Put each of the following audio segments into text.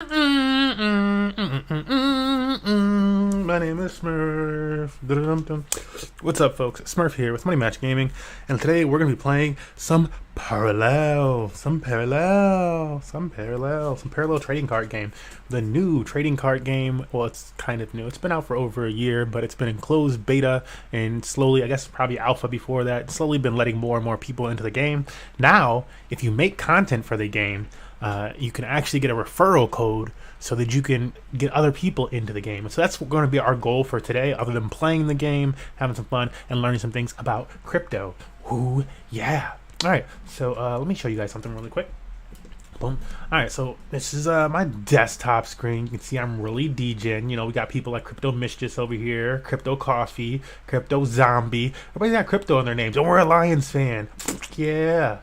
My name is Smurf. Dum-dum-dum. What's up, folks? Smurf here with Money Match Gaming, and today we're gonna be playing some parallel trading card game. The new trading card game. Well, it's kind of new. It's been out for over a year, but it's been in closed beta and slowly, I guess, probably alpha before that. Slowly been letting more and more people into the game. Now, if you make content for the game, you can actually get a referral code so that you can get other people into the game. And so that's going to be our goal for today, other than playing the game, having some fun, and learning some things about crypto. Ooh, yeah. All right, so let me show you guys something really quick. Boom. All right, so this is my desktop screen. You can see I'm really degen. You know, we got people like Crypto Mischief over here, Crypto Coffee, Crypto Zombie. Everybody's got crypto in their names. And we're a Lions fan. Yeah.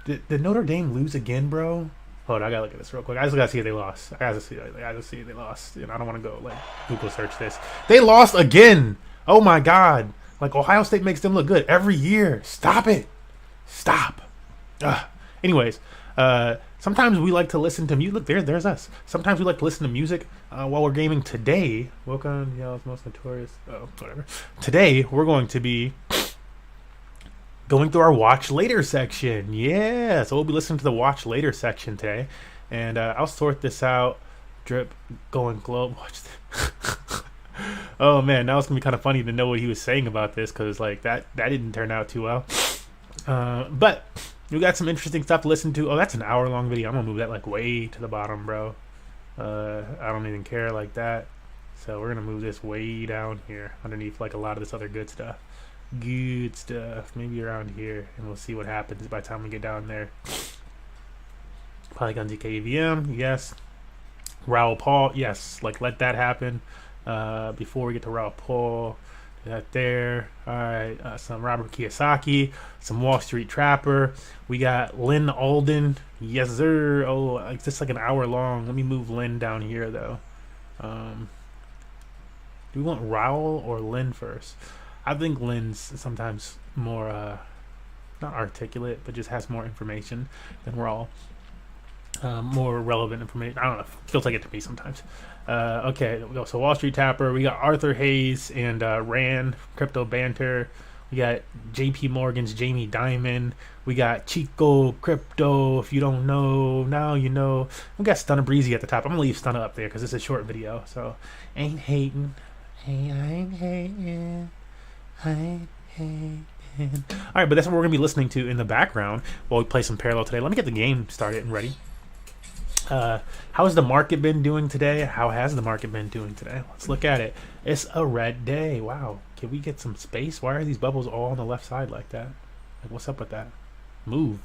Did Notre Dame lose again, bro? Hold on, I gotta look at this real quick. I just gotta see if they lost. I gotta see if they lost. You know, I don't want to go like Google search this. They lost again. Oh my God! Like Ohio State makes them look good every year. Stop it. Stop. Anyways, sometimes we like to listen to music. Look, there's us. Sometimes we like to listen to music while we're gaming. Today, welcome, y'all's most notorious. Oh, whatever. Today we're going to be going through our watch later section. Yeah, so we'll be listening to the watch later section today, and I'll sort this out. Drip going globe. Watch this. Oh man, now it's gonna be kind of funny to know what he was saying about this, because like that didn't turn out too well. But we got some interesting stuff to listen to. Oh, that's an hour-long video. I'm gonna move that like way to the bottom, bro. I don't even care like that. So we're gonna move this way down here underneath like a lot of this other good stuff. Good stuff. Maybe around here, and we'll see what happens by the time we get down there. Polygon DKVM, yes. Raul Paul, yes. Like, let that happen. Before we get to Raul Paul, that there. All right, some Robert Kiyosaki, some Wall Street Trapper. We got Lynn Alden, yes sir. Oh, it's just like an hour long. Let me move Lynn down here though. Do we want Raul or Lynn first? I think Lynn's sometimes more, not articulate, but just has more information than Raul. More relevant information. I don't know. Feels like it to me sometimes. Okay, we go. So Wall Street Tapper. We got Arthur Hayes and Rand Crypto Banter. We got JP Morgan's Jamie Dimon. We got Chico Crypto. If you don't know, now you know. We got Stunna Breezy at the top. I'm gonna leave Stunna up there because it's a short video. So ain't hating. Hey, I ain't hating. Alright, but that's what we're going to be listening to in the background while we play some parallel today. Let me get the game started and ready. How's the market been doing today? How has the market been doing today? Let's look at it. It's a red day. Wow. Can we get some space? Why are these bubbles all on the left side like that? Like, what's up with that? Move.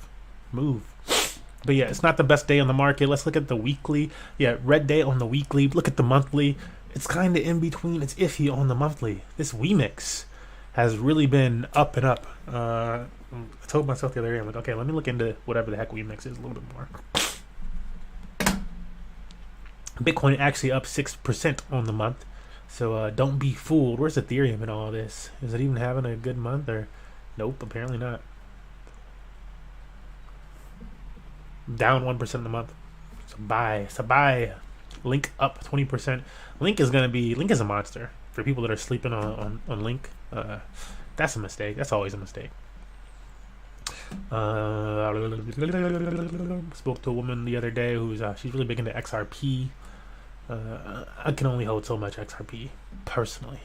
But yeah, it's not the best day on the market. Let's look at the weekly. Yeah, red day on the weekly. Look at the monthly. It's kind of in between. It's iffy on the monthly. This Wemix has really been up and up. I told myself the other day, I'm like, okay, let me look into whatever the heck Wemix is a little bit more. Bitcoin actually up 6% on the month. So don't be fooled. Where's Ethereum in all this? Is it even having a good month? Or nope, apparently not. Down 1% in the month. So buy. Link up 20%. Link is a monster. For people that are sleeping on Link, that's a mistake. That's always a mistake. Spoke to a woman the other day who's she's really big into XRP. I can only hold so much XRP personally.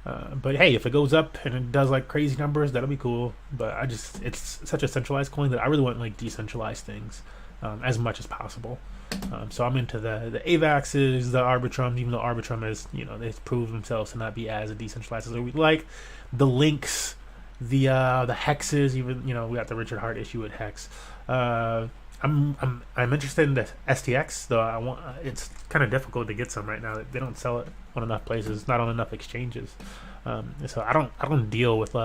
But hey, if it goes up and it does like crazy numbers, that'll be cool. But it's such a centralized coin that I really want like decentralized things as much as possible. So I'm into the AVAXs, the Arbitrums, even though Arbitrum is, you know, they've proved themselves to not be as decentralized as we like. The Links, the Hexes, even, you know, we got the Richard Hart issue with Hex. I'm interested in the STX, though. It's kind of difficult to get some right now. They don't sell it on enough places, not on enough exchanges. So I don't deal with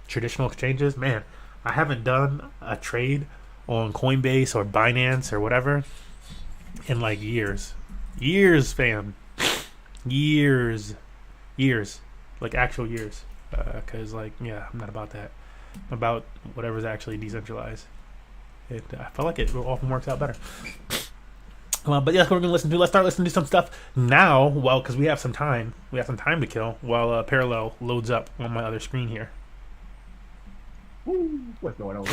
traditional exchanges. Man, I haven't done a trade on Coinbase or Binance or whatever in like years, fam. Years, like actual years. Because like, yeah, I'm not about that. I'm about whatever's actually decentralized. I feel like it often works out better. But yeah, that's what we're gonna listen to. Let's start listening to some stuff now. Well, because we have some time. We have some time to kill while Parallel loads up on my other screen here. What's going on?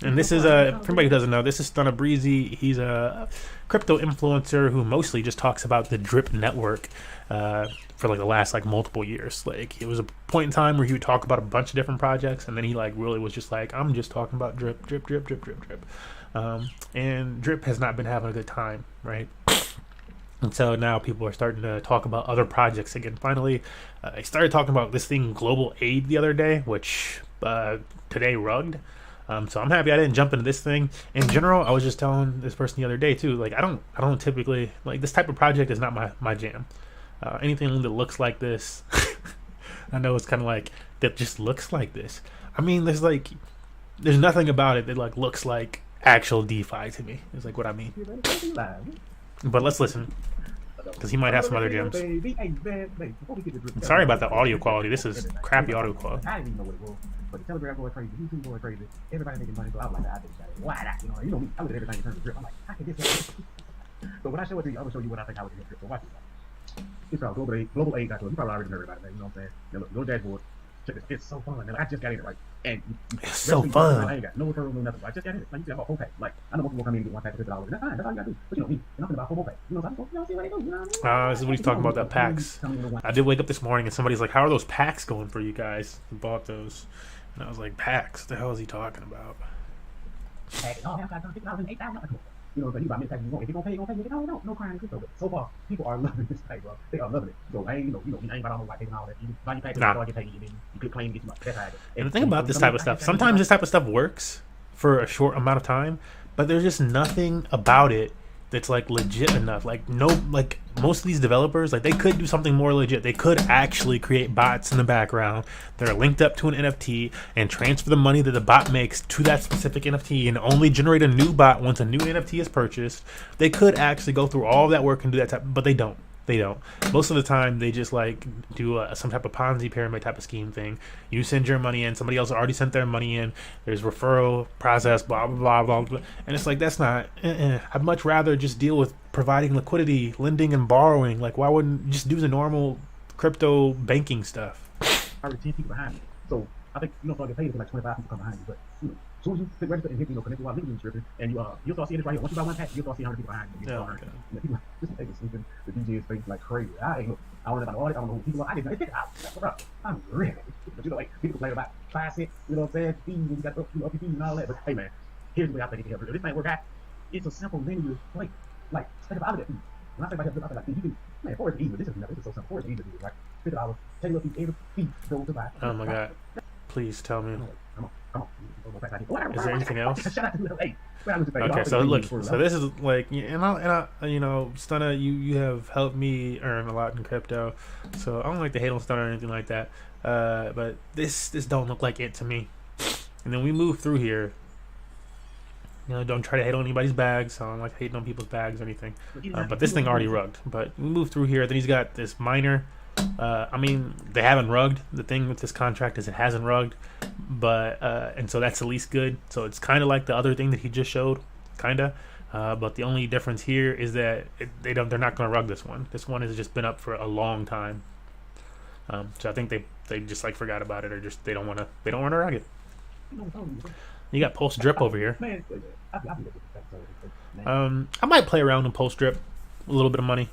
And this is for anybody who doesn't know, this is Stunna Breezy. He's a crypto influencer who mostly just talks about the Drip network for like the last like multiple years. Like it was a point in time where he would talk about a bunch of different projects, and then he like really was just like, I'm just talking about drip. And Drip has not been having a good time, right? And so now people are starting to talk about other projects again. Finally, I started talking about this thing, Global Aid, the other day, which today rugged. So I'm happy I didn't jump into this thing. In general, I was just telling this person the other day too, like I don't typically like this type of project is not my jam. Anything that looks like this, I know it's kind of like that just looks like this. I mean, there's nothing about it that like looks like actual DeFi to me. Is like what I mean. But let's listen, because he might have some other gems. Sorry about the audio quality. This is crappy audio quality. I didn't even know what it was. But the Telegram going crazy, YouTube going crazy, everybody making money. So I was like, I think that. Why not? You know me. I look at everything in terms of drip. I'm like, I can get that. So when I show it to you, I'm gonna show you what I think I would get drip. So watch this. It's called Global Aid. You probably already heard about it, man. You know what I'm saying? Now look, go dashboard. Check this. It's so fun, man. Like, I just got in it, right? And it's so fun. I ain't got no referral, no nothing. I just got in it. Like you said, about 4 packs. Like I know most people come in and get 1 pack for $50. That's fine. That's all you gotta do. But you know me, and I'm thinking about 4 more packs. You know, so I'm going to see what they do. You know what I mean? This is what he's talking about. That packs. I did wake up this morning and somebody's like, "How are those packs going for you guys?" Who bought those? And I was like, "Packs? What the hell is he talking about?" Oh, I got $50 $8,000. You know, so you buy many packs you want. If you're gonna pay, no crime in crypto. But so far, people are loving this pack, bro. They are loving it. So I ain't, you know, I ain't about all like taking all that. You buy your pack, you get paid, and then you could claim to get you money. That's how it is. And the thing about this type of stuff, sometimes this type of stuff works for a short amount of time, but there's just nothing about it that's like legit enough. Like most of these developers, like they could do something more legit. They could actually create bots in the background that are linked up to an NFT and transfer the money that the bot makes to that specific NFT and only generate a new bot once a new NFT is purchased. They could actually go through all that work and do that type, but they don't. They don't. Most of the time, they just like do some type of Ponzi pyramid type of scheme thing. You send your money in, somebody else already sent their money in. There's referral process, blah blah blah blah, and it's like that's not. I'd much rather just deal with providing liquidity, lending and borrowing. Like, why wouldn't you just do the normal crypto banking stuff? I already 10 people behind me, so I think so I get paid if like 25 people come behind you, but as soon as you click register and hit, connect to our LinkedIn description, and you'll start seeing this right here. Once you buy 1 pack, you'll start seeing 100 people behind you. Oh, okay. People just take it sleeping. The DJ's face like crazy. I don't know about all that. I don't know who people are. I didn't know. I'm ready. But you know, like people complain about 5 cents. You know what I'm saying? Fees, and you got up your fees and all that. But hey, man, here's the way I think it can help. If this ain't work out, it's a simple linear play. Like think about it. When I say about help, I feel like you do. Man, for it's easy. This is so simple. For it's easy to do, right? $50. Take your fee. Every fee goes to buy. Oh my god! Please tell me. Come on. Is there anything else? Okay, so look, so this is like, and I, you know, Stunna, you have helped me earn a lot in crypto, so I don't like to hate on Stunna or anything like that, but this don't look like it to me. And then we move through here. You know, don't try to hate on anybody's bags. So I don't like hating on people's bags or anything. But this thing already rugged. But we move through here. Then he's got this miner. I mean, they haven't rugged. The thing with this contract is it hasn't rugged, but and so that's at least good. So it's kind of like the other thing that he just showed, kinda. But the only difference here is that they're not going to rug this one. This one has just been up for a long time. So I think they just like forgot about it, or just they don't want to rug it. You got Pulse Drip over here. I might play around in Pulse Drip, a little bit of money.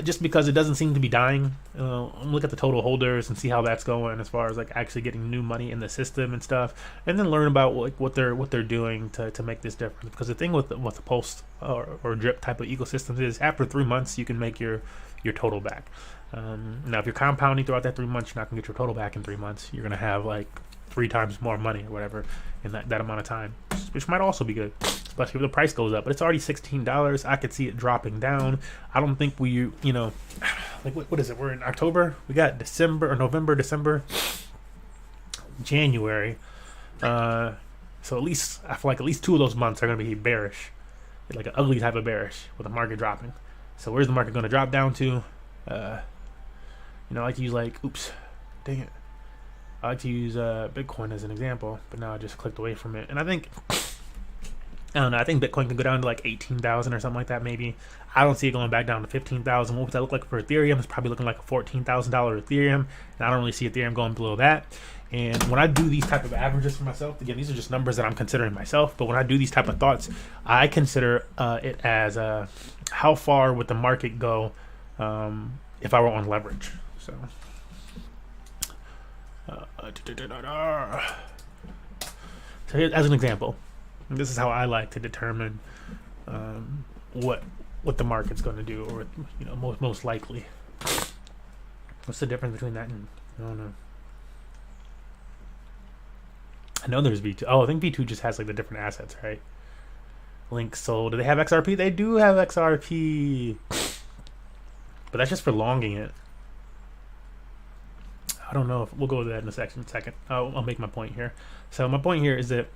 Just because it doesn't seem to be dying. Look at the total holders and see how that's going as far as like actually getting new money in the system and stuff, and then learn about what they're doing to make this difference. Because the thing with the Pulse or Drip type of ecosystems is after 3 months you can make your total back. Now if you're compounding throughout that 3 months, you're not gonna get your total back in 3 months. You're gonna have like 3 times more money or whatever in that amount of time, which might also be good, especially if the price goes up. But it's already $16. I could see it dropping down. I don't think like what is it? We're in October. We got December or November, December, January. So at least I feel like at least 2 of those months are going to be bearish, like an ugly type of bearish with the market dropping. So where's the market going to drop down to? I like to use dang it. I like to use Bitcoin as an example, but now I just clicked away from it. And I think I don't know. I think Bitcoin can go down to like 18,000 or something like that. Maybe. I don't see it going back down to 15,000. What would that look like for Ethereum? It's probably looking like a $14,000 Ethereum, and I don't really see Ethereum going below that. And when I do these type of averages for myself, again, these are just numbers that I'm considering myself. But when I do these type of thoughts, I consider it as how far would the market go if I were on leverage. So, so here, as an example, this is how I like to determine what the market's going to do, or most likely. What's the difference between that and I don't know. I know there's V2. Oh, I think V2 just has like the different assets, right? Link sold. Do they have XRP? They do have XRP, but that's just for longing it. I don't know if we'll go to that in a second. I'll make my point here. So my point here is that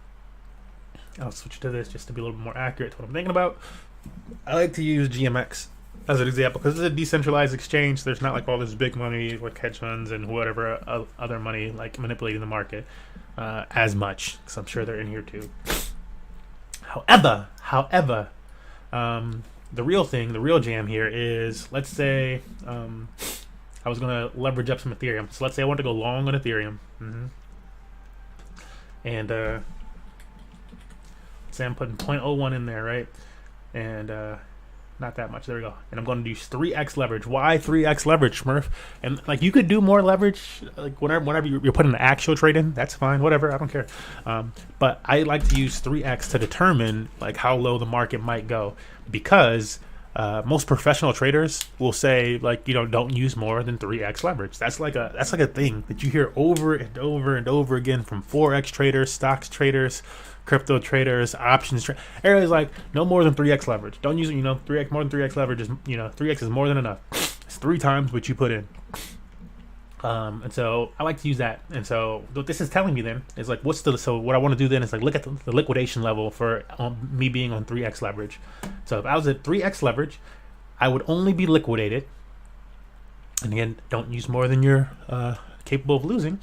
I'll switch to this just to be a little bit more accurate to what I'm thinking about. I like to use GMX as an example because it's a decentralized exchange. There's not like all this big money with hedge funds and whatever other money like manipulating the market as much, because I'm sure they're in here too. However, the real jam here is, let's say I was going to leverage up some Ethereum. So let's say I want to go long on Ethereum. And let's say I'm putting 0.01 in there, right? And not that much. There we go. And I'm going to use 3x leverage. Why 3x leverage, Smurf? And like, you could do more leverage, like whenever you're putting an actual trade in. That's fine. Whatever. I don't care. But I like to use 3x to determine like how low the market might go, because most professional traders will say like, don't use more than 3x leverage. That's like a thing that you hear over and over and over again from forex traders, stocks traders, crypto traders, options traders. Everybody's like, no more than 3x leverage. Don't use it. 3x, more than 3x leverage is 3x is more than enough. It's 3 times what you put in. And so I like to use that. And so what this is telling me then is like, so what I want to do then is like look at the liquidation level for me being on 3x leverage. So if I was at 3x leverage, I would only be liquidated. And again, don't use more than you're capable of losing,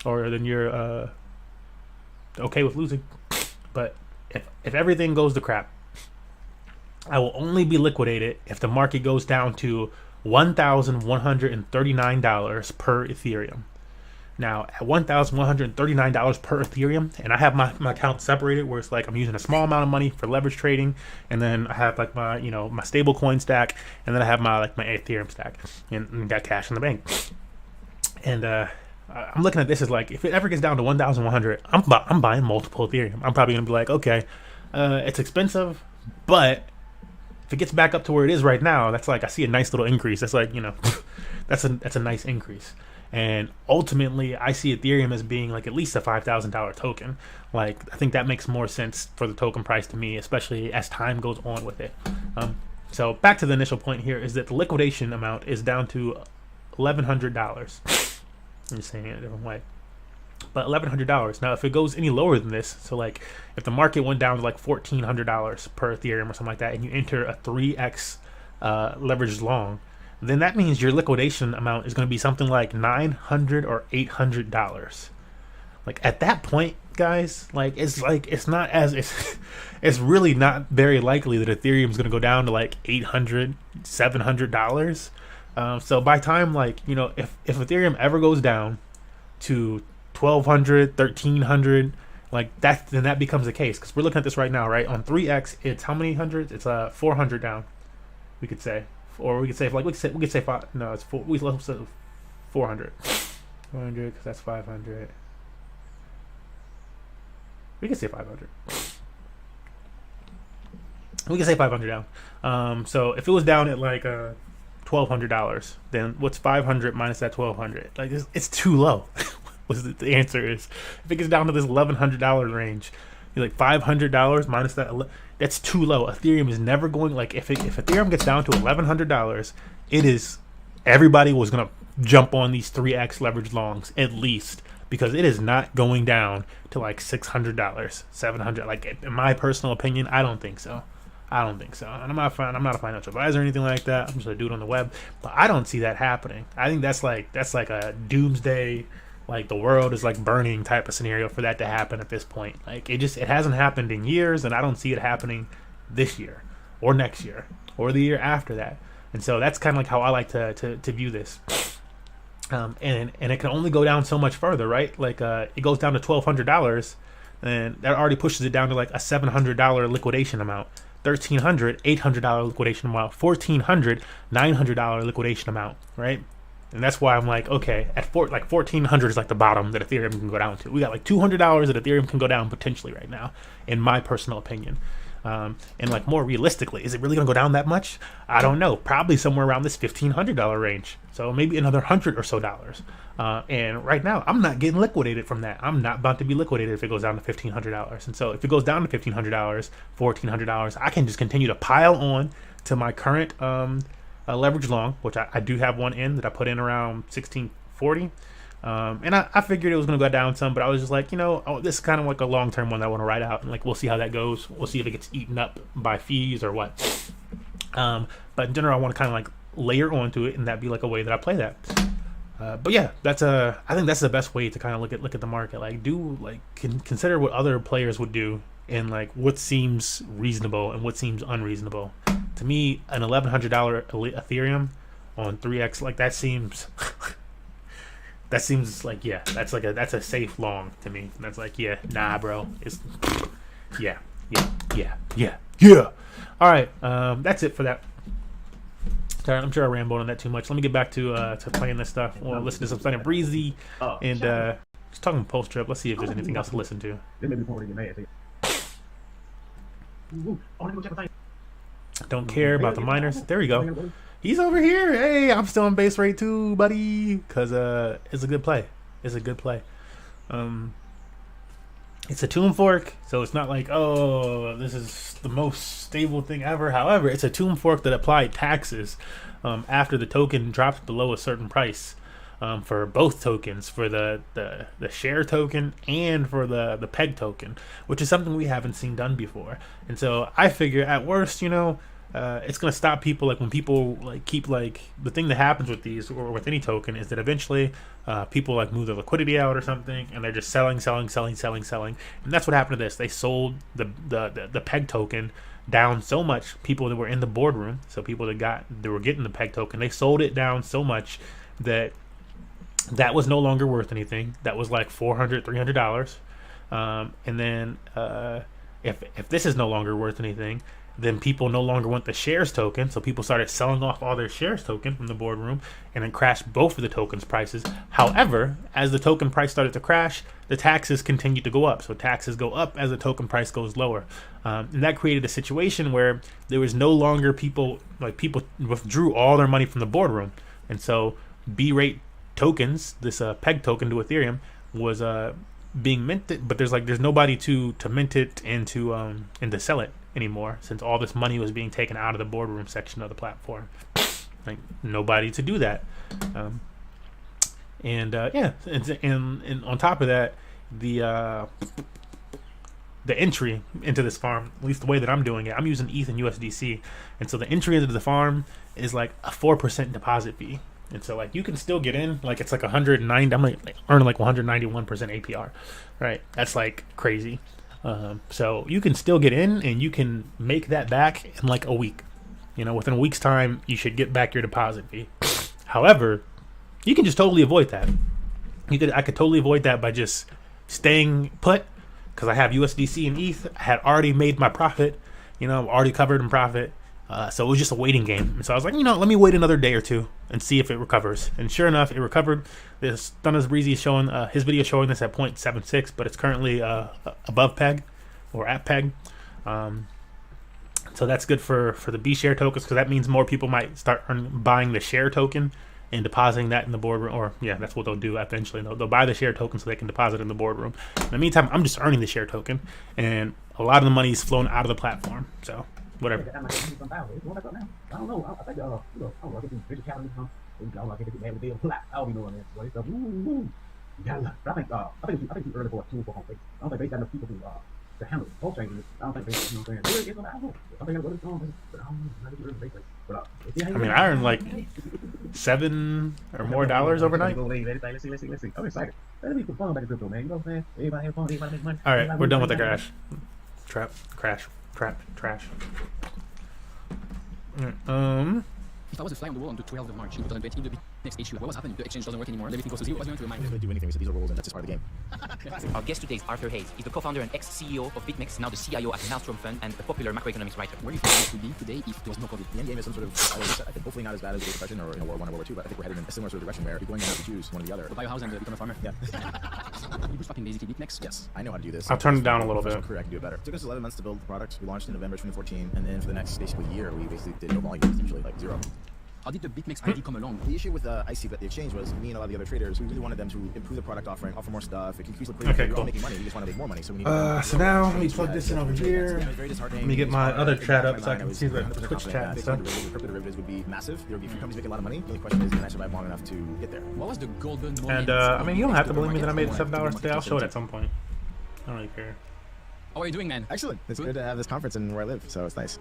or than you're okay with losing. But if everything goes to crap, I will only be liquidated if the market goes down to $1,139 per Ethereum. Now, at $1,139 per Ethereum, and I have my account separated where it's like I'm using a small amount of money for leverage trading, and then I have like my my stable coin stack, and then I have my Ethereum stack, and got cash in the bank. And I'm looking at this as like, if it ever gets down to 1,100, I'm buying multiple Ethereum. I'm probably gonna be like, okay, it's expensive, but if it gets back up to where it is right now, that's like, I see a nice little increase. That's like, that's a nice increase. And ultimately, I see Ethereum as being like at least a $5,000 token. Like, I think that makes more sense for the token price to me, especially as time goes on with it. So back to the initial point here is that the liquidation amount is down to $1,100. I'm just saying it a different way. But $1,100. Now, if it goes any lower than this, so like if the market went down to like $1,400 per Ethereum or something like that, and you enter a 3x leverage long, then that means your liquidation amount is going to be something like $900 or $800. Like at that point, guys, it's really not very likely that Ethereum is going to go down to like $800, $700. So by time if Ethereum ever goes down to 1,200, 1,300, like that, then that becomes the case, because we're looking at this right now, right? On 3x, it's how many hundreds? It's 400 down, we could say, or we could say it's 400, 400 because that's 500. We could say 500. We can say 500 down. So if it was down at like $1,200, then what's 500 minus that 1,200? Like it's too low. The answer is, if it gets down to this $1,100 range, you're like $500 minus that. That's too low. Ethereum is never going, like if Ethereum gets down to $1,100, it is, everybody was gonna jump on these 3x leverage longs at least, because it is not going down to like $600, $700. Like in my personal opinion, I don't think so. And I'm not a financial advisor or anything like that. I'm just a dude on the web, but I don't see that happening. I think that's like a doomsday, like the world is like burning type of scenario for that to happen at this point. Like it hasn't happened in years, and I don't see it happening this year or next year or the year after that. And so that's kind of like how I like to view this. And it can only go down so much further, right? Like it goes down to $1,200, and that already pushes it down to like a $700 liquidation amount, $1,300, $800 liquidation amount, $1,400, $900 liquidation amount, right? And that's why I'm like, okay, at like 1,400 is like the bottom that Ethereum can go down to. We got like $200 that Ethereum can go down potentially right now, in my personal opinion. And like more realistically, is it really gonna go down that much? I don't know. Probably somewhere around this $1,500 range. So maybe another $100 or so. And right now, I'm not getting liquidated from that. I'm not about to be liquidated if it goes down to $1,500. And so if it goes down to $1,500, $1,400, I can just continue to pile on to my current leverage long, which I do have one in that I put in around 1640. And I figured it was going to go down some, but I was just like, this is kind of like a long-term one that I want to ride out, and like we'll see how that goes. We'll see if it gets eaten up by fees or what. But in general, I want to kind of like layer onto it, and that'd be like a way that I play that. But yeah, I think that's the best way to kind of look at the market. Like consider what other players would do, and like what seems reasonable and what seems unreasonable. To me, an $1,100 Ethereum on 3x, like that seems that seems like, yeah, that's a safe long to me. That's like, yeah, nah, bro, it's yeah. All right, that's it for that. Sorry, I'm sure I rambled on that too much. Let me get back to playing this stuff. We'll listen to some Sunny Breezy and just talking post trip. Let's see if there's anything else to listen to. Don't care about the miners. There we go. He's over here. Hey, I'm still on base rate too, buddy. Cause it's a good play. It's a good play. It's a tomb fork, so it's not like, oh, this is the most stable thing ever. However, it's a tomb fork that applied taxes after the token dropped below a certain price for both tokens, for the share token and for the peg token, which is something we haven't seen done before. And so I figure at worst, it's going to stop people. Like when people like keep like the thing that happens with these or with any token is that eventually people like move their liquidity out or something, and they're just selling. And that's what happened to this. They sold the peg token down so much. People that were in the boardroom, so people that were getting the peg token, they sold it down so much that was no longer worth anything. That was like $400, $300. And then if this is no longer worth anything, then people no longer want the shares token, so people started selling off all their shares token from the boardroom, and then crashed both of the tokens' prices. However, as the token price started to crash, the taxes continued to go up. So taxes go up as the token price goes lower, and that created a situation where there was no longer people withdrew all their money from the boardroom, and so B-rate tokens, this peg token to Ethereum, was being minted, but there's nobody to mint it and to sell it anymore, since all this money was being taken out of the boardroom section of the platform. Like nobody to do that. And on top of that, the entry into this farm, at least the way that I'm doing it, I'm using ETH and USDC, and so the entry into the farm is like a 4% deposit fee. And so like you can still get in, like it's like 190. I'm like earning like 191% APR, right? That's like crazy. So you can still get in, and you can make that back in like a week. Within a week's time, you should get back your deposit fee. However, you can just totally avoid that. I could totally avoid that by just staying put, because I have USDC and ETH. I had already made my profit. I'm already covered in profit. So it was just a waiting game. And so I was like, let me wait another day or two and see if it recovers. And sure enough, it recovered. This Thunder's Breezy is showing his video showing this at 0.76, but it's currently above peg or at peg. So that's good for the B share tokens, because that means more people might start buying the share token and depositing that in the boardroom. Or yeah, that's what they'll do eventually. They'll buy the share token so they can deposit it in the boardroom. In the meantime, I'm just earning the share token, and a lot of the money is flown out of the platform. So whatever. I don't know. I think I don't know. Visual calories, I think it's mad with flat. I don't be knowing that. But it's I think it's too early for a tool for home base. I don't think they got enough people to handle it. Whole changes. I don't think they, I don't know. I think what it's going, but I don't know. But I mean, I earned like $7 or more overnight. Let's see. I'm excited. Let's be fun back in crypto, man. You know what I'm saying? Everybody have fun. Everybody make money. All right, we're done with the crash. Trash. If I was a fly on the wall on the 12th of March in 2020, the next issue, what was happening? The exchange doesn't work anymore. Everything goes to zero. What's going to remind I'm just gonna do anything. So these are rules, and that's just part of the game. Our guest today is Arthur Hayes. He's the co-founder and ex-CEO of BitMEX, now the CIO at Maelstrom Fund, and a popular macroeconomics writer. where do you think this would be today if there was no COVID? The end game is some sort of, I think hopefully not as bad as the Great Depression or World War I or World War II, but I think we're headed in a similar sort of direction where you're going to have to choose one or the other. Go buy a house and become a farmer? Yeah. You bootstrapping basically BitMEX? Yes, I know how to do this. I'll turn it down a little bit. Career, I can do it better. It took us 11 months to build the product. We launched in November 2014, and then for the next basically year, we basically did no volume, usually like zero. How did the BitMEX ID come along? The issue with IC, the exchange, was me and a lot of the other traders, we really wanted them to improve the product offering, offer more stuff, it can increase liquidity. Okay, We're cool. all making money, we just want to make more money. So we need So now let me plug this in over here. Let me get my other chat up so I can see the Twitch chat and stuff. Crypto derivatives would be massive. There would be a few companies making a lot of money. The only question is, can I survive long enough to get there? What was the golden moment? And I mean, you don't have to believe me that I made $7 today. I'll show it at some point. I don't really care. How are you doing, man? Excellent. It's good to have this conference in where I live, so it's nice.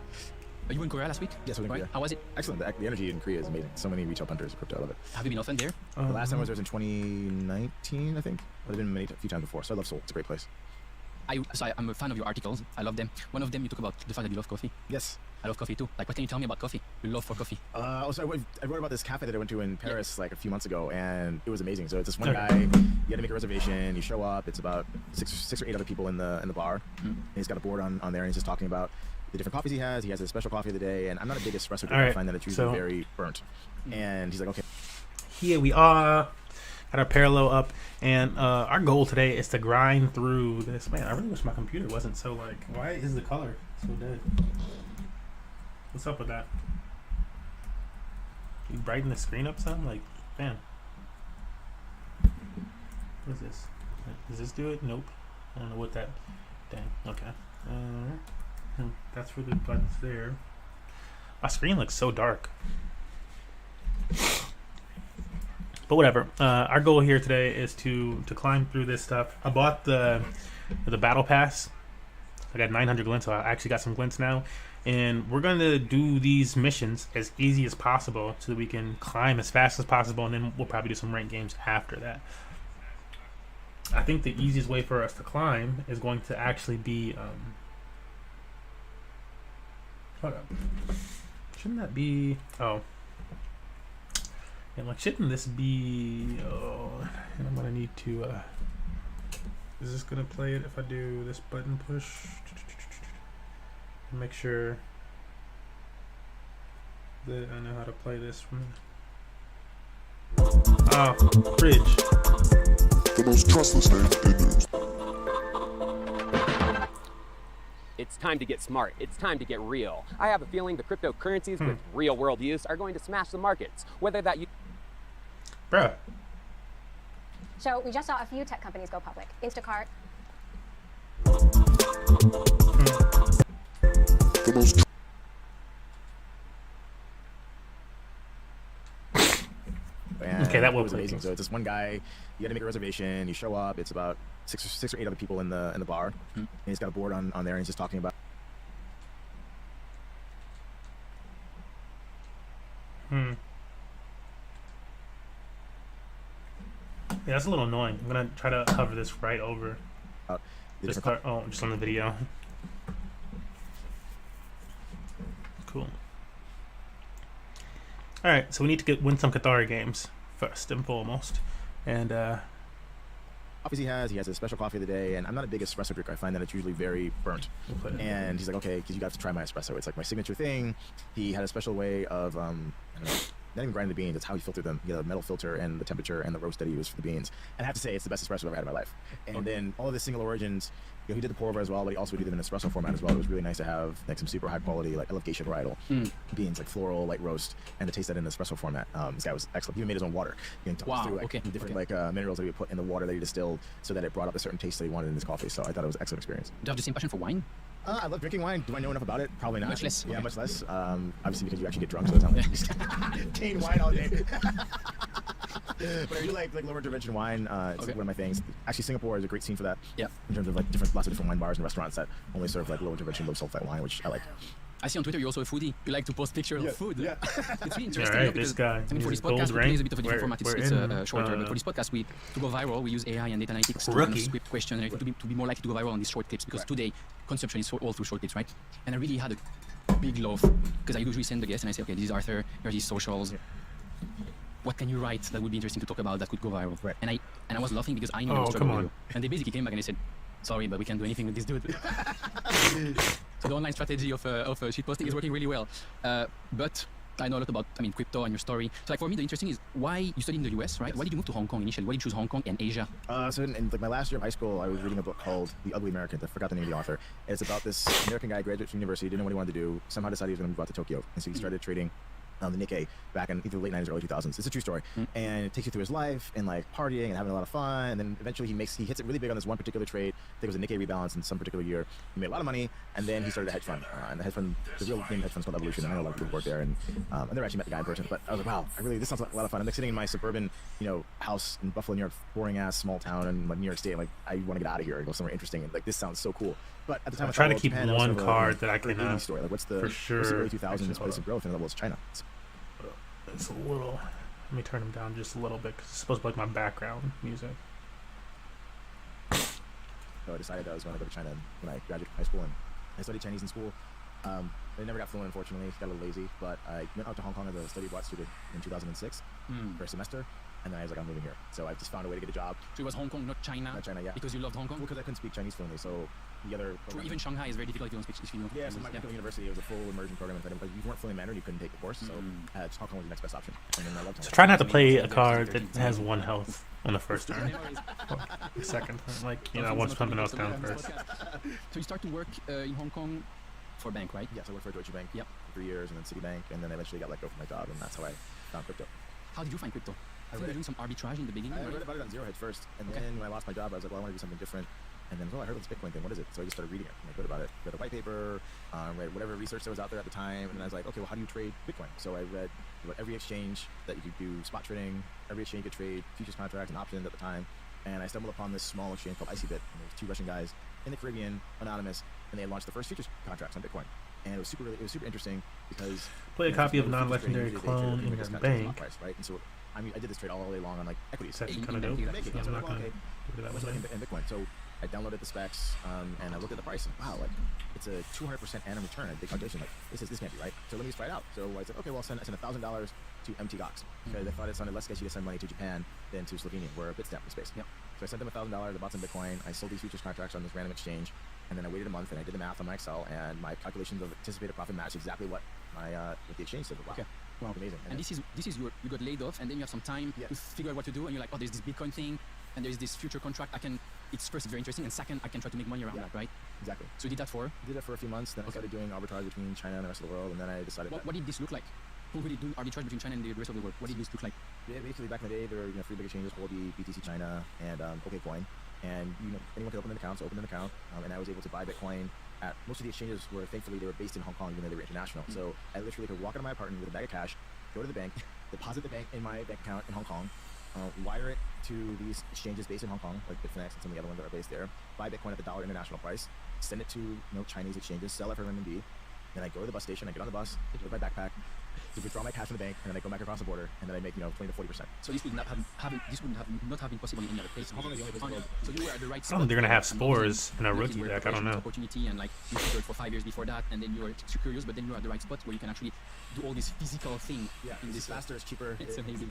Are you in Korea last week? Yes, we're in Korea. How was it? Excellent. The energy in Korea has made so many retail punters of crypto. I love it. Have you been often there? The last time I was there was in 2019, I think. But I've been a few times before, so I love Seoul. It's a great place. I'm a fan of your articles. I love them. One of them, you talk about the fact that you love coffee. Yes. I love coffee too. Like, what can you tell me about coffee? Your love for coffee. Also, I wrote about this cafe that I went to in Paris like a few months ago, and it was amazing. So it's this one guy. You got to make a reservation. You show up. It's about six or eight other people in the bar. And he's got a board on there, and he's just talking about the different coffees he has. He has a special coffee of the day, and I'm not a big espresso drinker. I find that it's usually very burnt. And he's like, okay. Here we are. Got our parallel up, and our goal today is to grind through this. Man, I really wish my computer wasn't so like. Why is the color so dead? What's up with that? You brighten the screen up some? Like, man. What is this? Does this do it? Nope. I don't know what that. Dang. Okay. That's for the buttons there. My screen looks so dark. But whatever. Our goal here today is to climb through this stuff. I bought the BattlePass. I got 900 glints, so I actually got some glints now. And we're going to do these missions as easy as possible so that we can climb as fast as possible, and then we'll probably do some ranked games after that. I think the easiest way for us to climb is going to actually be... hold up. Shouldn't that be... Oh. And like, shouldn't this be... Oh, and I'm going to need to... is this going to play it if I do this button push? Make sure that I know how to play this from... Bridge. The most trustless name in news. It's time to get smart. It's time to get real. I have a feeling the cryptocurrencies with real world use are going to smash the markets. Whether that you... Bruh. So we just saw a few tech companies go public. Instacart. The most Okay, that was amazing. So it's this one guy. You got to make a reservation. You show up. It's about six or eight other people in the bar, and he's got a board on there, and he's just talking about. Yeah, that's a little annoying. I'm gonna try to hover this right over. Just on the video. Cool. All right, so we need to win some Qatar games first and foremost, and coffees he has a special coffee of the day, and I'm not a big espresso drinker. I find that it's usually very burnt. And he's like, okay, because you got to try my espresso. It's like my signature thing. He had a special way of I don't know, not even grinding the beans. It's how he filtered them. You know, the metal filter and the temperature and the roast that he used for the beans. And I have to say, it's the best espresso I've ever had in my life. And then all of the single origins. You know, he did the pour over as well, but he also did them in espresso format as well. It was really nice to have like some super high quality, like elevation varietal beans, like floral, light roast, and to taste that in espresso format. This guy was excellent. He even made his own water. He talked through different minerals that he would put in the water that he distilled, so that it brought up a certain taste that he wanted in his coffee. So I thought it was an excellent experience. Do you have the same passion for wine? I love drinking wine. Do I know enough about it? Probably not. Much less. Yeah, much less. Obviously, because you actually get drunk, so it's not like you just cane wine all day. But I do like lower intervention wine. It's one of my things. Actually, Singapore is a great scene for that. Yeah. In terms of like lots of different wine bars and restaurants that only serve like low intervention, low sulfite wine, which I like. I see on Twitter you're also a foodie. You like to post pictures of food. Yeah. It's really interesting. All though, right, this because, guy. I mean, for this Gold podcast, we ring. use a bit of a different format. It's in, shorter. But for this podcast, to go viral, we use AI and data analytics to kind Rookie. of script question and to be more likely to go viral on these short clips. Because today, consumption is all through short clips, right? And I really had a big love because I usually send the guest and I say, okay, this is Arthur. Here are his socials. What can you write that would be interesting to talk about that could go viral? Right. And I was laughing because I knew they Oh, would struggle come with on. you. And they basically came back and they said, sorry, but we can't do anything with this dude. So the online strategy of shitposting is working really well. But I know a lot about, crypto and your story. So like for me, the interesting is why you studied in the US, right? Yes. Why did you move to Hong Kong initially? Why did you choose Hong Kong and Asia? So in like my last year of high school, I was reading a book called The Ugly Americans. I forgot the name of the author. It's about this American guy graduated from university, didn't know what he wanted to do, somehow decided he was going to move out to Tokyo. And so he started trading the Nikkei back in either the late 90s or early 2000s. It's a true story. And it takes you through his life and like partying and having a lot of fun. And then eventually he hits it really big on this one particular trade. I think it was a Nikkei rebalance in some particular year. He made a lot of money, and then he started a hedge fund. And the hedge fund, the real name of the hedge fund is called Evolution. I know a lot of people work there, and I never actually met the guy in person, but I was like, wow, this sounds like a lot of fun. I'm like sitting in my suburban, house in Buffalo, New York, boring ass small town in like New York State. Like I want to get out of here and go somewhere interesting. And like this sounds so cool. But at the time, I'm I trying thought, to keep Japan, that was one sort of card that I very can 80s story. Like what's the for sure. early 2000s Actually, place of growth, and that was China. It's a little. Let me turn him down just a little bit because it's supposed to be like my background music. So I decided that I was going to go to China when I graduated from high school, and I studied Chinese in school. I never got fluent, unfortunately. Got a little lazy, but I went out to Hong Kong as a study abroad student in 2006 for a semester, and then I was like, I'm moving here. So I just found a way to get a job. So it was Hong Kong, not China. Not China, yeah. Because you loved Hong Kong. Well, because I couldn't speak Chinese fluently, so the other. True, even Shanghai is very difficult if you don't speak. If you don't. Yeah, so my university, it was a full immersion program. If you weren't fluent in Mandarin, you couldn't take the course. So Hong Kong was the next best option. And then I loved Hong So Kong. try not to play a card that has 1 health on the first turn. The second turn, like I want something else down first. So you start to work in Hong Kong for a bank, right? Yes, I worked for Deutsche Bank Yep. for 3 years, and then Citibank, and then I eventually got let go from my job, and that's how I found crypto. How did you find crypto? I think read you're doing some arbitrage in the beginning. I right? read about it on Zero Hedge first, and then when I lost my job, I was like, well, I want to do something different. And then, I heard of this Bitcoin thing. What is it? So I just started reading it. And I read about it. Read a white paper, read whatever research that was out there at the time. And then I was like, okay, well, how do you trade Bitcoin? So I read about every exchange that you could do spot trading, every exchange you could trade futures contracts and options at the time. And I stumbled upon this small exchange called ICBit. And there was 2 Russian guys in the Caribbean, anonymous, and they had launched the first futures contracts on Bitcoin. And it was super interesting because Play a copy of futures non-legendary trading, clone they in trade your discount bank. price, right? And so I did this trade all day long on like equities. That's In- kind of in dope. banking, Make it. So So I'm I'm not like, gonna okay. give it that I was way. looking at Bitcoin, so I downloaded the specs and I looked at the price. And wow, like it's a 200% annum return. A big calculation. Like this can't be right. So let me just try it out. So I said, okay, well, I send $1,000 to MTGOX because I thought it sounded less sketchy to send money to Japan than to Slovenia, where Bitstamp was based. Yep. So I sent them $1,000. I bought some Bitcoin. I sold these futures contracts on this random exchange, and then I waited a month and I did the math on my Excel, and my calculations of anticipated profit matched exactly what what the exchange said. Wow, Okay. wow, amazing. And this is you got laid off, and then you have some time Yeah. to figure out what to do, and you're like, oh, there's this Bitcoin thing, and there's this future contract. It's first very interesting, and second, I can try to make money around Yeah. that, right? exactly. So you did that for. Did it for a few months. Then I started doing arbitrage between China and the rest of the world, and then I decided What did this look like? Who really do arbitrage between China and the rest of the world? What did this look like? Yeah, basically back in the day, there were 3 big exchanges: Huobi, BTC China, and OKCoin. And anyone could open an account, so I opened an account, and I was able to buy Bitcoin at most of the exchanges where thankfully they were based in Hong Kong, even though they were international. So I literally could walk out of my apartment with a bag of cash, go to the bank, deposit the bank in my bank account in Hong Kong, wire it to these exchanges based in Hong Kong, like Bitfinex and some of the other ones that are based there, buy Bitcoin at the dollar international price, send it to Chinese exchanges, sell it for RMB. Then I go to the bus station, I get on the bus, with my backpack, to withdraw my cash from the bank, and then I go back across the border, and then I make 20 to 40%. So this would not have been possible in any other place. Hong Kong is the only place in the world. So you were at the right I spot. don't think they're gonna have And obviously, spores in a obviously rookie you were deck. I don't patient with know. Opportunity, and like you figured for 5 years before that, and then you were curious, but then you were at the right spot where you can actually do all this physical thing. Yeah, in it's this faster, it's cheaper. It's amazing.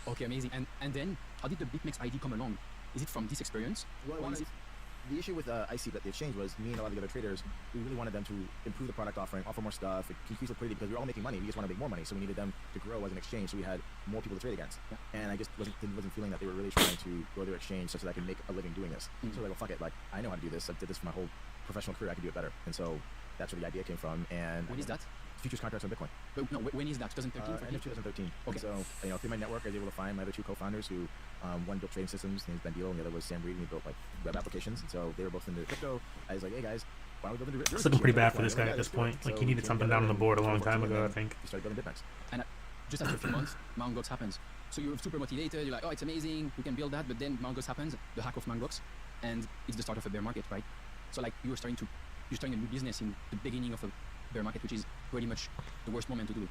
Okay, amazing. And then how did the BitMEX ID come along? Is it from this experience? Well, Or is it the issue with IC, the exchange, was me and a lot of the other traders, we really wanted them to improve the product offering, offer more stuff, increase liquidity, because we were all making money. We just want to make more money, so we needed them to grow as an exchange, so we had more people to trade against. Yeah. And I just wasn't feeling that they were really trying to grow their exchange such that I could make a living doing this. So like, well, fuck it, like I know how to do this. I did this for my whole professional career. I can do it better. And so that's where the idea came from. And when is that? futures contracts on Bitcoin. But no, when is that? 2013? End of 2013. Okay. And so, through my network, I was able to find my other 2 co-founders who, one built trading systems, his name's Ben Deal, and the other was Sam Reed, and he built like web applications. And so they were both into crypto. I was like, hey guys, why don't we build into It's looking pretty bad for this guy at this point. Like he needed something down on the board a long time ago, I think. We started building BitMEX. And just after a few months, Mt. Gox happens. So you're super motivated. You're like, oh, it's amazing. We can build that. But then Mt. Gox happens, the hack of Mt. Gox, and it's the start of a bear market, right? So like you're starting a new business in the beginning of a bear market, which is pretty much the worst moment to do it?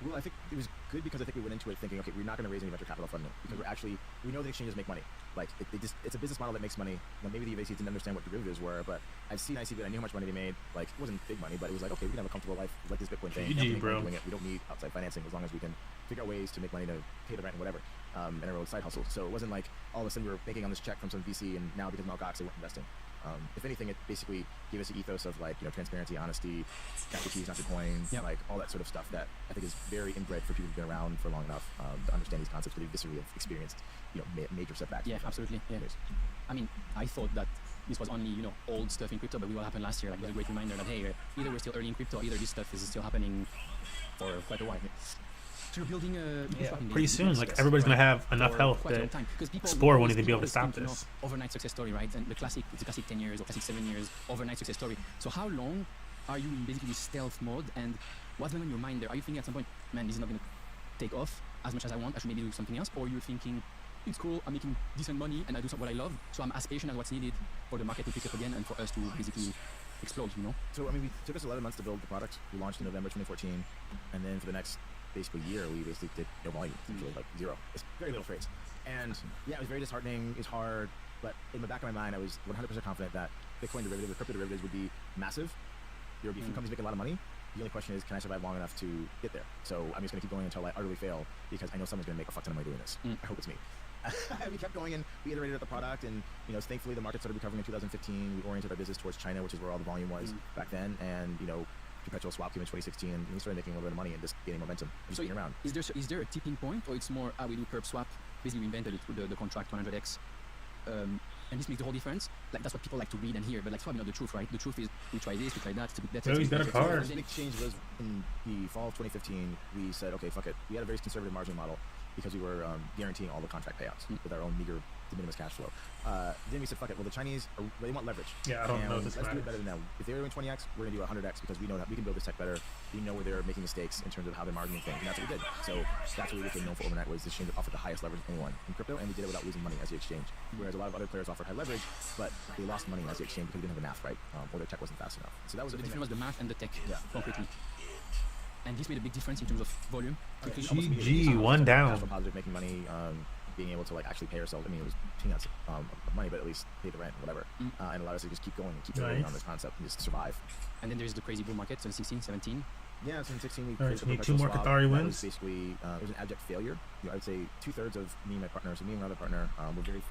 Well, I think it was good because I think we went into it thinking, okay, we're not going to raise any venture capital funding because we know the exchanges make money. Like, it's a business model that makes money. Now, maybe the UVC didn't understand what derivatives were, but I've seen ICB, I knew how much money they made. Like, it wasn't big money, but it was like, okay, we can have a comfortable life, like this Bitcoin thing. GG, We can make money bro. doing it. We don't need outside financing as long as we can figure out ways to make money to pay the rent and whatever, and our own side hustle. So it wasn't like all of a sudden we were banking on this check from some VC, and now because of Mt. Gox, they weren't investing. If anything, it basically gave us an ethos of like, transparency, honesty, got your keys, not your coin, like all that sort of stuff that I think is very inbred for people who've been around for long enough to understand these concepts, but they viscerally have experienced, major setbacks. Yeah, absolutely. Yeah. I mean, I thought that this was only, old stuff in crypto, but what happened last year, like, it was a great reminder that, hey, either we're still early in crypto, either this stuff is still happening for quite a while. So you're building a Pretty soon, like everybody's gonna have enough health that Spore won't even be able to stop this. Overnight success story, right? And it's a classic 10 years or classic 7 years overnight success story. So how long are you in basically stealth mode, and what's going on in your mind there? Are you thinking at some point, man, this is not gonna take off as much as I want, I should maybe do something else? Or you're thinking, it's cool, I'm making decent money and I do what I love, so I'm as patient as what's needed for the market to pick up again and for us to basically explode, So, I mean, we took us 11 months to build the product. We launched in November 2014, and then for the next basically year, we basically did no volume, essentially like zero. It's very little trades. And yeah, it was very disheartening, it's hard, but in the back of my mind, I was 100% confident that Bitcoin derivatives, crypto derivatives would be massive. There would be a few companies making a lot of money. The only question is, can I survive long enough to get there? So I'm just gonna keep going until I utterly fail, because I know someone's gonna make a fuck ton of money doing this. I hope it's me. We kept going and we iterated at the product, and thankfully the market started recovering in 2015. We oriented our business towards China, which is where all the volume was back then, and perpetual swap came in 2016, and we started making a little bit of money and just gaining momentum and just being around. Is there a tipping point, or it's more we do perp swap? Basically, we invented it with the contract 100x, and this makes the whole difference. Like, that's what people like to read and hear, but like, it's probably not the truth, right? The truth is we try this, we try that. It's a bit better. Oh, he's got a car. The big change was in the fall of 2015. We said, okay, fuck it. We had a very conservative margin model because we were guaranteeing all the contract payouts with our own meager de minimis cash flow. Then we said, fuck it. Well, the Chinese, they want leverage. Yeah, I don't know if this let's do matters. it better than them. If they're doing 20x, we're going to do 100x because we know that we can build this tech better. We know where they're making mistakes in terms of how they're margining things, and that's what we did. So that's what we became known for overnight, was the exchange that offered the highest leverage of anyone in crypto, and we did it without losing money as the exchange. Whereas a lot of other players offered high leverage, but they lost money as the exchange because we didn't have the math right, or their tech wasn't fast enough. So that was The the thing. difference was the math and the tech, Yeah. concretely. And this made a big difference in terms of volume. Quickly. GG, one down. Cash flow positive, making money, being able to like actually pay ourselves. I mean, it was peanuts of money, but at least pay the rent or whatever, and allowed us to just keep going and keep iterating on this concept and just survive. And then there's the crazy bull market, so 16, 17. Yeah, so in 16 we Alright, created so the need perpetual two more swap. Qatari That wins. was basically, it was an abject failure. I would say 2/3 of me and my partner, so me and my other partner, were very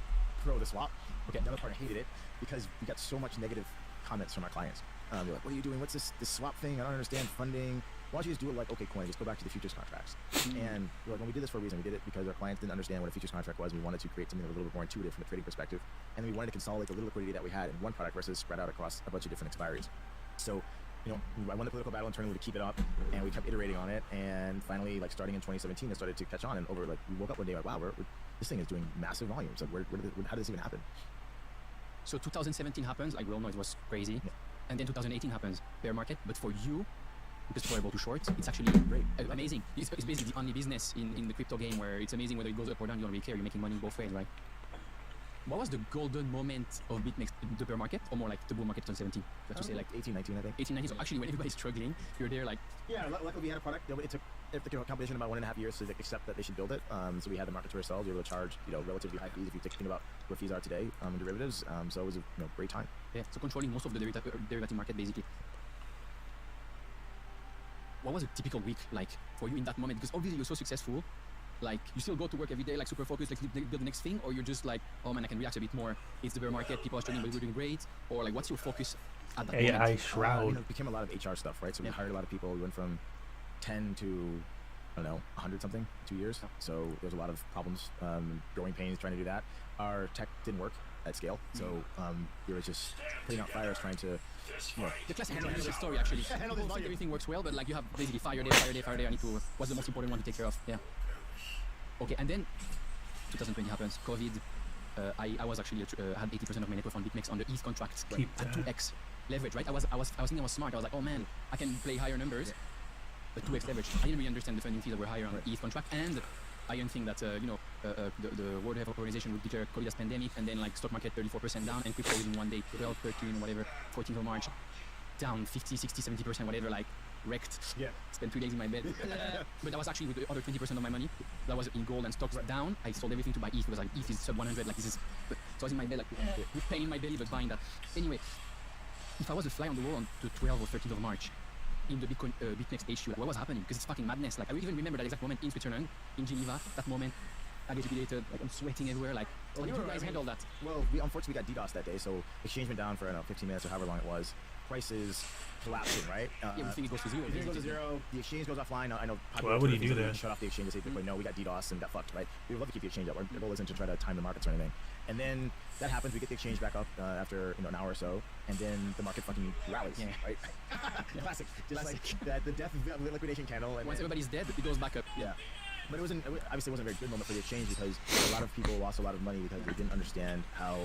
pro the swap. Okay, the other partner hated it because we got so much negative comments from our clients. They're like, what are you doing? What's this swap thing? I don't understand funding. Why don't you just do it like, okay, coin, just go back to the futures contracts. And we're like, when we did this for a reason, we did it because our clients didn't understand what a futures contract was. We wanted to create something that was a little bit more intuitive from a trading perspective. And we wanted to consolidate the little liquidity that we had in one product versus spread out across a bunch of different expiries. So, I won the political battle internally to keep it up, and we kept iterating on it. And finally, like starting in 2017, it started to catch on. And we woke up one day like, wow, this thing is doing massive volumes. Like, how did this even happen? So 2017 happens, like we all know it was crazy. Yeah. And then 2018 happens, bear market. But for you, because people are able to short, it's actually Great. amazing. It's basically the only business in the crypto game where it's amazing whether it goes up or down, you don't really care, you're making money both ways, right? What was the golden moment of BitMEX, the bear market, or more like the bull market 2017? You have to say like 18, 19, I think. 18, 19. So actually when everybody's struggling, you're there like, Yeah, luckily we had a product. It took a combination about 1.5 years to accept that they should build it. So we had the market to ourselves. We were able to charge relatively high fees if you think about where fees are today in derivatives. So it was a great time. yeah, so controlling most of the derivative market basically. What was a typical week like for you in that moment? Because obviously you're so successful, like you still go to work every day, like super focused, like build the next thing, or you're just like, oh man, I can relax a bit more. It's the bear market, people are struggling, but we're doing great. Or like, what's your focus at that AI moment? shroud. It became a lot of HR stuff, right? So we Yeah. hired a lot of people. We went from 10 to, I don't know, 100 something, 2 years. So there's a lot of problems, growing pains trying to do that. Our tech didn't work at scale. So we were just putting out fires trying to, The classic handle story actually. People think everything works well, but like you have basically fire day. I need to. What's the most important one to take care of? Yeah. Okay, and then 2020 happens. COVID. I was actually had 80% of my net worth on BitMEX on the ETH contracts Keep at that. 2x leverage, right? I was thinking I was smart. I was like, oh man, I can play higher numbers, but 2x leverage. I didn't really understand the funding fees that were higher on the ETH contract, and I didn't think that the World Health Organization would declare COVID as pandemic, and then like stock market 34% down, and crypto within one day 12, 13, whatever, 14th of March, down 50, 60, 70%, whatever. Like wrecked. Yeah. Spent 3 days in my bed. But that was actually with the other 20% of my money. That was in gold and stocks down. I sold everything to buy ETH because like ETH is sub 100. Like this is. So I was in my bed like with pain in my belly, but buying that. Anyway, if I was a fly on the wall on the 12th or 13th of March in the Bitcoin BitMEX HQ, like, what was happening? Because it's fucking madness. Like I even remember that exact moment in Switzerland, in Geneva. That moment, I get jubilated. Like I'm sweating everywhere. Like, how did you guys handle that? Well, we unfortunately got DDoS that day, so exchange went down for I don't know 15 minutes or however long it was. Prices collapsing, right? Everything goes to zero. Everything goes to zero. The exchange goes offline. I know. Why would you do that? Shut off the exchange to say Bitcoin. No, we got DDoS and got fucked, right? We would love to keep the exchange up. Our goal isn't to try to time the markets or anything. And then that happens. We get the exchange back up after an hour or so, and then the market fucking rallies, right? Classic. Just like that, the death of the liquidation candle. And Once everybody's dead, it goes back up. Yeah. But obviously it wasn't a very good moment for the exchange because a lot of people lost a lot of money because they didn't understand how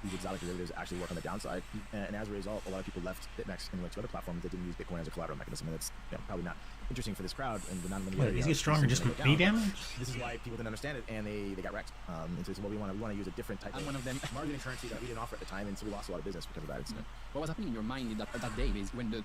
these exotic derivatives actually work on the downside. And as a result, a lot of people left BitMEX and went to other platforms that didn't use Bitcoin as a collateral mechanism. And it's probably not interesting for this crowd and the non-linearity. Is he stronger just from knee damage? This is why people didn't understand it and they got wrecked. And so we want to use a different type I'm one of them. marketing currency that we didn't offer at the time, and so we lost a lot of business because of that. It's, What was happening in your mind that day is when the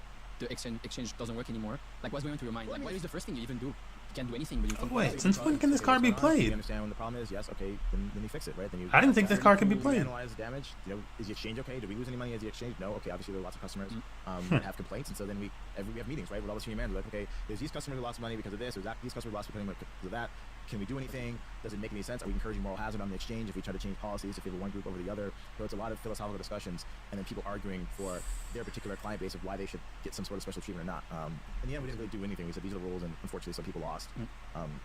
exchange doesn't work anymore? Like what's going on through your mind? Like what is the first thing you even do? You can't do anything, but you think. Wait, since when can this card be You played? understand when the problem is, yes, okay, then you fix it, right? Then you I didn't think this card could be you played. Analyze the damage. Is the exchange okay? Did we lose any money as the exchange? No. Okay, obviously there are lots of customers that have complaints, and so then we have meetings, right, with all the senior managers. Like, okay, there's these customers who lost money because of this, or these customers lost money because of that. Can we do anything? Does it make any sense? Are we encouraging moral hazard on the exchange if we try to change policies, if we have one group over the other? So it's a lot of philosophical discussions, and then people arguing for their particular client base of why they should get some sort of special treatment or not. In the end, we didn't really do anything. We said these are the rules, and unfortunately, some people lost. They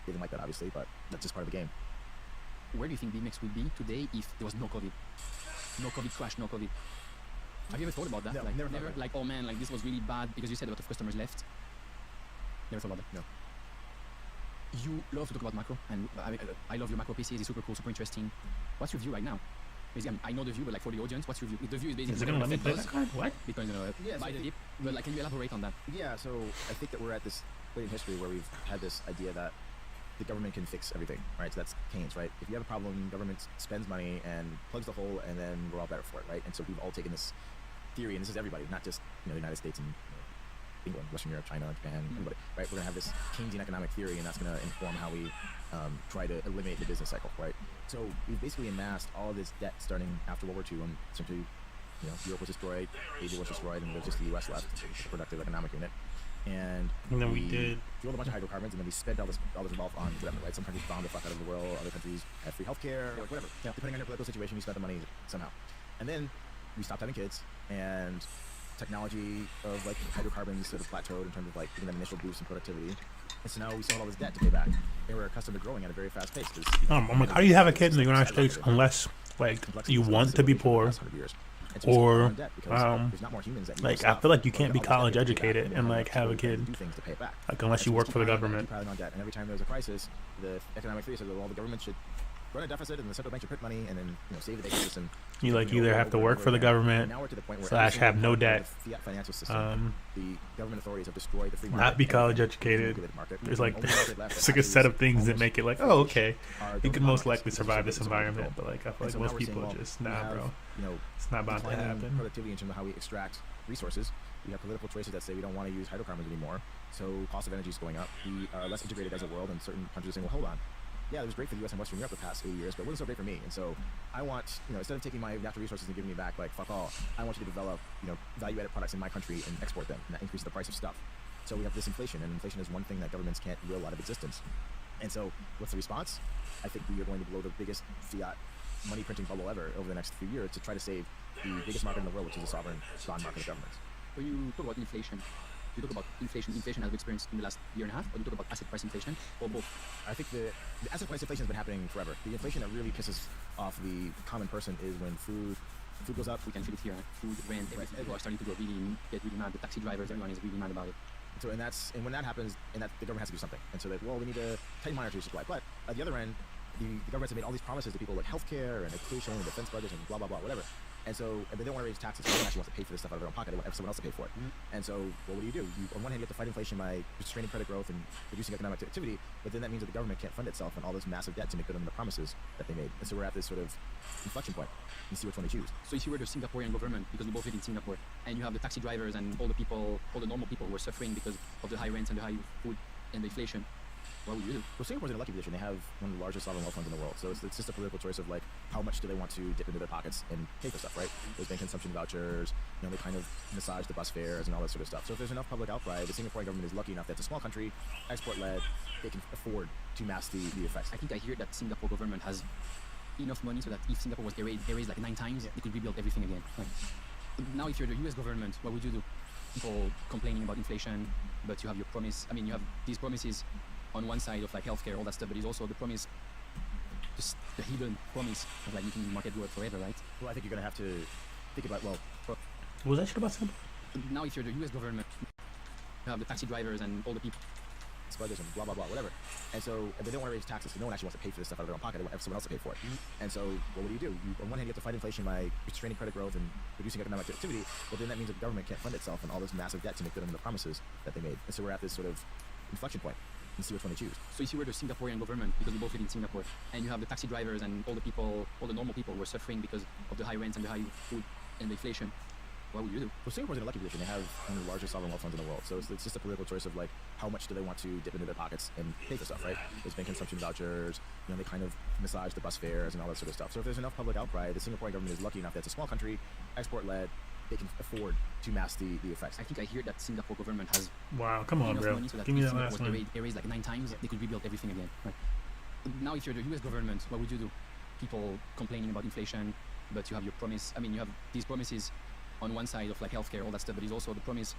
didn't like that, obviously, but that's just part of the game. Where do you think BitMEX would be today if there was no COVID? No COVID crash, no COVID. Have you ever thought about that? No, like, never thought about it. Like, oh man, like this was really bad because you said a lot of customers left. Never thought about that. No. You love to talk about macro, and I love your macro pieces. It's super cool, super interesting. What's your view right now? Basically, I know the view, but like for the audience, what's your view? The view is basically. Is it gonna let me play that card? What? Bitcoin's gonna Yeah, so buy the dip. But like, can you elaborate on that? Yeah, so I think that we're at this point in history where we've had this idea that the government can fix everything, right? So that's Keynes, right? If you have a problem, government spends money and plugs the hole, and then we're all better for it, right? And so we've all taken this theory, and this is everybody, not just the United States and England, Western Europe, China, Japan, everybody, right? We're gonna have this Keynesian economic theory, and that's gonna inform how we try to eliminate the business cycle, right? So we've basically amassed all of this debt starting after World War II, and essentially, Europe was destroyed, Asia was destroyed, and there's just the U.S. left, the productive economic unit. And then we did fueled a bunch of hydrocarbons, and then we spent all this wealth on whatever, right? Some countries bombed the fuck out of the world, other countries had free healthcare, like whatever. Depending on your political situation, you spent the money somehow. And then we stopped having kids, and technology of like hydrocarbons sort of plateaued in terms of like giving them initial boost in productivity. And so now we still have all this debt to pay back, and we're accustomed to growing at a very fast pace. I'm like, how do you have a kid in the United States unless like you want to be poor, or like I feel like you can't be college educated and like have a kid, like unless you work for the government. And every time there's a crisis, the economic theory says, well, the government should run a deficit, and the central bank should print money, and then save the ecosystem. You like either have to work for the government / have no debt. Fiat financial system, the government authorities have destroyed the free market. Not be college educated. There's like there's like a set of things that make it like, oh, okay, you can most likely survive this environment, but like I feel like most people are just bro. It's not about to happen. Productivity in terms of how we extract resources. We have political choices that say we don't want to use hydrocarbons anymore, so cost of energy is going up. We are less integrated as a world, and certain countries are saying, well, hold on. Yeah, it was great for the U.S. and Western Europe the past 8 years, but it wasn't so great for me. And so I want, instead of taking my natural resources and giving me back, like, fuck all, I want you to develop, value-added products in my country and export them, and that increases the price of stuff. So we have this inflation, and inflation is one thing that governments can't will out of existence. And so what's the response? I think we are going to blow the biggest fiat money printing bubble ever over the next few years to try to save the biggest market in the world, which is the sovereign bond market of governments. When you talk about inflation, do you talk about inflation as we've experienced in the last year and a half, or do you talk about asset price inflation, or both? I think the asset price inflation has been happening forever. The inflation that really pisses off the common person is when food goes up. We can feel it here. Food, rent, everything. People are starting to get really mad. The taxi drivers, everyone is really mad about it. So and when that happens, and that the government has to do something. And so like, well, we need to tighten monetary supply. But at the other end, the governments have made all these promises to people like healthcare and education and defense budgets and blah blah blah whatever. And so they don't want to raise taxes. They don't actually want to pay for this stuff out of their own pocket. They want someone else to pay for it. And so, well, what do? You, on one hand, you have to fight inflation by restraining credit growth and reducing economic activity, but then that means that the government can't fund itself and all this massive debt to make good on the promises that they made. And so we're at this sort of inflection point and see which one to choose. So if you were the Singaporean government, because we both live in Singapore, and you have the taxi drivers and all the people, all the normal people who are suffering because of the high rents and the high food and the inflation, what would you do? Well, Singapore's in a lucky position. They have one of the largest sovereign wealth funds in the world. So it's just a political choice of like, how much do they want to dip into their pockets and pay for stuff, right? There's been consumption vouchers, you know, they kind of massage the bus fares and all that sort of stuff. So if there's enough public outcry, the Singaporean government is lucky enough that it's a small country, export-led, they can afford to mask the effects. I think I hear that Singapore government has enough money so that if Singapore was erased like 9 times, they could rebuild everything again. Like, now if you're the US government, what would you do? People complaining about inflation, but you have your promise. I mean, you have these promises on one side of like healthcare, all that stuff, but it's also the promise, just the hidden promise of like making the market work forever, right? Well, I think you're going to have to think about, well, Was that shit about Singapore? Now if you're the US government, you have the taxi drivers and all the people. brothers and blah, blah, blah, whatever. And so they don't want to raise taxes because no one actually wants to pay for this stuff out of their own pocket. They want someone else to pay for it. And so, well, what do? You, on one hand, you have to fight inflation by restraining credit growth and reducing economic activity, but then that means that the government can't fund itself and all this massive debt to make good on the promises that they made. And so we're at this sort of inflection point and see which one to choose. So if you were the Singaporean government, because we both live in Singapore, and you have the taxi drivers and all the people, all the normal people who are suffering because of the high rents and the high food and the inflation, what would you do? Well, Singapore's in a lucky position. They have one of the largest sovereign wealth funds in the world. So it's just a political choice of like, how much do they want to dip into their pockets and pay for stuff, right? There's been consumption vouchers, you know, they kind of massage the bus fares and all that sort of stuff. So if there's enough public outcry, the Singaporean government is lucky enough that it's a small country, export-led, they can afford to mask the effects. I think I hear that Singapore government has Wow, come on, enough bro. money so that Give me if that last Singapore was one. erased like 9 times, they could rebuild everything again. Like, now if you're the US government, what would you do? People complaining about inflation, but you have your promise. I mean, you have these promises on one side of like healthcare, all that stuff, but it's also the promise,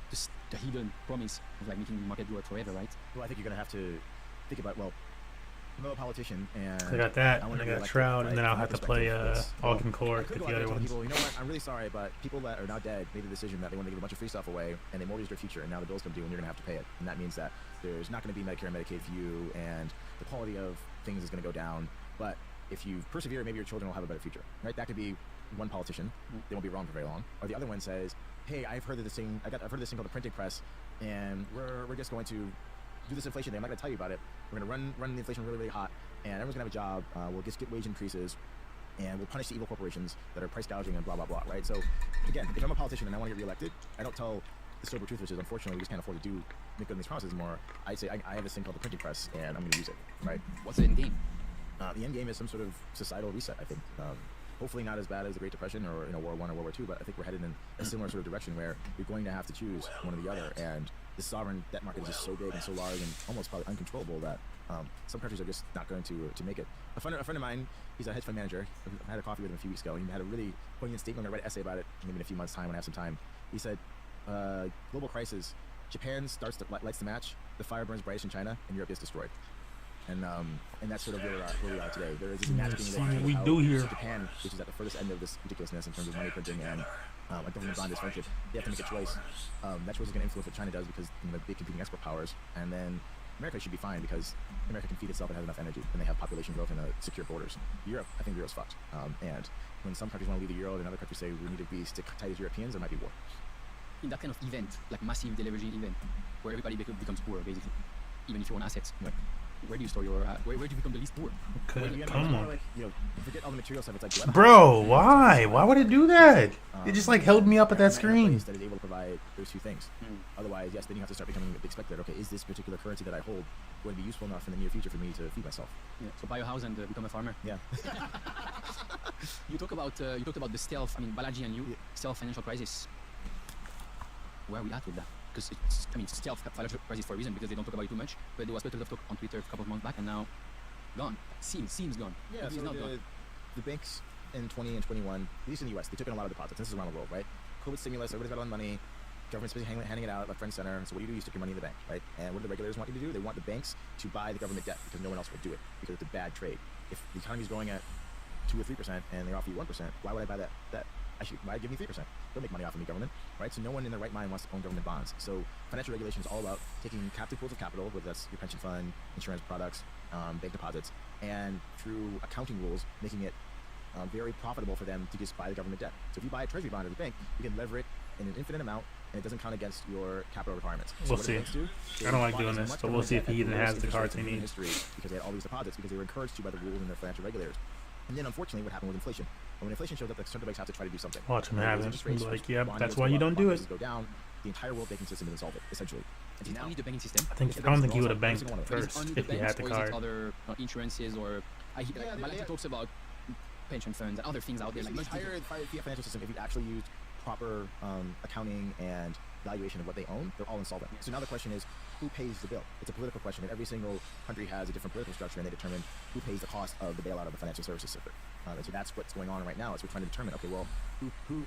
just the hidden promise of like making the market work forever, right? Well, I think you're going to have to think about, well, I'm a politician and I got that, I and wanna I be got elected, Shroud, right? and then I'll From have my to play perspective, it's, Ogden I Court could with go the out there other and ones. tell people, you know what, I'm really sorry, but people that are now dead made the decision that they want to give a bunch of free stuff away, and they mortgaged their future, and now the bills come due, and you're going to have to pay it. And that means that there's not going to be Medicare and Medicaid for you, and the quality of things is going to go down. But if you persevere, maybe your children will have a better future, right? That could be one politician. They won't be wrong for very long. Or the other one says, hey, I've heard of this thing. I've heard of this thing called the printing press, and we're just going to do this inflation thing. I'm not going to tell you about it. We're going to run the inflation really, really hot, and everyone's going to have a job. We'll just get wage increases, and we'll punish the evil corporations that are price gouging and blah, blah, blah, right? So, again, if I'm a politician and I want to get reelected, I don't tell the sober truth, which is unfortunately we just can't afford to make good on these promises anymore. I say I have this thing called the printing press, and I'm going to use it, right? What's the end game? The end game is some sort of societal reset, I think. Hopefully not as bad as the Great Depression or World War I or World War II, but I think we're headed in a similar sort of direction where you're going to have to choose one or the other. And the sovereign debt market is just so big and so large and almost probably uncontrollable that some countries are just not going to make it. A friend of mine, he's a hedge fund manager. I had a coffee with him a few weeks ago. He had a really poignant statement. I'm going to write an essay about it maybe in a few months' time when I have some time. He said, global crisis, Japan lights the match, the fire burns brightest in China, and Europe is destroyed. And that's sort of where we are today. There is this magic thing we do here. Japan, which is at the furthest end of this ridiculousness in terms of money printing and a government bond dysfunction. They have to make a choice. That choice is going to influence what China does because the big competing export powers. And then America should be fine because America can feed itself and has enough energy, and they have population growth and secure borders. Europe, I think the Euro's fucked. And when some countries want to leave the Euro, and other countries say we need to stick tight as Europeans, there might be war. In that kind of event, like massive deleveraging event, where everybody becomes poor, basically, even if you own assets, like, where do you store your? Where do you become the least poor? Okay, come on. Like, forget all the material stuff. It's like, Bro, why? Why would it do that? It just like held me up at that screen. That is able to provide those two things. Otherwise, yes, then you have to start becoming a big speculator. Okay, is this particular currency that I hold going to be useful enough in the near future for me to feed myself? Yeah. So buy a house and become a farmer. Yeah. You talked about the stealth. I mean, Balaji and you stealth financial crisis. Where are we at with that? Because it's stealth financial crisis for a reason because they don't talk about it too much. But there was quite a lot of talk on Twitter a couple of months back, and now gone. Seems gone. Yeah. Maybe So it's not gone. the banks in 20 and 21, at least in the U.S., they took in a lot of deposits. This is around the world, right? COVID stimulus, everybody's got a lot of money. Government's busy handing it out left, front, center. So what do? You stick your money in the bank, right? And what do the regulators want you to do? They want the banks to buy the government debt because no one else will do it because it's a bad trade. If the economy's growing at 2 or 3% and they offer you 1%, why would I buy that? Why give me 3%? Don't make money off of me, government, right? So no one in their right mind wants to own government bonds. So financial regulation is all about taking captive pools of capital, whether that's your pension fund, insurance products, bank deposits, and through accounting rules, making it very profitable for them to just buy the government debt. So if you buy a treasury bond of the bank, you can lever it in an infinite amount, and it doesn't count against your capital requirements. We'll what see. banks do, I don't like they doing so this, much but we'll government see if debt he at the even has lowest the interest cards he rates in needs. history, because they had all these deposits because they were encouraged to by the rules and their financial regulators. And then unfortunately, what happened with inflation? When inflation shows up, the central banks have to try to do something. Watch him When have those it. interest rates, Like, which yep, bond that's yields why go you up, don't bond do prices it. go down, the entire world banking system is insolvent, essentially. And Is it now, only the banking system? I don't think he would have banked Every single one of Is it first only if he had the banks, or is card. it other insurances, or Yeah, Malaki talks about pension funds and other things out there. the Like much bigger. entire fiat financial system, if you actually used proper accounting and valuation of what they own, they're all insolvent. So now the question is, who pays the bill? It's a political question, and every single country has a different political structure, and they determine who pays the cost of the bailout of the financial services sector. And so that's what's going on right now. Is we're trying to determine, okay, well,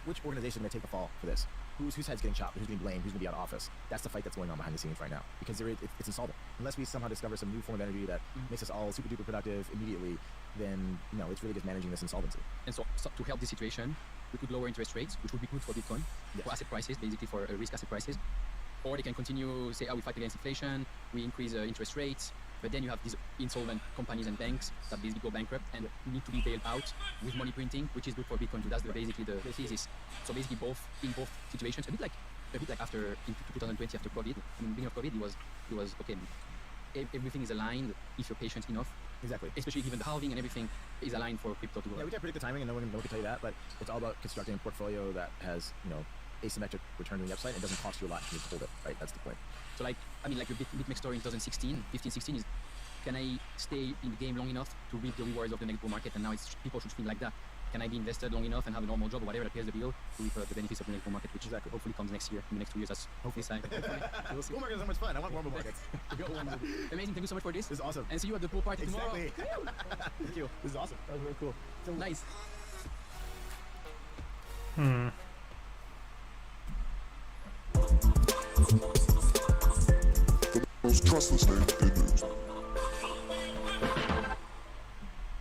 which organization is going to take the fall for this? Whose head's getting chopped? Who's getting blamed? Who's going to be out of office? That's the fight that's going on behind the scenes right now, because it's insolvent. Unless we somehow discover some new form of energy that makes us all super duper productive immediately, then it's really just managing this insolvency. And so to help this situation, we could lower interest rates, which would be good for Bitcoin, Yes. for asset prices, basically for risk asset prices. Or they can continue, say, we fight against inflation, we increase interest rates, but then you have these insolvent companies and banks that basically go bankrupt and need to be bailed out with money printing, which is good for Bitcoin too. That's basically the thesis. So basically in both situations, a bit like after in 2020 after COVID, in the beginning of COVID, it was okay. Everything is aligned if you're patient enough. Exactly. Especially given the halving and everything is aligned for crypto to Yeah, grow. we can't predict the timing, and no one can tell you that, but it's all about constructing a portfolio that has, asymmetric return to the upside. It doesn't cost you a lot to hold it, right? That's the point. So like your BitMEX story in 2016, 15-16 is, can I stay in the game long enough to reap the rewards of the next bull market? And now people should think like that. Can I be invested long enough and have a normal job or whatever that pays the bill to reap the benefits of the next bull market, which hopefully comes next year, in the next 2 years. That's hopefully sign. We'll see. Bull market is so much fun. I want more bull markets. Amazing. Thank you so much for this. This is awesome. And see you at the pool party tomorrow. Exactly. Thank you. This is awesome. That was very cool. So nice. The most trustless name in news.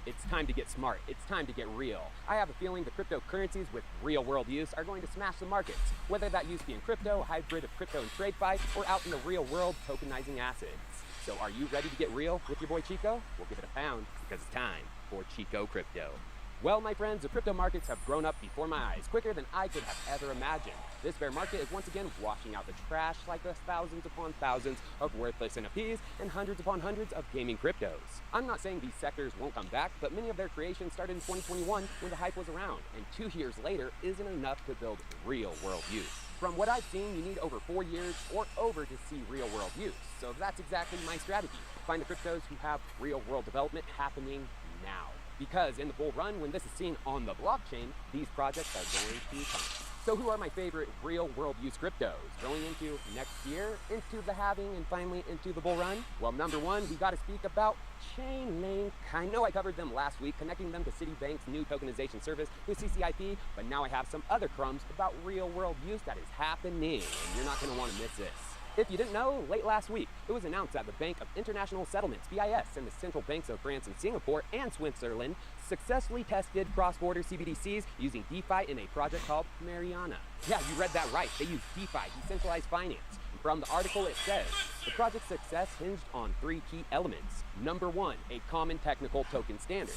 It's time to get smart. It's time to get real. I have a feeling the cryptocurrencies with real world use are going to smash the markets, whether that use be in crypto, hybrid of crypto and TradeFi, or out in the real world tokenizing assets. So are you ready to get real with your boy Chico? We'll give it a pound because it's time for Chico Crypto. Well, my friends, the crypto markets have grown up before my eyes, quicker than I could have ever imagined. This bear market is once again washing out the trash like the thousands upon thousands of worthless NFTs and hundreds upon hundreds of gaming cryptos. I'm not saying these sectors won't come back, but many of their creations started in 2021 when the hype was around, and 2 years later isn't enough to build real world use. From what I've seen, you need over 4 years or over to see real world use. So that's exactly my strategy. Find the cryptos who have real world development happening now. Because in the bull run, when this is seen on the blockchain, these projects are going to come. So who are my favorite real world use cryptos? Going into next year, into the halving, and finally into the bull run? Well, number one, we gotta speak about Chainlink. I know I covered them last week, connecting them to Citibank's new tokenization service with CCIP, but now I have some other crumbs about real world use that is happening, and you're not gonna wanna miss this. If you didn't know, late last week, it was announced that the Bank of International Settlements, BIS, and the central banks of France and Singapore and Switzerland successfully tested cross-border CBDCs using DeFi in a project called Mariana. Yeah, you read that right. They use DeFi, decentralized finance. And from the article, it says, the project's success hinged on 3 key elements. Number 1, a common technical token standard.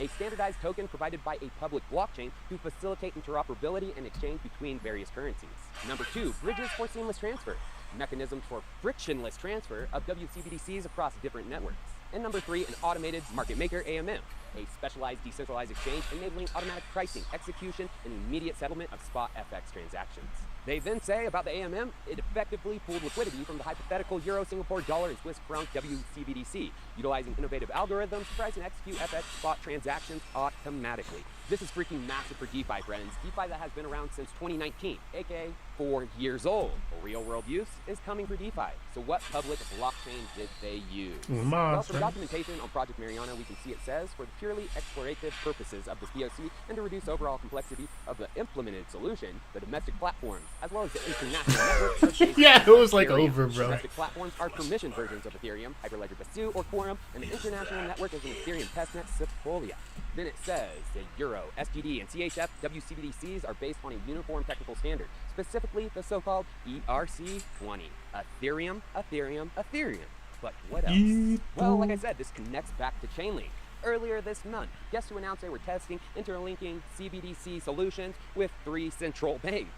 A standardized token provided by a public blockchain to facilitate interoperability and exchange between various currencies. Number 2, bridges for seamless transfer. Mechanisms for frictionless transfer of WCBDCs across different networks. And number 3, an automated market maker AMM, a specialized decentralized exchange enabling automatic pricing, execution, and immediate settlement of spot FX transactions. They then say about the AMM, it effectively pooled liquidity from the hypothetical Euro, Singapore dollar, and Swiss franc WCBDC, utilizing innovative algorithms to price and execute FX spot transactions automatically. This is freaking massive for DeFi, friends. DeFi that has been around since 2019, aka 4 years old. Real world use is coming for DeFi. So what public blockchain did they use? Well, from documentation on Project Mariana, we can see it says, for the purely explorative purposes of this POC and to reduce overall complexity of the implemented solution, the domestic platforms, as well as the international networks are based Yeah, it was like Ethereum. over, bro. Domestic platforms are permission versions of Ethereum, Hyperledger Basu or Quorum, and the international network is an Ethereum testnet, Sepolia. Then it says the Euro, SGD, and CHF WCBDCs are based on a uniform technical standard, specifically the so-called ERC20. Ethereum, Ethereum, Ethereum. But what else? Well, like I said, this connects back to Chainlink. earlier this month, guess who announced they were testing interlinking CBDC solutions with 3 central banks?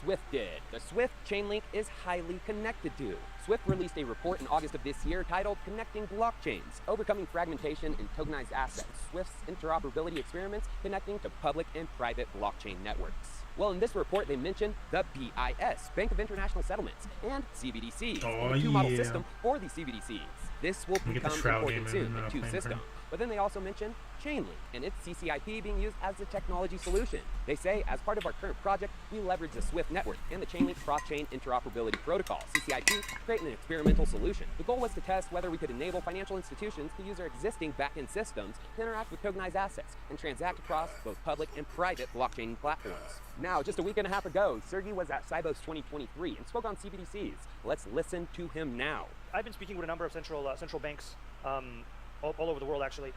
Swift did. The Swift chain link is highly connected to. Swift released a report in August of this year titled Connecting Blockchains, Overcoming Fragmentation in Tokenized Assets, Swift's Interoperability Experiments Connecting to Public and Private Blockchain Networks. Well, in this report, they mentioned the BIS, Bank of International Settlements, and CBDCs, the two-model system for the CBDCs. This will become important soon, the two system. But then they also mentioned Chainlink and its CCIP being used as the technology solution. They say, as part of our current project, we leverage the Swift network and the Chainlink cross-chain interoperability protocol, CCIP, to create an experimental solution. The goal was to test whether we could enable financial institutions to use their existing back-end systems to interact with tokenized assets and transact across both public and private blockchain platforms. Now, just a week and a half ago, Sergey was at Sibos 2023 and spoke on CBDCs. Let's listen to him now. I've been speaking with a number of central banks all over the world, actually.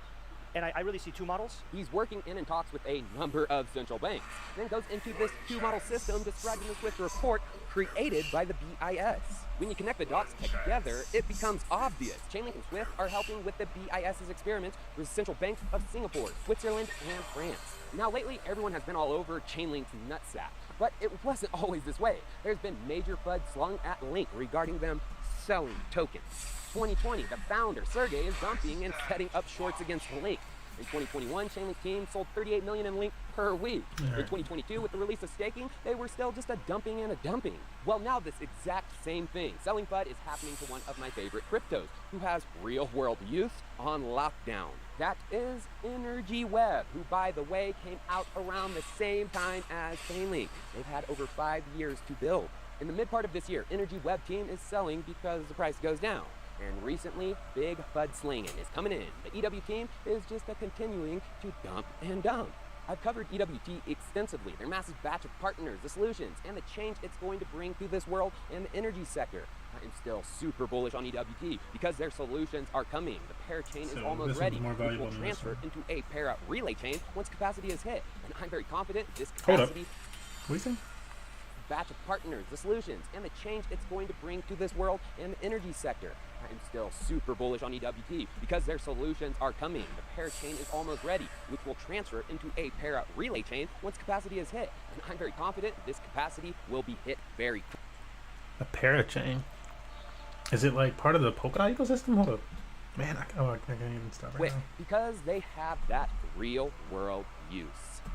And I really see two models. He's working in and talks with a number of central banks, then goes into this two-model system described in the Swift report created by the BIS. When you connect the dots together, it becomes obvious. Chainlink and Swift are helping with the BIS's experiments with the central banks of Singapore, Switzerland, and France. Now, lately, everyone has been all over Chainlink's nutsack, but it wasn't always this way. There's been major FUD slung at Link regarding them selling tokens. 2020, the founder, Sergey, is dumping and setting up shorts against Link. In 2021, Chainlink team sold 38 million in Link per week. In 2022, with the release of staking, they were still just a dumping and a dumping. Well, now this exact same thing, selling FUD, is happening to one of my favorite cryptos, who has real-world use on lockdown. That is Energy Web, who, by the way, came out around the same time as Chainlink. They've had over 5 years to build. In the mid part of this year, Energy Web team is selling because the price goes down. And recently, big FUD slinging is coming in. The EW team is just continuing to dump and dump. I've covered EWT extensively, their massive batch of partners, the solutions, and the change it's going to bring to this world and the energy sector. I'm still super bullish on EWT because their solutions are coming. The parachain is almost ready, which will transfer into a para relay chain once capacity is hit. And I'm very confident this capacity... What are you saying? Batch of partners, the solutions, and the change it's going to bring to this world and the energy sector. I'm still super bullish on EWT because their solutions are coming. The parachain is almost ready, which will transfer into a para relay chain once capacity is hit. And I'm very confident this capacity will be hit very quickly. A parachain? Is it like part of the Polkadot ecosystem? Hold up. Man, I can't even stop right now. Because they have that real world use.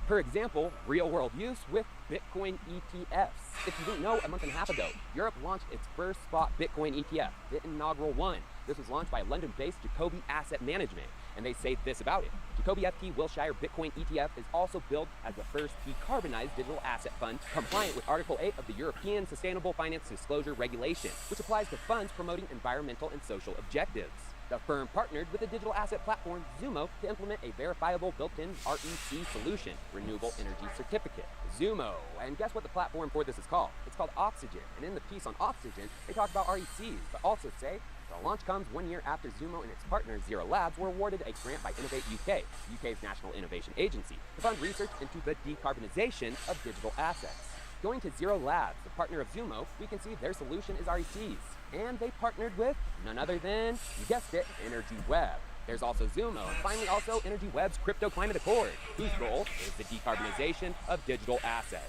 For example, real-world use with Bitcoin ETFs. If you didn't know, a month and a half ago, Europe launched its first spot Bitcoin ETF, the inaugural one. This was launched by London-based Jacobi Asset Management, and they say this about it. Jacobi FT Wilshire Bitcoin ETF is also billed as the first decarbonized digital asset fund compliant with Article 8 of the European Sustainable Finance Disclosure Regulation, which applies to funds promoting environmental and social objectives. The firm partnered with the digital asset platform Zumo to implement a verifiable built-in REC solution, Renewable Energy Certificate. Zumo, and guess what the platform for this is called? It's called Oxygen, and in the piece on Oxygen, they talk about RECs, but also say the launch comes 1 year after Zumo and its partner Zero Labs were awarded a grant by Innovate UK, UK's national innovation agency, to fund research into the decarbonization of digital assets. Going to Zero Labs, the partner of Zumo, we can see their solution is RECs. And they partnered with none other than, you guessed it, Energy Web. There's also Zumo, and finally also Energy Web's Crypto Climate Accord, whose goal is the decarbonization of digital assets.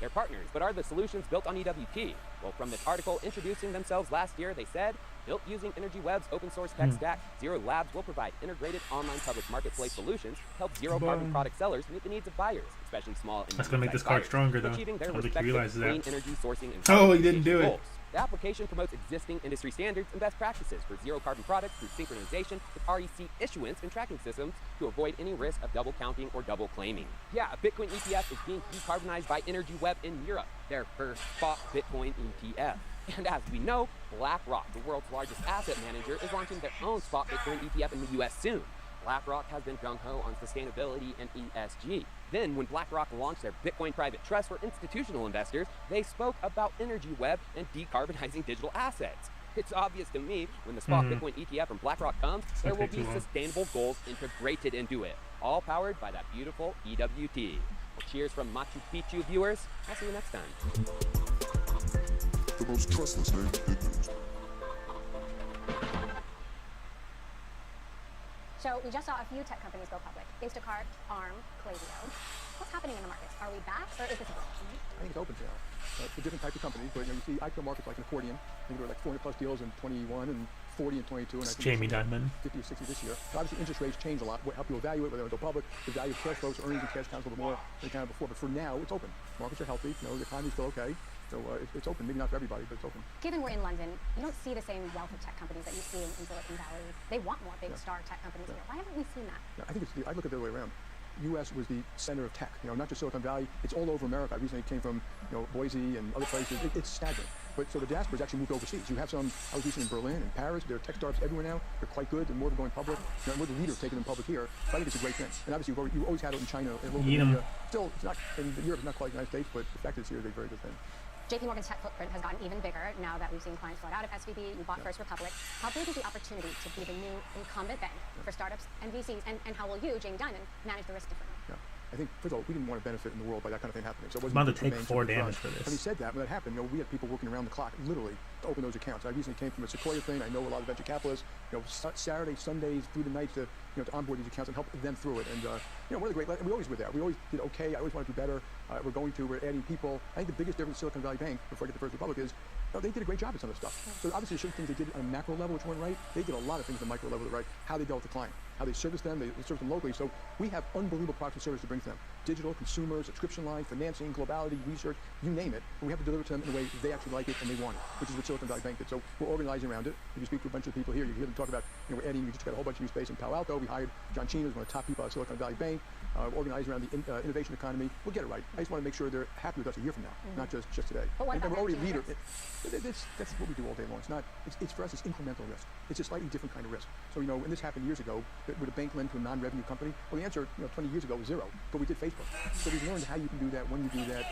They're partners, but are the solutions built on EWT? Well, from this article introducing themselves last year, they said, built using Energy Web's open source tech stack, Zero Labs will provide integrated online public marketplace solutions to help zero carbon product sellers meet the needs of buyers, especially small and that's gonna make this card stronger, though. achieving their I don't think respective he realizes clean that. energy sourcing and Oh, he didn't do it. goals. The application promotes existing industry standards and best practices for zero carbon products through synchronization with REC issuance and tracking systems to avoid any risk of double counting or double claiming. Yeah, a Bitcoin ETF is being decarbonized by Energy Web in Europe, their first spot Bitcoin ETF. And as we know, BlackRock, the world's largest asset manager, is launching their own spot Bitcoin ETF in the US soon. BlackRock has been gung-ho on sustainability and ESG. Then, when BlackRock launched their Bitcoin private trust for institutional investors, they spoke about Energy Web and decarbonizing digital assets. It's obvious to me when the spot Bitcoin ETF from BlackRock comes, there will be sustainable goals integrated into it, all powered by that beautiful EWT. Well, cheers from Machu Picchu viewers. I'll see you next time. The most trustless name in news. So we just saw a few tech companies go public. Instacart, ARM, Klaviyo. What's happening in the markets? Are we back or is this a bubble? I think it's open now. For different types of companies, but you see IPO markets like an accordion. I think there were like 400 plus deals in 21 and 40 in 22, and I It's think Jamie Dimon. 50 or 60 this year. But obviously, interest rates change a lot. What help you evaluate whether they go public, the value of cash flows, earnings, and cash counts a little bit more than kind of before. But for now, it's open. Markets are healthy. You know, the economy's still okay. So it's open. Maybe not for everybody, but it's open. Given we're in London, you don't see the same wealth of tech companies that you see in Silicon Valley. They want more big star tech companies here. Why haven't we seen that? Yeah, I think I look at it the other way around. U.S. was the center of tech, not just Silicon Valley. It's all over America. I recently came from, Boise and other places. It's staggering. But so the diaspora's actually moved overseas. You have some, I was recently in Berlin and Paris. There are tech startups everywhere now. They're quite good. They're more of going public. We're the leaders taking them public here. So I think it's a great thing. And obviously, you always had it in China. Still, it's not in Europe. It's not quite the United States, but the fact that it's here is a very good thing. JP Morgan's tech footprint has gotten even bigger now that we've seen clients flood out of SVB. You bought First Republic. How big is the opportunity to be the new incumbent bank for startups and VCs? And how will you, Jamie Dimon, manage the risk differently? Yeah. I think, first of all, we didn't want to benefit in the world by that kind of thing happening. So it wasn't I'm about to take 4 damage for this. Having said that, when that happened, we had people working around the clock, literally, to open those accounts. I recently came from a Sequoia thing. I know a lot of venture capitalists, Saturdays, Sundays, through the nights to onboard these accounts and help them through it. And, one of the great, and we always were there. We always did okay. I always wanted to do better. We're adding people. I think the biggest difference in Silicon Valley Bank, before I get to First Republic, is they did a great job at some of the stuff. So obviously, certain things they did on a macro level, which weren't right. They did a lot of things on the micro level that right. How they dealt with the client, how they service them, they service them locally. So we have unbelievable products and services to bring to them. Digital, consumer, subscription line, financing, globality, research, you name it. And we have to deliver to them in a way they actually like it and they want it, which is what Silicon Valley Bank did. So we're organizing around it. If you speak to a bunch of people here, you hear them talk about, we just got a whole bunch of new space in Palo Alto. We hired John Chino, who's one of the top people at Silicon Valley Bank, organizing around the innovation economy. We'll get it right. I just want to make sure they're happy with us a year from now, not just today. But what and about we're already a leader. That's what we do all day long. It's for us, it's incremental risk. It's a slightly different kind of risk. So, when this happened years ago, would a bank lend to a non-revenue company? Well, the answer, 20 years ago was zero, but we did Facebook. So we've learned how you can do that, when you do that.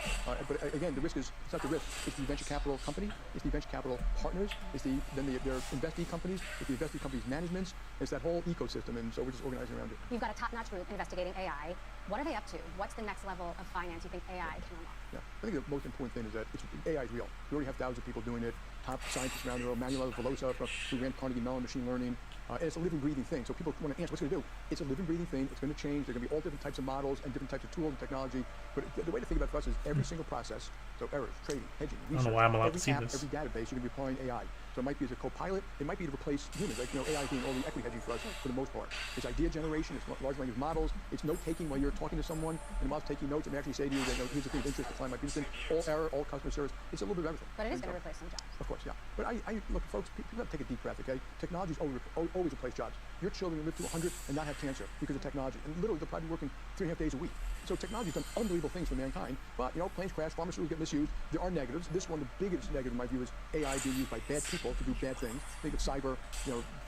But again, the risk it's not the risk. It's the venture capital company. It's the venture capital partners. It's their investee companies. It's the investee companies' managements. It's that whole ecosystem, and so we're just organizing around it. You've got a top-notch group investigating AI. What are they up to? What's the next level of finance you think AI can unlock? Yeah, I think the most important thing is that AI is real. We already have thousands of people doing it. Top scientists around the world, Manuel Velosa, who ran Carnegie Mellon Machine Learning. And it's a living, breathing thing. So people want to answer, what's it going to do? It's a living, breathing thing. It's going to change. There are going to be all different types of models and different types of tools and technology. But the way to think about it for us is every single process, so errors, trading, hedging, research, I don't know why I'm allowed every to see app, this. every database, you're going to be applying AI. So it might be as a co-pilot. It might be to replace humans, like AI doing all the equity hedging for us for the most part. It's idea generation. It's large language models. It's note taking while you're talking to someone, and the model's taking notes and they actually say to you, here's the thing of interest, the client might be interested in, all error, all customer service. It's a little bit of everything. But it is going to replace some jobs. Of course, yeah. But I look, folks, people have to take a deep breath, okay? Technology's always replace jobs. Your children will live to 100 and not have cancer because of technology. And literally, they're probably working 3.5 days a week. So technology's done unbelievable things for mankind. But, planes crash, pharmaceuticals get misused. There are negatives. This one, the biggest negative in my view, is AI being used by bad people to do bad things. Think of cyber,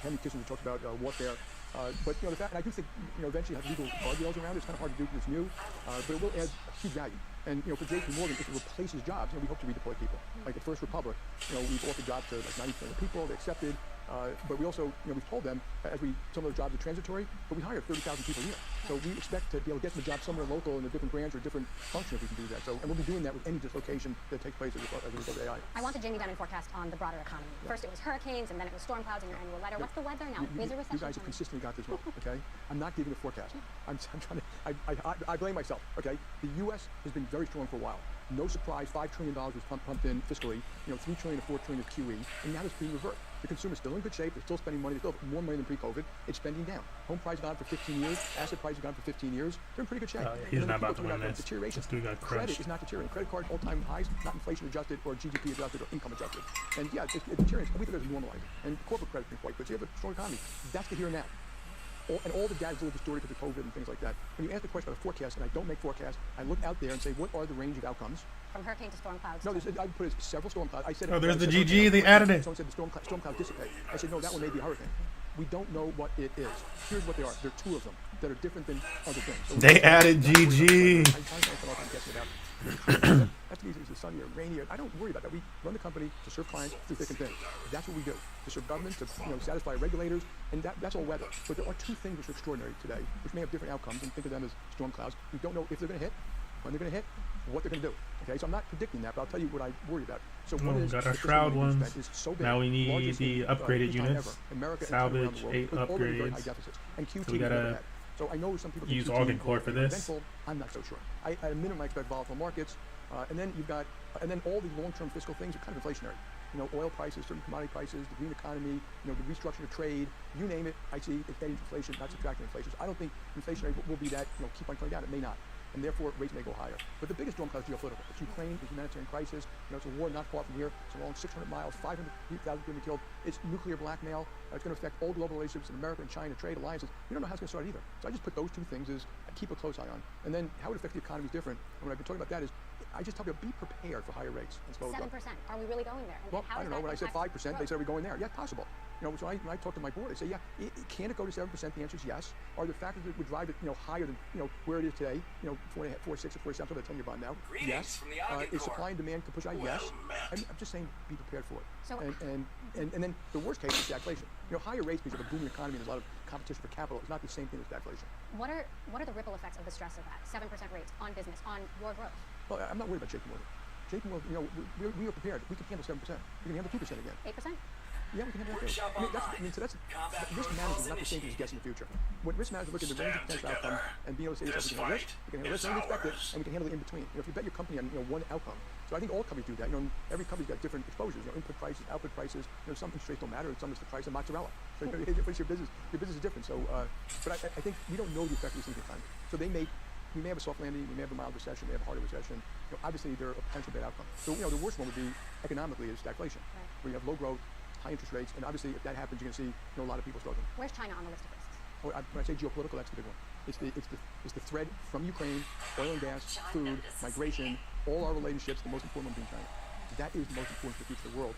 Henry Kissinger talks about warfare. But the fact, and I do think, eventually have legal guardrails around it. It's kind of hard to do because it's new, but it will add huge value. And for JP Morgan, if it replaces jobs, we hope to redeploy people. Like at First Republic, we've offered jobs to like 90% of the people. They accepted. But we also, we've told them, some of those jobs are transitory, but we hire 30,000 people a year. So we expect to be able to get them a job somewhere local in a different branch or a different function if we can do that. So, and we'll be doing that with any dislocation that takes place as a result of AI. I want the Jamie Dimon forecast on the broader economy. Yeah. First it was hurricanes, and then it was storm clouds in your annual letter. What's the weather now? Is a recession? You guys have consistently got this wrong, okay? I'm not giving a forecast. I'm trying to, I blame myself, okay? The U.S. has been very strong for a while. No surprise, $5 trillion was pumped in fiscally, $3 trillion to $4 trillion of QE, and now it's being reversed. The consumer's still in good shape. They're still spending money. They still have more money than pre-COVID. It's spending down. Home prices have gone for 15 years. Asset prices have gone for 15 years. They're in pretty good shape. He's not about to win this. Deterioration. This dude got crushed. Credit is not deteriorating. Credit cards all-time highs, not inflation adjusted or GDP adjusted or income adjusted. And yeah, it's deteriorating. We think it's normalizing. And corporate credit's been quite good. So you have a strong economy. That's the here and now. All the data's a little distorted because of COVID and things like that. When you ask the question about a forecast, and I don't make forecasts, I look out there and say, what are the range of outcomes? From hurricane to storm clouds. No, I put it several storm clouds. I said, there's the GG. They added it. Someone said the storm clouds dissipate. I said, no, that one may be a hurricane. We don't know what it is. Here's what they are. There are two of them that are different than other things. So they added GG. That's easy. It's sunny or rainy. I don't worry about that. We run the company to serve clients through thick and thin. That's what we do. To serve government, to satisfy regulators, and that's all weather. But there are two things which are extraordinary today, which may have different outcomes, and think of them as storm clouds. We don't know if they're going to hit. when they're going to hit, what they're going to do. Okay, so I'm not predicting that, but I'll tell you what I worry about. So Oh, one we is got our the fiscal Shroud money being ones. spent is so big, Now we need largest the in, upgraded peacetime units. ever. America and Salvage around the world 8 with already very high upgrades. deficits. And QT So we is never gotta bad. So I know some people think use QT Organ Core for will be this. eventful. I'm not so sure. At a minimum, I expect volatile markets, and then you've got, and then all the long-term fiscal things are kind of inflationary. You know, oil prices, certain commodity prices, the green economy, you know, the restructuring of trade, you name it. I see it's getting inflation, not subtracting inflation. So I don't think inflationary will be that, you know, keep on coming down. It may not. And therefore, rates may go higher. But the biggest storm cloud is geopolitical. It's Ukraine, it's humanitarian crisis. You know, it's a war not far from here. It's a long 600 miles, 500,000 people going to be killed. It's nuclear blackmail. It's going to affect all global relationships in America and China, trade alliances. You don't know how it's going to start either. So I just put those two things as I keep a close eye on. And then how it affects the economy is different. And when I've been talking about that is, I just talk about be prepared for higher rates and slower growth. 7%. Are we really going there? And Well, how I don't does know. that When I said impact 5%, they growth? said, are we going there? Yeah, possible. You know, so when I talk to my board, I say, yeah, can it go to 7%? The answer is yes. Are there factors that would drive it, you know, higher than, you know, where it is today? You know, 4.5, 4.6, or 4.7, so the 10-year bond now. Yes. Is supply and demand can push out? Yes. I'm just saying, be prepared for it. So- And then the worst case is stagflation. You know, higher rates means you have a booming economy and there's a lot of competition for capital. It's not the same thing as stagflation. What are the ripple effects of the stress of that? 7% rates on business, on your growth. Well, I'm not worried about JP Morgan. JP Morgan, you know, we are prepared. We can handle 7%. We can handle 2% again. 8%? Yeah, we can handle that too. So that's risk management is not the same thing as guessing the future. When risk managers look at the range of potential outcomes and being able to say to yourself, we can handle risk, we can handle risk unexpected, and we can handle it in between. You know, if you bet your company on, you know, one outcome. So I think all companies do that. You know, every company's got different exposures. You know, input prices, output prices. You know, some interest rates don't matter, and some is the price of mozzarella. So you know, your business is different. So, but I think we don't know the effect of this thing at the time. So we may have a soft landing, we may have a mild recession, we may have a harder recession. You know, obviously, there are a potential bad outcome. So, you know, the worst one would be economically is stagflation, where you have low growth, high interest rates, and obviously, if that happens, you're going to see, you know, a lot of people struggling. Where's China on the list of risks? When I say geopolitical, that's the big one. It's the thread from Ukraine, oil and gas, food, migration, all our relationships. The most important one being China. That is the most important for the future of the world.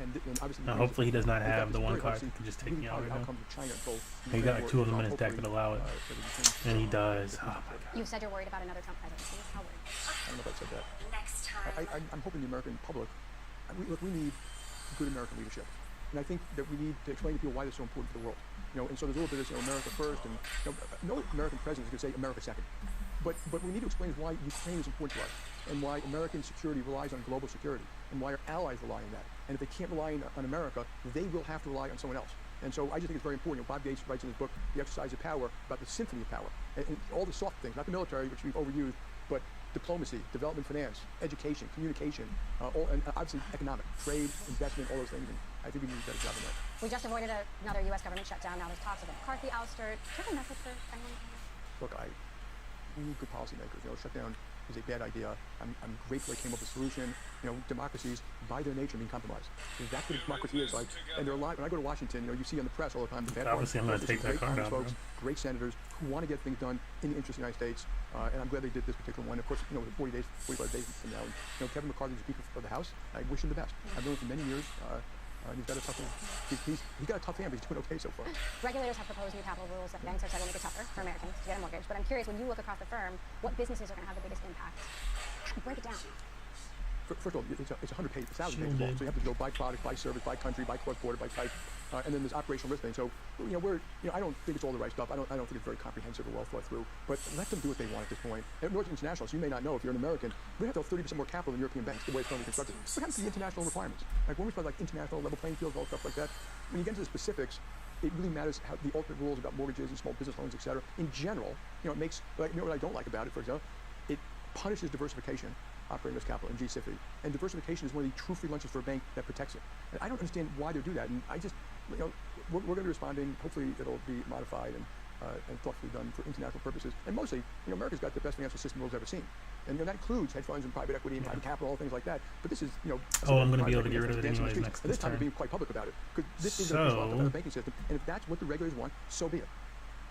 And obviously, Now, hopefully he does not we've got have the this one very card. obviously He can just take really me out positive right now. outcomes with China until He got Ukraine two of war them in is his deck hopefully, that allow it. so that we can- And he does. Oh my god. You said you're worried about another Trump presidency. How worried? I don't know if I said that. I'm hoping the American public, we need good American leadership. And I think that we need to explain to people why they're so important for the world. You know, and so there's a little bit of this, you know, America first, and you know, no American president is going to say America second. But we need to explain why Ukraine is important to us, and why American security relies on global security, and why our allies rely on that. And if they can't rely on America, they will have to rely on someone else. And so I just think it's very important. You know, Bob Gates writes in his book, The Exercise of Power, about the symphony of power. And all the soft things, not the military, which we've overused, but diplomacy, development finance, education, communication, and obviously economic, trade, investment, all those things. And I think we need a better job on that. We just avoided another U.S. government shutdown. Now there's talks of a McCarthy ouster. Do you have a message for anyone? Look, we need good policymakers. You know, shutdown is a bad idea. I'm grateful they came up with a solution. You know, democracies, by their nature, mean compromise. That's what democracy is like. And there are a lot, when I go to Washington, you know, you see on the press all the time, the bad Obviously, I'm going to take that card out, bro. great senators who want to get things done in the interest of the United States. And I'm glad they did this particular one. Of course, you know, 45 days from now. And, you know, Kevin McCarthy is the Speaker of the House. I wish him the best. I've known him for many years. He's got a tough he's got a tough hand, but he's doing okay so far. Regulators have proposed new capital rules that banks have said will make it tougher for Americans to get a mortgage. But I'm curious, when you look across the firm, what businesses are going to have the biggest impact? Break it down. First of all, it's 100 pages, 1,000 pages long. So you have to go by product, by service, by country, by cross-border, by type, and then there's operational risk thing. So, you know, I don't think it's all the right stuff. I don't think it's very comprehensive or well thought through. But let them do what they want at this point. And North International, so you may not know if you're an American, we have to have 30% more capital than European banks, the way it's currently constructed. What happens to the international requirements? Like when we talk like international level playing fields, all stuff like that, when you get into the specifics, it really matters how the ultimate rules about mortgages and small business loans, et cetera. In general, you know, it makes, like, you know what I don't like about it, for example, it punishes diversification. Operating risk capital and G-SIFI. And diversification is one of the true free lunches for a bank that protects it. And I don't understand why they do that. And I just, you know, we're going to be responding. Hopefully it'll be modified and thoughtfully done for international purposes. And mostly, you know, America's got the best financial system the world's ever seen. And, you know, that includes hedge funds and private equity and private capital, all things like that. But this is, you know... Oh, I'm going to be able to get rid of it anyways next And this time turn. we're being quite public about it. Because this is a the banking system. And if that's what the regulators want, so be it.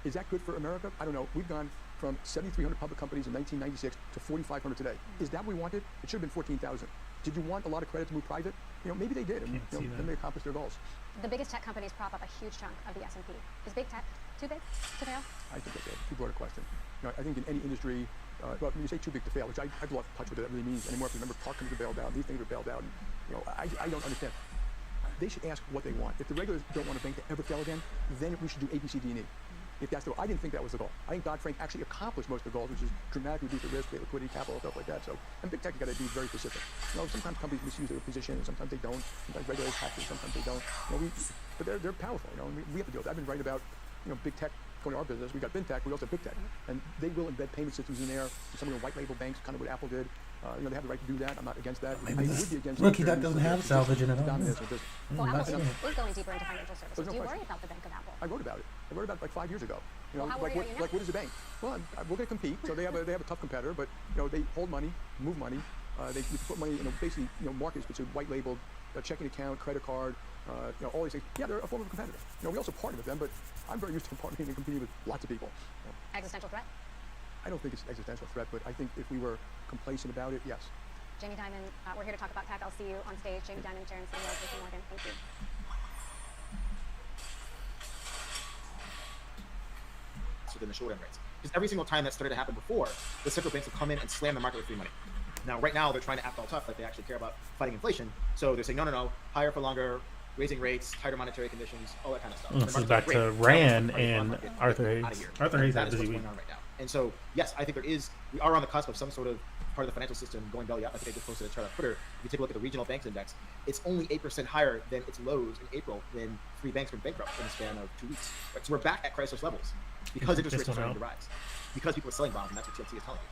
Is that good for America? I don't know. We've gone from 7,300 public companies in 1996 to 4,500 today. Is that what we wanted? It should have been 14,000. Did you want a lot of credit to move private? You know, maybe they did, and you know, then they accomplished their goals. The biggest tech companies prop up a huge chunk of the S&P. Is big tech too big to fail? I think that's a too broad a question. You know, I think in any industry, well, when you say too big to fail, which I've lost touch with what that really means anymore. If you remember, car companies are bailed out, these things are bailed out, and you know, I don't understand. They should ask what they want. If the regulators don't want a bank to ever fail again, then we should do A, B, C, D, and E. if that's the goal. I didn't think that was the goal. I think Dodd-Frank actually accomplished most of the goals, which is dramatically reduce the risk, create liquidity, capital, stuff like that. So, and big tech, you got to be very specific. Sometimes companies misuse their position, and sometimes they don't. Sometimes regulators have to, sometimes they don't. But they're powerful. And we have to deal with that. I've been writing about, big tech going to our business. We got fintech, we also have big tech, and they will embed payment systems in there. Some of the white label banks, kind of what Apple did. They have the right to do that. I'm not against that. I would be against Rookie, that doesn't have salvage in it. Well, Apple is going deeper into financial services. Do you worry about the Bank of Apple? I wrote about it. I wrote about it like 5 years ago. Well, how worried are you now? Like what is a bank? Well, we're going to compete. So they have a tough competitor, but they hold money, move money. They put money, basically, markets, which are white labeled, checking account, credit card, all these things. Yeah, they're a form of a competitor. We also partner with them, but I'm very used to partnering and competing with lots of people. Existential threat? I don't think it's an existential threat, but I think if we were complacent about it, yes. Jamie Dimon, we're here to talk about tech. I'll see you on stage. Jamie Dimon, Chair and CEO of JP Morgan. Thank you. Within the short end rates. Because every single time that started to happen before, the central banks have come in and slammed the market with free money. Now, right now, they're trying to act all tough, like they actually care about fighting inflation. So they're saying, no, higher for longer, raising rates, tighter monetary conditions, all that kind of stuff. This is back to Rand and Arthur Hayes. Arthur Hayes that is what's going on right now. And so, yes, I think we are on the cusp of some sort of part of the financial system going belly up. I think I just posted a chart on Twitter. If you take a look at the regional banks index, it's only 8% higher than its lows in April when 3 banks went bankrupt in the span of 2 weeks. Right? So we're back at crisis levels because interest rates are starting to rise. Because people are selling bonds, and that's what TLT is telling you.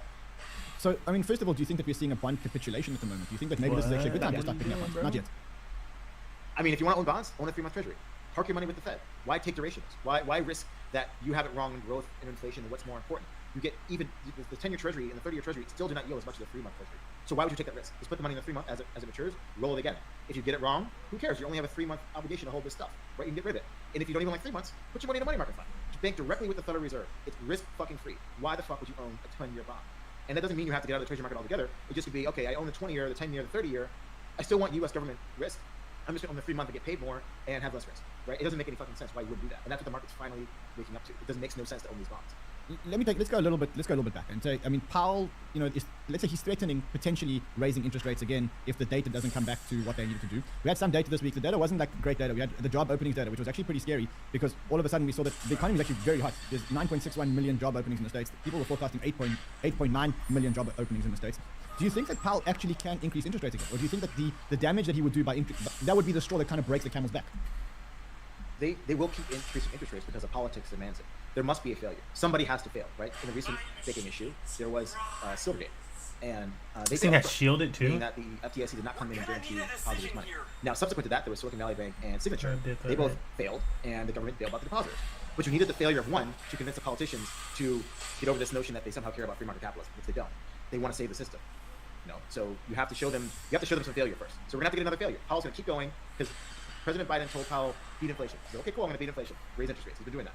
So, I mean, first of all, do you think that we're seeing a bond capitulation at the moment? Do you think that maybe this is actually a good time to start picking up bonds? Not yet. I mean, if you want to own bonds, own a 3-month treasury. Park your money with the Fed. Why take durations? Why risk that you have it wrong in growth and inflation and what's more important? You get even the 10-year treasury and the 30-year treasury still do not yield as much as a 3-month treasury. So why would you take that risk? Just put the money in the 3 month as it matures, roll it again. If you get it wrong, who cares? You only have a 3-month obligation to hold this stuff, right? You can get rid of it. And if you don't even like 3 months, put your money in a money market fund. Bank directly with the Federal Reserve. It's risk fucking free. Why the fuck would you own a 10-year bond? And that doesn't mean you have to get out of the treasury market altogether. It just could be, okay, I own the 20-year, the 10-year, the 30-year. I still want U.S. government risk. I'm just going to own the 3-month and get paid more and have less risk, right? It doesn't make any fucking sense why you would do that. And that's what the market's finally waking up to. It doesn't make no sense to own these bonds. Let's go a little bit back and say, I mean, Powell, let's say he's threatening potentially raising interest rates again if the data doesn't come back to what they needed to do. We had some data this week. The data wasn't like great data. We had the job openings data, which was actually pretty scary because all of a sudden we saw that the economy is actually very hot. There's 9.61 million job openings in the States. People were forecasting 8.9 million job openings in the States. Do you think that Powell actually can increase interest rates again? Or do you think that the damage that he would do that would be the straw that kind of breaks the camel's back? They will keep increasing interest rates because the politics demands it. There must be a failure. Somebody has to fail, right? In the recent baking issue, there was Silvergate. And they think that shielded too? Meaning that the FDIC did not come in and guarantee depositors money. Now, subsequent to that, there was Silicon Valley Bank and Signature. They both failed, and the government bailed out the depositors. But you needed the failure of one to convince the politicians to get over this notion that they somehow care about free market capitalism, which they don't. They want to save the system. So you have to show them some failure first. So we're gonna have to get another failure. Powell's gonna keep going because President Biden told Powell, beat inflation. He said, okay, cool, I'm gonna beat inflation, raise interest rates. He's been doing that.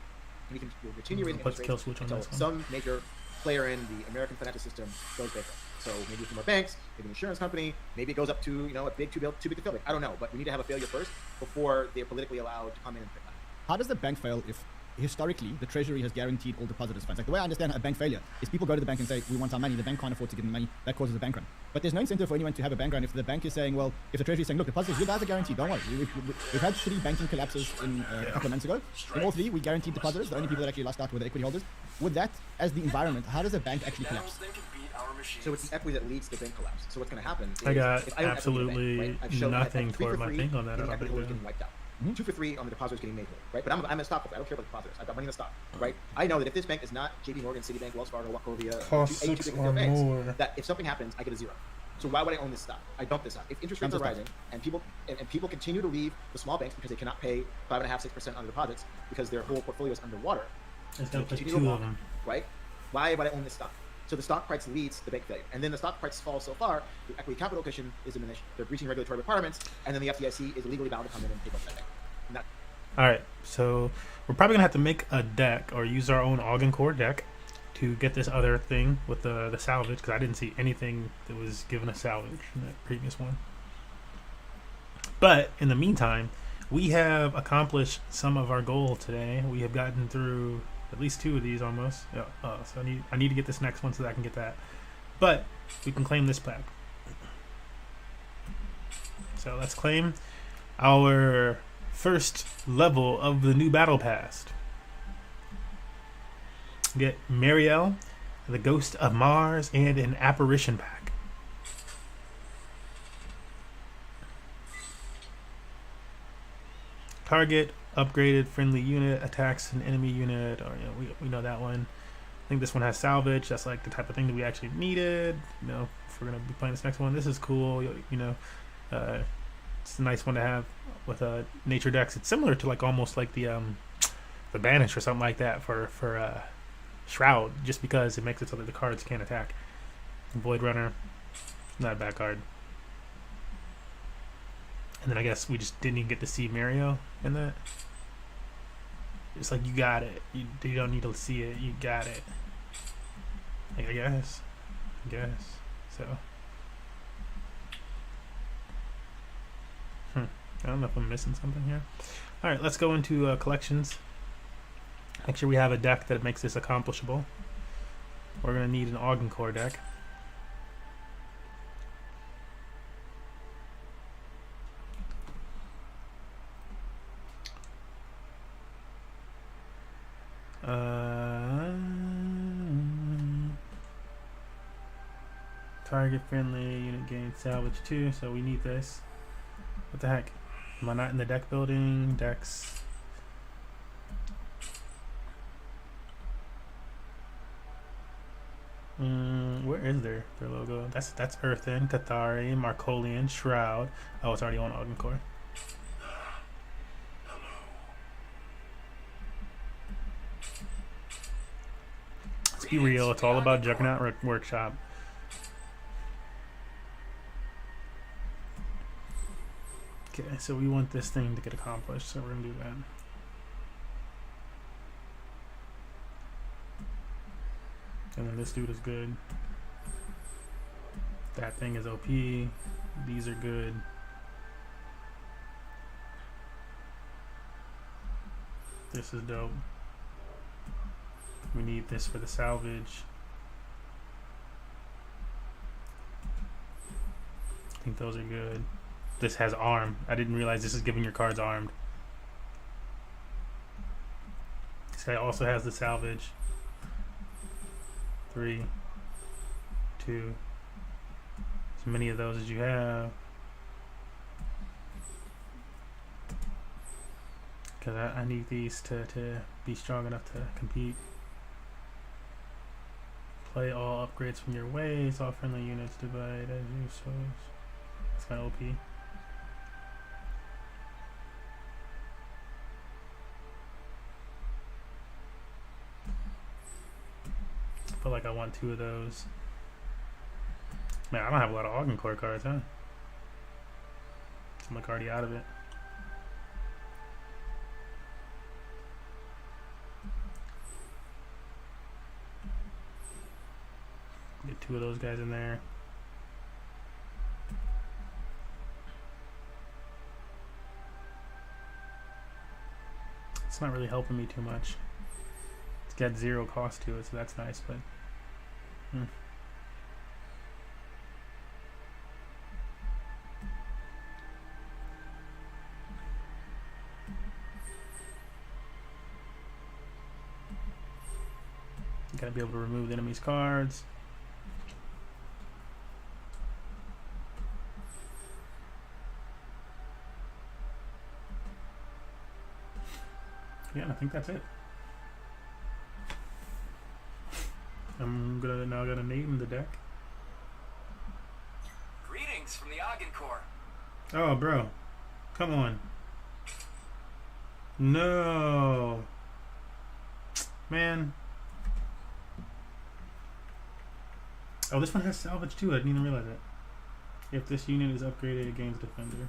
And we'll continue raising interest rates until some major player in the American financial system goes bankrupt. So maybe a few more banks, maybe an insurance company, maybe it goes up to a big too big to fail. I don't know, but we need to have a failure first before they're politically allowed to come in and pick money. How does the bank fail if historically the Treasury has guaranteed all depositors funds? Like the way I understand a bank failure is people go to the bank and say, we want our money, the bank can't afford to give them money, that causes a bank run. But there's no incentive for anyone to have a bank run if the bank is saying, well, if the Treasury is saying, look, depositors, you guys are guaranteed, don't worry. We've had 3 banking collapses in a couple of months ago. In all 3, we guaranteed depositors. The only people that actually lost out were the equity holders. With that as the environment, how does a bank actually collapse? So it's the equity that leads to bank collapse. So what's going to happen is I got absolutely nothing for my thing on that. Equity holders getting wiped out. 2 for 3 on the depositors getting made whole, right? But I'm a stockholder. I don't care about depositors. I've got money in the stock, right? I know that if this bank is not JP Morgan, Citibank, Wells Fargo, Wachovia, banks, that if something happens, I get a 0. So why would I own this stock? I dump this stock. If interest rates are rising and people continue to leave the small banks because they cannot pay 5.5%, 6% on the deposits because their whole portfolio is underwater, right? Why would I own this stock? So the stock price leads the bank failure. And then the stock price falls so far, the equity capital cushion is diminished, they're breaching regulatory requirements, and then the FDIC is legally bound to come in and take over that bank. All right, so we're probably gonna have to make a deck or use our own Ogden Core deck to get this other thing with the salvage, because I didn't see anything that was given a salvage in that previous one. But in the meantime, we have accomplished some of our goal today. We have gotten through at least 2 of these almost. So I need to get this next one so that I can get that. But we can claim this pack. So let's claim our first level of the new BattlePass. Get Mariel, the Ghost of Mars, and an Apparition pack. Target upgraded friendly unit attacks an enemy unit, or we know that one. I think this one has salvage. That's like the type of thing that we actually needed. If we're gonna be playing this next one, this is cool. It's a nice one to have with nature decks. It's similar to like almost like the banish or something like that for Shroud, just because it makes it so that the cards can't attack. Void Runner, not a bad card. And then I guess we just didn't even get to see Mario in that. It's like, you got it. You don't need to see it. You got it. I guess. So. I don't know if I'm missing something here. Alright, let's go into collections. Make sure we have a deck that makes this accomplishable. We're going to need an Augencore deck. Target friendly unit gains salvage 2, so we need this. What the heck? Am I not in the deck building? Decks. Where is their logo? That's Earthen, Cathari, Markolian, Shroud. Oh, it's already on Augencore. Let's be real, it's all about Juggernaut Workshop. Okay, so we want this thing to get accomplished, so we're gonna do that. And then this dude is good. That thing is OP. These are good. This is dope. We need this for the salvage. I think those are good. This has arm. I didn't realize this is giving your cards armed. This guy also has the salvage. 3, 2, as many of those as you have. Because I need these to be strong enough to compete. Play all upgrades from your ways. All friendly units divide as you so. It's kind of OP. I feel like I want 2 of those. Man, I don't have a lot of Augencore cards, huh? I'm like already out of it. Get 2 of those guys in there. It's not really helping me too much. It's got 0 cost to it, so that's nice, but you gotta be able to remove the enemy's cards. Yeah, I think that's it. I'm now gonna name the deck. Greetings from the Augencore. Oh, bro, come on. No, man. Oh, this one has salvage too. I didn't even realize that. If this unit is upgraded, it gains defender.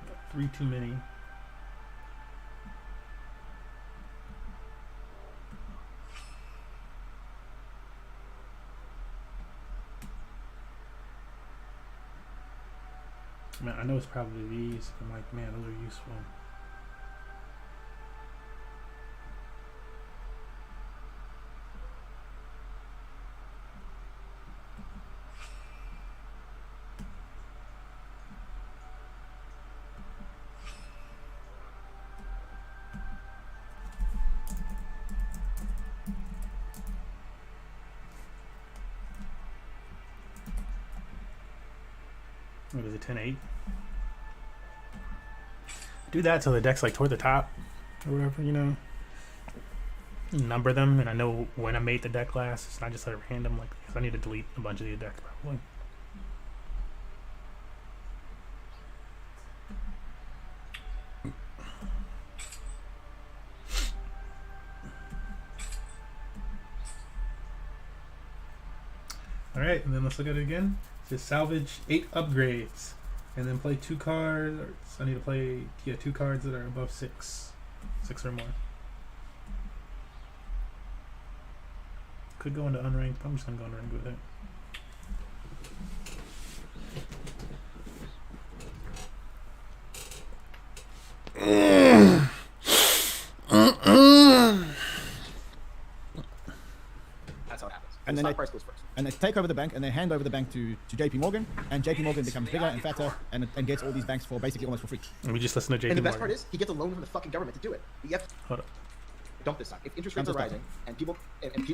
Got 3 too many. Man, I know it's probably these. I'm like, man, those are useful. What is it, 10-8? Do that till the deck's like toward the top or whatever, you know. Number them, and I know when I made the deck last. It's not just like random, like, because I need to delete a bunch of these decks probably. Alright, and then let's look at it again. It says salvage 8 upgrades. And then play 2 cards. I need to play 2 cards that are above 6. 6 or more. Could go into unranked, but I'm just gonna go unranked with it. That's how it happens. And the then stock price goes first. And they take over the bank and they hand over the bank to JP Morgan, and JP Morgan becomes bigger and fatter and gets all these banks for basically almost for free. And we just listen to JP Morgan. And the best part is, he gets a loan from the fucking government to do it. Hold up. Dump this stock. If interest rates are rising and people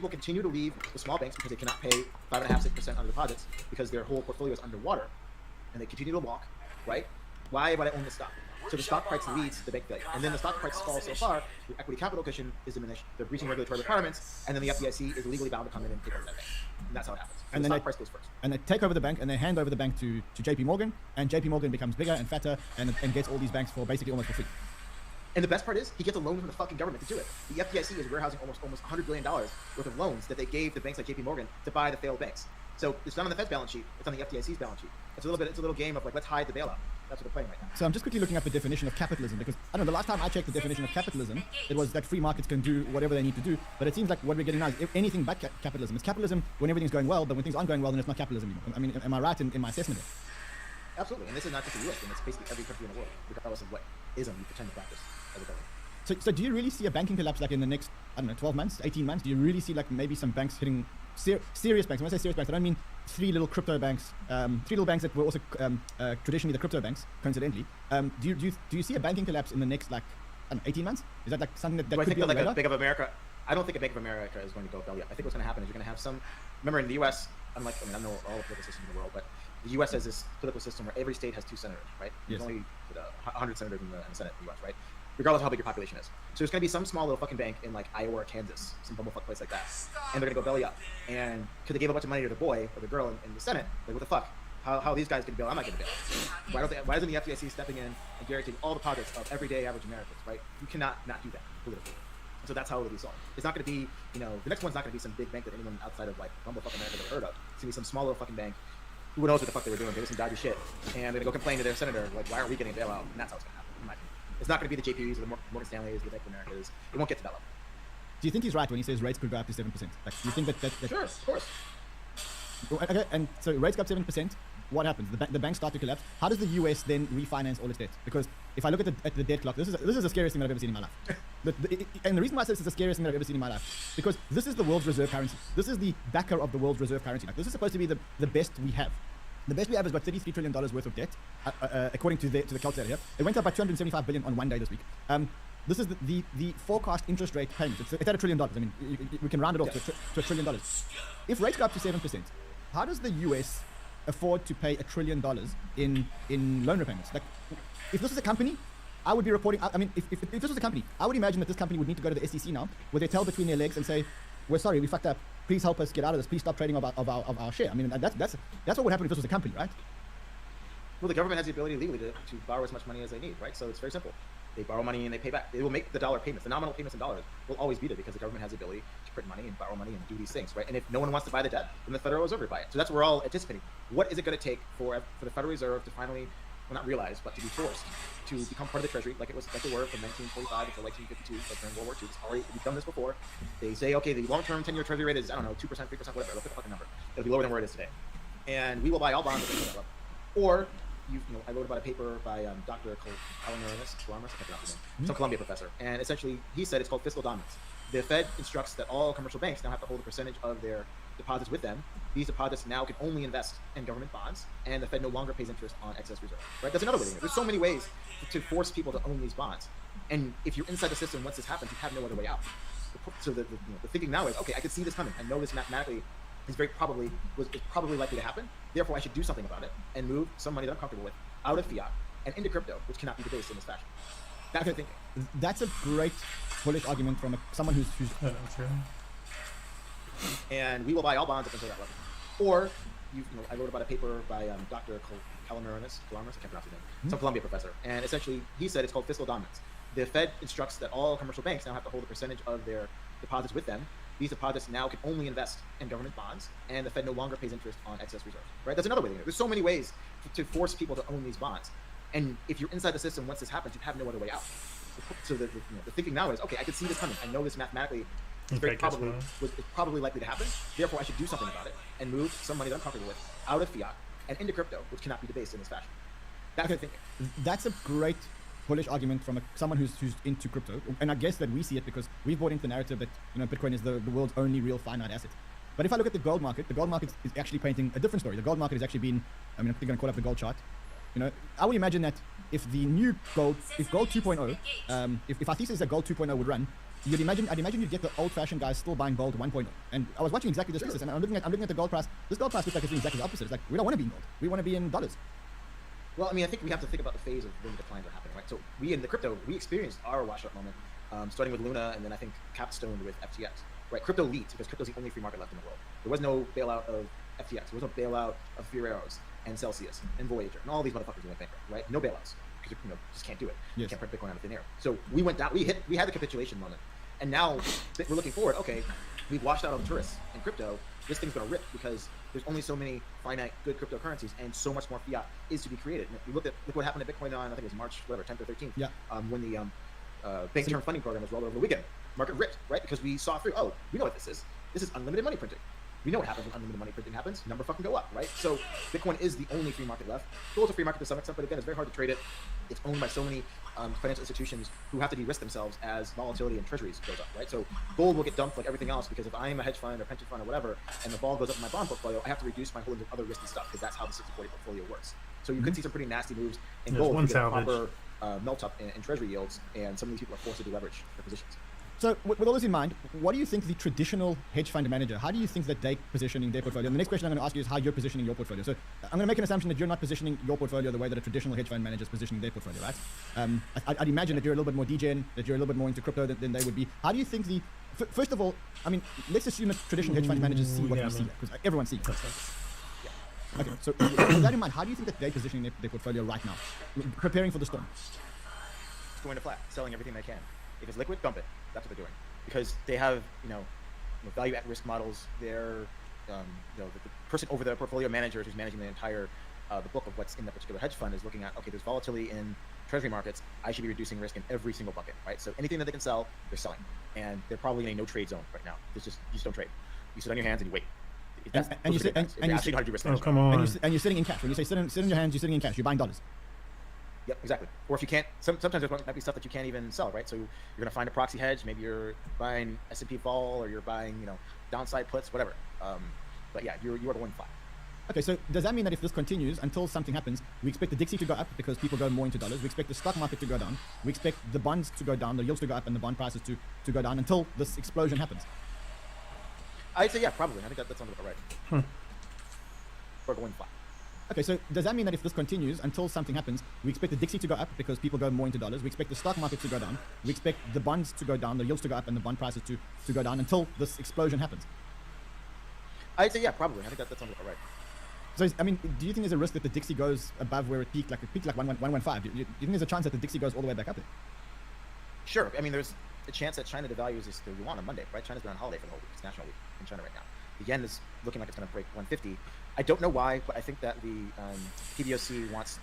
continue to leave the small banks because they cannot pay 5.5–6% on their deposits because their whole portfolio is underwater, and they continue to walk, right? Why would I own the stock? So the stock price leads to the bank failure, and then the stock price falls so far, the equity capital cushion is diminished, they're breaching regulatory requirements, and then the FDIC is legally bound to come in and take over that bank. And that's how it happens. So And the then stock price goes first. And they take over the bank and they hand over the bank to JP Morgan, and JP Morgan becomes bigger and fatter and gets all these banks for basically almost for free. And the best part is, he gets a loan from the fucking government to do it. The FDIC is warehousing almost $100 billion worth of loans that they gave to banks like JP Morgan to buy the failed banks. So it's not on the Fed's balance sheet, it's on the FDIC's balance sheet. It's a little game of like, let's hide the bailout. That's what they're playing right now. So I'm just quickly looking up the definition of capitalism, because I don't know, the last time I checked the definition of capitalism, it was that free markets can do whatever they need to do. But it seems like what we're getting now is anything but capitalism. It's capitalism when everything's going well, but when things aren't going well, then it's not capitalism anymore. I mean, am I right in my assessment here? Absolutely, and this is not just the US thing, it's basically every country in the world, regardless of what ism you pretend to practice as a government. So do you really see a banking collapse like in the next, I don't know, 12 months, 18 months? Do you really see like maybe some banks hitting serious banks? When I say serious banks, I don't mean 3 little crypto banks, 3 little banks that were also traditionally the crypto banks, coincidentally. Do you see a banking collapse in the next, like, I don't know, 18 months? Is that like something that Do I could think be that on the like a radar? Bank of America? I don't think a Bank of America is going to go belly up. I think what's going to happen is you're going to have some. Remember, in the U.S., I don't know all the political systems in the world, but the U.S. has this political system where every state has 2 senators, right? Yes. There's only 100 senators in the Senate in the U.S., right? Regardless of how big your population is. So there's going to be some small little fucking bank in like Iowa or Kansas, some bumblefuck place like that, and they're going to go belly up. And because they gave a bunch of money to the boy or the girl in the Senate, like what the fuck? How are these guys going to bail? I'm not going to bail. Why isn't the FDIC stepping in and guaranteeing all deposits of everyday average Americans, right? You cannot not do that politically. So that's how it'll be solved. It's not going to be, the next one's not going to be some big bank that anyone outside of like bumblefuck America has heard of. It's going to be some small little fucking bank. Who knows what the fuck they were doing? They did some dodgy shit, and they're going to go complain to their senator, like, why aren't we getting a bailout? And that's how it's going to happen, in my opinion. It's not going to be the JPs or the Morgan Stanleys or the Bank of Americas. It won't get to that level. Do you think he's right when he says rates could go up to 7%? Like, do you think that Sure, of course. Okay, and so rates go up 7%. What happens? The banks start to collapse. How does the US then refinance all its debt? Because if I look at the debt clock, this is the scariest thing that I've ever seen in my life. And the reason why I say this is the scariest thing that I've ever seen in my life, because this is the world's reserve currency. This is the backer of the world's reserve currency. Like, this is supposed to be the best we have. The best we have is about $33 trillion worth of debt, according to the calculator here. It went up by $275 billion on one day this week. This is the forecast interest rate payment. It's at $1 trillion. I mean, we can round it off to $1 trillion. If rates go up to 7%, how does the US afford to pay $1 trillion in loan repayments? Like, if this was a company, I would be reporting. I mean, if this was a company, I would imagine that this company would need to go to the SEC now, with their tail between their legs, and say, "We're sorry, we fucked up. Please help us get out of this. Please stop trading of our share." I mean, that's what would happen if this was a company, right? Well, the government has the ability legally to borrow as much money as they need, right? So it's very simple. They borrow money and they pay back. They will make the dollar payments. The nominal payments in dollars will always be there because the government has the ability to print money and borrow money and do these things, right? And if no one wants to buy the debt, then the Federal Reserve will buy it. So that's what we're all anticipating. What is it going to take for the Federal Reserve to finally, well, not realize, but to be forced to become part of the Treasury, like they were from 1945 until 1952, like during World War II. It's already, we've done this before. They say, okay, the long-term 10-year Treasury rate is, I don't know, 2%, 3%, whatever. Look at the fucking number. It'll be lower than where it is today. And we will buy all bonds at that level. Or, I wrote about a paper by Dr. some Columbia professor, and essentially he said it's called fiscal dominance. The Fed instructs that all commercial banks now have to hold a percentage of their deposits with them. These deposits now can only invest in government bonds, and the Fed no longer pays interest on excess reserve. Right? That's another way. There's so many ways to force people to own these bonds, and if you're inside the system, once this happens, you have no other way out. So the thinking now is, okay, I can see this coming. I know this mathematically is probably likely to happen. Therefore, I should do something about it and move some money that I'm comfortable with out of fiat and into crypto, which cannot be debased in this fashion. That's the thinking. That's a great bullish argument from someone who's and we will buy all bonds up until that level. Or, I wrote about a paper by Dr. Calamaris, I can't pronounce his name, some Columbia professor, and essentially he said it's called fiscal dominance. The Fed instructs that all commercial banks now have to hold a percentage of their deposits with them. These deposits now can only invest in government bonds, and the Fed no longer pays interest on excess reserves. Right? That's another way to do it. There's so many ways to force people to own these bonds, and if you're inside the system, once this happens, you have no other way out. So the thinking now is, okay, I can see this coming. I know this mathematically is probably likely to happen. Therefore, I should do something about it and move some money that I'm comfortable with out of fiat and into crypto, which cannot be debased in this fashion. That's the thinking. That's a great bullish argument from someone who's into crypto, and I guess that we see it because we've bought into the narrative that Bitcoin is the world's only real finite asset. But if I look at the gold market is actually painting a different story. The gold market has actually been, I'm going to call up the gold chart. I would imagine that if the new gold, if gold 2.0, if our thesis is that gold 2.0 would run, I'd imagine you'd get the old-fashioned guys still buying gold 1.0. And I was watching exactly this thesis, and I'm looking at the gold price. This gold price looks like it's doing exactly the opposite. It's like, we don't want to be in gold. We want to be in dollars. Well, I mean, I think we have to think about the phase of when the declines are happening, right? So we in the crypto, we experienced our washout moment, starting with Luna, and then I think capstoned with FTX, right? Crypto leads because crypto's the only free market left in the world. There was no bailout of FTX. There was no bailout of Ferreros and Celsius and Voyager and all these motherfuckers went bankrupt, right? No bailouts because just can't do it. Yes. You can't print Bitcoin out of thin air. So we went down. We had the capitulation moment, and now we're looking forward. Okay, we've washed out all the tourists in crypto. This thing's gonna rip because there's only so many finite good cryptocurrencies, and so much more fiat is to be created. And if you look what happened to Bitcoin on, I think it was March 10th or 13th, when the bank term funding program was rolled over the weekend, market ripped, right? Because we saw through. Oh, we know what this is. This is unlimited money printing. We know what happens when unlimited money printing happens. Number fucking go up, right? So Bitcoin is the only free market left. Gold's a free market to some extent, but again, it's very hard to trade it. It's owned by so many financial institutions who have to de-risk themselves as volatility in treasuries goes up, right? So gold will get dumped like everything else because if I'm a hedge fund or pension fund or whatever, and the vol goes up in my bond portfolio, I have to reduce my holdings of other risky stuff because that's how the 60-40 portfolio works. So you could see some pretty nasty moves in gold to get a proper melt up in treasury yields, and some of these people are forced to deleverage their positions. So with all this in mind, what do you think the traditional hedge fund manager, how do you think that they're positioning their portfolio? And the next question I'm going to ask you is how you're positioning your portfolio. So I'm going to make an assumption that you're not positioning your portfolio the way that a traditional hedge fund manager is positioning their portfolio, right? I'd imagine that you're a little bit more degen, that you're a little bit more into crypto than they would be. How do you think first of all, I mean, let's assume that traditional hedge fund managers see what we see, because everyone sees it. Okay, so with that in mind, how do you think that they're positioning their portfolio right now, preparing for the storm? It's going to flat, selling everything they can. If it's liquid, dump it. That's what they're doing. Because they have, value at risk models. They're, the person over the portfolio manager who's managing the entire, the book of what's in that particular hedge fund is looking at, okay, there's volatility in treasury markets. I should be reducing risk in every single bucket, right? So anything that they can sell, they're selling. And they're probably in a no trade zone right now. It's just, you just don't trade. You sit on your hands and you wait. And you actually know how to do risk management. Come on. And you're sitting in cash. When you say sit on your hands, you're sitting in cash. You're buying dollars. Yep, exactly. Or if you can't, sometimes there might be stuff that you can't even sell, right? So you're going to find a proxy hedge. Maybe you're buying S&P vol, or you're buying, downside puts, whatever. But yeah, you are going flat. Okay, so does that mean that if this continues until something happens, we expect the Dixie to go up because people go more into dollars, we expect the stock market to go down, we expect the bonds to go down, the yields to go up, and the bond prices to go down until this explosion happens? I'd say, yeah, probably. I think that sounds about right. We're going flat. Okay, so does that mean that if this continues until something happens, we expect the Dixie to go up because people go more into dollars, we expect the stock market to go down, we expect the bonds to go down, the yields to go up, and the bond prices to go down until this explosion happens? I'd say, yeah, probably. I think that sounds about right. So, I mean, do you think there's a risk that the Dixie goes above where it peaked, like 115? Do you think there's a chance that the Dixie goes all the way back up there? Sure. I mean, there's a chance that China devalues the yuan on Monday, right? China's been on holiday for the whole week. It's National Week in China right now. The yen is looking like it's going to break 150. I don't know why, but I think that the PBOC wants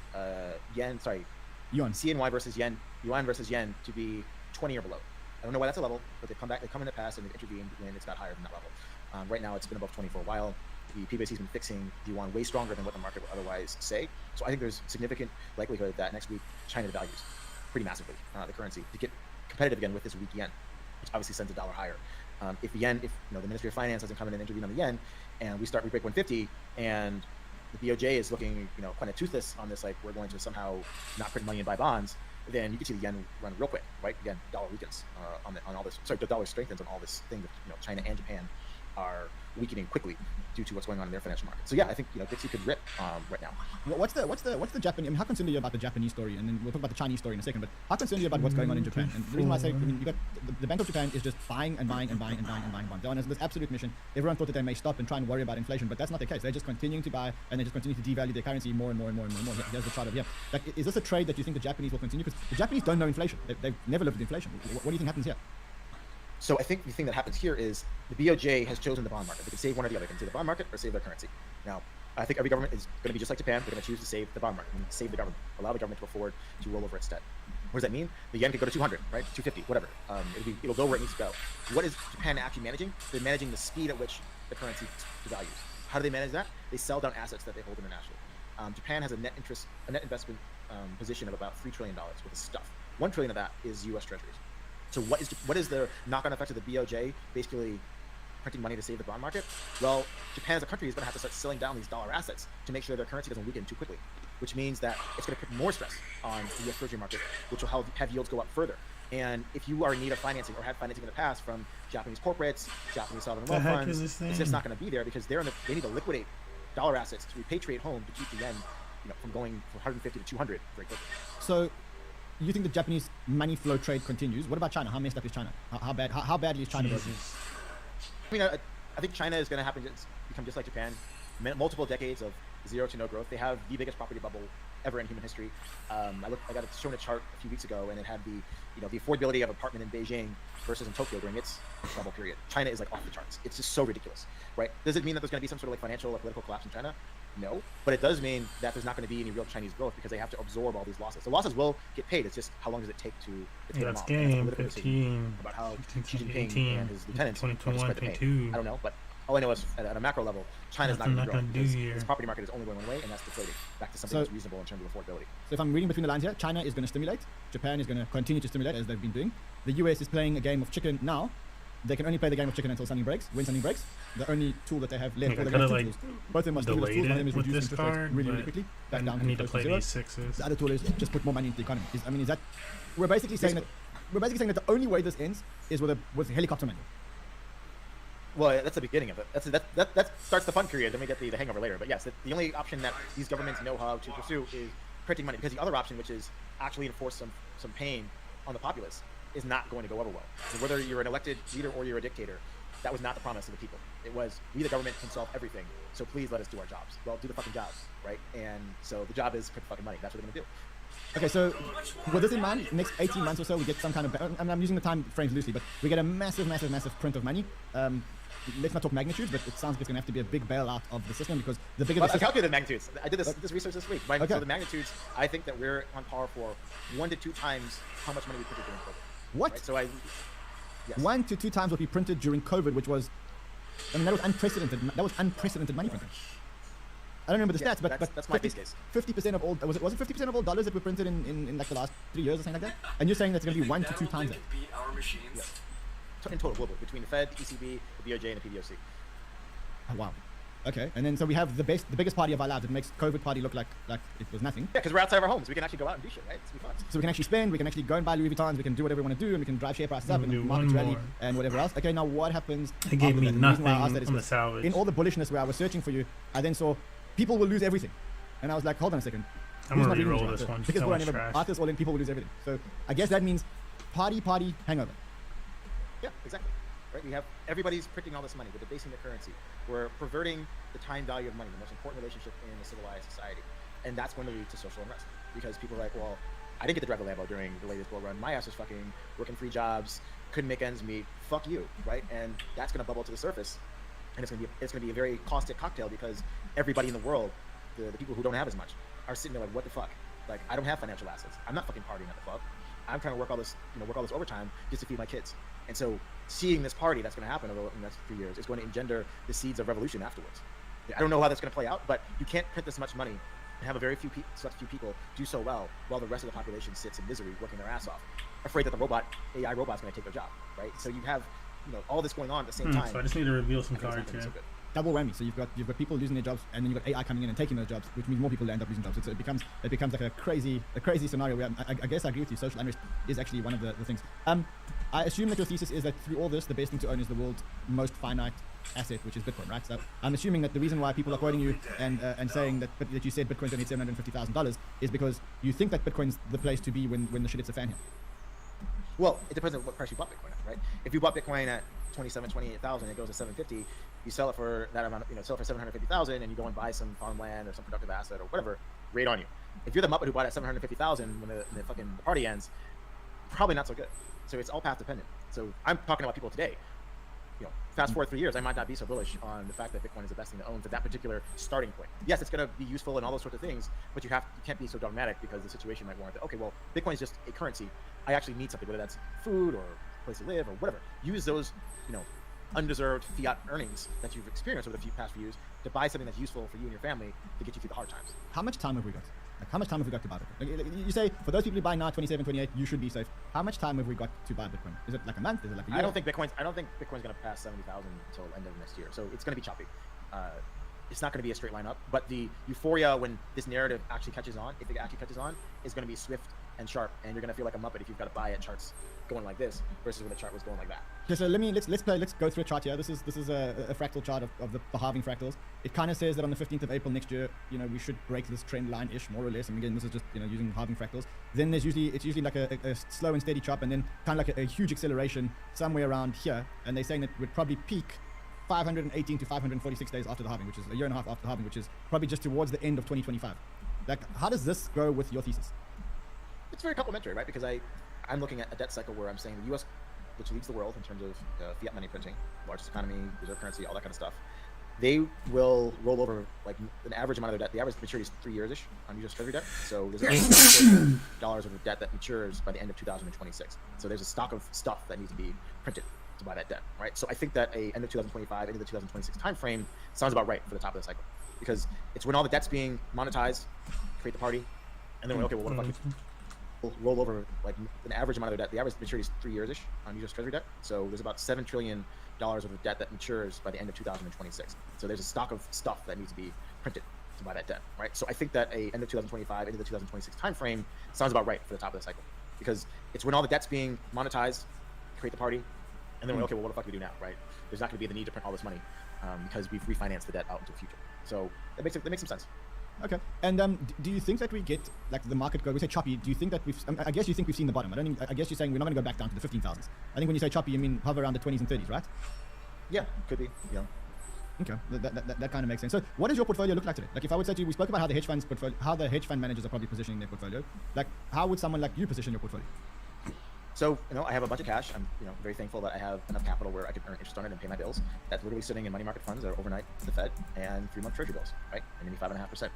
yuan CNY versus yen, yuan versus yen to be 20 or below. I don't know why that's a level, but they come in the past and they've intervened when it's got higher than that level. Right now, it's been above 20 for a while. The PBOC's been fixing the yuan way stronger than what the market would otherwise say. So I think there's significant likelihood that next week China devalues pretty massively the currency to get competitive again with this weak yen, which obviously sends the dollar higher. If the Ministry of Finance doesn't come in and intervene on the yen, and we break 150, and the BOJ is looking, kind of toothless on this, like we're going to somehow not print money and buy bonds, then you can see the yen run real quick, right? Again, dollar weakens on all this. Sorry, the dollar strengthens on all this thing that China and Japan are weakening quickly due to what's going on in their financial market. So yeah, I think Dixie could rip right now. What's the Japanese? I mean, how concerned are you about the Japanese story? And then we'll talk about the Chinese story in a second. But how concerned are you about what's going on in Japan? And the reason why I say, you got the Bank of Japan is just buying and buying and buying and buying and buying bonds. They're on this absolute mission. Everyone thought that they may stop and try and worry about inflation, but that's not the case. They're just continuing to buy and they just continue to devalue their currency more and more and more and more and more. Here's the chart over here. Like, is this a trade that you think the Japanese will continue? Because the Japanese don't know inflation. They've never lived with inflation. What do you think happens here? So I think the thing that happens here is the BOJ has chosen the bond market. They can save one or the other. They can save the bond market or save their currency. Now, I think every government is going to be just like Japan. They're going to choose to save the bond market, save the government, allow the government to afford to roll over its debt. What does that mean? The yen could go to 200, right? 250, whatever. It'll go where it needs to go. What is Japan actually managing? They're managing the speed at which the currency devalues. How do they manage that? They sell down assets that they hold internationally. Japan has a net investment position of about $3 trillion worth of stuff. $1 trillion of that is U.S. Treasuries. So what is the knock-on effect of the BOJ basically printing money to save the bond market? Well, Japan as a country is going to have to start selling down these dollar assets to make sure their currency doesn't weaken too quickly, which means that it's going to put more stress on the U.S. Treasury market, which will have yields go up further. And if you are in need of financing or had financing in the past from Japanese corporates, Japanese sovereign wealth funds, it's just not going to be there because they need to liquidate dollar assets to repatriate home to keep the yen, from going from 150 to 200 very quickly. So, you think the Japanese money flow trade continues? What about China? How messed up is China? How badly is China broken? I mean, I think China is going to become just like Japan. Multiple decades of zero to no growth. They have the biggest property bubble ever in human history. I got shown a chart a few weeks ago, and it had the affordability of apartment in Beijing versus in Tokyo during its bubble period. China is like off the charts. It's just so ridiculous, right? Does it mean that there's going to be some sort of like financial or political collapse in China? No, but it does mean that there's not going to be any real Chinese growth because they have to absorb all these losses. The losses will get paid. It's just how long does it take to pay them off? Game 15 about how 15, Xi 18, Jinping and his lieutenants want to 2021, spread the 22. pain. I don't know, but all I know is at a macro level, China's not going to grow because its property market is only going one way, and that's deflating back to something that's reasonable in terms of affordability. So if I'm reading between the lines here, China is going to stimulate, Japan is going to continue to stimulate as they've been doing. The US is playing a game of chicken now. They can only play the game of chicken until something breaks. When something breaks, the only tool that they have left, both of them are stimulus tools. One of them is reduce interest rates really, really quickly. Back down I need to close play zero. these sixes. The other tool is just put more money into the economy. Is that we're basically saying that the only way this ends is with helicopter money. Well, that's the beginning of it. That starts the fun period. Then we get the hangover later. But yes, the only option that these governments know how to pursue is printing money, because the other option, which is actually enforce some pain on the populace, is not going to go over well. So whether you're an elected leader or you're a dictator, that was not the promise of the people. It was, we the government can solve everything, so please let us do our jobs. Well, do the fucking jobs, right? And so the job is print fucking money. That's what they're going to do. Okay, so with this in mind, next 18 months or so, we get some kind of, and I'm using the time frames loosely, but we get a massive print of money. Let's not talk magnitudes, but it sounds like it's going to have to be a big bailout of the system, because the bigger the system... I calculated magnitudes. I did this research this week. Okay. So the magnitudes, I think that we're on par for 1 to 2 times how much money we printed during COVID. What? Right? So yes. 1 to 2 times what we printed during COVID, which was, I mean, that was unprecedented. That was unprecedented money printing. I don't remember the stats, but that's my base case. 50% of all, was it 50% of all dollars that were printed in like the last 3 years or something like that? And you're saying that's going to be 1 to 2 times that? Beat our machines. Yeah. In total, global, between the Fed, the ECB, the BOJ, and the PDOC. Oh, wow. Okay, and then so we have the biggest party of our lives. It makes COVID party look like it was nothing. Yeah, because we're outside of our homes. We can actually go out and do shit, right? It's be fun. So we can actually spend, we can actually go and buy Louis Vuittons, we can do whatever we want to do, and we can drive share prices up and market rally and whatever else. Okay, now what happens? They gave me nothing on the salvage. In all the bullishness where I was searching for you, I then saw people will lose everything. And I was like, hold on a second. I'm going to re-roll this one. Because artists all in, people will lose everything. So I guess that means party, hangover. Yeah, exactly. Right? We have everybody's printing all this money. We're debasing the currency. We're perverting the time value of money, the most important relationship in a civilized society. And that's going to lead to social unrest. Because people are like, well, I didn't get to drive a Lambo during the latest bull run. My ass was fucking working 3 jobs, couldn't make ends meet. Fuck you, right? And that's going to bubble to the surface. And it's going to be a very caustic cocktail, because everybody in the world, the people who don't have as much, are sitting there like, what the fuck? Like, I don't have financial assets. I'm not fucking partying at the club. I'm trying to work all this overtime just to feed my kids. And so seeing this party that's going to happen over the next few years is going to engender the seeds of revolution afterwards. I don't know how that's going to play out, but you can't print this much money and have a very few people do so well while the rest of the population sits in misery working their ass off, afraid that the AI robot's going to take their job, right? So you have all this going on at the same time. So I just need to reveal some cards here. double whammy. So you've got people losing their jobs, and then you've got AI coming in and taking those jobs, which means more people end up losing jobs. So it becomes like a crazy scenario where I guess I agree with you. Social unrest is actually one of the things. I assume that your thesis is that through all this, the best thing to own is the world's most finite asset, which is Bitcoin, right? So I'm assuming that the reason why people are quoting you and saying that you said Bitcoin's only $750,000 is because you think that Bitcoin's the place to be when the shit hits the fan here. Well, it depends on what price you bought Bitcoin at, right? If you bought Bitcoin at 28,000, it goes to 750. You sell it for that amount, sell it for 750,000, and you go and buy some farmland or some productive asset or whatever. Great on you. If you're the muppet who bought at 750,000 when the fucking party ends, probably not so good. So it's all path dependent. So I'm talking about people today. Fast forward 3 years, I might not be so bullish on the fact that Bitcoin is the best thing to own for that particular starting point. Yes, it's going to be useful and all those sorts of things, but you can't be so dogmatic because the situation might warrant it. Okay, well, Bitcoin is just a currency. I actually need something, whether that's food or a place to live or whatever. Use those, undeserved fiat earnings that you've experienced over the past few years to buy something that's useful for you and your family to get you through the hard times. How much time have we got? How much time have we got to buy Bitcoin? You say, for those people who buy now, 27, 28, you should be safe. How much time have we got to buy Bitcoin? Is it like a month? Is it like a year? I don't think Bitcoin's going to pass 70,000 until end of next year. So it's going to be choppy. It's not going to be a straight line up, but the euphoria when this narrative actually catches on, if it actually catches on, is going to be swift and sharp, and you're going to feel like a muppet if you've got to buy at charts going like this versus when the chart was going like that. Okay, so let's go through a chart here. This is a fractal chart of the halving fractals. It kind of says that on the 15th of April next year, we should break this trend line-ish, more or less. And again, this is just using halving fractals. Then it's usually like a slow and steady chop, and then kind of like a huge acceleration somewhere around here. And they're saying that we'd probably peak 518 to 546 days after the halving, which is a year and a half after the halving, which is probably just towards the end of 2025. Like, how does this go with your thesis? It's very complementary, right? Because I'm looking at a debt cycle where I'm saying the U.S., which leads the world in terms of fiat money printing, largest economy, reserve currency, all that kind of stuff, they will roll over like an average amount of their debt. The average maturity is 3 years-ish on U.S. Treasury debt. So there's about $1 billion of debt that matures by the end of 2026. So there's a stock of stuff that needs to be printed to buy that debt, right? So I think that a end of 2025, into the 2026 timeframe sounds about right for the top of the cycle, because it's when all the debt's being monetized, create the party, and then okay, well, what if I roll over like an average amount of their debt? The average maturity is 3 years-ish on U.S. Treasury debt. So there's about $7 trillion of debt that matures by the end of 2026. So there's a stock of stuff that needs to be printed to buy that debt, right? So I think that a end of 2025, into the 2026 timeframe sounds about right for the top of the cycle, because it's when all the debt's being monetized, create the party, and then okay, well, what the fuck do we do now, right? There's not going to be the need to print all this money because we've refinanced the debt out into the future. So that makes some sense. Okay. And do you think that we get like the market go? We say choppy. Do you think that I guess you think we've seen the bottom. I guess you're saying we're not going to go back down to the 15,000s. I think when you say choppy, you mean hover around the 20s and 30s, right? Yeah, could be. Yeah. Okay, that kind of makes sense. So, what does your portfolio look like today? Like, if I would say to you, we spoke about how the hedge fund managers are probably positioning their portfolio. Like, how would someone like you position your portfolio? So, I have a bunch of cash. I'm, very thankful that I have enough capital where I can earn interest on it and pay my bills. That's literally sitting in money market funds that are overnight to the Fed and 3-month Treasury bills, right? And maybe 5.5%.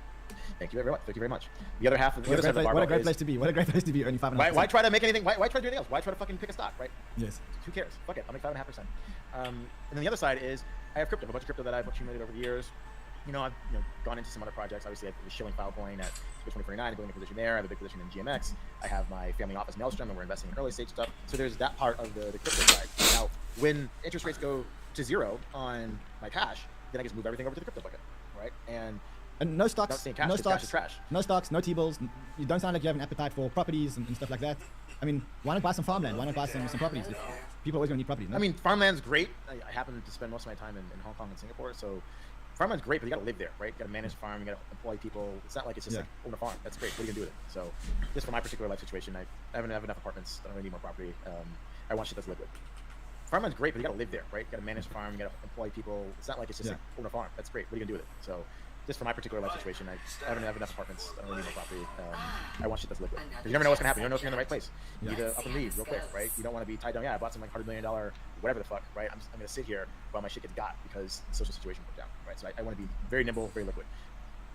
Thank you very much. Thank you very much. The other half of the other side of the barbell. What a great place to be. What a great place to be earning 5.5%. Why try to make anything? Why try to do anything else? Why try to fucking pick a stock, right? Yes. Who cares? Fuck it. I'll make 5.5%. And then the other side is I have crypto, a bunch of crypto that I've accumulated over the years. I've gone into some other projects. Obviously, I was shilling Filecoin at 2049, I'm building a position there. I have a big position in GMX. I have my family office Maelstrom, and we're investing in early stage stuff. So there's that part of the crypto side. Now, when interest rates go to zero on my cash, then I just move everything over to the crypto bucket, right? And no stocks, cash, no stocks, trash. No stocks, no T-bills. You don't sound like you have an appetite for properties and stuff like that. I mean, why not buy some farmland? Why not buy some properties? People are always going to need properties. No? I mean, farmland's great. I happen to spend most of my time in Hong Kong and Singapore, so farmland's great, but you got to live there, right? You got to manage a farm, you got to employ people. It's not like it's just like own a farm. That's great. What are you going to do with it? So just for my particular life situation, I haven't have enough apartments. I don't really need more property. I want shit that's liquid. Farmland's great, but you got to live there, right? You got to manage a farm, you got to employ people. It's not like it's just like own a farm. That's great. What are you going to do with it? So just for my particular life situation, I haven't have enough apartments. I don't really need more property. I want shit that's liquid. You never know what's gonna happen. You don't know if you're in the right place. You need to up and leave real quick, right? You don't want to be tied down. Yeah, I bought some like $100 million, whatever the fuck, right? I'm gonna sit here while my shit gets got because the social situation broke down, right? So I want to be very nimble, very liquid.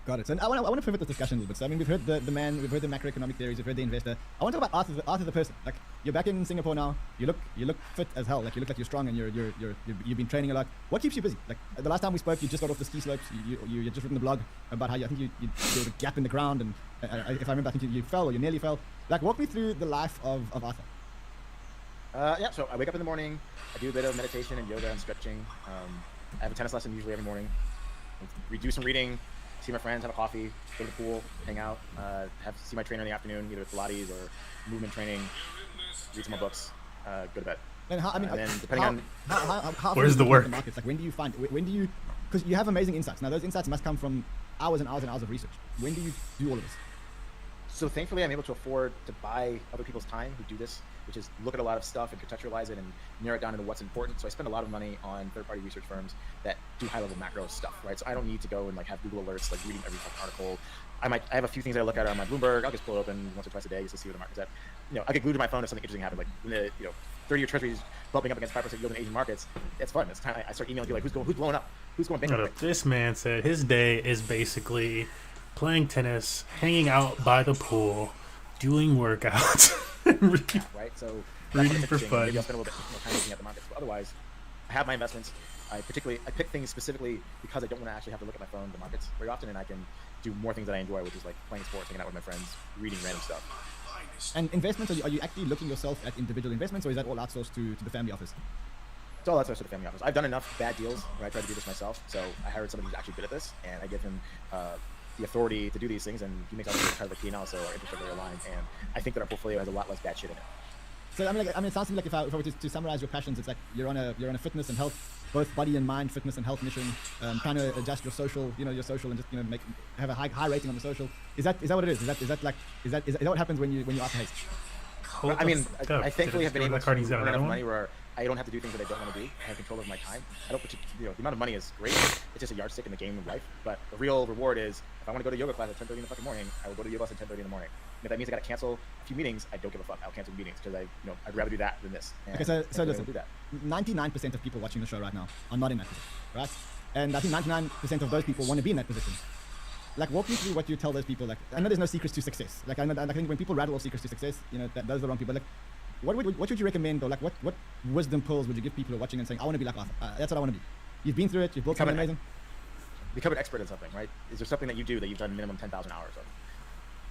Got it. So I want to pivot the discussion a little bit. So I mean, we've heard the man, we've heard the macroeconomic theories, we've heard the investor. I want to talk about Arthur the person. Like, you're back in Singapore now. You look fit as hell. Like, you look like you're strong and you've been training a lot. What keeps you busy? Like, the last time we spoke, you just got off the ski slopes. You just written the blog about how I think you there was a gap in the ground, and if I remember, I think you fell or you nearly fell. Like, walk me through the life of Arthur. Yeah. So I wake up in the morning. I do a bit of meditation and yoga and stretching. I have a tennis lesson usually every morning. Do some reading, see my friends, have a coffee, go to the pool, hang out, see my trainer in the afternoon, either Pilates or movement training, read some more books, go to bed. And how, I mean, and then depending how where's the work? Markets? Like when do you because you have amazing insights. Now those insights must come from hours and hours and hours of research. When do you do all of this? So thankfully I'm able to afford to buy other people's time who do this, which is look at a lot of stuff and contextualize it and narrow it down into what's important. So I spend a lot of money on third-party research firms that do high-level macro stuff, right? So I don't need to go and like have Google alerts, like reading every fucking article. I have a few things that I look at on my Bloomberg. I'll just pull it open once or twice a day just to see where the market's at. I get glued to my phone if something interesting happened, like when the 30-year treasuries bumping up against 5% yield in Asian markets. It's fun. It's time I start emailing people like who's blowing up, who's going bankrupt. This man said his day is basically playing tennis, hanging out by the pool, doing workouts, right? So reading for fun. Maybe I'll spend a little bit more time looking at the markets. But otherwise, I have my investments. I pick things specifically because I don't want to actually have to look at my phone, the markets very often, and I can do more things that I enjoy, which is like playing sports, hanging out with my friends, reading random stuff. And investments, are you actually looking yourself at individual investments, or is that all outsourced to the family office? It's all outsourced to the family office. I've done enough bad deals where I tried to do this myself, so I hired somebody who's actually good at this, and I give him the authority to do these things, and he makes all the part of the P&L, so our interests are very aligned, and I think that our portfolio has a lot less bad shit in it. So I mean, it sounds to me like if I were to summarize your passions, it's like you're on a fitness and health, both body and mind, fitness and health mission, trying to adjust your social, and just have a high rating on the social. Is that what it is? Is that what happens when you after haste? Well, I mean, I thankfully have been able to earn enough money where I don't have to do things that I don't want to do. I have control of my time. I don't, the amount of money is great. It's just a yardstick in the game of life. But the real reward is, if I want to go to yoga class at 10:30 in the fucking morning, I will go to yoga class at 10:30 in the morning. And if that means I got to cancel a few meetings, I don't give a fuck. I'll cancel meetings because I'd rather do that than this. And okay, so listen, do that. 99% of people watching the show right now are not in that position, right? And I think 99% of those people want to be in that position. Like, walk me through what you tell those people. Like, I know there's no secrets to success. Like, I think when people rattle off secrets to success, those are the wrong people. Like, what would you recommend, or like what wisdom pearls would you give people who are watching and saying, I want to be like Arthur? That's what I want to be. You've been through it. You've built something amazing. Become an expert in something, right? Is there something that you do that you've done minimum 10,000 hours of?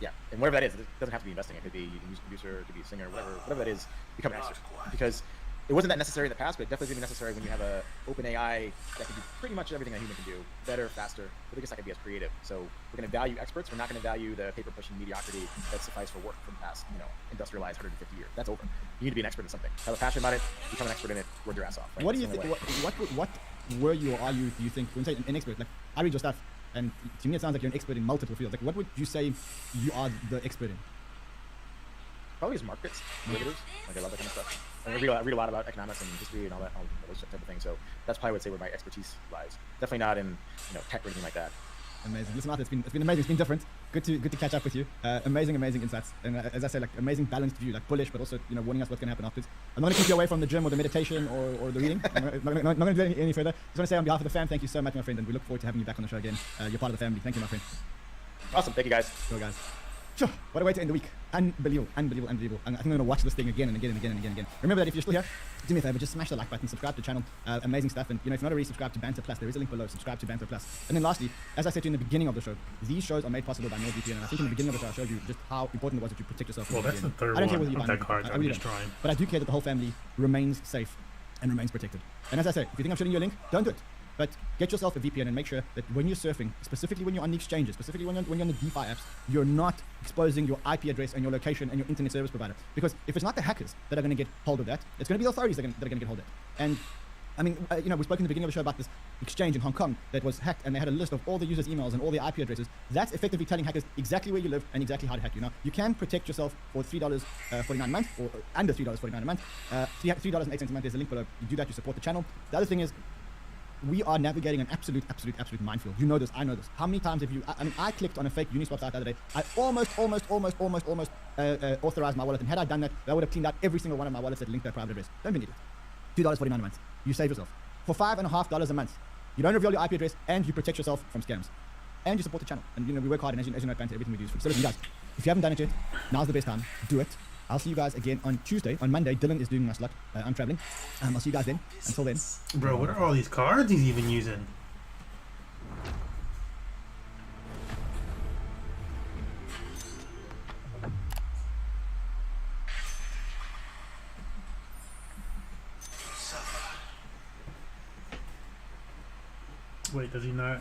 Yeah, and whatever that is, it doesn't have to be investing. It could be a music producer, it could be a singer, whatever that is. Become an expert, because it wasn't that necessary in the past, but it definitely going to be necessary when you have a open AI that can do pretty much everything a human can do, better, faster. But I guess that can be as creative. So we're going to value experts. We're not going to value the paper pushing mediocrity that sufficed for work from the past, industrialized 150 years. That's over. You need to be an expert in something. Have a passion about it. Become an expert in it. Work your ass off. Right? What do you think? What were you or are you? Do you think when you say an expert? Like, I read your stuff, and to me it sounds like you're an expert in multiple fields. Like, what would you say you are the expert in? Probably is markets, derivatives. Like, I love that kind of stuff. I read a lot about economics and history and all those type of things. So that's probably, I would say, where my expertise lies. Definitely not in tech or anything like that. Amazing. Listen, Arthur, it's been amazing. It's been different. Good to catch up with you. Amazing insights. And as I said, like, amazing balanced view, like bullish, but also warning us what's going to happen afterwards. I'm not going to keep you away from the gym or the meditation or the reading. I'm not going to do any further. Just want to say on behalf of the fam, thank you so much, my friend, and we look forward to having you back on the show again. You're part of the family. Thank you, my friend. Awesome. Thank you, guys. Sure, guys. Sure. What a way to end the week. Unbelievable. And I think I'm going to watch this thing again and again and again and again and again. Remember that if you're still here, do me a favor, just smash the like button, subscribe to the channel. Amazing stuff. And if you're not already subscribed to Banter Plus, there is a link below. Subscribe to Banter Plus. And then lastly, as I said to you in the beginning of the show, these shows are made possible by NordVPN. And I think in the beginning of the show, I showed you just how important it was that you protect yourself. Well, that's the third one. I don't care whether you buy that card. I really don't. But I do care that the whole family remains safe and remains protected. And as I say, if you think I'm showing you a link, don't do it. But get yourself a VPN and make sure that when you're surfing, specifically when you're on the exchanges, specifically when you're on the DeFi apps, you're not exposing your IP address and your location and your internet service provider. Because if it's not the hackers that are going to get hold of that, it's going to be the authorities that are going to get hold of it. And I mean, we spoke in the beginning of the show about this exchange in Hong Kong that was hacked, and they had a list of all the users' emails and all their IP addresses. That's effectively telling hackers exactly where you live and exactly how to hack you. Now, you can protect yourself for $3.49 a month, or under $3.49 a month, $3.08 a month. There's a link below. You do that, you support the channel. The other thing is, we are navigating an absolute minefield. You know this, I know this. How many times have you, I clicked on a fake Uniswap site the other day. I almost authorized my wallet, and had I done that, I would have cleaned out every single one of my wallets that linked their private address. Don't be an idiot. $2.49 a month. You save yourself. For $5.50 a month, you don't reveal your IP address, and you protect yourself from scams. And you support the channel. And we work hard, and as you know, Banter, everything we do is free. So listen, guys, if you haven't done it yet, now's the best time. Do it. I'll see you guys again on Tuesday. On Monday, Dylan is doing my slot. I'm traveling. I'll see you guys then. Until then. Bro, what are all these cards he's even using? Wait, does he not?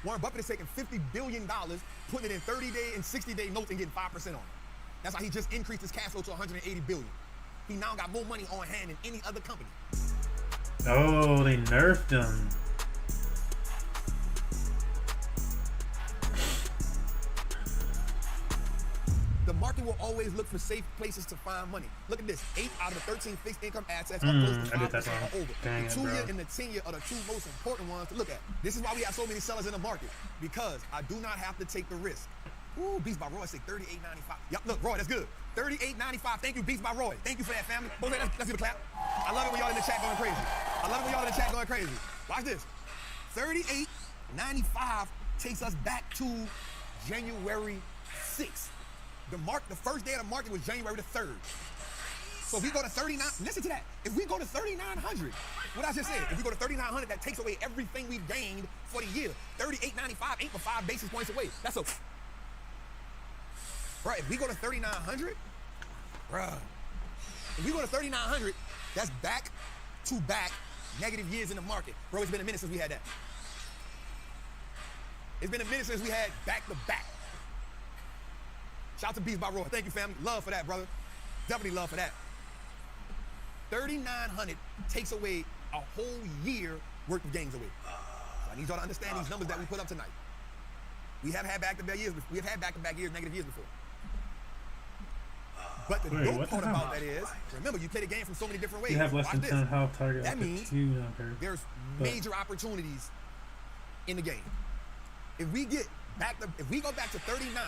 Warren Buffett is taking $50 billion, putting it in 30-day and 60-day notes and getting 5% on it. That's how he just increased his cash flow to $180 billion. He now got more money on hand than any other company. Oh, they nerfed him. The market will always look for safe places to find money. Look at this. 8 out of the 13 fixed income assets are close to 5% or over. Dang The it, 2-year bro. and the 10-year are the two most important ones to look at. This is why we have so many sellers in the market, because I do not have to take the risk. Ooh, Beats by Roy say $38.95. Yep, look, Roy, that's good. $38.95. Thank you, Beats by Roy. Thank you for that, family. Jose, let's give a clap. I love it when y'all in the chat going crazy. I love it when y'all in the chat going crazy. Watch this. $38.95 takes us back to January 6th. The first day of the market was January the 3rd. So if we go to 39, listen to that. If we go to 3,900, what I just said, if we go to 3,900, that takes away everything we've gained for the year. 38.95 ain't but 5 basis points away. That's a, right, if we go to 3,900, bruh, if we go to 3,900, that's back to back negative years in the market. Bro, it's been a minute since we had that. It's been a minute since we had back to back. Shout out to Beats by Roy. Thank you, family. Love for that, brother. Definitely love for that. 3,900 takes away a whole year worth of gains away. I need y'all to understand these numbers that we put up tonight. We have had back-to-back years. We have had back-to-back years, negative years before. But the dope part about that is, remember, you play the game from so many different ways. You have less Watch than this. 10 health target. That means there's But- major opportunities in the game. If we go back to 39,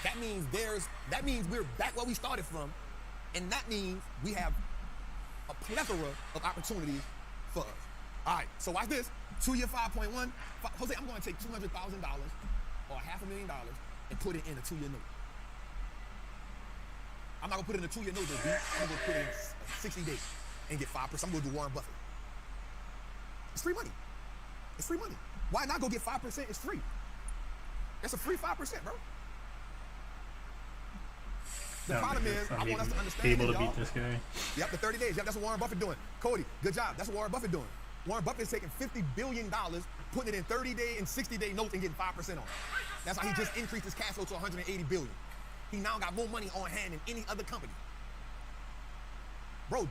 that means we're back where we started from, and that means we have a plethora of opportunities for us. All right, so watch this. 2-year 5.1. Jose, I'm going to take $200,000 or $500,000 and put it in a 2-year note. I'm not going to put it in a 2-year note, though, dude. I'm going to put it in 60 days and get 5%. I'm going to do Warren Buffett. It's free money. It's free money. Why not go get 5%? It's free. That's a free 5%, bro. The problem is, I want us to understand able that, to y'all. beat this guy. Yep, the 30 days. Yep, that's what Warren Buffett doing. Cody, good job. That's what Warren Buffett doing. Warren Buffett is taking $50 billion, putting it in 30-day and 60-day notes and getting 5% on it. That's how he just increased his cash flow to $180 billion. He now got more money on hand than any other company. Dude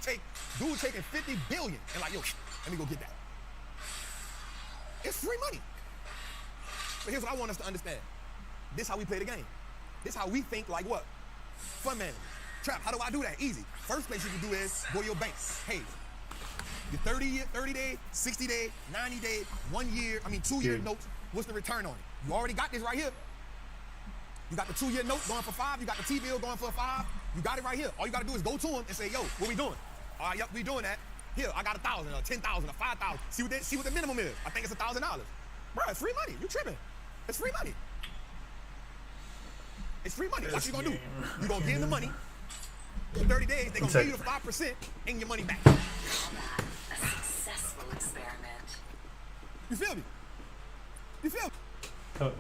taking $50 billion and like, yo, let me go get that. It's free money. But here's what I want us to understand. This is how we play the game. This is how we think like what? Fund management. Trap, how do I do that? Easy. First place you can do is go to your bank. Hey, your 30-day, 60-day, 90-day, 2-year notes, what's the return on it? You already got this right here. You got the 2-year note going for 5. You got the T-bill going for 5. You got it right here. All you got to do is go to them and say, yo, what we doing? All right, yep, we doing that. Here, I got 1,000 or 10,000 or 5,000. See what the minimum is. I think it's $1,000. Bro, it's free money. You tripping. It's free money. It's free money. What you gonna do? You gonna give them the money. For 30 days, they gonna give you the 5% and your money back. A successful experiment. You feel me? You feel me? Oh.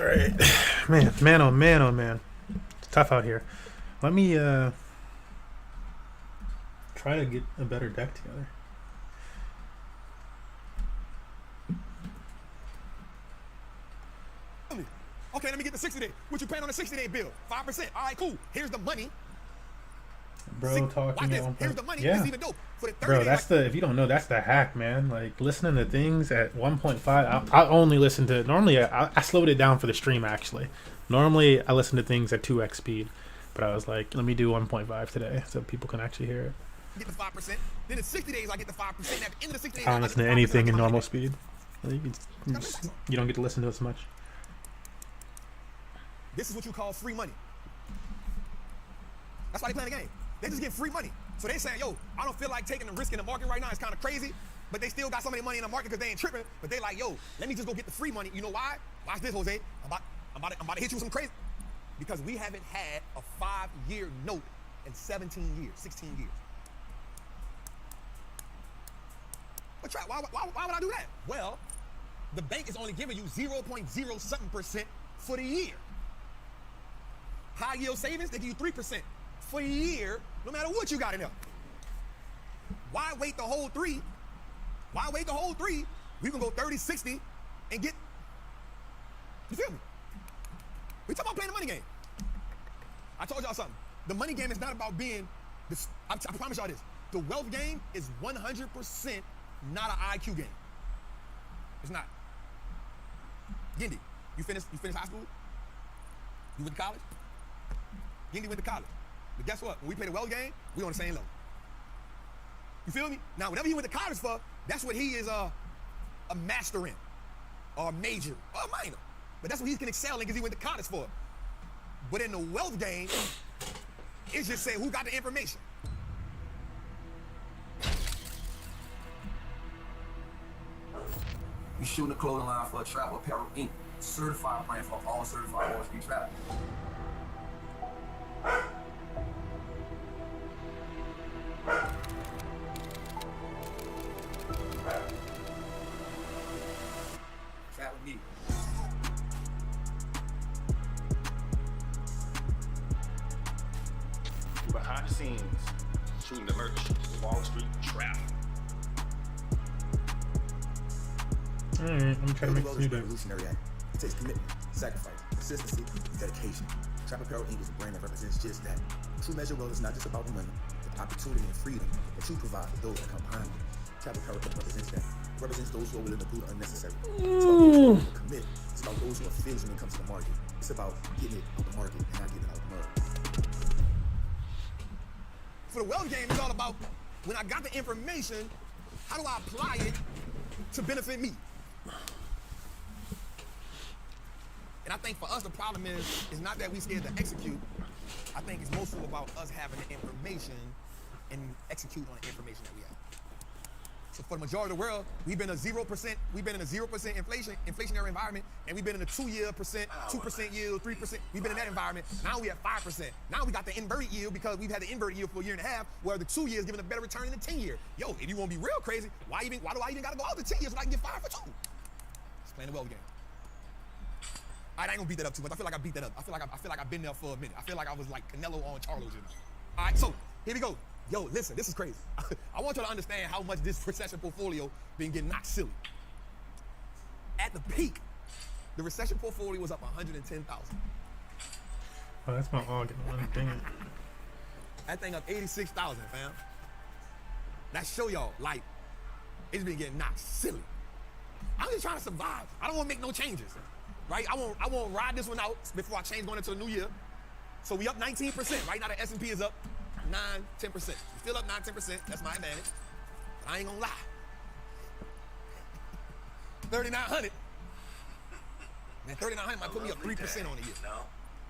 All right, man, oh man, it's tough out here. Let me try to get a better deck together. Okay, let me get the 60-day. What you paying on the 60-day bill? 5%. All right, cool. Here's the money. Bro, talking at one Here's point. the money. Yeah. It's even dope. For the 30 Bro, day, that's the, if you don't know, that's the hack, man. Like, listening to things at 1.5, I only listen to, normally I slowed it down for the stream, actually. Normally, I listen to things at 2x speed, but I was like, let me do 1.5 today so people can actually hear it. get the 5%. Then in 60 days, I get the 5%. At the end of the 60 days, I don't I listen get to the 5% anything in of my normal money. speed. You don't get to listen to it as much. This is what you call free money. That's why they play the game. They just get free money. So they saying, yo, I don't feel like taking the risk in the market right now. It's kind of crazy. But they still got some of their money in the market because they ain't tripping. But they like, yo, let me just go get the free money. You know why? Watch this, Jose. I'm about to hit you with some crazy. Because we haven't had a 5-year note in 17 years, 16 years. But why would I do that? Well, the bank is only giving you 0.0 something% for the year. High yield savings, they give you 3% for the year, no matter what you got in there. Why wait the whole 3? Why wait the whole 3? We can go 30, 60 and get, you feel me? We talking about playing the money game. I told y'all something. The money game is not about being, I promise y'all this. The wealth game is 100% not an IQ game. It's not. Gindy, you finished high school? You went to college? Gindy went to college. But guess what? When we play the wealth game, we on the same level. You feel me? Now, whatever he went to college for, that's what he is a master in, or a major, or a minor. But that's what he can excel in because he went to college for. But in the wealth game, it's just saying who got the information. You shooting a clothing line for a Travel Apparel Inc. Certified brand for all certified Wall Street travel. Chat with me. Behind the scenes, shooting the merch, Wall Street travel. Alright, I'm trying to make this new deck. Revolutionary act. It takes commitment, sacrifice, consistency, and dedication. Trap Apparel Inc. is a brand that represents just that. True Measure Wealth is not just about the money, the opportunity and freedom that you provide for those that come behind you. Trap Apparel represents that. It represents those who are willing to do the unnecessary. It's about those who are willing to commit. It's about those who are fearless when it comes to the market. It's about getting it out the market and not getting it out the mud. For the wealth game, it's all about when I got the information, how do I apply it to benefit me? And I think for us, the problem is not that we scared to execute. I think it's mostly about us having the information and execute on the information that we have. So for the majority of the world, we've been in a 0% inflationary environment, and we've been in a 2% yield, 3%. We've been in that environment. Now we have 5%. Now we got the inverted yield because we've had the inverted yield for a year and a half, where the 2 years giving a better return than the 10 year. Yo, if you want to be real crazy, why do I even got to go out the 10 years when I can get 5 for 2? It's playing the wealth game. I ain't gonna beat that up too much. I feel like I beat that up. I feel like I've been there for a minute. I feel like I was like Canelo on Charlo. All right, so here we go. Yo, listen, this is crazy. I want you to understand how much this recession portfolio been getting knocked silly. At the peak, the recession portfolio was up 110,000. Oh, that's my organ one. Dang it. That thing up 86,000, fam. That show y'all, like, it's been getting knocked silly. I'm just trying to survive. I don't want to make no changes. Right? I won't ride this one out before I change going into the new year. So we up 19%. Right now the S&P is up 9-10%. We still up 9-10%. That's my advantage. But I ain't gonna lie. 3,900. Man, 3,900 might put me up 3% on the year.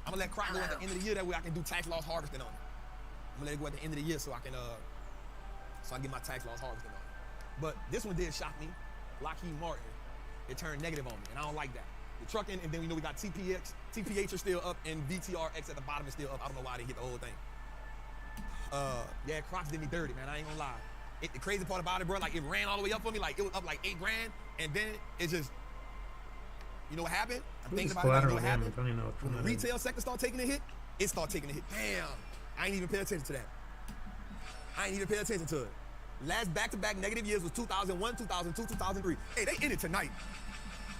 I'm gonna let crop go at the end of the year, that way I can do tax loss harvesting on it. I'm gonna let it go at the end of the year so I can get my tax loss harvesting on it. But this one did shock me. Lockheed Martin, it turned negative on me, and I don't like that. The trucking, and then we know we got TPH are still up, and VTRX at the bottom is still up. I don't know why they hit the whole thing. Yeah, Crocs did me dirty, man. I ain't gonna lie. The crazy part about it, bro, like it ran all the way up for me, like it was up like $8 grand, and then it just You know what happened? I'm thinking This about it. You know collateral what damage. happened? I don't even know When the what retail sector started taking a hit, it started taking a hit. Damn. I ain't even pay attention to that. I ain't even pay attention to it. Last back-to-back negative years was 2001, 2002, 2003. Hey, they in it tonight.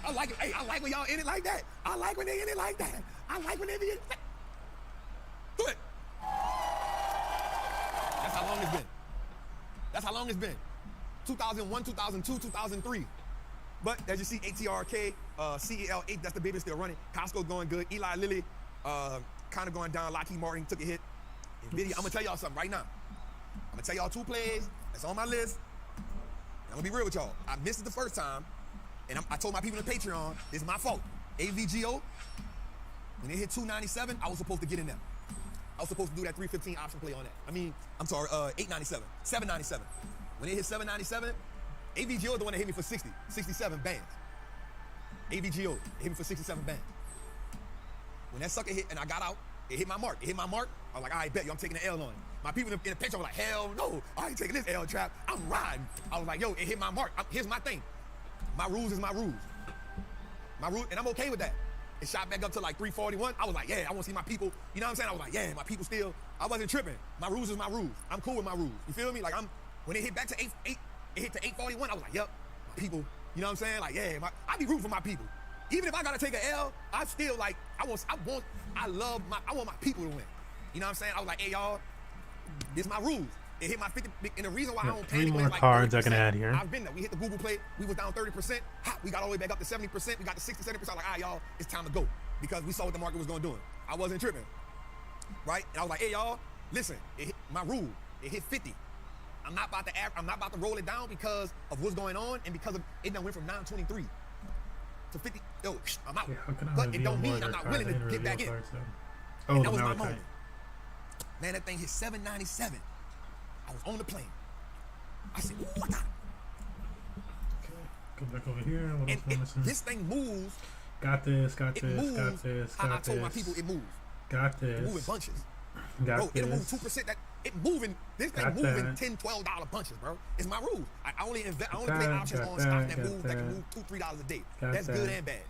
I like it. Hey, I like when y'all in it like that. I like when they in it like that. I like when they be in it. Do it. That's how long it's been. That's how long it's been. 2001, 2002, 2003. But as you see, ATRK, CEL8, that's the baby still running. Costco's going good. Eli Lilly, kind of going down. Lockheed Martin took a hit. NVIDIA, I'm gonna tell y'all something right now. I'm gonna tell y'all 2 plays that's on my list. I'm gonna be real with y'all. I missed it the first time, and I told my people in Patreon, this is my fault. AVGO, when it hit 297, I was supposed to get in there. I was supposed to do that 315 option play on that. I mean, I'm sorry, 897, 797. When it hit 797, AVGO is the one that hit me for 67 bands. AVGO hit me for 67 bands. When that sucker hit and I got out, it hit my mark. It hit my mark. I was like, all right, bet you, I'm taking the L on it. My people in the picture were like, hell no, I ain't taking this L trap. I'm riding. I was like, yo, it hit my mark. Here's my thing. My rules is my rules. My rule, and I'm okay with that. It shot back up to like 341. I was like, yeah, I want to see my people. You know what I'm saying? I was like, yeah, my people still. I wasn't tripping. My rules is my rules. I'm cool with my rules. You feel me? Like when it hit back to it hit to 841. I was like, yep, my people. You know what I'm saying? Like, yeah, I be rooting for my people. Even if I gotta take an L, I still like. I want my people to win. You know what I'm saying? I was like, hey y'all, this is my rules. It hit my 50, and the reason why I don't panic. 3 more cards I can add here. I've been there. We hit the Google Play. We was down 30%. We got all the way back up to 70%. We got to 60, 70%. Like, all right, y'all, it's time to go because we saw what the market was going to do. I wasn't tripping, right? And I was like, hey y'all, listen, it hit my rule. It hit 50. I'm not about to roll it down because of what's going on and because of it done went from 923 to 50. Yo, I'm out. Yeah, but it don't mean I'm not willing to get back in. And that was my moment. Man, that thing hit 797. I was on the plane. I said, ooh, I got it. Go back over here. What else am I missing? This thing moves. Got this. How I told my people it moves. Got this. It move in bunches. Got bro, this. It'll move 2%. This thing moving $10, $12 bunches, bro. It's my rules. I only play options on stocks that can move $2, $3 a day. That's good and bad.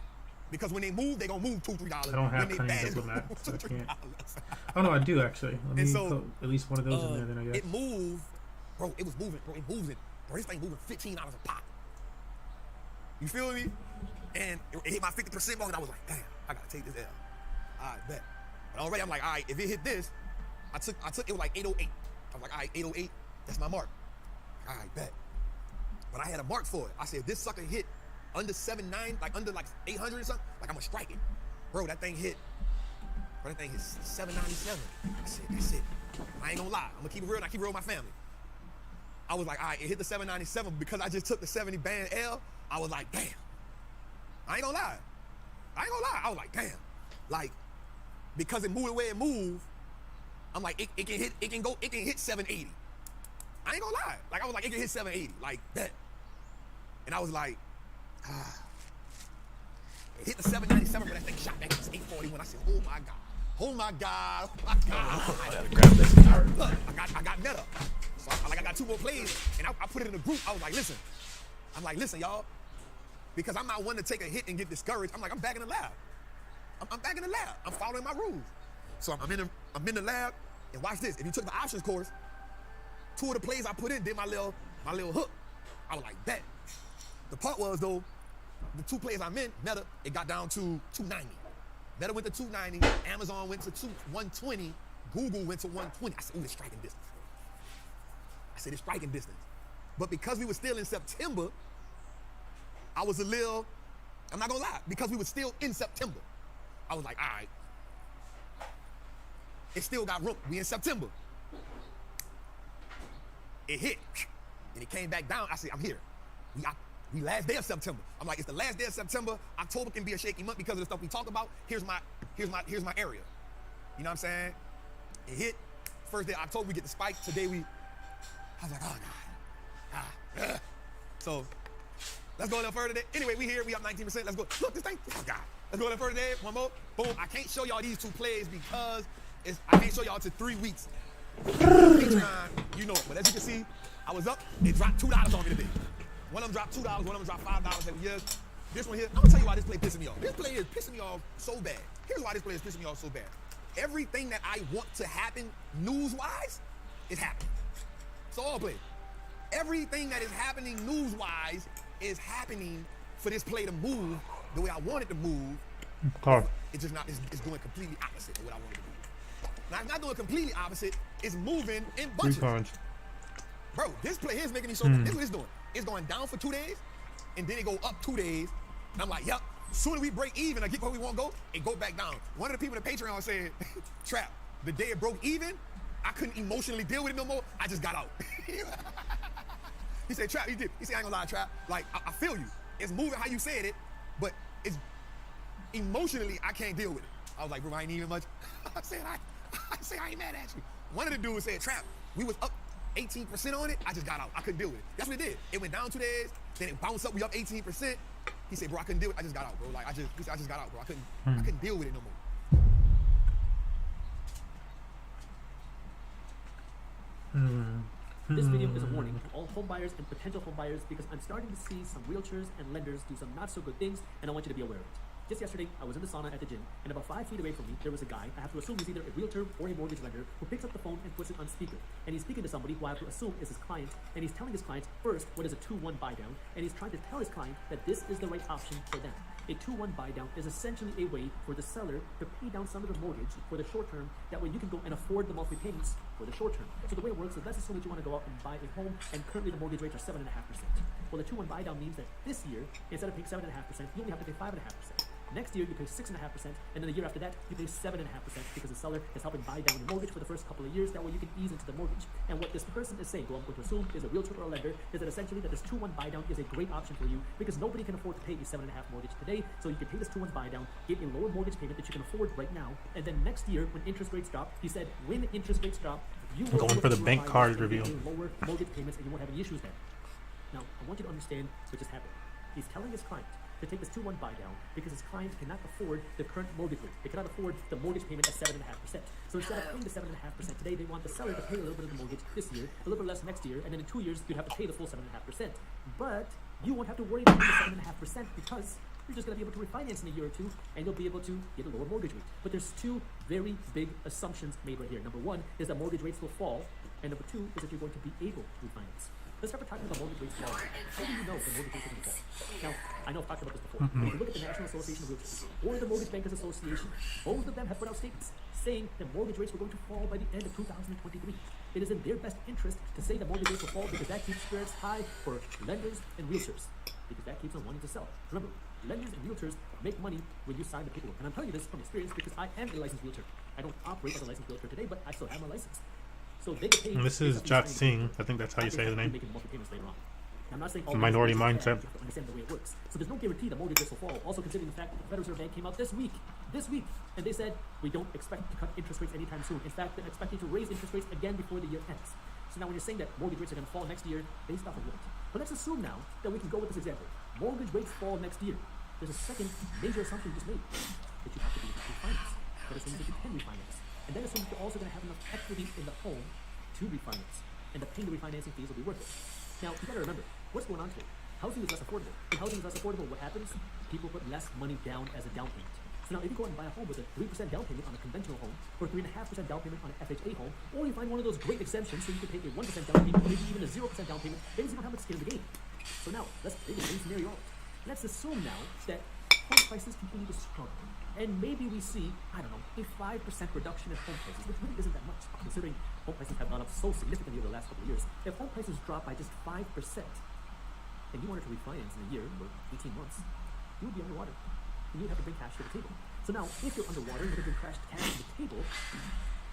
Because when they move, they gonna move $2, $3. I don't have cunning diplomat, so I can't. Oh no, I do actually. Let me put at least one of those in there. Then I guess it moved, bro. It was moving, bro. It moves it, bro. This thing moving $15 a pop. You feel me? And it hit my 50% mark, and I was like, damn, I gotta take this L. All right, bet. But already I'm like, all right, if it hit this, I took it was like 808. I was like, all right, 808, that's my mark. All right, bet. But I had a mark for it. I said, if this sucker hit under 79, like under like 800 or something, like I'm gonna strike it. Bro, that thing hit 797. I said, that's it. I ain't gonna lie. I'm gonna keep it real, and I keep it real with my family. I was like, all right, it hit the 797, because I just took the 70 band L, I was like, damn. I ain't gonna lie. I was like, damn. Like, because it moved the way it moved, I'm like, it can hit 780. I ain't gonna lie. Like, I was like, it can hit 780. Like, that. And I was like, it hit the 797, but that thing shot back to 841. I said, oh my God. Oh my God. Oh my God. I gotta grab this. Look, I got meta. So I got 2 more plays, and I put it in a group. I was like, listen, y'all. Because I'm not one to take a hit and get discouraged. I'm like, I'm back in the lab. I'm back in the lab. I'm following my rules. So I'm in the lab, and watch this. If you took the options course, 2 of the plays I put in did my little hook. I was like, bet. The part was though, the 2 plays I'm in, Meta, it got down to 290. Meta went to 290, Amazon went to 120, Google went to 120. I said, ooh, it's striking distance. But because we were still in September, I was a little, I'm not gonna lie, because we were still in September, I was like, all right, it still got room. We in September. It hit, and it came back down. I said, I'm here. We last day of September. I'm like, it's the last day of September. October can be a shaky month because of the stuff we talk about. Here's my area. You know what I'm saying? It hit. First day of October, we get the spike. Today I was like, oh God. So let's go a little further there. Anyway, we here. We up 19%. Let's go. Look, this thing. Oh God. Let's go a little further there. One more. Boom. I can't show y'all these 2 plays because I can't show y'all to 3 weeks. Patreon, you know it. But as you can see, I was up. It dropped $2 on me today. One of them dropped $2. One of them dropped $5 every year. This one here, I'm gonna tell you why this play pissing me off. This play is pissing me off so bad. Here's why this play is pissing me off so bad. Everything that I want to happen news-wise is happening. So all play. Everything that is happening news-wise is happening for this play to move the way I want it to move. It's just not, it's doing completely opposite of what I want it to do. Now, it's not doing completely opposite, it's moving in bunches. Bro, this play here is making me so, this is what it's doing. It's going down for 2 days, and then it go up 2 days, and I'm like, yep, soon as we break even, I get where we want to go, it go back down. One of the people in the Patreon said, Trap, the day it broke even, I couldn't emotionally deal with it no more, I just got out. He said, Trap, he said, I ain't gonna lie, Trap, like, I feel you. It's moving how you said it, but it's emotionally, I can't deal with it. I was like, bro, I ain't even much. I said, I ain't mad at you. One of the dudes said, Trap, we was up 18% on it, I just got out. I couldn't deal with it. That's what it did. It went down 2 days, then it bounced up, we up 18%. He said, bro, I couldn't deal with it, I just got out, bro. Like, I just got out, bro. I couldn't deal with it no more. This video is a warning to all home buyers and potential home buyers because I'm starting to see some realtors and lenders do some not so good things, and I want you to be aware of it. Just yesterday, I was in the sauna at the gym, and about 5 feet away from me, there was a guy, I have to assume he's either a realtor or a mortgage lender, who picks up the phone and puts it on speaker. And he's speaking to somebody who I have to assume is his client, and he's telling his client first what is a 2-1 buy down, and he's trying to tell his client that this is the right option for them. A 2-1 buy down is essentially a way for the seller to pay down some of the mortgage for the short term. That way you can go and afford the monthly payments for the short term. So the way it works is, let's assume that you want to go out and buy a home, and currently the mortgage rates are 7.5%. Well, the 2-1 buy down means that this year, instead of paying 7.5%, you only have to pay 5.5%. Next year, you pay 6.5%, and then the year after that, you pay 7.5% because the seller is helping buy down your mortgage for the first couple of years. That way you can ease into the mortgage. And what this person is saying, who I'm going to assume is a realtor or a lender, is that essentially that this 2-1 buy down is a great option for you because nobody can afford to pay a 7.5 mortgage today. So you can pay this 2-1 buy down, get a lower mortgage payment that you can afford right now, and then next year when interest rates drop, he said when interest rates drop, you will going for the bank card reveal. Lower mortgage payments, and you won't have any issues then. Now, I want you to understand what just happened. He's telling his client to take this 2-1 buy down because his client cannot afford the current mortgage rate. They cannot afford the mortgage payment at 7.5%. So instead of paying the 7.5% today, they want the seller to pay a little bit of the mortgage this year, a little bit less next year, and then in 2 years, you'd have to pay the full 7.5%. But you won't have to worry about the 7.5% because you're just going to be able to refinance in a year or two, and you'll be able to get a lower mortgage rate. But there's 2 very big assumptions made right here. Number 1 is that mortgage rates will fall, and number 2 is that you're going to be able to refinance. Let's start by talking about mortgage rates falling. How do you know the mortgage rates are going to fall? Now, I know I've talked about this before. If you look at the National Association of Realtors or the Mortgage Bankers Association, both of them have put out statements saying that mortgage rates were going to fall by the end of 2023. It is in their best interest to say that mortgage rates will fall because that keeps spirits high for lenders and realtors, because that keeps them wanting to sell. Remember, lenders and realtors make money when you sign the paperwork. And I'm telling you this from experience because I am a licensed realtor. I don't operate as a licensed realtor today, but I still have my license. So they get paid. And this is Jat Singh. I think that's how you say his name. I'm not saying Minority mindset. Understand the way it works. So there's no guarantee that mortgage rates will fall. Also considering the fact that the Federal Reserve Bank came out this week, and they said we don't expect to cut interest rates anytime soon. In fact, they're expecting to raise interest rates again before the year ends. So now when you're saying that mortgage rates are going to fall next year, based off of what? But let's assume now that we can go with this example. Mortgage rates fall next year. There's a second major assumption just made, that you have to be able to refinance. That assumes that you can refinance. And that assumes you're also going to have enough equity in the home to refinance, and the paying the refinancing fees will be worth it. Now, you gotta remember, what's going on today? Housing is less affordable. When housing is less affordable, what happens? People put less money down as a down payment. So now if you go out and buy a home with a 3% down payment on a conventional home, or 3.5% down payment on an FHA home, or you find one of those great exemptions so you can pay a 1% down payment, or maybe even a 0% down payment, that means you don't have much skin in the game. So now, let's take the same scenario out. Let's assume now that home prices continue to struggle. And maybe we see, I don't know, a 5% reduction in home prices, which really isn't that much, considering home prices have gone up so significantly over the last couple of years. If home prices drop by just 5%, and you wanted to refinance in a year or 18 months, you would be underwater, and you'd have to bring cash to the table. So now, if you're underwater and you have to bring cash to the table,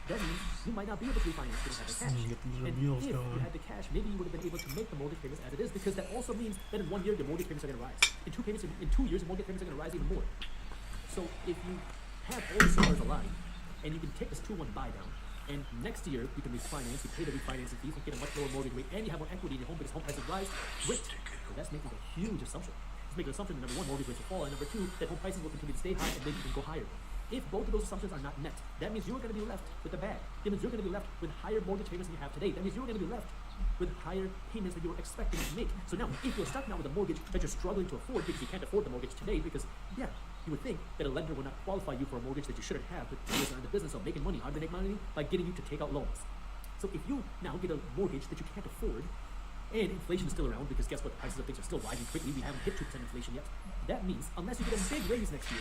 that means you might not be able to refinance if you don't have the cash. And if you had the cash, maybe you would have been able to make the mortgage payments as it is, because that also means that in 1 year, your mortgage payments are going to rise. In 2 years, your mortgage payments are going to rise even more. So if you have all the stars aligned, and you can take this 2-1 buy down, and next year you can refinance, you pay the refinancing fees, you get a much lower mortgage rate, and you have more equity in your home because home prices rise, great. So that's making a huge assumption. It's making an assumption that number 1, mortgage rates will fall, and number 2, that home prices will continue to stay high and maybe even go higher. If both of those assumptions are not met, that means you're going to be left with the bag. That means you're going to be left with higher mortgage payments than you have today. That means you're going to be left with higher payments than you were expecting to make. So now, if you're stuck now with a mortgage that you're struggling to afford because you can't afford the mortgage today, because yeah, you would think that a lender would not qualify you for a mortgage that you shouldn't have, but you are in the business of making money. How do they make money? By getting you to take out loans. So if you now get a mortgage that you can't afford, and inflation is still around, because guess what, the prices of things are still rising quickly, we haven't hit 2% inflation yet, that means, unless you get a big raise next year,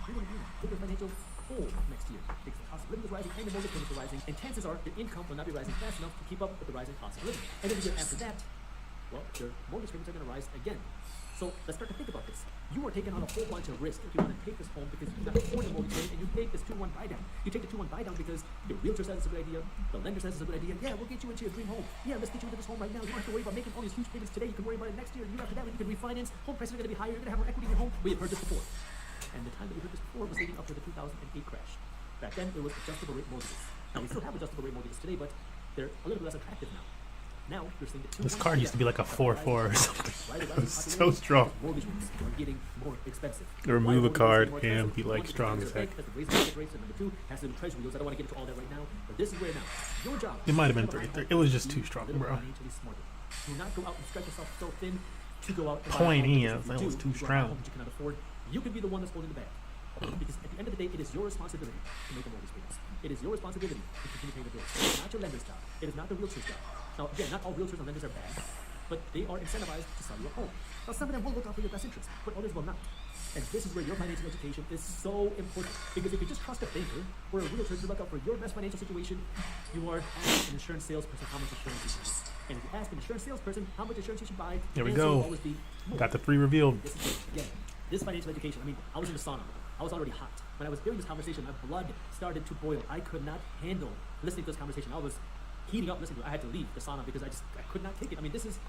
you're going to be in a bigger financial hole next year, because the cost of living is rising, and the mortgage payments are rising, and chances are your income will not be rising fast enough to keep up with the rising cost of living. And then the year after that, well, your mortgage payments are going to rise again. So let's start to think about this. You are taking on a whole bunch of risk if you want to take this home because you got afford the mortgage payment, and you take this 2-1 buy down. You take the 2-1 buy down because your realtor says it's a good idea, the lender says it's a good idea. Yeah, we'll get you into your dream home. Yeah, let's get you into this home right now. You don't have to worry about making all these huge payments today. You can worry about it next year. And after that, when you can refinance, home prices are going to be higher. You're going to have more equity in your home. We have heard this before. And the time that we heard this before was leading up to the 2008 crash. Back then, it was adjustable rate mortgages. Now, we still have adjustable rate mortgages today, but they're a little bit less attractive now. Now, you're seeing the This card used to be like a 4-4 or something. It was so strong. Mortgage rates are getting more expensive. Remove a card and be like strong as heck. Number 2 has to do with treasury yields. I don't want to get into all that right now, but this is where now your job. It might have been 3-3. It was just too strong, bro. Do not go out and stretch yourself so thin to go out and Point buy in, that was too strong. you cannot afford. You can be the one that's holding the bag. Because at the end of the day, it is your responsibility to make the mortgage payments. It is your responsibility to continue paying the bills. It's not your lender's job. It is not the realtor's job. Now, again, not all realtors and lenders are bad, but they are incentivized to sell you a home. Now, some of them will look out for your best interest, but others will not. And this is where your financial education is so important. Because if you just trust a banker or a realtor to look out for your best financial situation, you are asking an insurance salesperson how much insurance you should buy. And if you ask an insurance salesperson how much insurance you should buy, there we the answer will go. always be more. Got the free reveal. This is again, this financial education. I mean, I was in the sauna. I was already hot. When I was hearing this conversation, my blood started to boil. I could not handle listening to this conversation. I was heating up listening to it. I had to leave the sauna because I could not take it. I mean, this is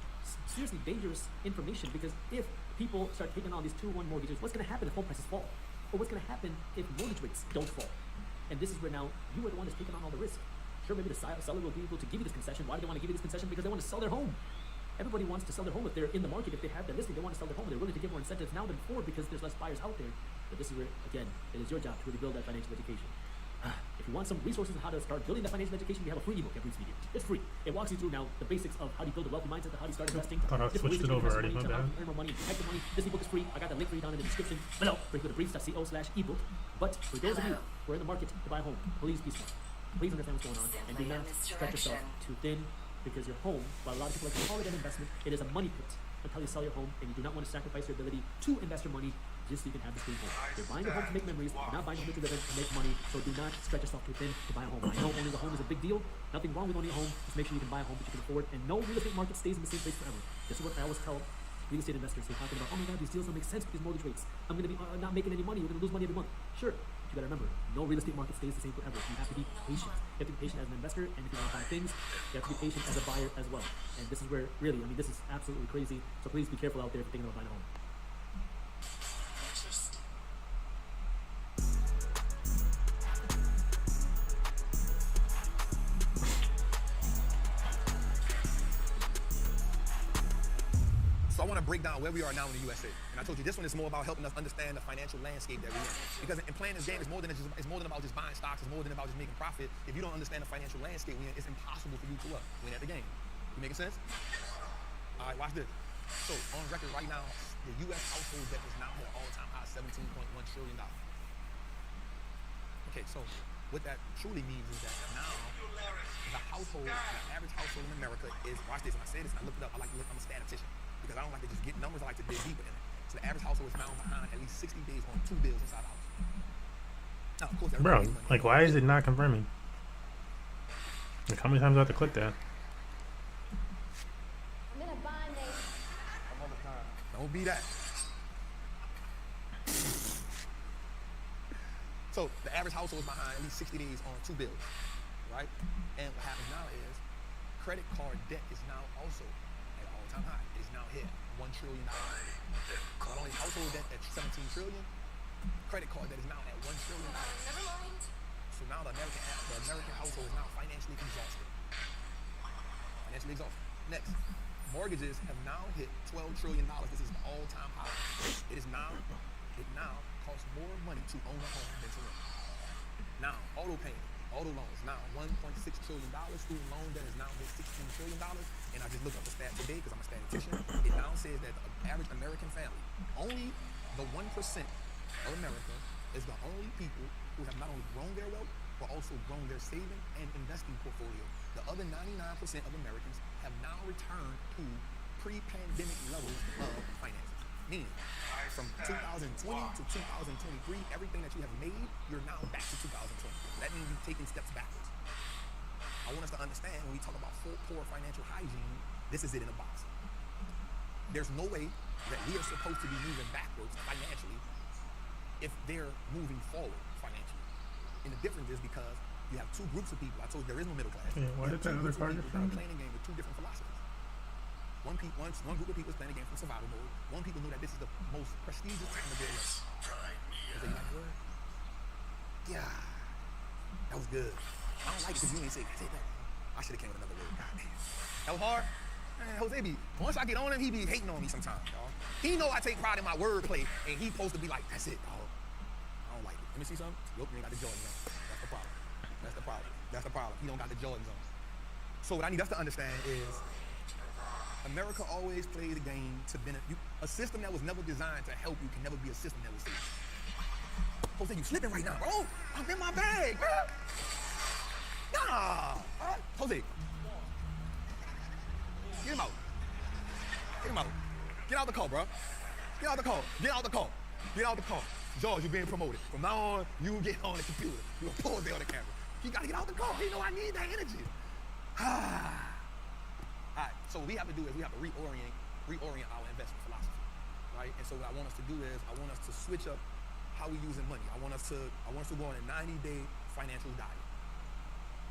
seriously dangerous information, because if people start taking on these 2-1 mortgages, what's going to happen if home prices fall? Or what's going to happen if mortgage rates don't fall? And this is where now you are the one that's taking on all the risk. Sure, maybe the seller will be able to give you this concession. Why do they want to give you this concession? Because they want to sell their home. Everybody wants to sell their home. If they're in the market, if they have the listing, they want to sell their home. They're willing to give more incentives now than before because there's less buyers out there. But this is where, again, it is your job to really build that financial education. If you want some resources on how to start building that financial education, we have a free ebook at Breeze Media. It's free. It walks you through now the basics of how do you build a wealthy mindset, how do you start investing. Thought I switched it over already, my bad. Earn more money, protect your money. This ebook is free. I got the link for you down in the description below. Or you go to briefs.co/ebook. But for those of you who are in the market to buy a home, please be smart. Please understand what's going on, and do not stretch yourself too thin, because your home, while a lot of people like to call it an investment, it is a money pit until you sell your home, and you do not want to sacrifice your ability to invest your money just so you can have this dream home. You're buying your home to make memories, you're not buying a home to live in to make money, so do not stretch yourself too thin to buy a home. I know owning a home is a big deal. Nothing wrong with owning a home. Just make sure you can buy a home that you can afford, and no real estate market stays in the same place forever. This is what I always tell real estate investors. They're talking about, oh my God, these deals don't make sense with these mortgage rates. I'm going to be not making any money. We're going to lose money every month. Sure, but you got to remember, no real estate market stays the same forever. You have to be patient. You have to be patient as an investor, and if you want to buy things, you have to be patient as a buyer as well. And this is where, really, I mean, this is absolutely crazy. So please be careful out there if you're thinking about buying a home. So I want to break down where we are now in the USA. And I told you this one is more about helping us understand the financial landscape that we're in. Because in playing this game, it's more than about just buying stocks. It's more than about just making profit. If you don't understand the financial landscape we're in, it's impossible for you to win at the game. You making sense? All right, watch this. So on record right now, the U.S. household debt is now at an all-time high, $17.1 trillion. Okay, so what that truly means is that now the average household in America is, watch this, when I say this, and I looked it up, I'm a statistician. Because I don't like to just get numbers, I like to dig deeper in it. So the average household is found behind at least 60 days on 2 bills inside the house. Now, of course, bro, like, why is it not confirming? Like, how many times do I have to click that? Don't be that. So the average household is behind at least 60 days on 2 bills, right? And what happens now is credit card debt is now also at an all-time high. It is now hit $1 trillion. Not only household debt at $17 trillion, credit card debt is now at $1 trillion. Never mind. So now the American household is now financially exhausted. Next, mortgages have now hit $12 trillion. This is the all-time high. It now costs more money to own a home than to rent. Now, auto loans, now $1.6 trillion. Student loan debt is now hit $16 trillion. and I just looked up the stat today because I'm a statistician. It now says that the average American family, only the 1% of America is the only people who have not only grown their wealth, but also grown their saving and investing portfolio. The other 99% of Americans have now returned to pre-pandemic levels of finances. Meaning, from 2020 to 2023, everything that you have made, you're now back to 2020. That means you've taken steps backwards. I want us to understand when we talk about poor financial hygiene, this is it in a box. There's no way that we are supposed to be moving backwards financially if they're moving forward financially. And the difference is because you have two groups of people. I told you there is no middle class. Yeah, why did that other card get are playing a game with two different philosophies. One group of people is playing a game from survival mode. One people know that this is the most prestigious time of their life. You like the word? Yeah, that was good. I don't like it because you ain't say that. I should have came with another word. God damn. That was hard. Man, Jose be, once I get on him, he be hating on me sometimes, dog. He know I take pride in my wordplay, and he supposed to be like, that's it, dog. I don't like it. Let me see something. Nope, you ain't got the Jordans on. That's the problem. That's the problem. That's the problem. He don't got the Jordans on. So what I need us to understand is America always plays the game to benefit you. A system that was never designed to help you can never be a system that will save you. Jose, you slipping right now, bro. I'm in my bag, bro. Nah. Jose. Get him out. Get him out. Get out the car, bro. Get out the car. Get out the car. Get out the car. George, you're being promoted. From now on, you get on the computer. You gonna pause there on the camera. You gotta get out the car. You know I need that energy. Alright, so what we have to do is we have to reorient our investment philosophy. Right? And so what I want us to do is I want us to switch up how we using money. I want us to go on a 90-day financial diet.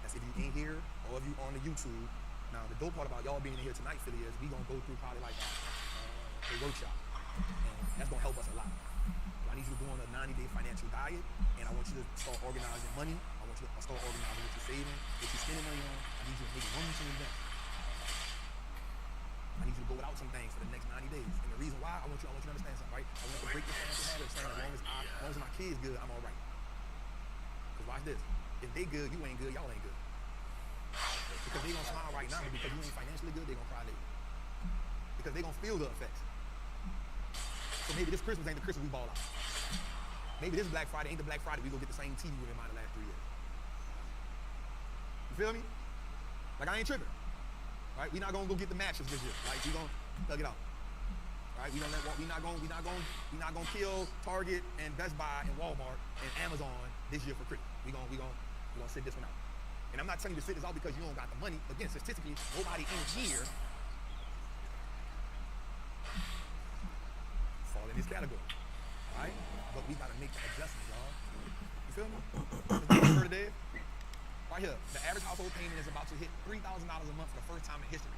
That's if you ain't here or if you on the YouTube. Now, the dope part about y'all being here tonight, Philly, is we gonna go through probably like a workshop. And that's gonna help us a lot. So I need you to go on a 90-day financial diet, and I want you to start organizing money. I want you to start organizing what you're saving, what you're spending money on. I need you to make room to invest. I need you to go without some things for the next 90 days. And the reason why, I want you to understand something, right? I want to break the financial habit of saying as long as my kids good, I'm all right. Because watch this. If they good, you ain't good, y'all ain't good. Because they gonna smile right now, but because you ain't financially good, they gonna cry later. Because they gonna feel the effects. So maybe this Christmas ain't the Christmas we ball out. Maybe this Black Friday ain't the Black Friday we go get the same TV we've been buying the last 3 years. You feel me? Like I ain't tripping. Right? We not gonna go get the matches this year. Like we gonna thug it out. Right? We not gonna kill Target and Best Buy and Walmart and Amazon this year for Christmas. We gonna sit this one out. And I'm not telling you to sit this out because you don't got the money. Again, statistically, nobody in here fall in this category. Right? But we gotta make the adjustments, y'all. You feel me? For today, right here, the average household payment is about to hit $3,000 a month for the first time in history.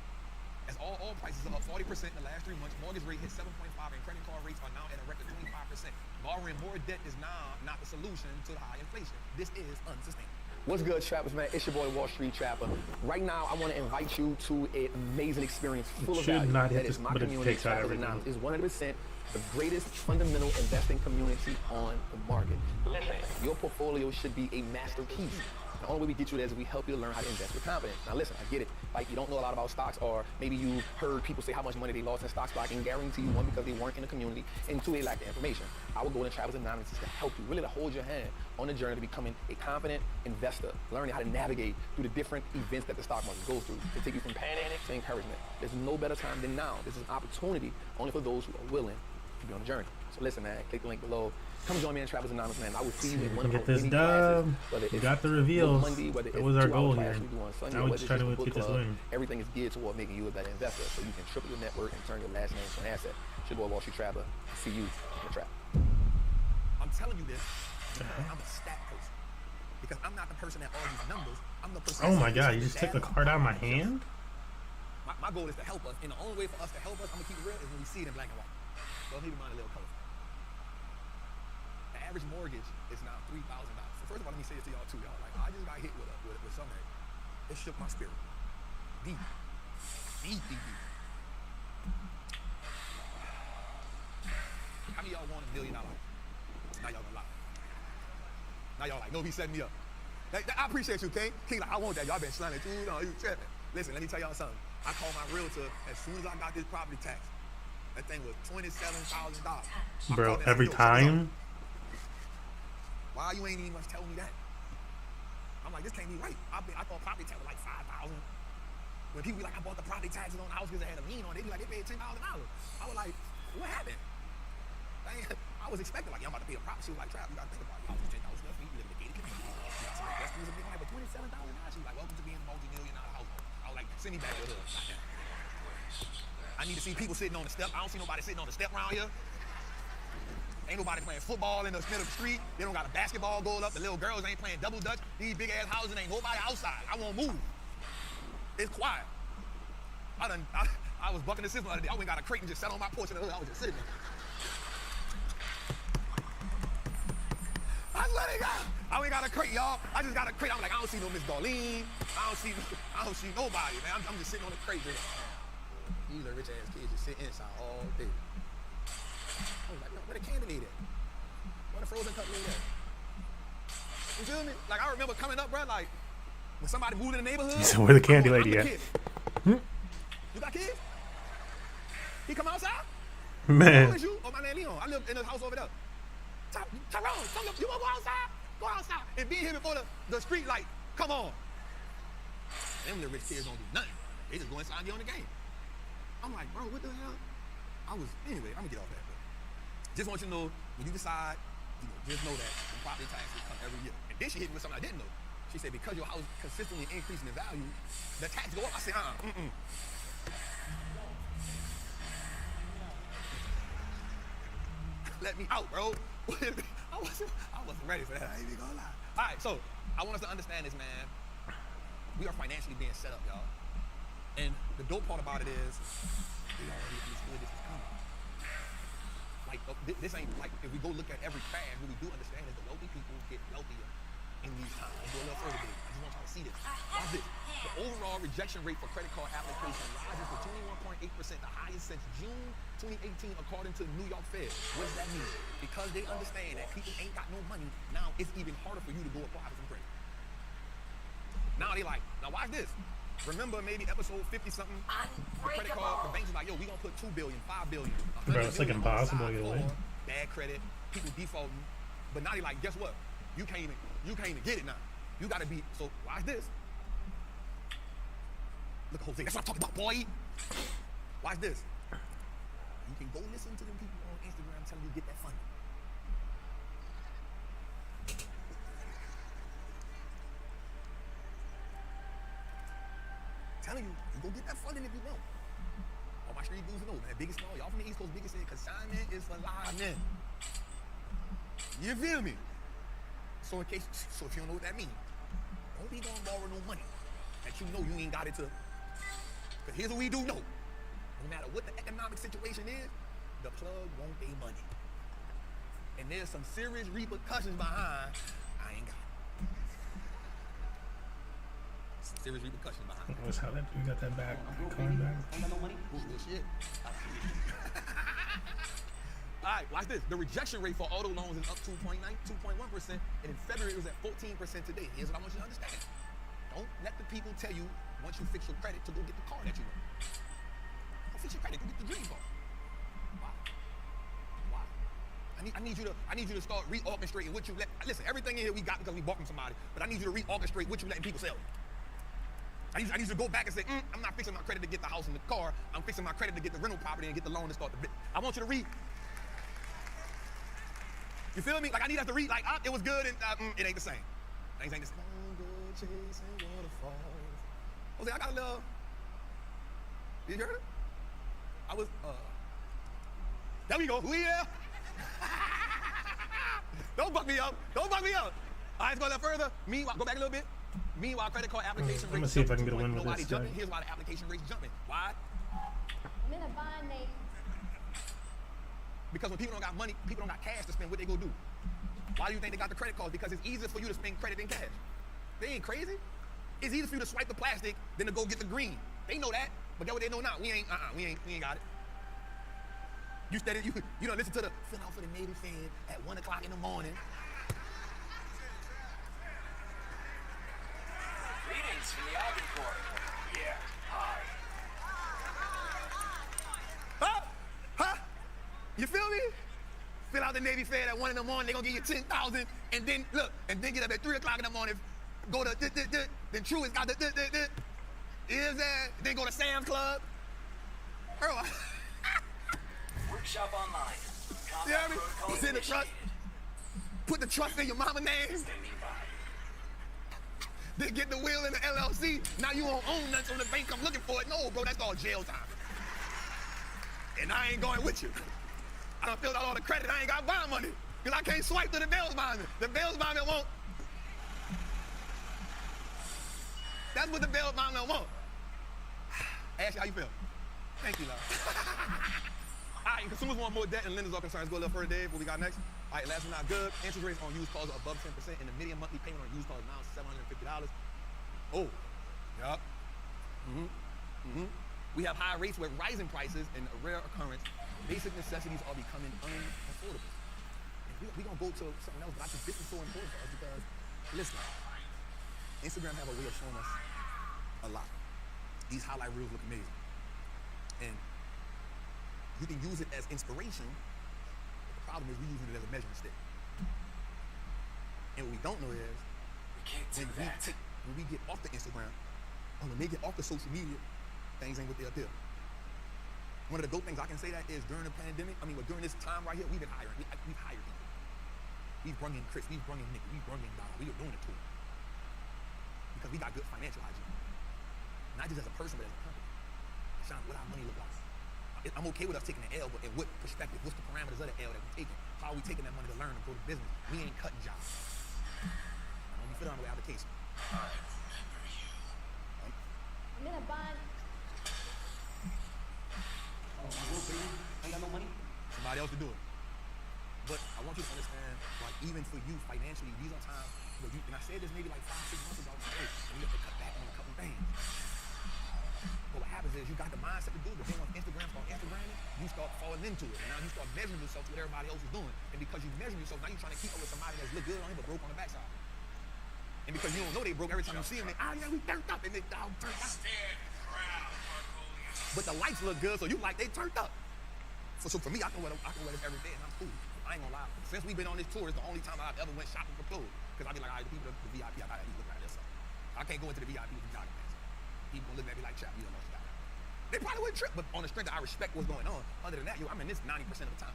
As all prices are up 40% in the last 3 months, mortgage rate hit 7.5 and credit card rates are now at a record 25%. Borrowing more debt is now not the solution to the high inflation. This is unsustainable. What's good, trappers, man? It's your boy, Wall Street Trapper. Right now, I want to invite you to an amazing experience full of value. That is my community, Trappers Anonymous. It's 100% the greatest fundamental investing community on the market. Listen, your portfolio should be a masterpiece. The only way we get you there is we help you to learn how to invest with confidence. Now listen, I get it. Like you don't know a lot about stocks, or maybe you heard people say how much money they lost in stocks, but I can guarantee you, one, because they weren't in the community, and two, they lack the information. Our goal in Trappers Anonymous is to help you, really to hold your hand on the journey to becoming a confident investor, learning how to navigate through the different events that the stock market goes through, to take you from panic to encouragement. There's no better time than now. This is an opportunity only for those who are willing to be on the journey. So listen, man, click the link below. Come join me in Trappers Anonymous, man. I will see you in one of our many classes. We got the reveals. Monday, whether that was our goal here. Sunday, now we just try to get this win. Everything is geared toward making you a better investor, so you can triple your network and turn your last name to an asset. It's your boy, Wall Street Trapper. See you in the trap. I'm telling you this because I'm a stat person. Because I'm not the person that argues numbers. I'm the person. Oh my God! You just took the card out of my hand. My goal is to help us, and the only way for us to help us, I'm gonna keep it real, is when we see it in black and white. So maybe mine a little colorful. The average mortgage is now $3,000. So first of all, let me say this to y'all too, y'all. Like I just got hit with something. It shook my spirit. Deep. How many of y'all want $1 million? Now y'all gonna lie. Now y'all like, no, he set me up. I appreciate you, King. King, like, I want that. Y'all been slamming too. No, you tripping. Listen, let me tell y'all something. I called my realtor as soon as I got this property tax. That thing was $27,000. Bro, every time. Why you ain't even much telling me that? I'm like, this can't be right. I thought property tax was like $5,000. When people be like, I bought the property taxes on the house because they had a lien on it, they be like, they paid $10,000. I was like, what happened? I was expecting, like, I'm about to pay a property. She was like, Trap, you gotta think about it. Your house is 10,000 square feet, you live in a gated community. You got some investors, a big one, but $27,000. She was like, welcome to being a multi-million-dollar household. I was like, send me back to the hood. I need to see people sitting on the step. I don't see nobody sitting on the step around here. Ain't nobody playing football in the middle of the street. They don't got a basketball goal up. The little girls ain't playing double dutch. These big ass houses ain't nobody outside. I won't move. It's quiet. I was bucking the system the other day. I went got a crate and just sat on my porch in the hood. I was just sitting there. I swear to God, I ain't got a crate, y'all. I just got a crate. I'm like, I don't see no Miss Darlene. I don't see nobody, man. I'm just sitting on the crate. These are rich ass kids just sit inside all day. I was like, no, where the candidate at? Where the frozen company at? You feel me? Like, I remember coming up, bro, like, when somebody moved in the neighborhood. So where the candy lady at? You got kids? He come outside? Man. Oh, my name Leon. I live in the house over there. Tyrone, you want to go outside? Go outside. And being here before the street light, come on. Them little rich kids don't do nothing. They just go inside and get on the game. I'm like, bro, what the hell? Anyway, I'm gonna get off that. But just want you to know, when you decide, just know that the property taxes come every year. And then she hit me with something I didn't know. She said, because your house is consistently increasing in value, the tax go up. I said, Let me out, bro. I wasn't ready for that. I ain't even gonna lie. All right, so I want us to understand this, man. We are financially being set up, y'all. And the dope part about it is, we already understood this is coming. Like, this ain't like, if we go look at every crash, what we do understand is the wealthy people get wealthier in these times. Go a little further, baby. I just want y'all to see this. Watch this. The overall rejection rate for credit card application rises to 21.8%, the highest since June 2018, according to the New York Fed. What does that mean? Because they understand that people ain't got no money, now it's even harder for you to go apply for some credit. Now they like, now watch this. Remember maybe episode 50-something, the credit card, the banks was like, yo, we gonna put $2 billion, $5 billion, Bro, it's like impossible to get away. Bad credit, people defaulting. But now they like, guess what? You can't even get it now. You gotta be, so watch this. Look at Jose, that's what I'm talking about, boy. Watch this. You can go listen to them people on Instagram telling you to get that funding. Telling you, you go get that funding if you want. All my street dudes know, man, biggest small, y'all from the East Coast, biggest said consignment is for lying. You feel me? So if you don't know what that means, don't be gonna borrow no money that you know you ain't got it to. Because here's what we do know. No matter what the economic situation is, the plug won't pay money. And there's some serious repercussions behind, I ain't got it. Some serious repercussions behind it. What's how that we got that back? Coming back. Bullshit. All right, watch this. The rejection rate for auto loans is up 2.1%, and in February it was at 14% today. Here's what I want you to understand. Don't let the people tell you once you fix your credit to go get the car that you want. Don't fix your credit, go get the dream car. Why? I need you to start reorchestrating what you let. Listen, everything in here we got because we bought from somebody, but I need you to reorchestrate what you letting people sell. I need you to go back and say, I'm not fixing my credit to get the house and the car. I'm fixing my credit to get the rental property and get the loan to start the business. I want you to read. You feel me? Like I need us to read. Like it was good and it ain't the same. Things ain't the same. Chasing waterfalls. Jose, I got a little. Did you hear it? I was. There we go. We here. Don't buck me up. Don't buck me up. All right, let's go a little further. Meanwhile, go back a little bit. Meanwhile, credit card application rates. I'm gonna see if I can get a win with nobody this. Jumping. Here's why the application rates jumping. Why? I'm in a bind, Nate. Because when people don't got money, people don't got cash to spend, what they go do? Why do you think they got the credit cards? Because it's easier for you to spend credit than cash. They ain't crazy. It's easier for you to swipe the plastic than to go get the green. They know that, but get what they know now. We ain't got it. You steady, you don't listen to the fill out for the Navy Fed at 1 o'clock in the morning. Greetings from the Army Corps. Yeah, hi. You feel me? Fill out the Navy Fed at 1 in the morning, they gonna give you 10,000, and then look, and then get up at 3 o'clock in the morning, go to then Truist got the is that? Then go to Sam's Club. Bro. Workshop online. You know what I mean? Send the trust. Put the trust in your mama's name. Then get the will in the LLC. Now you won't own nothing, so the bank come looking for it. No, bro, that's all jail time. And I ain't going with you. I done filled out all the credit. I ain't got bond money. Because I can't swipe to the Bills bondman. The Bills bondman won't. That's what the Bills bondman won't. Ashley, how you feel? Thank you, love. All right, consumers want more debt and lenders are concerned. Let's go a little further, Dave. What we got next? All right, last but not good. Interest rates on used cars are above 10%, and the median monthly payment on used cars now is $750. Oh, yup. We have high rates with rising prices and a rare occurrence. Basic necessities are becoming unaffordable. And we gonna go to something else, but I think this is so important for us because, listen, Instagram have a way of showing us a lot. These highlight reels look amazing. And you can use it as inspiration. But the problem is we using it as a measuring stick. And what we don't know is when we get off the Instagram, or when they get off the social media, things ain't what they appear. One of the dope things I can say that is during the pandemic, during this time right here, we've been hiring. We've hired people. We've brought in Chris, we've brought in Nick, we've brought in Donna. We are doing it to them. Because we got good financial hygiene. Not just as a person, but as a company. Sean, what our money look like? I'm okay with us taking the L, but in what perspective? What's the parameters of the L that we're taking? How are we taking that money to learn and grow the business? We ain't cutting jobs. When we fit on the application. All right. I'm in a bind. I ain't got no money. Somebody else to do it. But I want you to understand, like, even for you financially, these are times where you, and I said this maybe like 5-6 months ago, hey, we have to cut back on a couple things. But what happens is you got the mindset to do it, but then once Instagram starts Instagramming, you start falling into it. And now you start measuring yourself to what everybody else is doing. And because you measure yourself, now you're trying to keep up with somebody that's look good on him but broke on the backside. And because you don't know they broke, every time you see them, they, we turned up, and they turned up. But the lights look good, so you like they turned up. So for me, I can wear this every day, and I'm cool. I ain't gonna lie. Since we've been on this tour, it's the only time I've ever went shopping for clothes. Because I be like, all right, the people, the VIP, I gotta at least look like this. I can't go into the VIP with jogging pants. People gonna look at me like, Chap, you don't know what you got. They probably wouldn't trip, but on the strength that I respect what's going on. Other than that, I'm in this 90% of the time.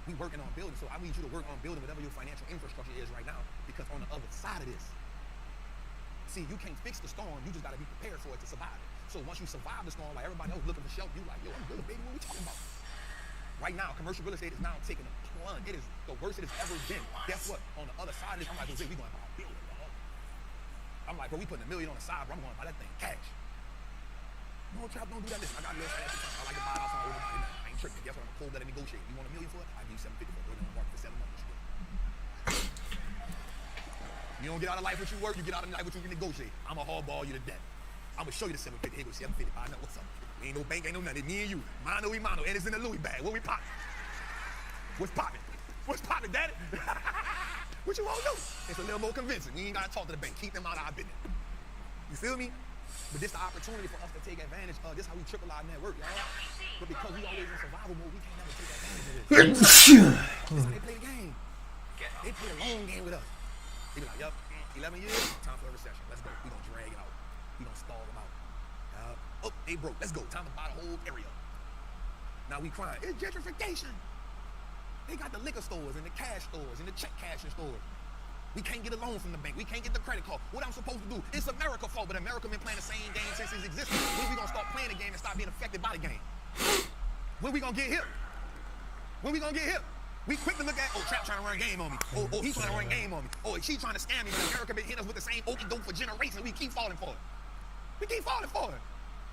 We working on building, so I need you to work on building whatever your financial infrastructure is right now. Because on the other side of this, see, you can't fix the storm. You just gotta be prepared for it to survive it. So once you survive the storm, like everybody else looking for shelter, you like, yo, I'm good, baby, what we talking about? Right now, commercial real estate is now taking a plunge. It is the worst it has ever been. Guess what? On the other side of this, I'm like, Jose, we going to buy a building, dog. I'm like, bro, we putting $1 million on the side, bro. I'm going to buy that thing cash. No, Trap, don't do that. Listen, I got a little financial time. I like to buy a house on everybody now. I ain't tripping. Guess what? I'm a cold blooded negotiator. You want $1 million for it? I give you $750 for it. Go in the market for 7 months. You don't get out of life what you work, you get out of life what you negotiate. I'm going to hardball you to death. I'm going to show you the 750. Here go 750. I know what's up. Ain't no bank, ain't no nothing. Me and you. Mano y mano. And it's in the Louis bag. What we poppin'? What's poppin'? What's poppin', daddy? What you want to do? It's a little more convincing. We ain't got to talk to the bank. Keep them out of our business. You feel me? But this the opportunity for us to take advantage of. This how we triple our net worth, y'all. But because we always in survival mode, we can't never take advantage of this. That's how they play the game. They play a long game with us. They be like, yup, 11 years, time for a recession. Let's go. We gonna drag it out. We gonna stall them out. Oh, they broke. Let's go. Time to buy the whole area. Now we crying. It's gentrification. They got the liquor stores and the cash stores and the check cashing stores. We can't get a loan from the bank. We can't get the credit card. What I'm supposed to do? It's America's fault, but America been playing the same game since its existence. When we gonna start playing the game and stop being affected by the game? When we gonna get hip? When we gonna get hip? We quick to look at, oh, Trap trying to run a game on me. Oh, he's trying to run a game on me. Oh, she trying to scam me, but America been hitting us with the same okey doke for generations. We keep falling for it. We keep falling for it.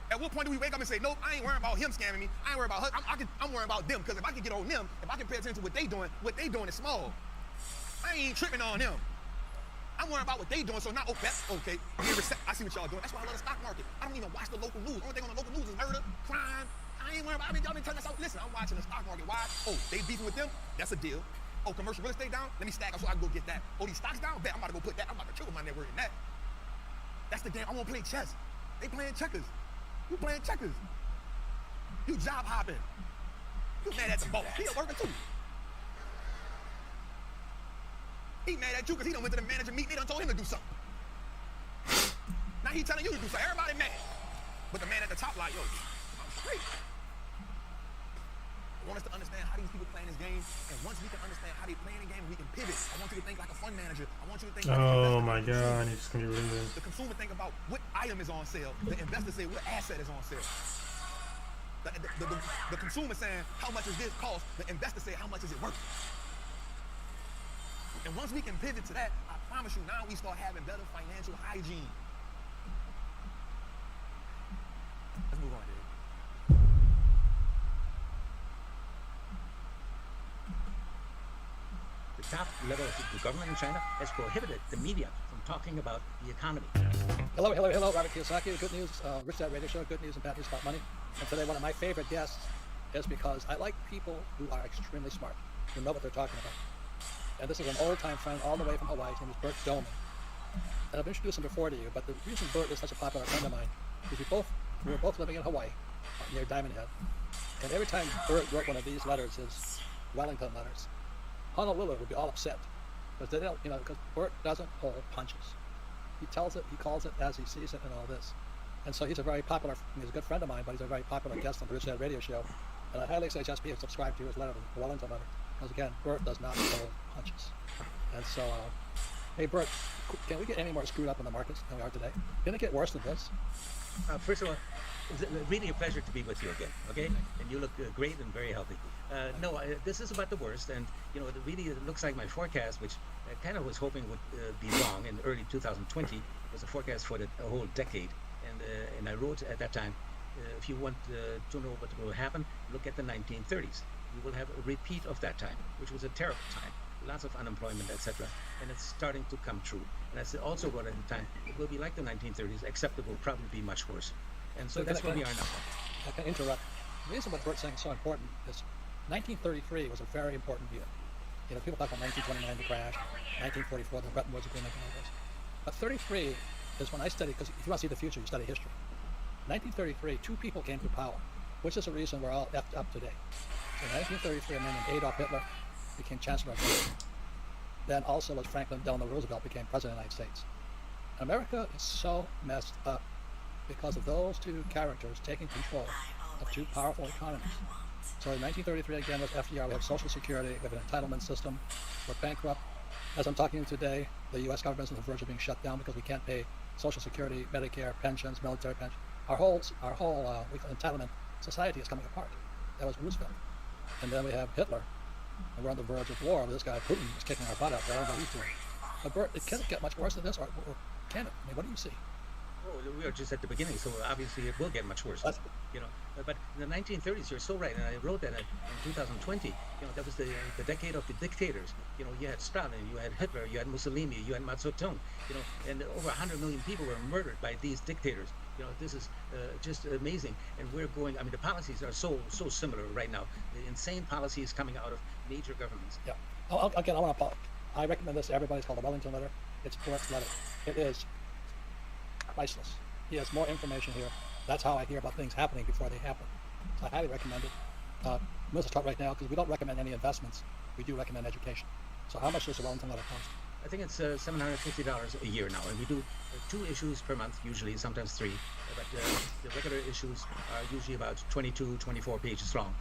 At what point do we wake up and say, nope, I ain't worrying about him scamming me. I ain't worrying about her. I'm worrying about them, because if I can get on them, if I can pay attention to what they doing is small. I ain't tripping on them. I'm worrying about what they doing, so now, oh, that's okay. I see what y'all doing. That's why I love the stock market. I don't even watch the local news. Only thing on the local news is murder, crime. I ain't worrying about, y'all been telling us out. Listen, I'm watching the stock market. Why? Oh, they beefing with them? That's a deal. Oh, commercial real estate down? Let me stack up so I can go get that. Oh, these stocks down? Bet I'm about to go put that. I'm about to triple my net worth in that. That's the game. I want to play chess. They playing checkers. You playing checkers. You job hopping. You mad at the boss. He a worker too. He mad at you because he done went to the manager meeting. They done told him to do something. Now he telling you to do something. Everybody mad. But the man at the top like, yo, I'm straight. I want us to understand how these people playing this game. And once we can understand how they playing the game, we can pivot. I want you to think like a fund manager. I want you to think like oh my god, he's gonna get rid of this. The consumer think about what item is on sale. The investor say what asset is on sale. The consumer saying how much is this cost. The investor say how much is it worth. And once we can pivot to that, I promise you now we start having better financial hygiene. Let's move on, dude. The top level of the government in China has prohibited the media from talking about the economy. Hello, Robert Kiyosaki. Good news, Rich Dad Radio Show. Good news and bad news about money. And today, one of my favorite guests is because I like people who are extremely smart, who know what they're talking about. And this is an old-time friend all the way from Hawaii. His name is Bert Doman. And I've introduced him before to you, but the reason Bert is such a popular friend of mine is we were both living in Hawaii, near Diamond Head. And every time Bert wrote one of these letters, his Wellington letters, Honolulu would be all upset. Because they don't, because Bert doesn't pull punches. He tells it, he calls it as he sees it and all this. And so he's a very popular, he's a good friend of mine, but he's a very popular guest on the Rich Dad Radio Show. And I highly suggest people subscribe to his letter, the Wellington letter. Because again, Bert does not pull punches. And so, hey Bert, can we get any more screwed up in the markets than we are today? Can it get worse than this? First of all, it's really a pleasure to be with you again, okay? And you look great and very healthy. This is about the worst, and it looks like my forecast, which I kind of was hoping would be wrong in early 2020, was a forecast for the whole decade. And I wrote at that time, if you want to know what will happen, look at the 1930s. We will have a repeat of that time, which was a terrible time. Lots of unemployment, etc. And it's starting to come true. And I also wrote at the time, it will be like the 1930s, except it will probably be much worse. And so that's where we are now. I can interrupt. The reason what Bert's saying is so important is 1933 was a very important year. People talk about 1929, the crash, 1944, the Bretton Woods Agreement, and all this. But 33 is when I study, because if you want to see the future, you study history. 1933, two people came to power, which is the reason we're all effed up today. In 1933, a man named Adolf Hitler became Chancellor of Germany. Then also was Franklin Delano Roosevelt became President of the United States. America is so messed up because of those two characters taking control of two powerful economies. So in 1933, again, with FDR, we have Social Security, we have an entitlement system, we're bankrupt. As I'm talking to you today, the U.S. government is on the verge of being shut down because we can't pay Social Security, Medicare, pensions, military pensions. Our whole entitlement society is coming apart. That was Roosevelt. And then we have Hitler, and we're on the verge of war. This guy Putin is kicking our butt out. I don't know what he's doing. But Bert, can it get much worse than this, or can it? I mean, what do you see? Oh, we are just at the beginning, so obviously it will get much worse. But in the 1930s, you're so right, and I wrote that in 2020. That was the decade of the dictators. You had Stalin, you had Hitler, you had Mussolini, you had Mao Zedong. And over 100 million people were murdered by these dictators. This is just amazing, and we're going. I mean, the policies are so similar right now. The insane policies coming out of major governments. Yeah. I recommend this to everybody. It's called the Wellington letter. It's Bert's letter. It is priceless. He has more information here. That's how I hear about things happening before they happen. So I highly recommend it. I'm going to start right now because we don't recommend any investments. We do recommend education. So how much does the Wellington letter cost? I think it's $750 a year now, and we do 2 issues per month, usually, sometimes 3. But the regular issues are usually about 22, 24 pages long,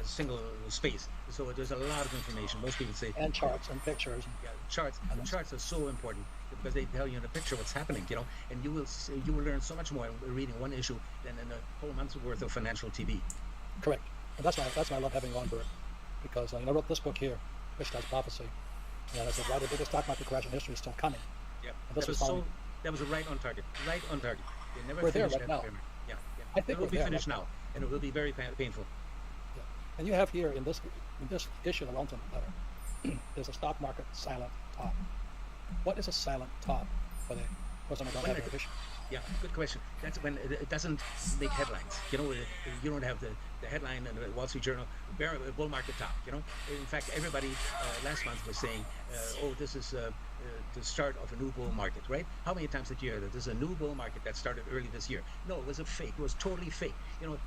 single space. So there's a lot of information. Most people say... And charts and pictures. Yeah, charts. And charts are so important because they tell you in a picture what's happening, and you will learn so much more in reading one issue than in a whole month's worth of financial TV. Correct. And that's why I love having you on, Bert, because I wrote this book here, Rich Dad's Prophecy. And I said, why the biggest stock market crash in history is still coming. Yeah, that was right on target. Right on target. They never we're there finished right now. Yeah. I think it will be finished now, and it will be very painful. Yeah. And you have here in this issue, the Wellington letter, there's a stock market silent top. What is a silent top for the person who don't have the issue? Yeah, good question. That's when it doesn't make headlines. You don't have the headline in the Wall Street Journal, bull market top. In fact, everybody last month was saying, this is the start of a new bull market, right? How many times did you hear that there's a new bull market that started early this year? No, it was a fake. It was totally fake.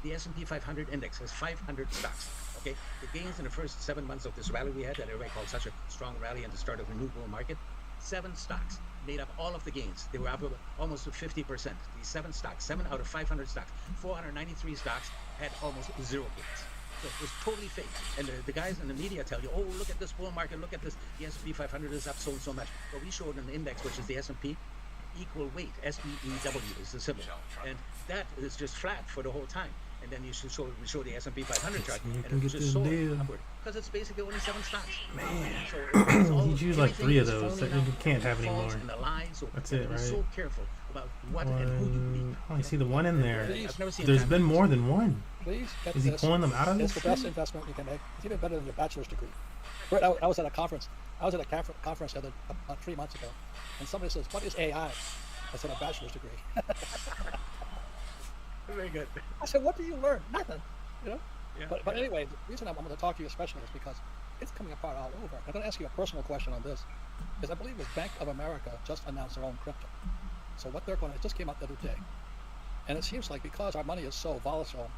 The S&P 500 index has 500 stocks. Okay, the gains in the first 7 months of this rally we had, that everybody called such a strong rally and the start of a new bull market, 7 stocks made up all of the gains. They were up almost 50%. These 7 stocks, 7 out of 500 stocks, 493 stocks had almost 0 gains. So it was totally fake. And the guys in the media tell you, oh, look at this bull market, look at this, the S&P 500 is up so and so much. But we showed an index, which is the S&P equal weight, SEEW is the symbol. And that is just flat for the whole time. And then we show the S&P 500 chart, and it's just so upward. Because it's basically only 7 stocks. Man. So You choose like 3 of those. You can't have any more. So that's it, right? So careful about what and who you believe. Oh, I see the one in there. Please, I've never seen There's been more than one. Please get Is he this. pulling them out of It's this? the best investment you can make. It's even better than your bachelor's degree. Bert, I was at a conference. I was at a conference about 3 months ago, and somebody says, "What is AI?" I said, "A bachelor's degree." Very good. I said, "What do you learn? Nothing." You know. Yeah. But anyway, the reason I wanted to talk to you especially is because it's coming apart all over. I'm going to ask you a personal question on this, because I believe it was Bank of America just announced their own crypto. So what they're going to, it just came out the other day, and it seems like because our money is so volatile,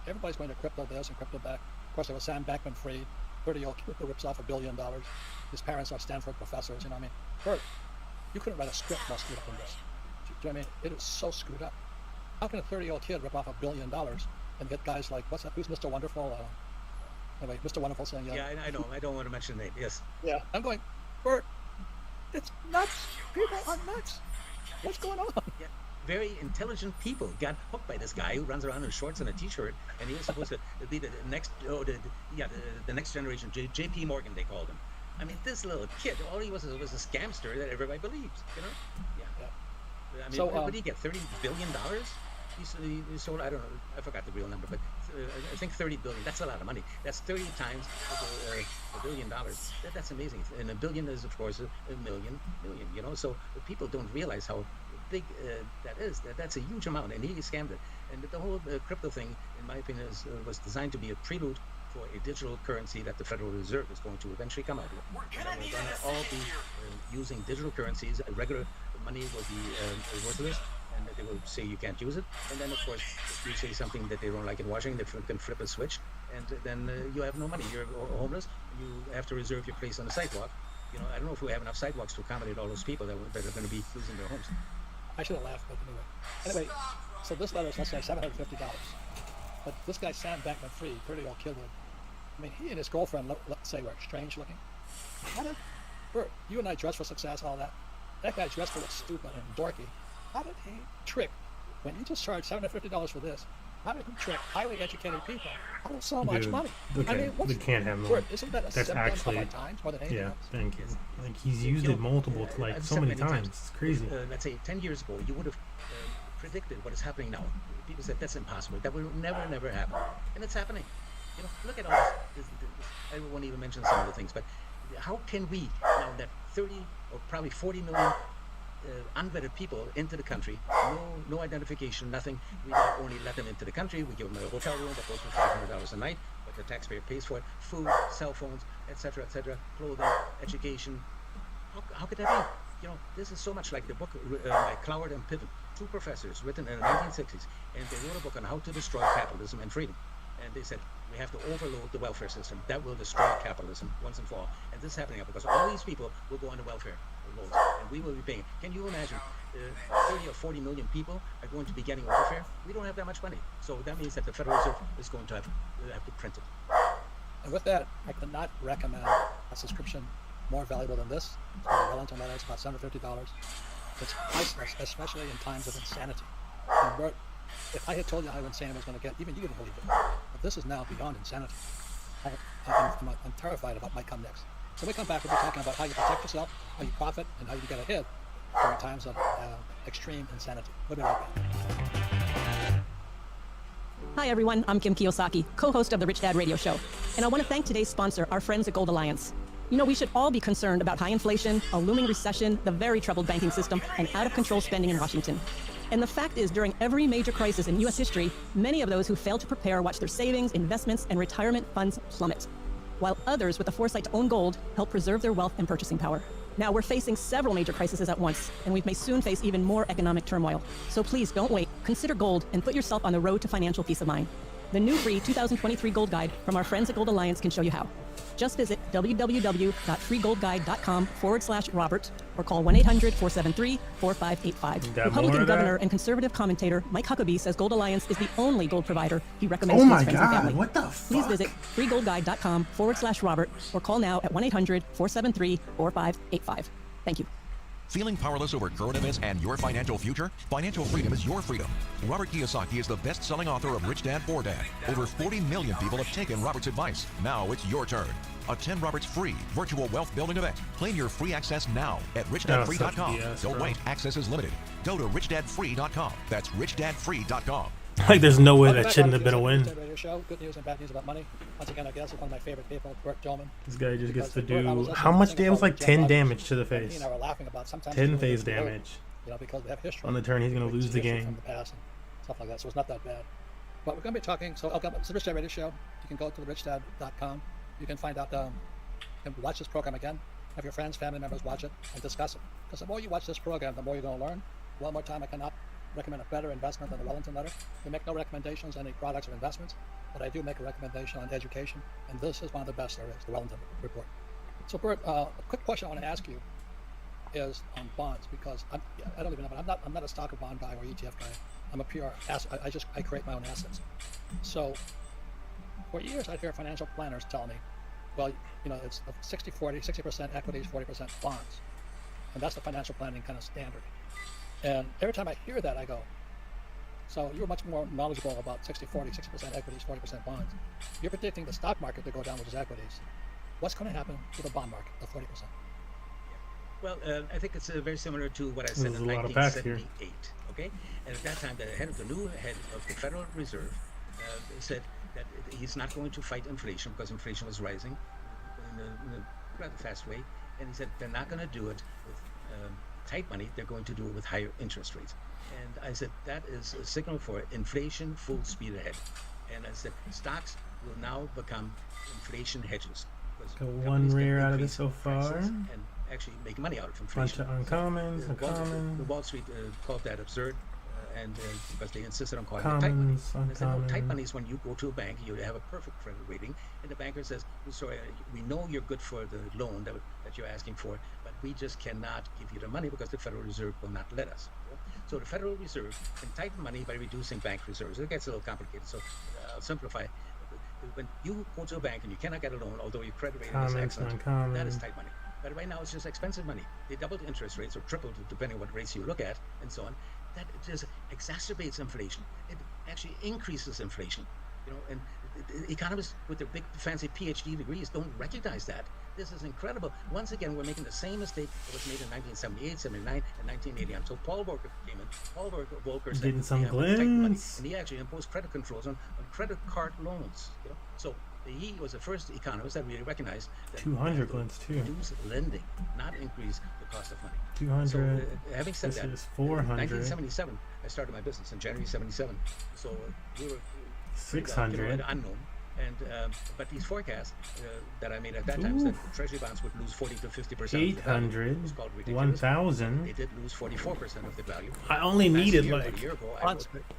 everybody's going to crypto this and crypto that. Of course, there was Sam Bankman-Fried, 30-year-old kid who rips off $1 billion. His parents are Stanford professors. You know what I mean? Bert, you couldn't write a script more screwed up than this. Do you know what I mean? It is so screwed up. How can a 30-year-old kid rip off $1 billion and get guys like, what's that? Who's Mr. Wonderful? Anyway, Mr. Wonderful saying, Yeah, I know. I don't want to mention the name. Yes. Yeah. I'm going, Bert, it's nuts. People are nuts. What's going on? Yeah. Very intelligent people got hooked by this guy who runs around in shorts and a t-shirt, and he was supposed to be the next, the next generation. J.P. Morgan, they called him. I mean, this little kid, all he was a scamster that everybody believes, you know? Yeah. I mean, So, what did he get? $30 billion? He sold, I don't know, I forgot the real number, but I think 30 billion. That's a lot of money. That's 30 times $1 billion. That's amazing. And $1 billion is, of course, a million. You know, so people don't realize how big that is. That's a huge amount, and he scammed it. And the whole crypto thing, in my opinion, was designed to be a prelude for a digital currency that the Federal Reserve is going to eventually come out with. And we're going to all be using digital currencies. Regular money will be worthless, and they will say you can't use it. And then, of course, if you say something that they don't like in Washington, they can flip a switch, and then you have no money. You're homeless. You have to reserve your place on the sidewalk. You know, I don't know if we have enough sidewalks to accommodate all those people that are going to be losing their homes. I should have laughed, but anyway. So this letter is, let's say, $750. But this guy, Sam Bankman-Fried, 30-year-old kid, I mean, he and his girlfriend, let's say, were strange looking. How did, Bert, you and I dress for success, all that. That guy dressed for look stupid and dorky. How did he trick, when you just charged $750 for this, how did he trick highly educated people out of so much money? Okay, I mean, we can't have Bert, isn't that a that's symptom actually, of our times more than anything else? thank you. Like he's used it multiple, like so many times. It's crazy. Let's say 10 years ago, you would have predicted what is happening now. People said that's impossible. That will never happen, and it's happening. You know, look at all this. I won't even mention some of the things, but how can we now let 30 or probably 40 million unvetted people into the country, no identification, nothing. We not only let them into the country, we give them a hotel room that goes for $500 a night, but the taxpayer pays for it, food, cell phones, etc., clothing, education. How could that be? You know, this is so much like the book by Cloward and Piven, 2 professors written in the 1960s, and they wrote a book on how to destroy capitalism and freedom. And they said, we have to overload the welfare system. That will destroy capitalism once and for all. And this is happening now because all these people will go on the welfare rolls, and we will be paying. Can you imagine 30 or 40 million people are going to be getting welfare? We don't have that much money. So that means that the Federal Reserve is going to have to print it. And with that, I could not recommend a subscription more valuable than this. It's the Wellington letter. It's about $750. It's priceless, especially in times of insanity. And Bert, if I had told you how insane it was going to get, even you wouldn't believe it. But this is now beyond insanity. I'm terrified about what might come next. So when we come back, we'll be talking about how you protect yourself, how you profit, and how you get ahead during times of extreme insanity. We'll be right back. Hi everyone, I'm Kim Kiyosaki, co-host of the Rich Dad Radio Show. And I want to thank today's sponsor, our friends at Gold Alliance. You know, we should all be concerned about high inflation, a looming recession, the very troubled banking system, and out-of-control spending in Washington. And the fact is, during every major crisis in U.S. history, many of those who failed to prepare watched their savings, investments, and retirement funds plummet, while others with the foresight to own gold help preserve their wealth and purchasing power. Now, we're facing several major crises at once, and we may soon face even more economic turmoil. So please don't wait. Consider gold and put yourself on the road to financial peace of mind. The new free 2023 Gold Guide from our friends at Gold Alliance can show you how. Just visit www.freegoldguide.com/Robert or call 1-800-473-4585. Republican governor and conservative commentator Mike Huckabee says Gold Alliance is the only gold provider he recommends to his friends and family. What the fuck? Please visit freegoldguide.com/Robert or call now at 1-800-473-4585. Thank you. Feeling powerless over current events and your financial future? Financial freedom is your freedom. Robert Kiyosaki is the best-selling author of Rich Dad, Poor Dad. Over 40 million people have taken Robert's advice. Now it's your turn. Attend Robert's free virtual wealth building event. Claim your free access now at richdadfree.com. Don't wait. Access is limited. Go to richdadfree.com. That's richdadfree.com. Like, there's no way that shouldn't have been a win. Radio show. Good news and bad news about money. Once again, I guess it's one of my favorite people, Burt Tillman. This guy just gets to do how much damage? Like 10 damage to the face. 10 phase damage. You know, because we have history. On the turn, he's going to lose the game. From the past and stuff like that, so it's not that bad. But we're going to be talking. So it's the Rich Dad Radio Show. You can go to richdad.com. You can find out. You can watch this program again. Have your friends, family members watch it and discuss it. Because the more you watch this program, the more you're going to learn. One more time, I cannot recommend a better investment than the Wellington letter. We make no recommendations on any products or investments, but I do make a recommendation on education, and this is one of the best there is, the Wellington report. So Bert, a quick question I want to ask you is on bonds, because I don't even know, but I'm not a stock or bond guy or ETF guy. I'm a pure asset. I create my own assets. So for years I'd hear financial planners tell me, well, you know, it's 60-40, 60% equities, 40% bonds, and that's the financial planning kind of standard. And every time I hear that, I go, so you're much more knowledgeable about 60-40, 60% equities, 40% bonds. You're predicting the stock market to go down, which is equities. What's going to happen to the bond market of 40%? Well, I think it's very similar to what I said in 1978. Okay, and at that time, the new head of the Federal Reserve said that he's not going to fight inflation because inflation was rising in a rather fast way, and he said they're not going to do it with tight money, they're going to do it with higher interest rates. And I said, that is a signal for inflation full speed ahead. And I said, stocks will now become inflation hedges. Got one rare out of it so far. And actually make money out of inflation. Bunch of uncommons, the Wall Street called that absurd, because they insisted on calling it tight money. And I said, well, tight money is when you go to a bank, you have a perfect credit rating, and the banker says, sorry, we know you're good for the loan that you're asking for, but we just cannot give you the money because the Federal Reserve will not let us. So the Federal Reserve can tighten money by reducing bank reserves. It gets a little complicated, so I'll simplify. When you go to a bank and you cannot get a loan, although your credit rating is excellent, that is tight money. But right now it's just expensive money. They doubled the interest rates or tripled, depending on what rates you look at, and so on. That just exacerbates inflation. It actually increases inflation. You know, and economists with their big fancy PhD degrees don't recognize that. This is incredible. Once again, we're making the same mistake that was made in 1978, 79, and 1980. Until Paul Volcker came in. Paul Volcker said, getting some glimpse. And he actually imposed credit controls on credit card loans. You know? So he was the first economist that really recognized that 200 glints too. Reduce lending, not increase the cost of money. 200. So, having said this that, is 400. In 1977, I started my business in January '77. So we were 600. Unknown. And but these forecasts that I made at that time said Treasury bonds would lose 40 to 50%. 800. 1,000. They did lose 44% of the value. I only needed year, like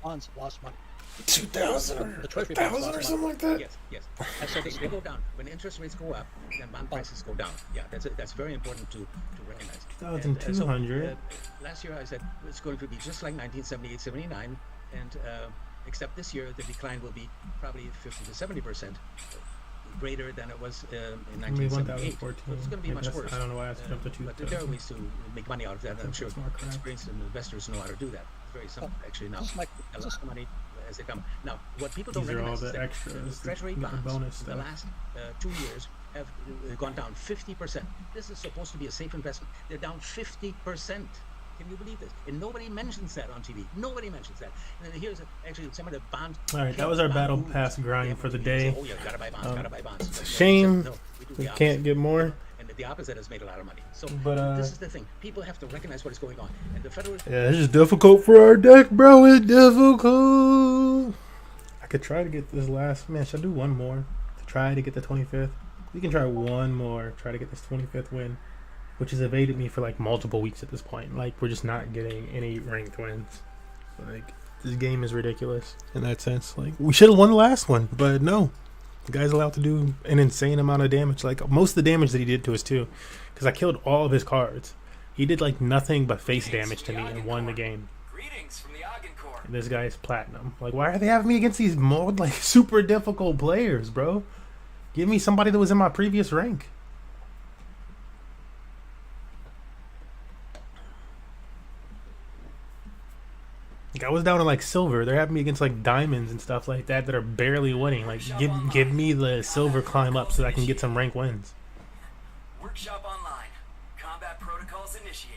bonds lost money. 2,000 or 1,000 or something like that. Yes. And so they go down when interest rates go up, then bond prices go down. Yeah, that's very important to recognize. 1,200. Last year I said it's going to be just like 1978, 79, and except this year the decline will be probably 50 to 70% greater than it was in 1978. So it's going to be much worse. I don't know why I jumped to 2,000. But there are ways to make money out of that, and I'm sure experienced investors know how to do that. It's very simple, actually. Now, a lot of money as they come. Now, what people don't recognize is that Treasury bonds in the last 2 years have gone down 50%. This is supposed to be a safe investment. They're down 50%. Can you believe this? And nobody mentions that on TV. Nobody mentions that. And here's actually some of the bonds. All right, that was our battle pass grind for the day. Oh, yeah, gotta buy bonds, gotta buy bonds. It's a shame we can't get more. And the opposite has made a lot of money. So this is the thing. People have to recognize what is going on. And the Federal... Yeah, it's just difficult for our deck, bro. It's difficult. I could try to get this last... Man, should I do one more to try to get the 25th? We can try one more. Try to get this 25th win, which has evaded me for like multiple weeks at this point. Like, we're just not getting any ranked wins. Like, This game is ridiculous in that sense. Like, we should have won the last one, but no. The guy's allowed to do an insane amount of damage. Like, most of the damage that he did to us, too. Because I killed all of his cards. He did, like, nothing but face damage to me and won the game. And this guy's platinum. Like, why are they having me against these like, super difficult players, bro? Give me somebody that was in my previous rank. Like, I was down to like silver. They're having me against like diamonds and stuff like that are barely winning. Like, give me the silver climb up so that I can get some rank wins. Workshop online. Combat protocols initiated.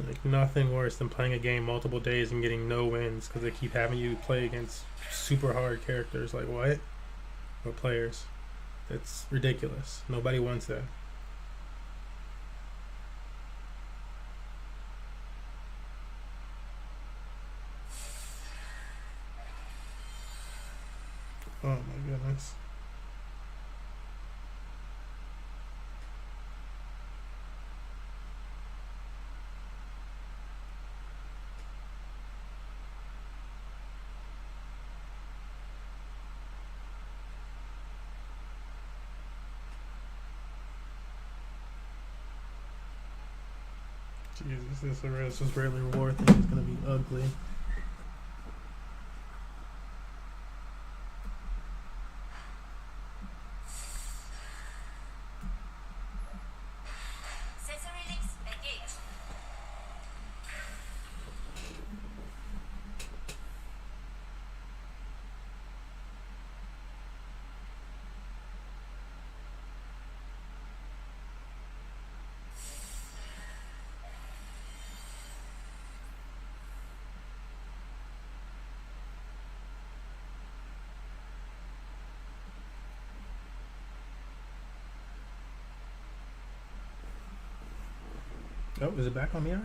Like, nothing worse than playing a game multiple days and getting no wins because they keep having you play against super hard characters. Like, what? Or players. That's ridiculous. Nobody wants that. Oh my goodness. Jesus, this rarely reward thing is gonna be ugly. Oh, is it back on me already?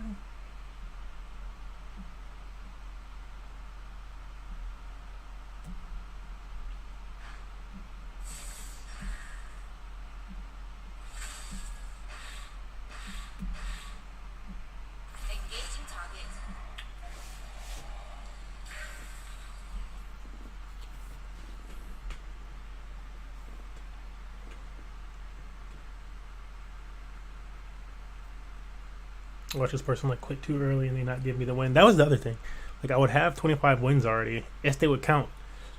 Watch this person like quit too early and they not give me the win. That was the other thing. Like, I would have 25 wins already. Yes, they would count.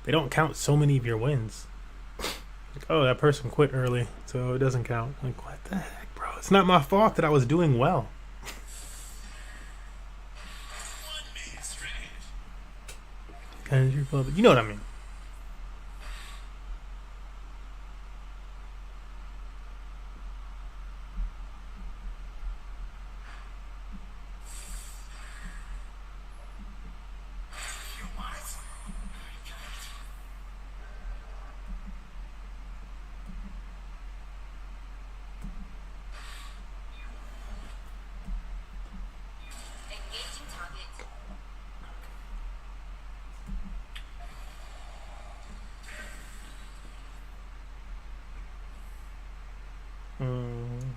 They don't count so many of your wins. Like, oh, that person quit early, so it doesn't count. Like, what the heck, bro? It's not my fault that I was doing well. You know what I mean.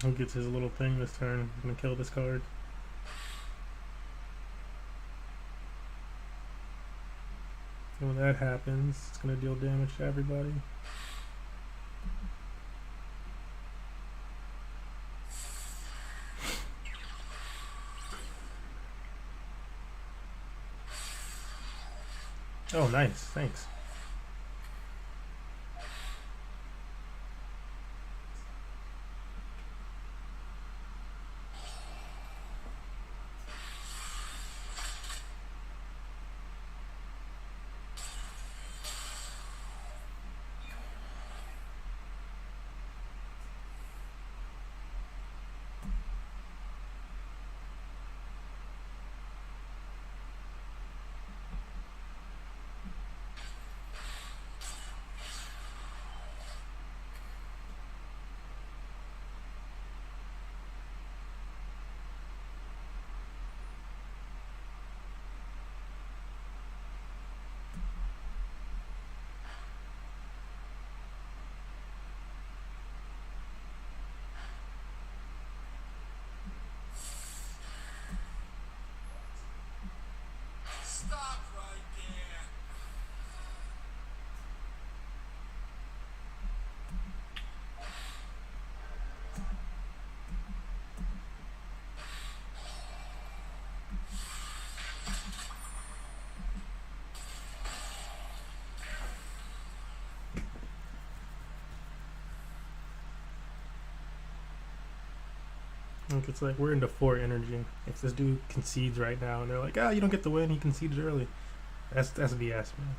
Who gets his little thing this turn? I'm gonna kill this card. And when that happens, it's gonna deal damage to everybody. Oh, nice. Thanks. Look, it's like we're into 4 energy. If this dude concedes right now and they're like, ah, you don't get the win, he conceded early. That's BS, man.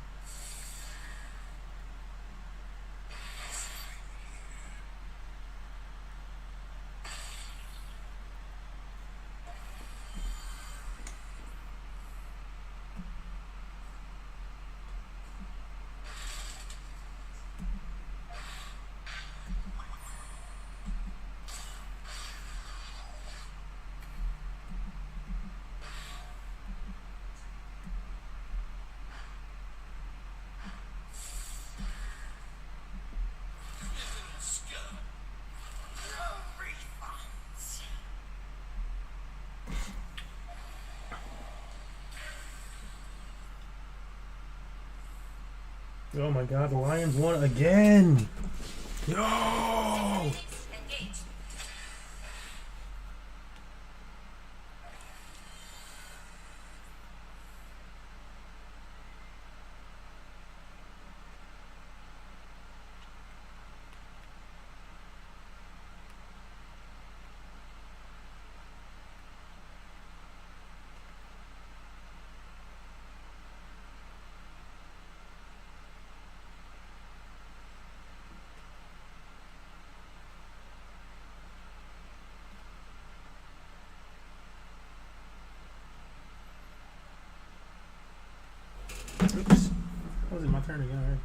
Oh my god, the Lions won again! Yo! Oops. Was it my turn again, right?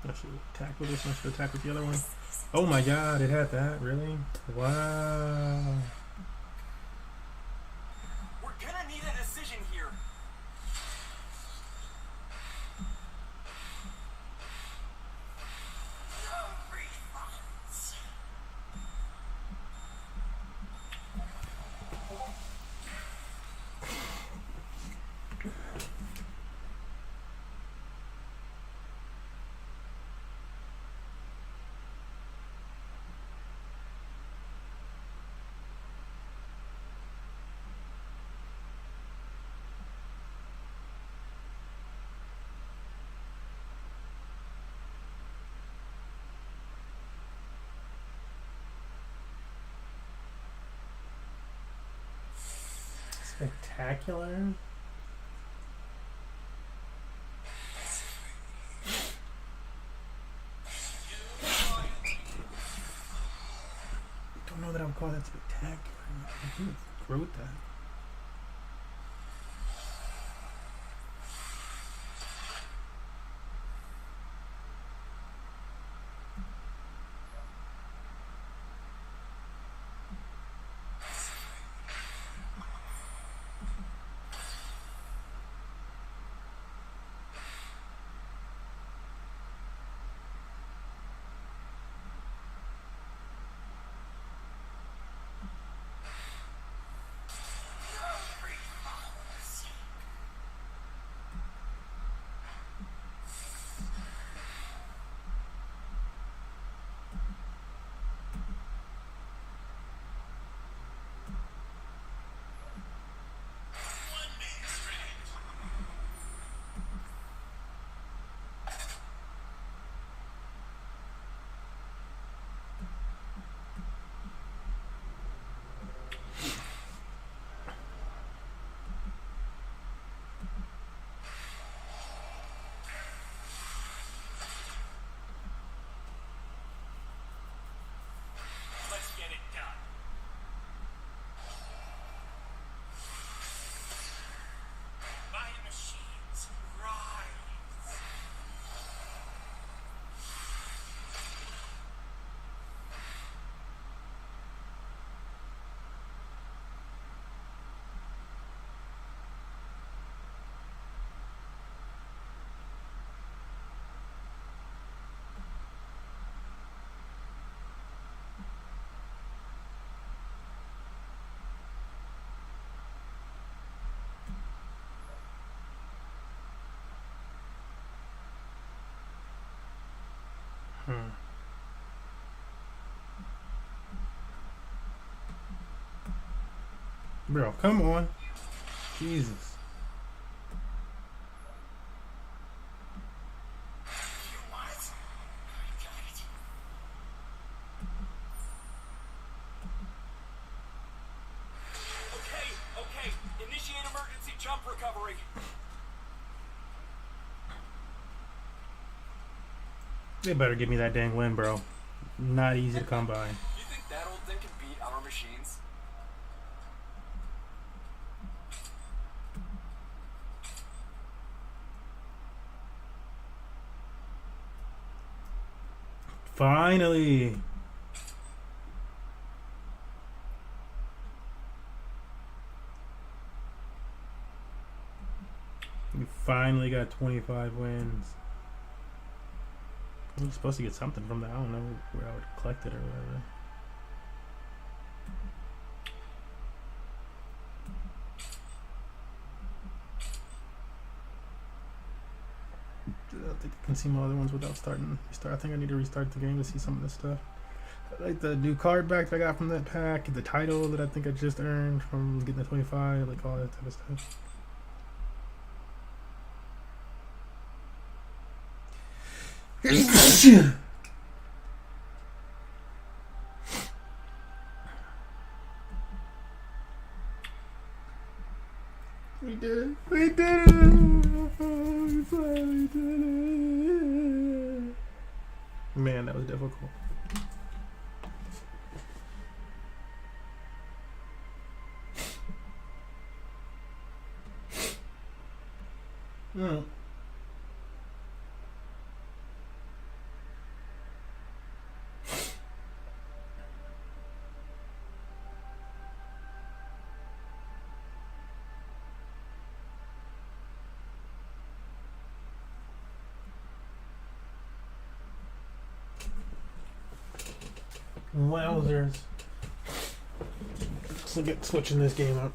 I should attack with this one, I should attack with the other one. Oh my god, it had that, really? Wow. We're gonna need a decision here. Spectacular. Don't know that I would call that spectacular. I wrote that. Bro, come on. Jesus. Okay. Initiate emergency jump recovery. They better give me that dang win, bro. Not easy to come by. You think that old thing can beat our machines? Finally. We finally got 25 wins. I'm supposed to get something from that. I don't know where I would collect it or whatever. I don't think I can see my other ones without starting. I think I need to restart the game to see some of this stuff. Like the new card back that I got from that pack, the title that I think I just earned from getting the 25, like all that type of stuff. We did it! We did it! We finally did it! Man, that was difficult. Mm. Wowzers. So get switching this game up.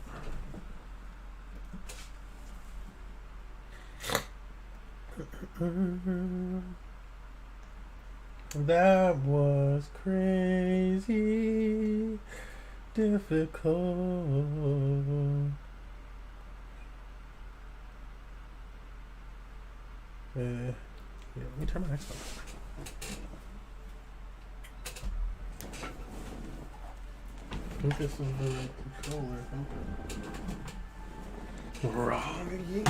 That was crazy difficult. Yeah, let me turn my next one. I think this is the right controller. Wrong again.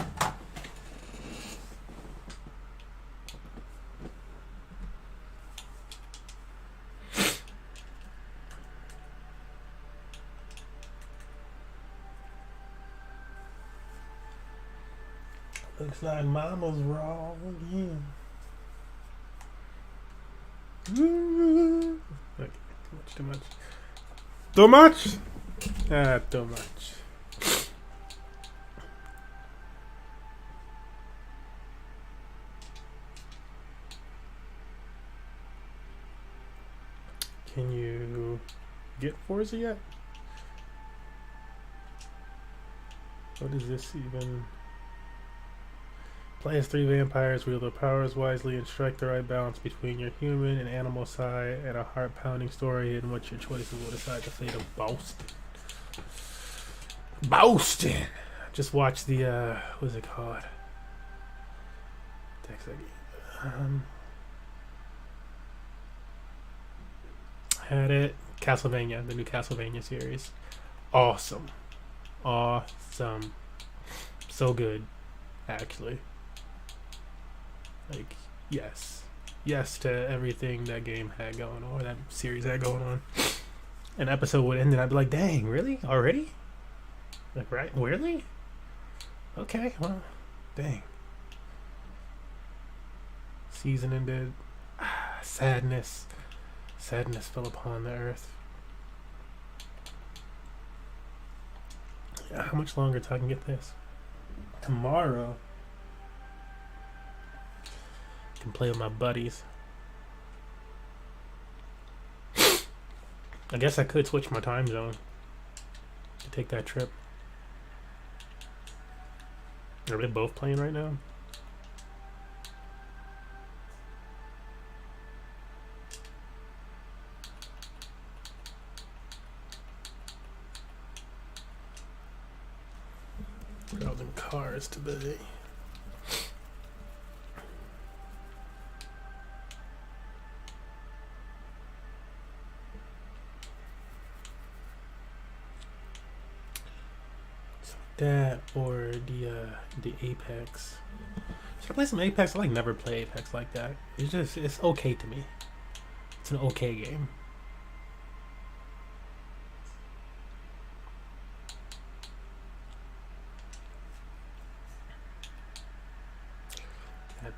Looks like Mama's wrong again. Okay, too much. Too much? Ah, too much. Can you get Forza yet? What is this even? Play as 3 vampires, wield their powers wisely, and strike the right balance between your human and animal side, and a heart-pounding story in which your choices will decide the fate of Boston. Boston! Just watch the, what's it called? Text that game. Had it. Castlevania, the new Castlevania series. Awesome. Awesome. So good, actually. Like, yes. Yes to everything that game had going on, or that series had going on. An episode would end and I'd be like, dang, really? Already? Like, right? Really? Okay, well, dang. Season ended. Sadness. Sadness fell upon the earth. Yeah, how much longer till I can get this? Tomorrow. Can play with my buddies. I guess I could switch my time zone to take that trip. Are they both playing right now? Browsing cars today. That or the Apex. Should I play some Apex? I like never play Apex like that. It's okay to me. It's an okay game.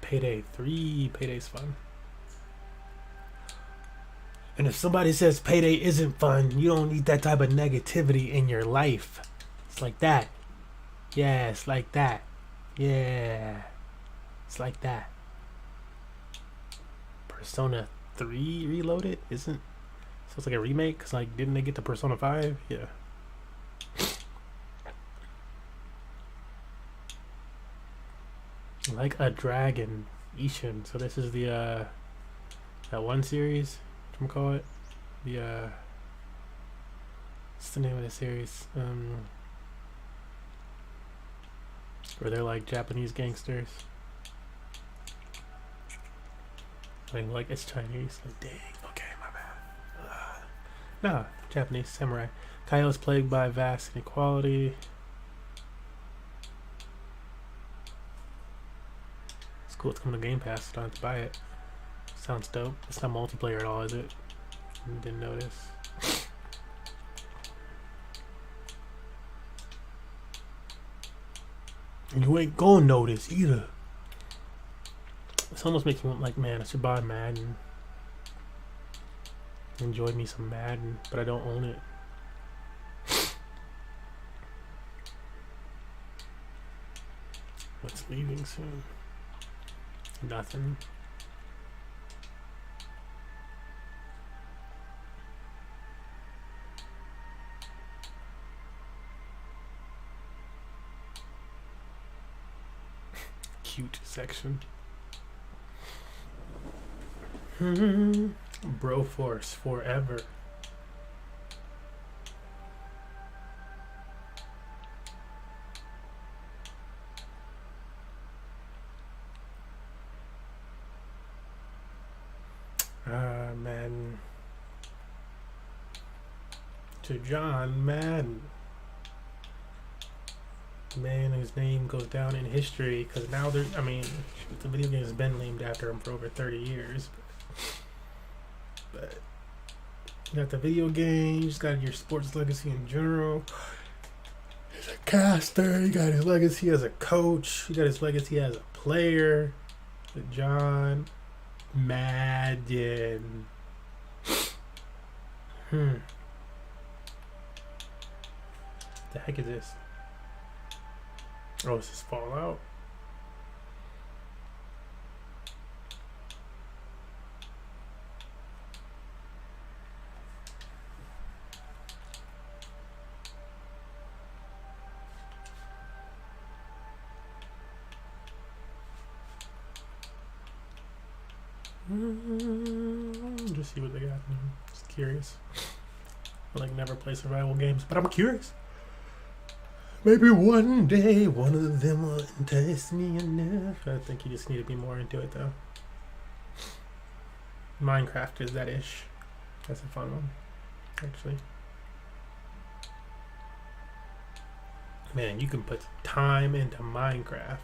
Payday 3, Payday's fun. And if somebody says Payday isn't fun, you don't need that type of negativity in your life. It's like that. Yeah, it's like that. Yeah. It's like that. Persona 3 Reloaded? Isn't... So it's like a remake? Because, like, didn't they get to Persona 5? Yeah. Like a Dragon, Ishin. So this is the, that one series? Whatchamacallit? The, what's the name of the series? Where they're like Japanese gangsters. Like it's Chinese. Like, dang, okay, my bad. Nah, Japanese samurai. Kyle is plagued by vast inequality. It's cool. It's coming to Game Pass. So I don't have to buy it. Sounds dope. It's not multiplayer at all, is it? Didn't notice. You ain't gonna notice either. This almost makes me want, like, man, I should buy Madden. Enjoy me some Madden, but I don't own it. What's leaving soon? Nothing. Cute section. Broforce forever. Madden. To John Madden. Man whose name goes down in history because now there's, I mean, the video game has been named after him for over 30 years. But you got the video game, you just got your sports legacy in general. He's a caster, you got his legacy as a coach, you got his legacy as a player. John Madden. The heck is this? Oh, this is Fallout. Just see what they got. Just curious. I like never play survival games, but I'm curious. Maybe one day one of them will entice me enough. I think you just need to be more into it though. Minecraft is that ish. That's a fun one, actually. Man, you can put time into Minecraft.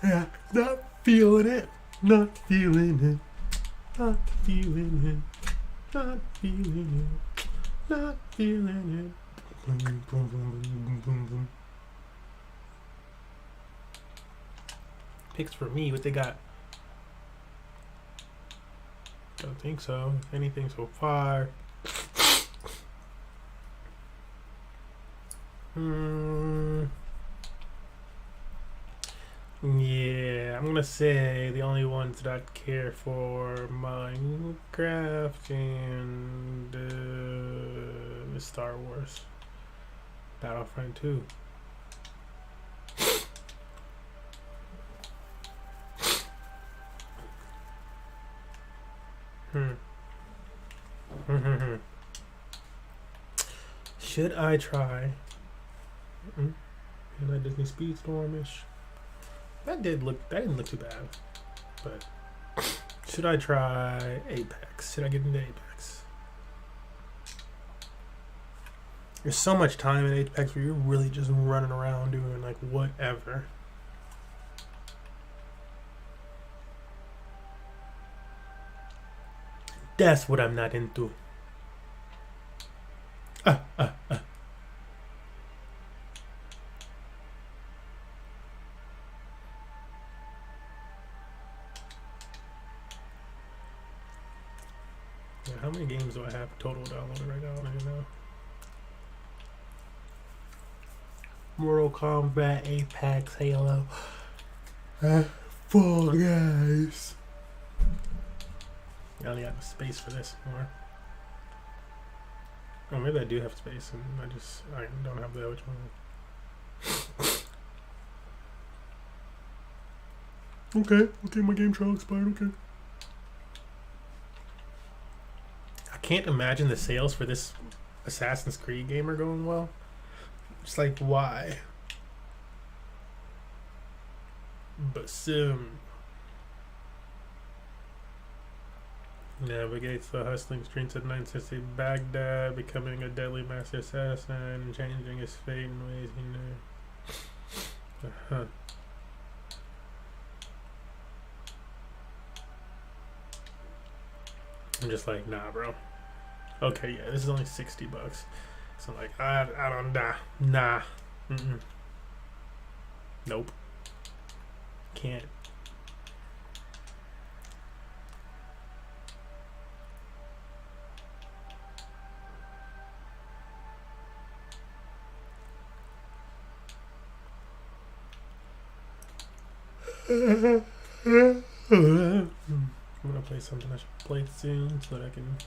Yeah, not feeling it, not feeling it, not feeling it, not feeling it, not feeling it. Boom, boom, boom, boom, boom, boom, boom. Picks for me, what they got? Don't think so. Anything so far? Yeah, I'm gonna say the only ones that I care for Minecraft and Star Wars Battlefront 2. Should I try? And that Disney Speedstorm-ish. That didn't look too bad. But should I try Apex? Should I get into Apex? There's so much time in Apex where you're really just running around doing like whatever. That's what I'm not into. Yeah, how many games do I have total downloaded right now? I don't even know. Mortal Kombat, Apex, Halo, Fall Guys. I only have space for this more. Oh, maybe I do have space, and I don't have the which one. Okay, my game trial expired. Okay. I can't imagine the sales for this Assassin's Creed game are going well. It's like, why? But navigates the hustling streets at night since Baghdad, becoming a deadly master assassin and changing his fate in ways he knew. I'm just like, nah, bro. Okay, yeah, this is only $60. So like, I don't, nah. Nope. Can't. I'm gonna play something I should play soon so that I can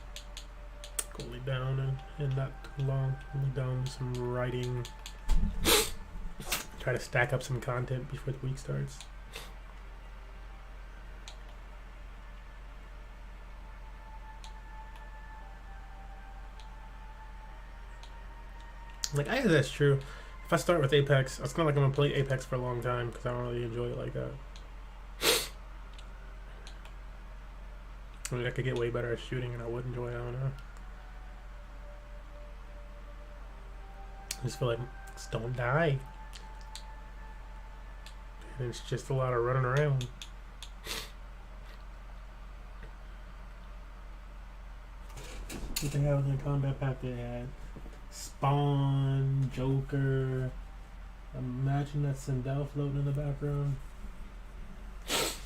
cool it down and not too long. Cool it down some writing. Try to stack up some content before the week starts. Like, I guess that's true. If I start with Apex, it's not like I'm gonna play Apex for a long time because I don't really enjoy it like that. I mean, I could get way better at shooting and I would enjoy it. I don't know. I just feel like, just don't die. And it's just a lot of running around. What they have in the combat pack, they had Spawn, Joker. Imagine that Sindel floating in the background. Is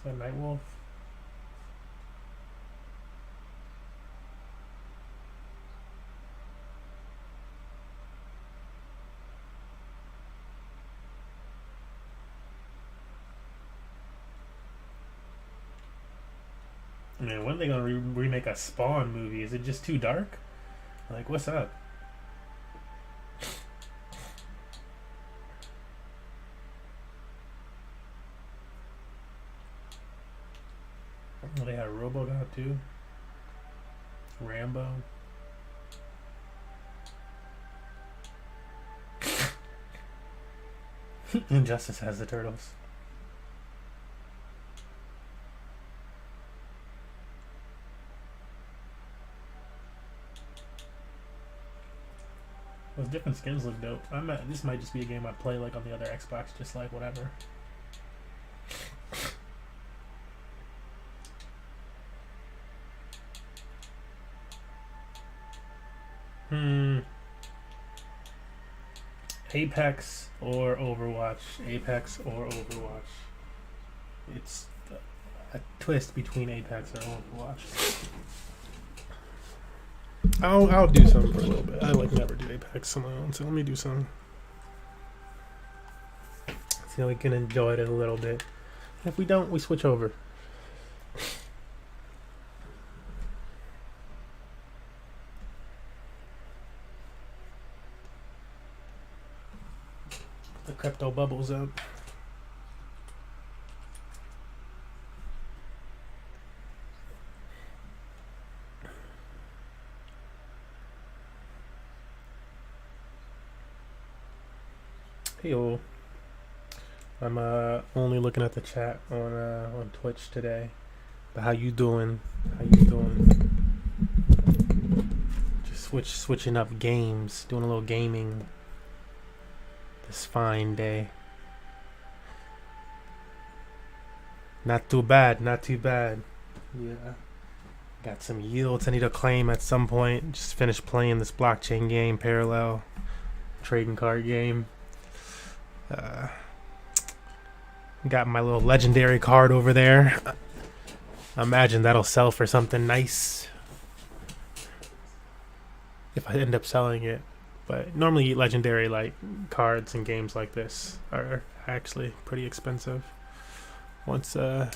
that Nightwolf? Man, when are they gonna remake a Spawn movie? Is it just too dark? Like, what's up? Oh, they had RoboCop too. Rambo. Injustice has the Turtles. Those different skins look dope. This might just be a game I play like on the other Xbox, just like whatever. Apex or Overwatch. Apex or Overwatch. It's a twist between Apex or Overwatch. I'll do something for a little bit. I like never do Apex on my own, so let me do something. So we can enjoy it a little bit. If we don't, we switch over. The crypto bubbles up. Hey, all. I'm only looking at the chat on Twitch today. But how you doing? How you doing? Just switching up games, doing a little gaming this fine day. Not too bad, not too bad. Yeah. Got some yields I need to claim at some point. Just finished playing this blockchain game, parallel trading card game. Got my little legendary card over there. I imagine that'll sell for something nice if I end up selling it. But normally legendary like cards and games like this are actually pretty expensive once the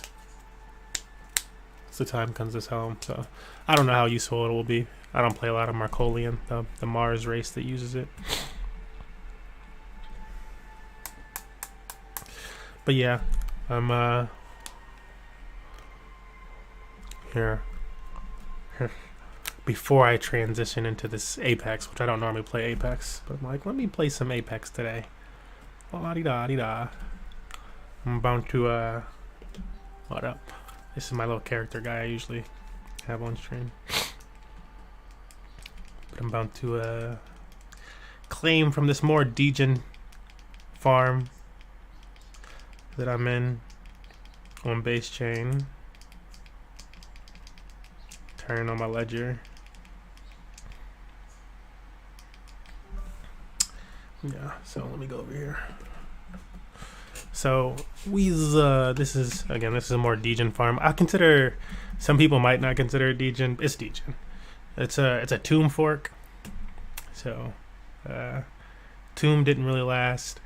time comes to sell them. So I don't know how useful it will be. I don't play a lot of Marcolian, the Mars race that uses it. But yeah, I'm here before I transition into this Apex, which I don't normally play Apex, but I'm like, let me play some Apex today. La-di-da-di-da. I'm about to what up? This is my little character guy I usually have on stream. But I'm about to claim from this more Degen farm that I'm in on base chain. Turn on my ledger. Yeah, so let me go over here. So this is a more Degen farm. I consider, some people might not consider it Degen. It's Degen. It's a tomb fork. So tomb didn't really last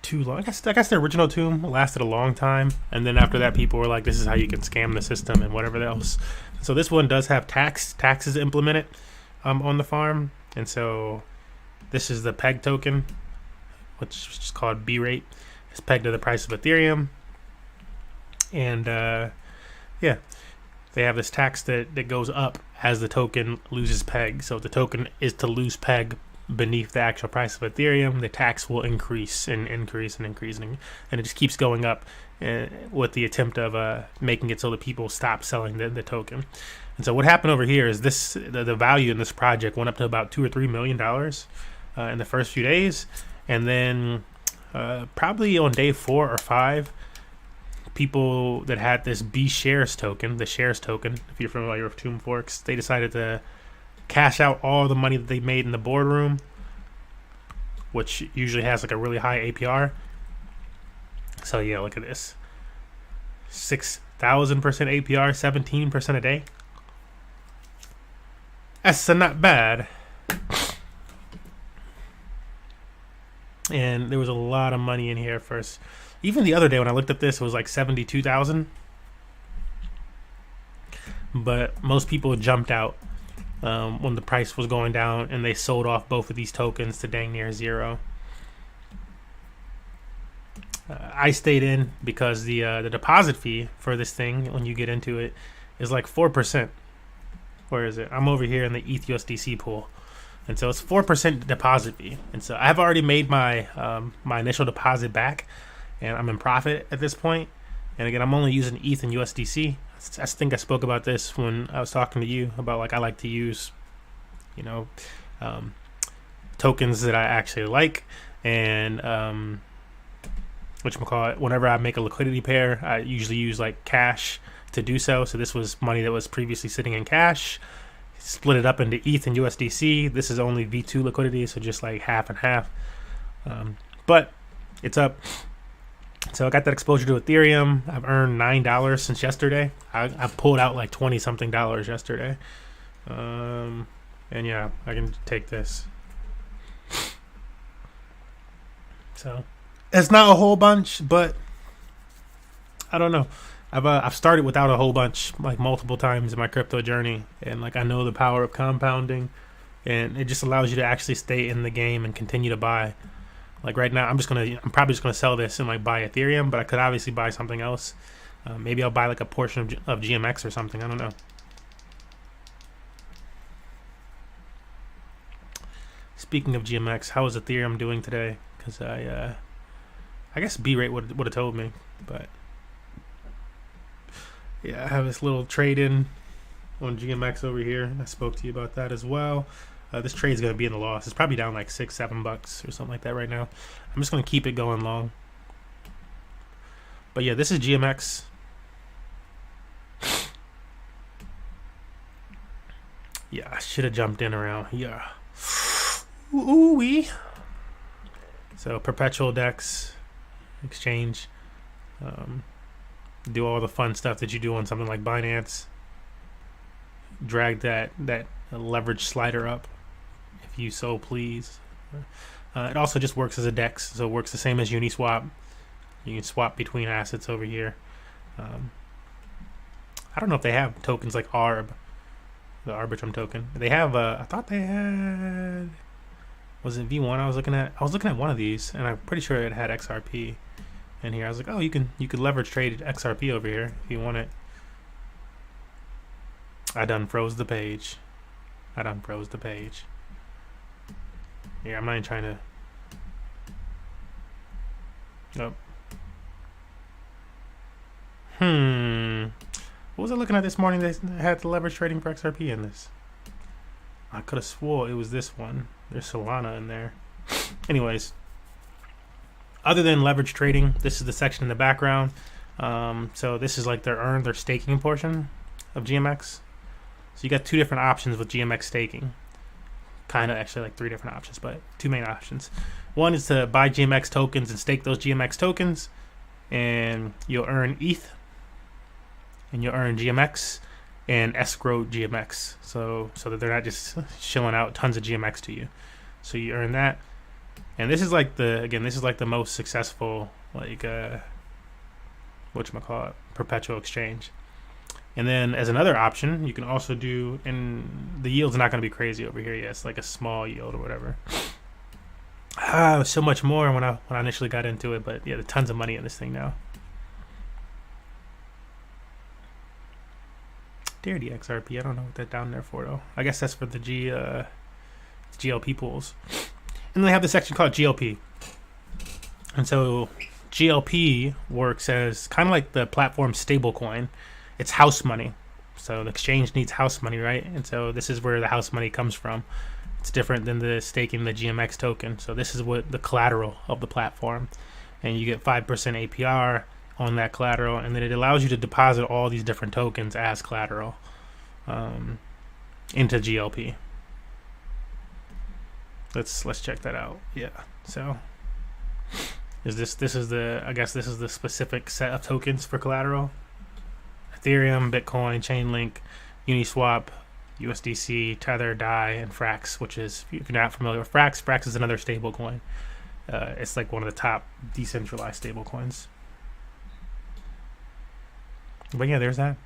too long. I guess the original tomb lasted a long time, and then after that people were like, this is how you can scam the system and whatever else. So this one does have taxes implemented on the farm, and so this is the peg token, which is called B rate. It's pegged to the price of Ethereum, and yeah, they have this tax that goes up as the token loses peg. So if the token is to lose peg beneath the actual price of Ethereum, the tax will increase and increase and increase, and it just keeps going up with the attempt of making it so that people stop selling the token. And so what happened over here is the value in this project went up to about $2 or $3 million in the first few days, and then probably on day 4 or 5, people that had this B shares token, the shares token, if you're familiar with Tomb Forks, they decided to cash out all the money that they made in the boardroom, which usually has like a really high APR. So yeah, look at this, 6,000% APR, 17% a day. That's not bad. And there was a lot of money in here first. Even the other day when I looked at this, it was like 72,000. But most people jumped out when the price was going down, and they sold off both of these tokens to dang near zero. I stayed in because the deposit fee for this thing, when you get into it, is like 4%. Where is it? I'm over here in the ETH USDC pool. And so it's 4% deposit fee. And so I've already made my my initial deposit back, and I'm in profit at this point. And again, I'm only using ETH and USDC. I think I spoke about this when I was talking to you about, like, I like to use, tokens that I actually like, and whatchamacallit, whenever I make a liquidity pair, I usually use like cash to do so. So this was money that was previously sitting in cash, split it up into ETH and USDC. This is only V2 liquidity, so just like half and half. But it's up. So I got that exposure to Ethereum. I've earned $9 since yesterday. I pulled out like $20-something yesterday. And yeah, I can take this. So it's not a whole bunch, but I don't know. I've started without a whole bunch like multiple times in my crypto journey, and like I know the power of compounding, and it just allows you to actually stay in the game and continue to buy. Like right now, I'm probably just gonna sell this and like buy Ethereum, but I could obviously buy something else. Maybe I'll buy like a portion of GMX or something. I don't know. Speaking of GMX, how is Ethereum doing today? because I guess B-Rate would have told me, but yeah, I have this little trade in on GMX over here. I spoke to you about that as well. This trade is going to be in the loss. It's probably down like $6-7 or something like that right now. I'm just going to keep it going long. But yeah, this is GMX. Yeah, I should have jumped in around here. Ooh-wee. So perpetual DEX exchange. Do all the fun stuff that you do on something like Binance. Drag that leverage slider up if you so please. It also just works as a DEX, so it works the same as Uniswap. You can swap between assets over here. I don't know if they have tokens like ARB, the Arbitrum token. They have. I thought they had. Was it V1? I was looking at one of these, and I'm pretty sure it had XRP in here. I was like, oh, you could leverage trade XRP over here if you want it. I done froze the page. Yeah, I'm not even trying to. Nope. What was I looking at this morning that had the leverage trading for XRP in this? I could have swore it was this one. There's Solana in there. Anyways, other than leverage trading, this is the section in the background. So this is like their staking portion of GMX. So you got two different options with GMX staking. Kind of actually like three different options, but two main options. One is to buy GMX tokens and stake those GMX tokens, and you'll earn ETH, and you'll earn GMX and escrow GMX, so that they're not just shilling out tons of GMX to you. So you earn that, and this is like the most successful whatchamacallit, perpetual exchange. And then as another option, you can also do, and the yield's not going to be crazy over here. Yeah, it's like a small yield or whatever. It was so much more when I initially got into it, but yeah, there's tons of money in this thing now. Dirty XRP. I don't know what that's down there for though. I guess that's for the GLP pools. And then they have this section called GLP. And so GLP works as kind of like the platform stablecoin. It's house money. So the exchange needs house money, right? And so this is where the house money comes from. It's different than the staking the GMX token. So this is what the collateral of the platform. And you get 5% APR on that collateral, and then it allows you to deposit all these different tokens as collateral into GLP. Let's check that out. Yeah. So this is the specific set of tokens for collateral. Ethereum, Bitcoin, Chainlink, Uniswap, USDC, Tether, DAI, and Frax, which is, if you're not familiar with Frax is another stable coin. It's like one of the top decentralized stable coins. But yeah, there's that.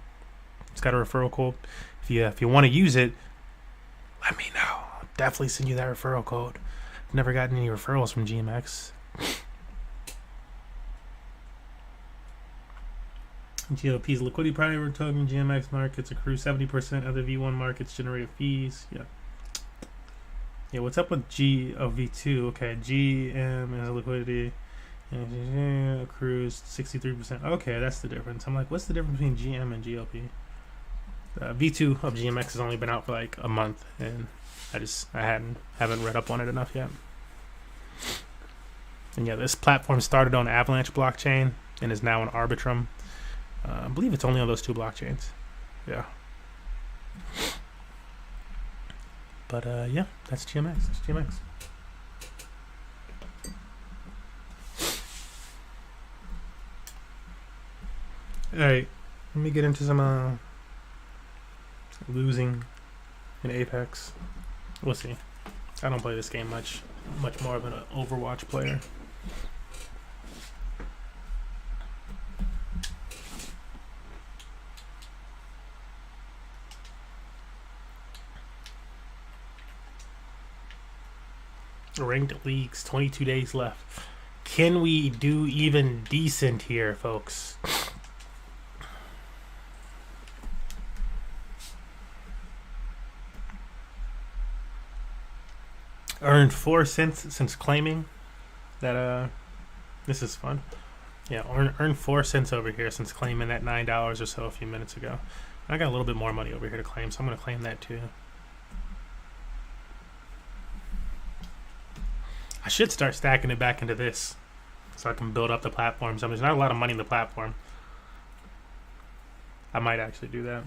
It's got a referral code. If you want to use it, let me know. I'll definitely send you that referral code. I've never gotten any referrals from GMX. GLP's liquidity priority token GMX markets accrue 70% of the V1 markets generated fees. Yeah, what's up with G of V2? Okay, GM is liquidity and accrues 63%. Okay, that's the difference. I'm like, what's the difference between GM and GLP? V2 of GMX has only been out for like a month, and I haven't read up on it enough yet. And yeah, this platform started on Avalanche blockchain and is now on Arbitrum. I believe it's only on those two blockchains. Yeah. But yeah, that's GMX. That's GMX. Alright, let me get into some losing in Apex. We'll see. I don't play this game much more of an Overwatch player. Ranked leagues, 22 days left. Can we do even decent here, folks? Earned 4 cents since claiming. that this is fun. Yeah, earn 4 cents over here since claiming that $9 or so a few minutes ago. I got a little bit more money over here to claim, so I'm gonna claim that too. I should start stacking it back into this so I can build up the platform. So there's not a lot of money in the platform. I might actually do that.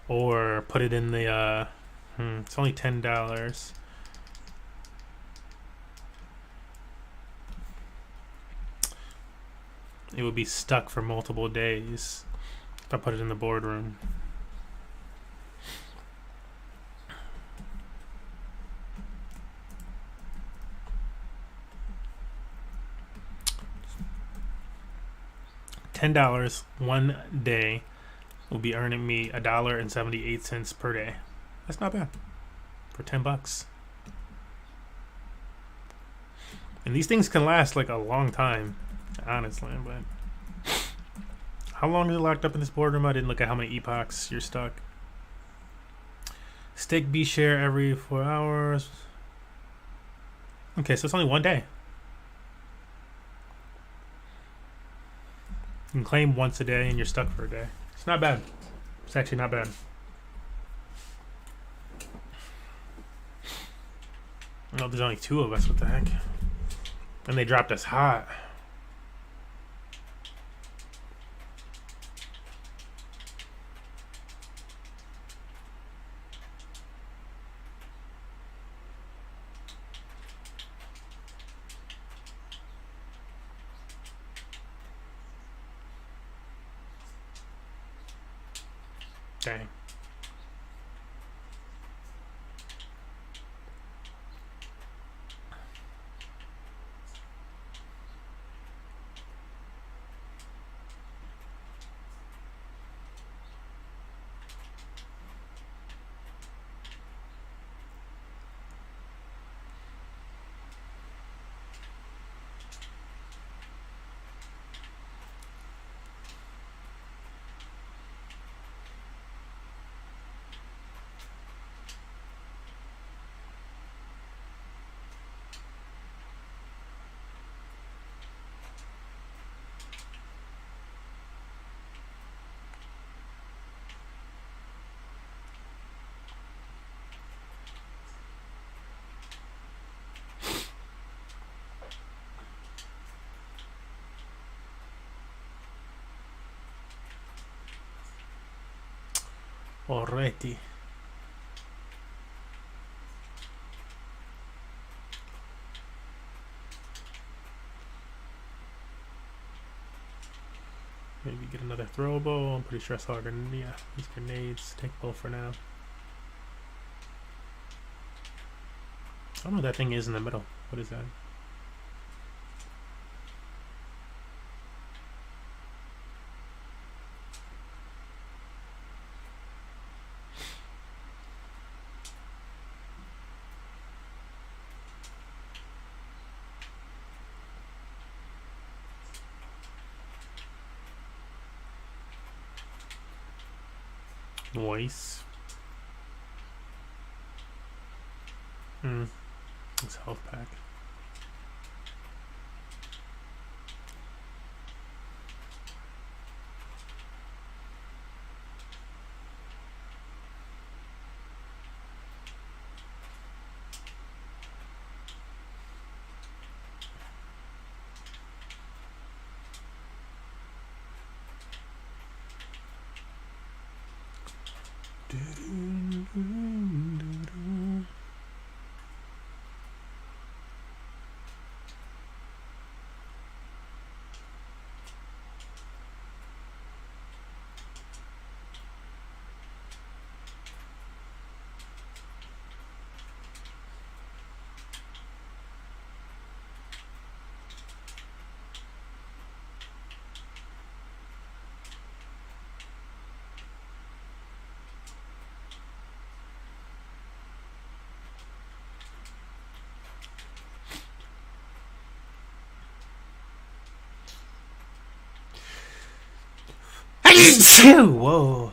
Or put it in the, it's only $10. It would be stuck for multiple days if I put it in the boardroom. $10 one day will be earning me $1.78 per day. That's not bad for $10. And these things can last like a long time, honestly. But how long is it locked up in this boardroom? I didn't look at how many epochs you're stuck. Stake B share every 4 hours. Okay, so it's only one day. You can claim once a day and you're stuck for a day. It's not bad. It's actually not bad. Oh, there's only 2 of us. What the heck? And they dropped us hot. Dang. Alrighty. Maybe get another throwable. I'm pretty sure I saw a grenade. Yeah, these grenades. Take both for now. I don't know what that thing is in the middle. What is that? Nice. It's health pack. Whoa.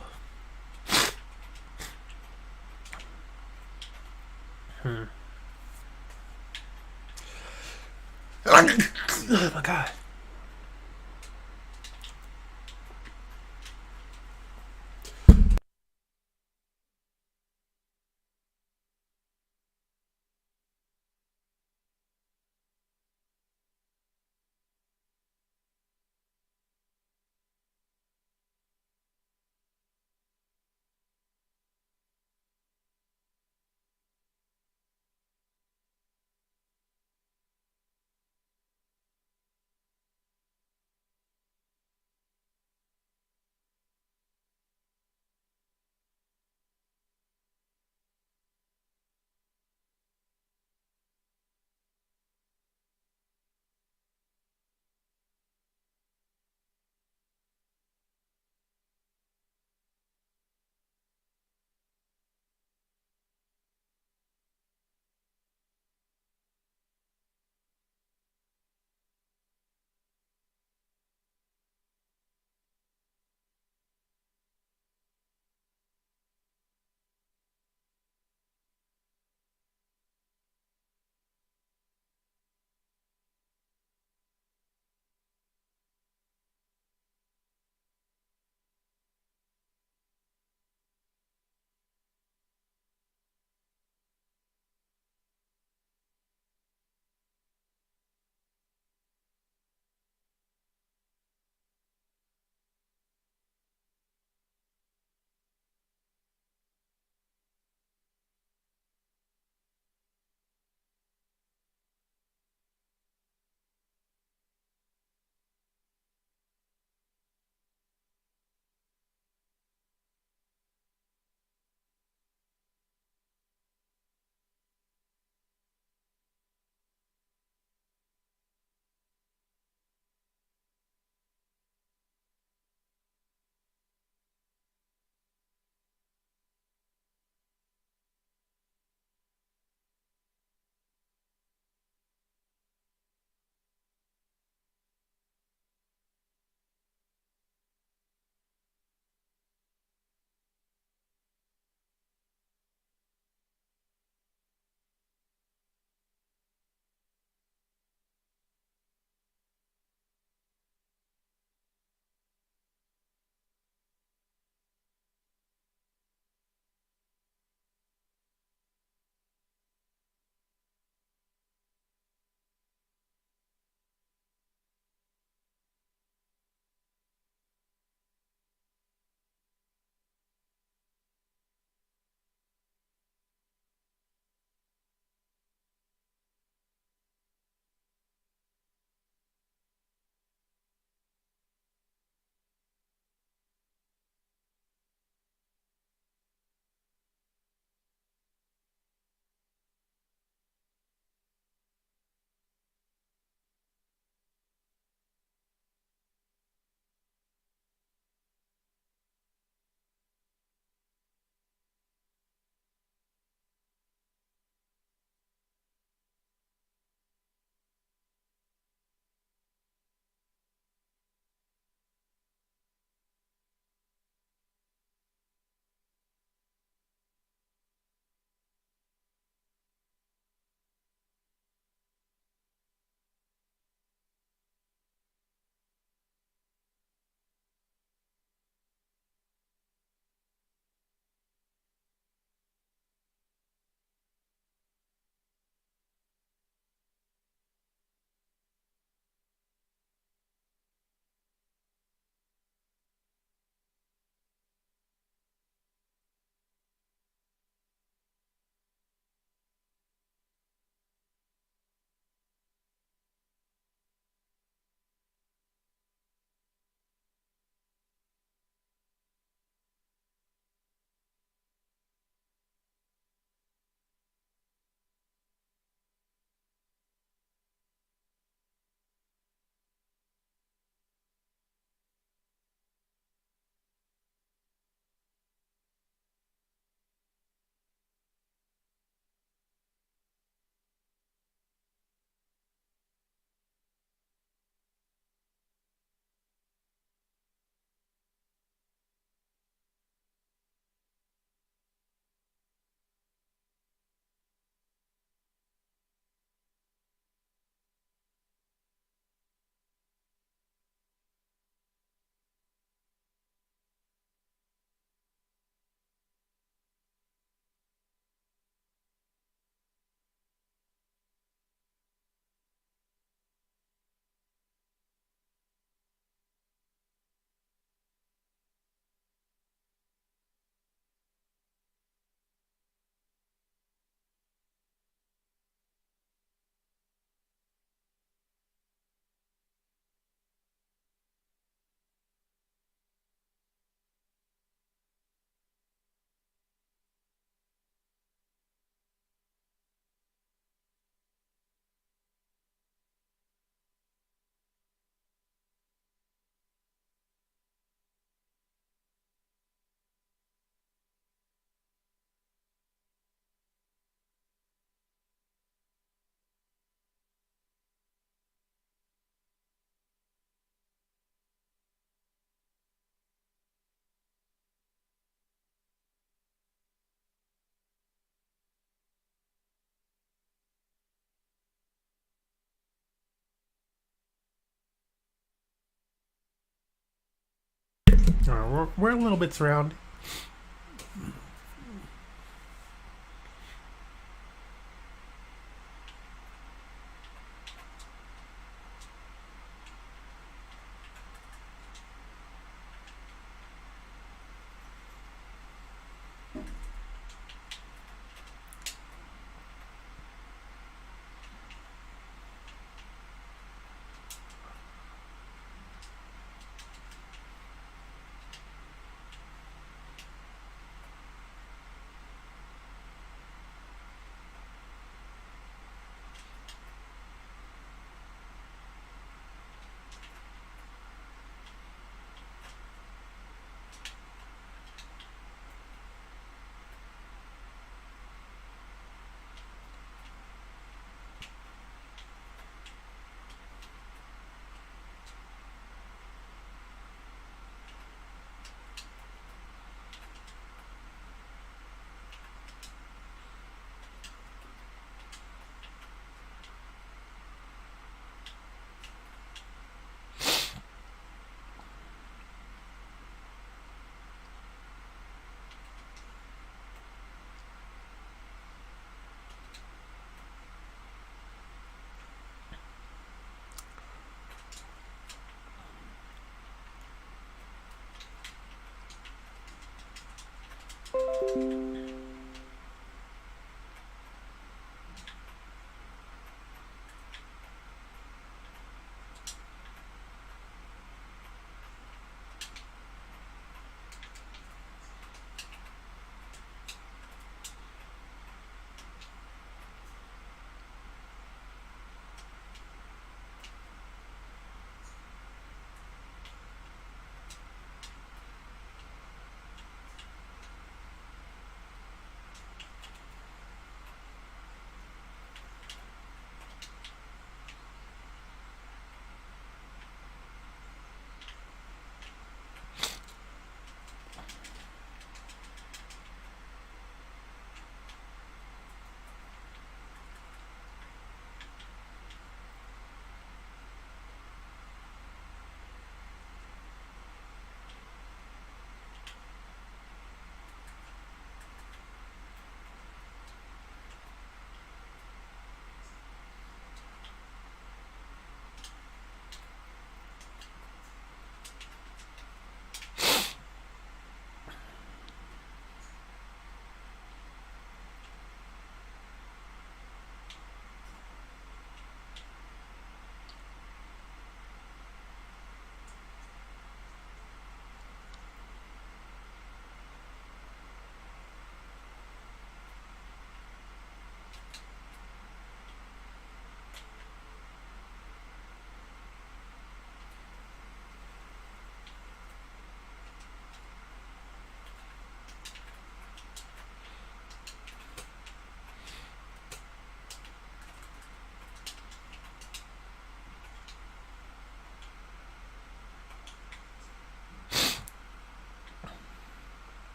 All right, we're a little bit surrounded.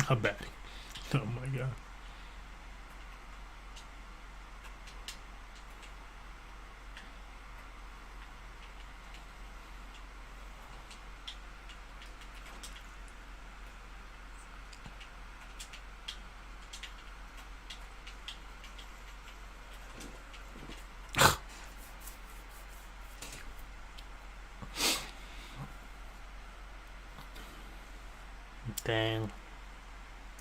I'm betting. Oh my god. Dang.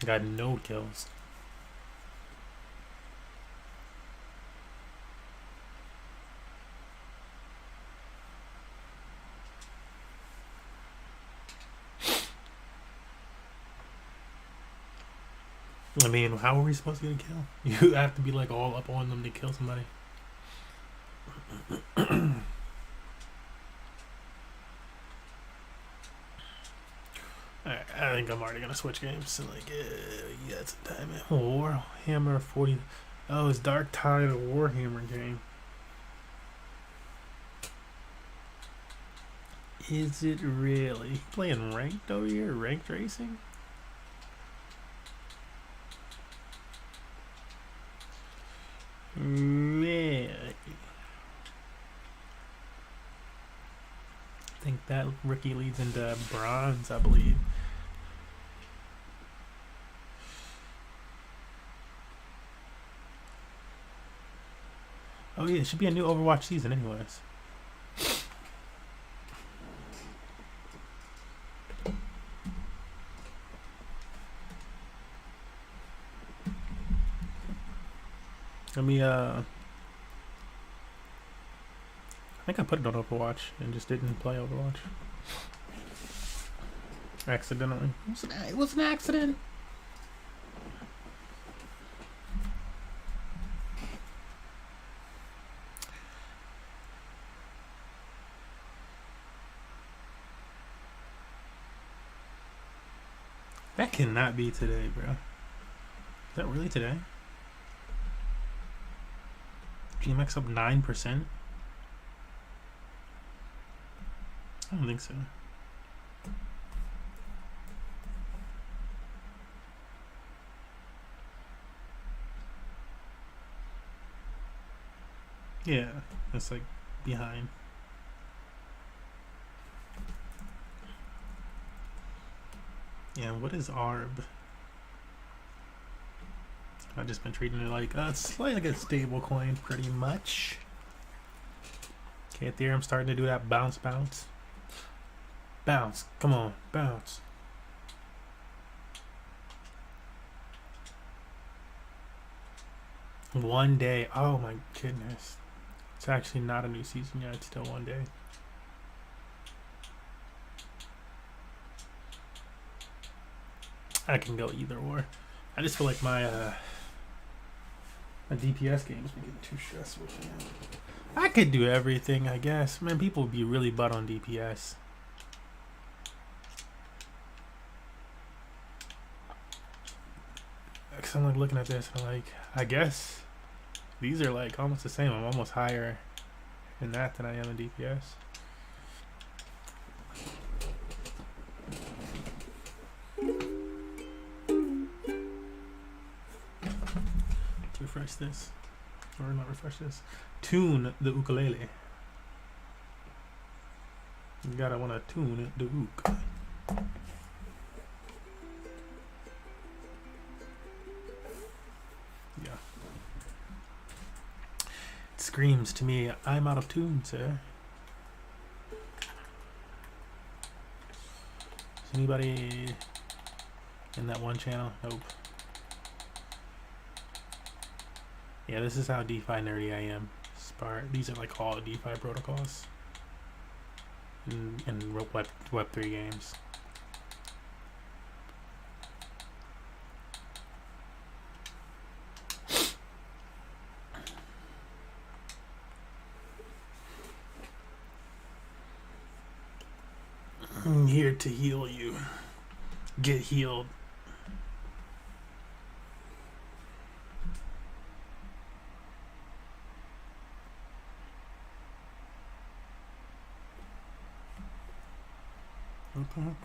Got no kills. I mean, how are we supposed to get a kill? You have to be like all up on them to kill somebody. Alright, I think I'm already gonna switch games. So like, yeah, it's a time. Warhammer 40. Oh, it's Dark Tide of Warhammer game. Is it really? Playing ranked over here? Ranked racing? Really? I think that rookie leads into bronze, I believe. Oh yeah, it should be a new Overwatch season anyways. Let me I think I put it on Overwatch and just didn't play Overwatch. Accidentally. It was an accident. That cannot be today, bro. Is that really today? GMX up 9%? I don't think so. Yeah, it's like behind. Yeah, what is ARB? I've just been treating it like it's like a stable coin pretty much. Okay, Ethereum starting to do that bounce. Bounce, come on, bounce. One day, oh my goodness. It's actually not a new season yet, it's still one day. I can go either or. I just feel like my DPS games be getting too stressful. I could do everything, I guess. Man, people would be really butt on DPS. Cause I'm like looking at this, and I'm like, I guess these are like almost the same. I'm almost higher in that than I am in DPS. Refresh this, or not refresh this. Tune the ukulele. You gotta wanna tune the uk. Yeah. It screams to me, I'm out of tune, sir. Is anybody in that one channel? Nope. Yeah, this is how DeFi nerdy I am. These are like all DeFi protocols in Web3 games. I'm here to heal you. Get healed.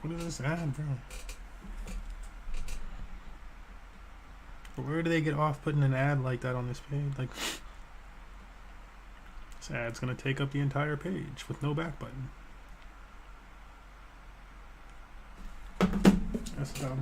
What is this ad, bro? Where do they get off putting an ad like that on this page? Like, this ad's gonna take up the entire page with no back button. That's dumb.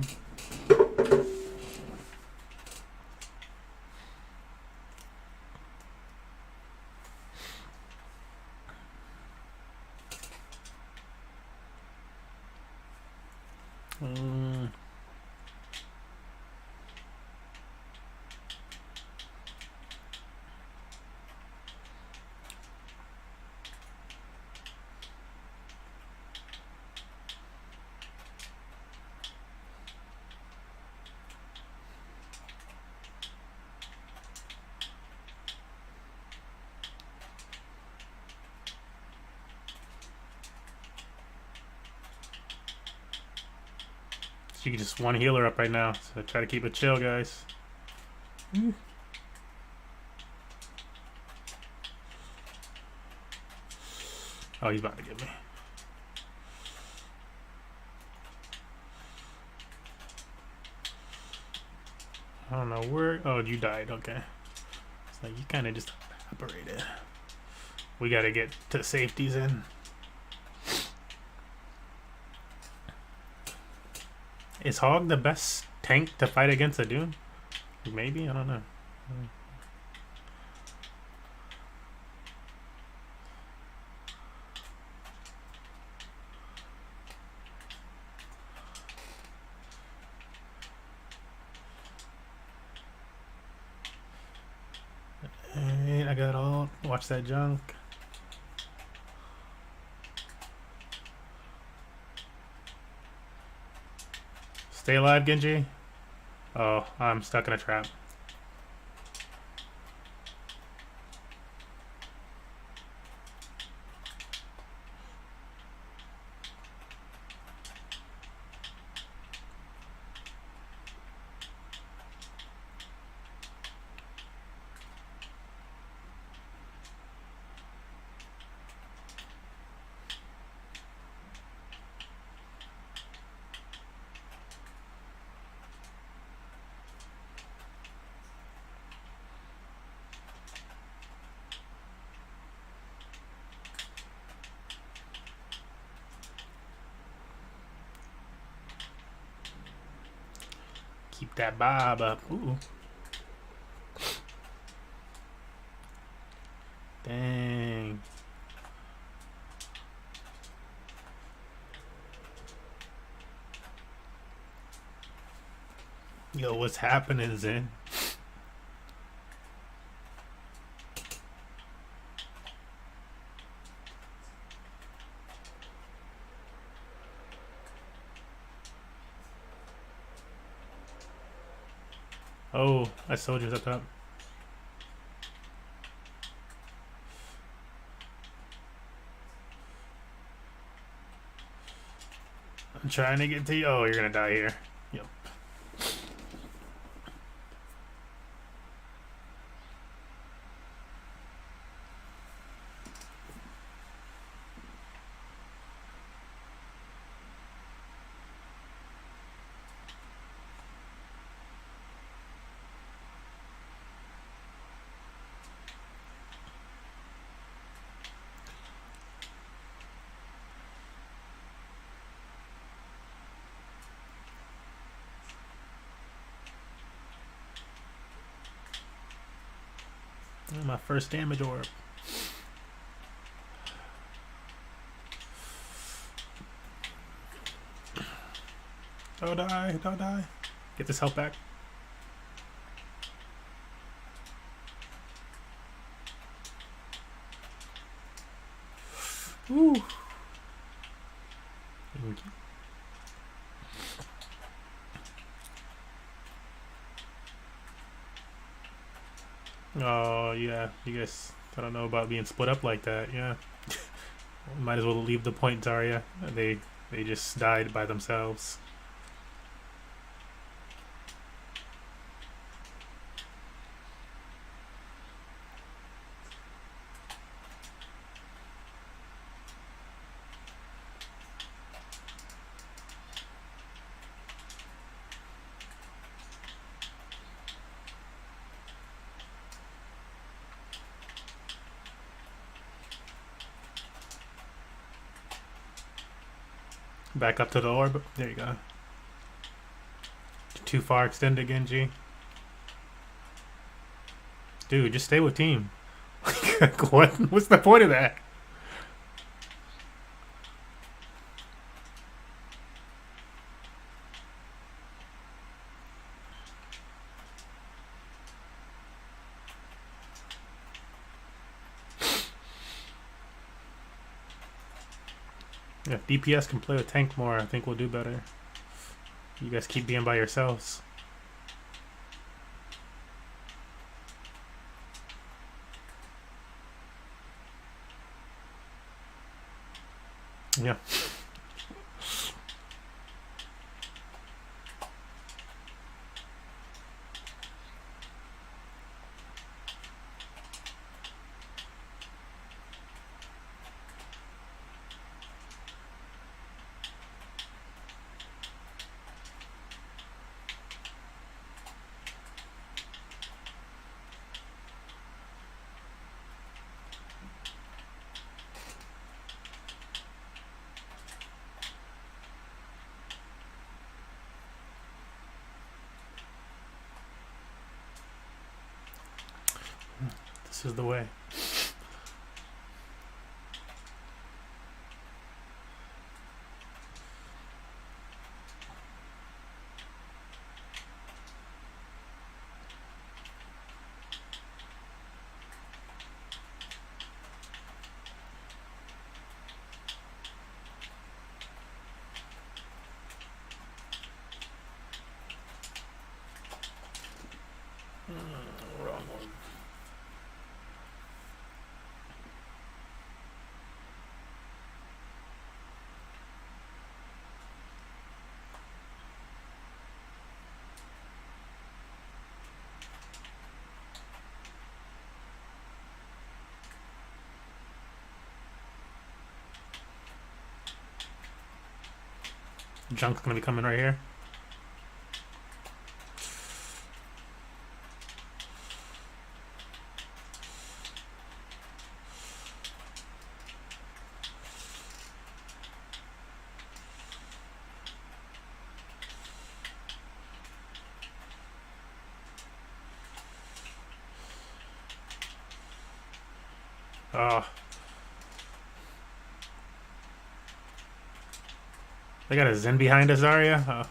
She just one healer up right now, so try to keep it chill, guys. Oh, he's about to get me. I don't know where. Oh, you died. Okay. It's like you kind of just evaporated. We got to get to safeties in. Is Hog the best tank to fight against a Dune? Maybe? I don't know. Alright, I got all. Watch that junk. Stay alive, Genji. Oh, I'm stuck in a trap. Keep that bob up. Ooh. Dang. Yo, what's happening, Zen? Oh, I soldiers up top. I'm trying to get to you. Oh, you're gonna die here. Yep. My first damage orb. Don't die, don't die. Get this health back. Woo. Thank you. Oh yeah, you guys, I don't know about being split up like that. Yeah, might as well leave the point, Zarya. They just died by themselves. Back up to the orb. There you go. Too far extended, Genji. Dude, just stay with team. What? What's the point of that? If DPS can play with tank more, I think we'll do better. You guys keep being by yourselves. Yeah. This is the way. Wrong one. Junk's gonna be coming right here. They got a Zen behind us, Zarya.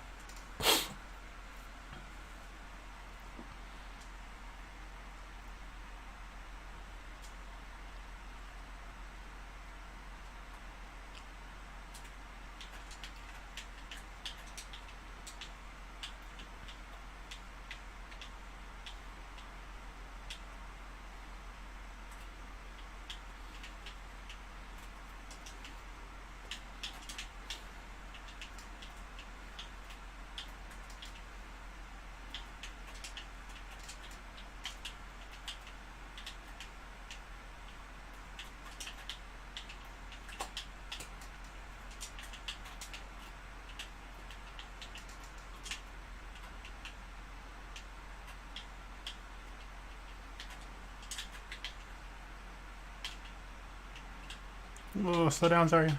Oh, slow down, sorry.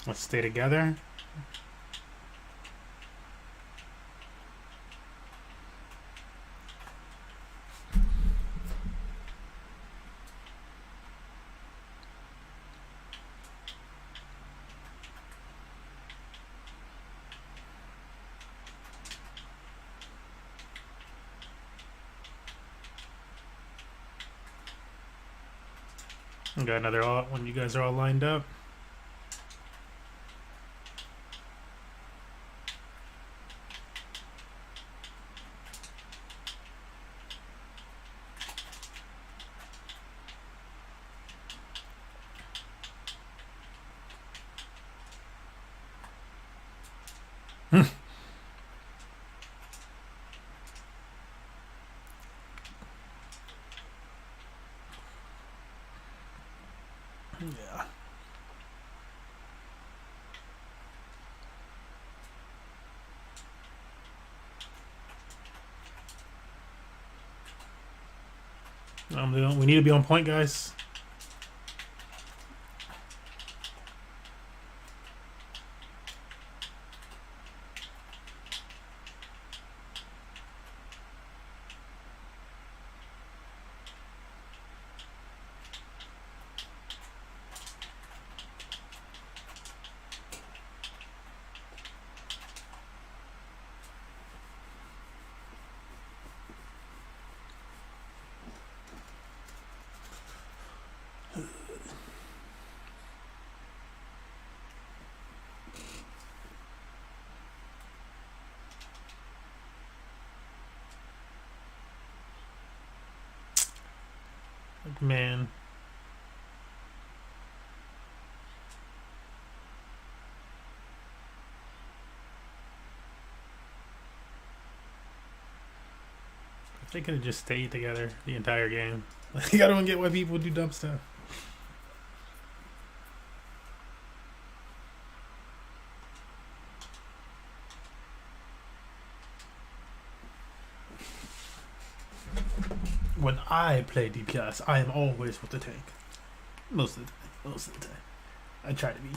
Let's stay together. Got another alt when you guys are all lined up. Yeah. We need to be on point, guys. Man. If they could have just stayed together the entire game. Like, I don't get why people do dumb stuff. When I play DPS, I am always with the tank. Most of the time. Most of the time. I try to be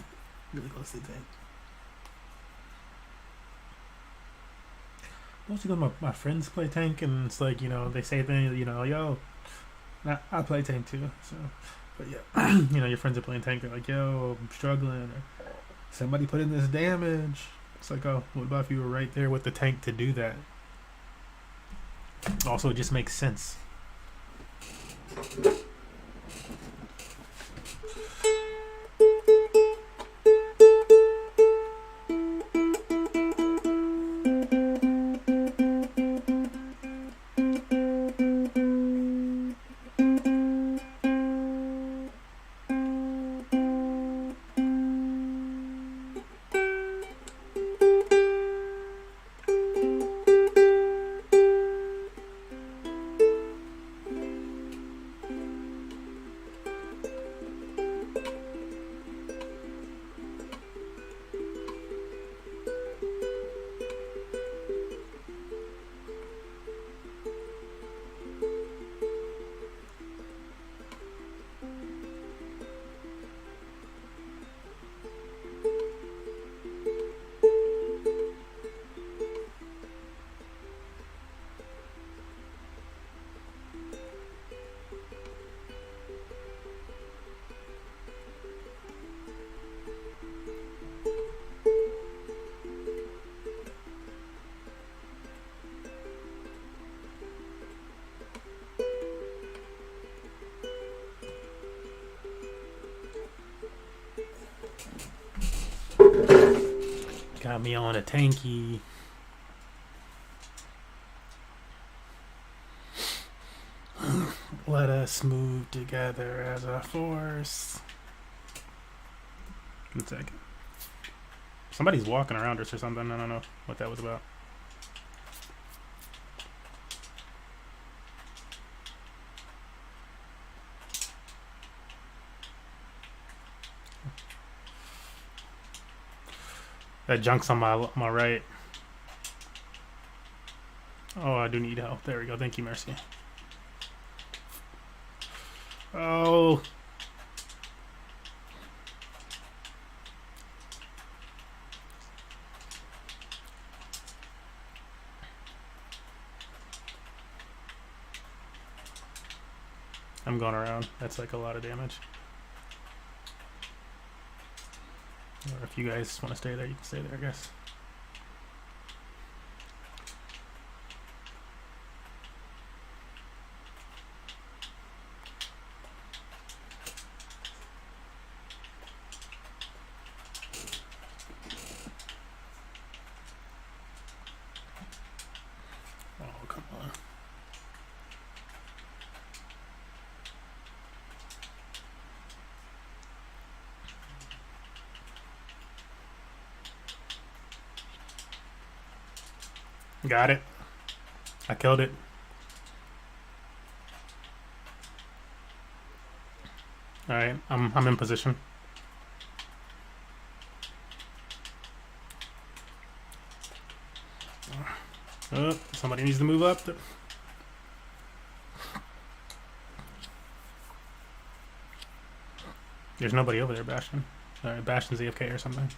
really close to the tank. mostly because my friends play tank, and it's like, you know, they say things, you know, yo, I play tank too. So, but yeah, you know, your friends are playing tank. They're like, yo, I'm struggling. Or somebody put in this damage. It's like, oh, what about if you were right there with the tank to do that? Also, it just makes sense. Got me on a tanky. Let us move together as a force. 1 second. Somebody's walking around us or something. I don't know what that was about. That junk's on my right. Oh, I do need help. There we go. Thank you, Mercy. Oh. I'm going around. That's like a lot of damage. Or if you guys want to stay there, you can stay there, I guess. Oh, come on. Got it. I killed it. All right, I'm in position. Oh, somebody needs to move up. There's nobody over there, Bastion. All right, Bastion's AFK or something.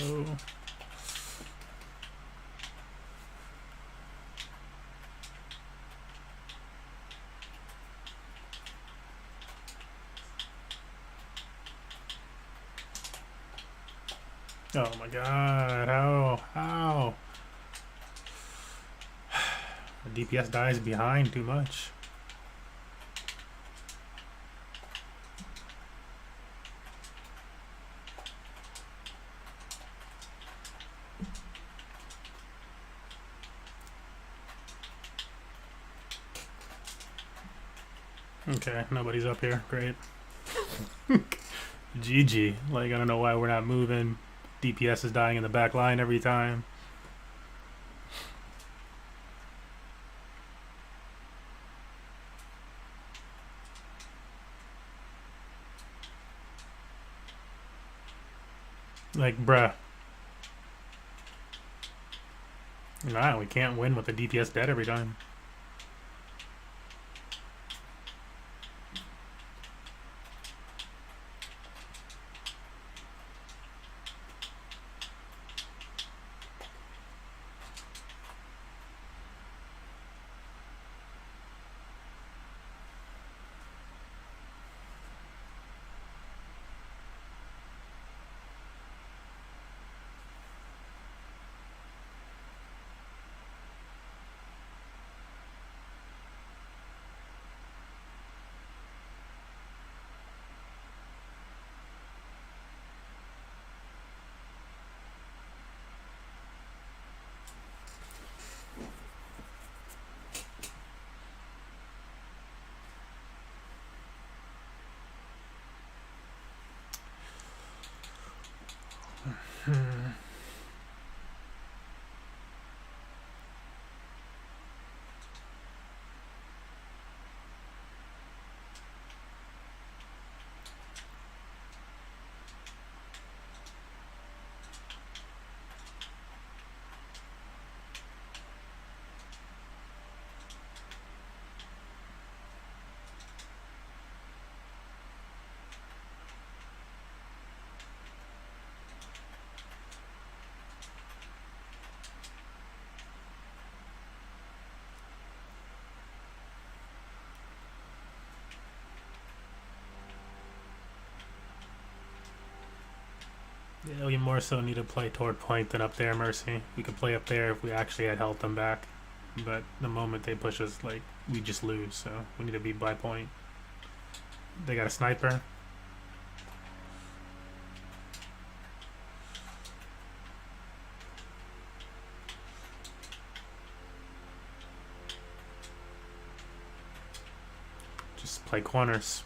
Oh. Oh my god, how? The DPS dies behind too much. Okay, nobody's up here. Great. GG. Like, I don't know why we're not moving. DPS is dying in the back line every time. Like, bruh. Nah, we can't win with the DPS dead every time. Yeah, we more so need to play toward point than up there, Mercy. We could play up there if we actually had held them back. But the moment they push us, like, we just lose. So we need to be by point. They got a sniper. Just play corners.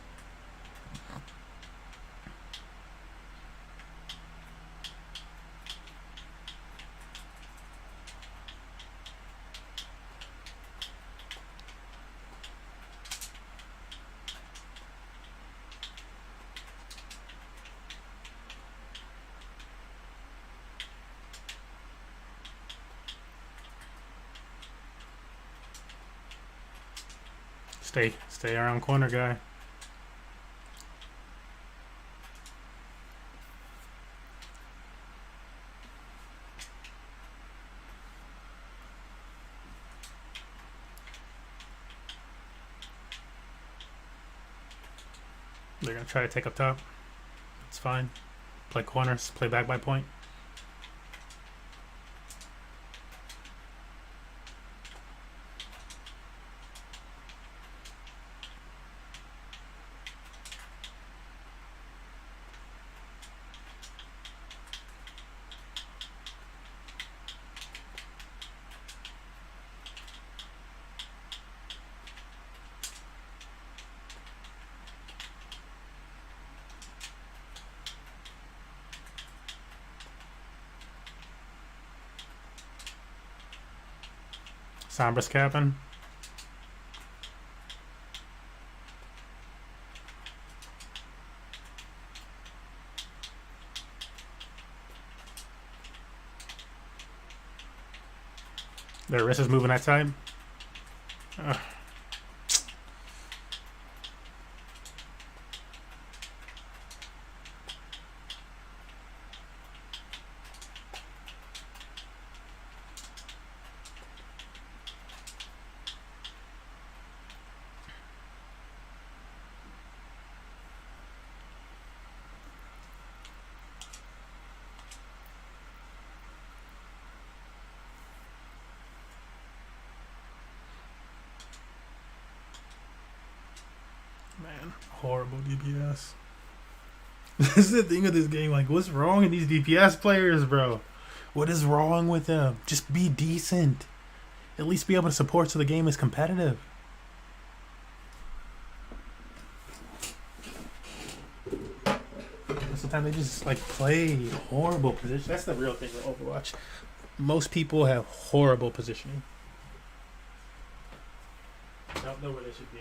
Stay around corner, guy. They're gonna try to take up top. It's fine. Play corners, play back by point. Sombra's capping. Their wrist is moving that side. Ugh. Man, horrible DPS. This is the thing with this game. Like, what's wrong with these DPS players, bro? What is wrong with them? Just be decent. At least be able to support so the game is competitive. time they just like play horrible position. That's the real thing with Overwatch. Most people have horrible positioning. I don't know where they should be.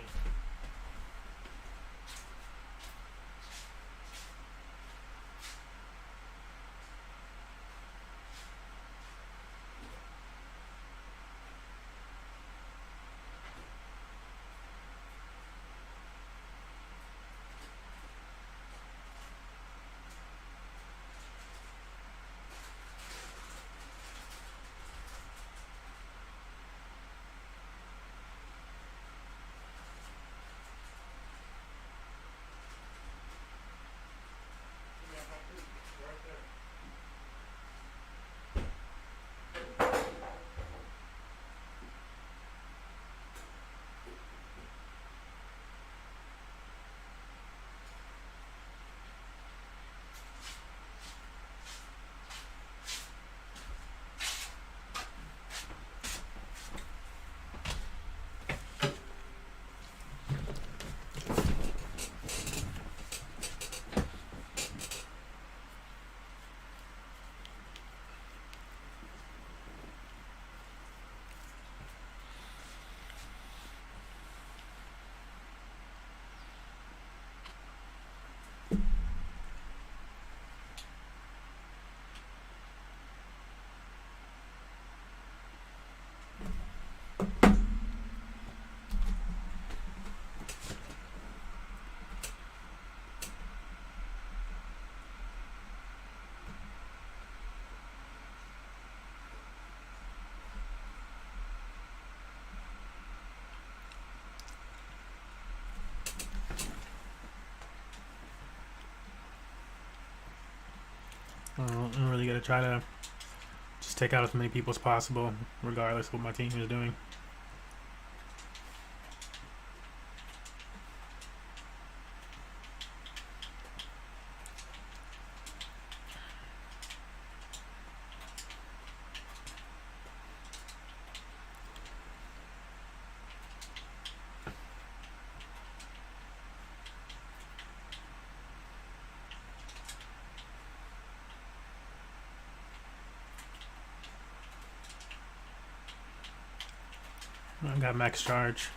I'm really gonna try to just take out as many people as possible, regardless of what my team is doing. I got max charge.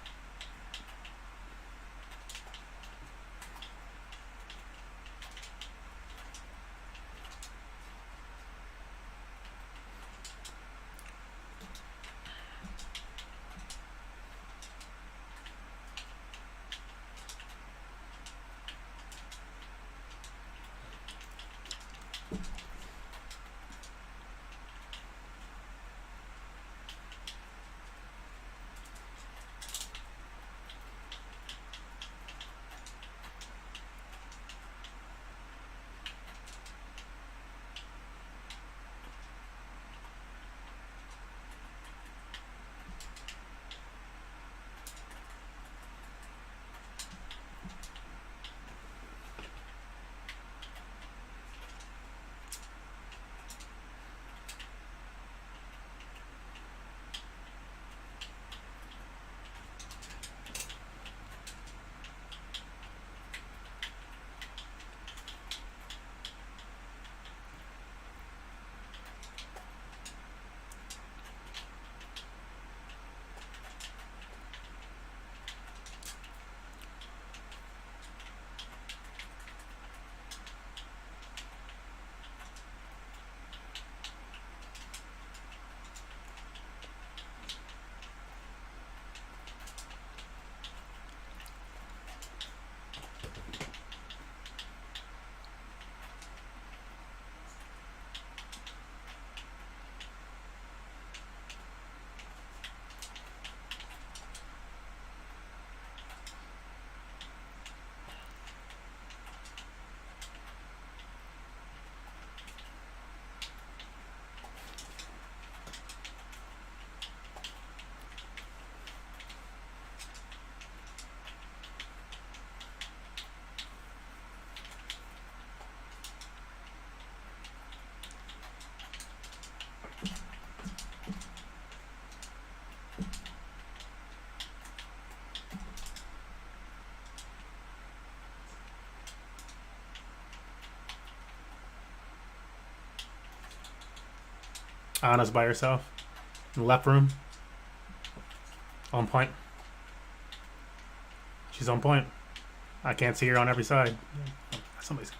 Anna's by herself. In the left room. On point. She's on point. I can't see her on every side. Somebody's...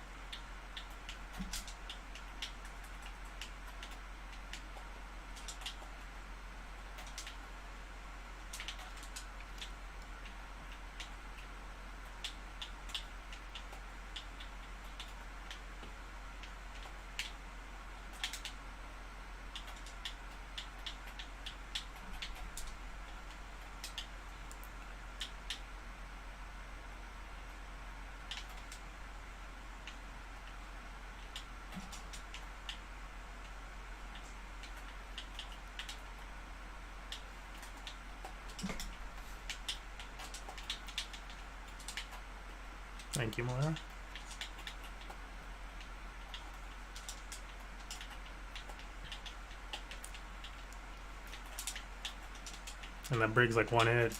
Thank you, Moira. And that Briggs like one hit.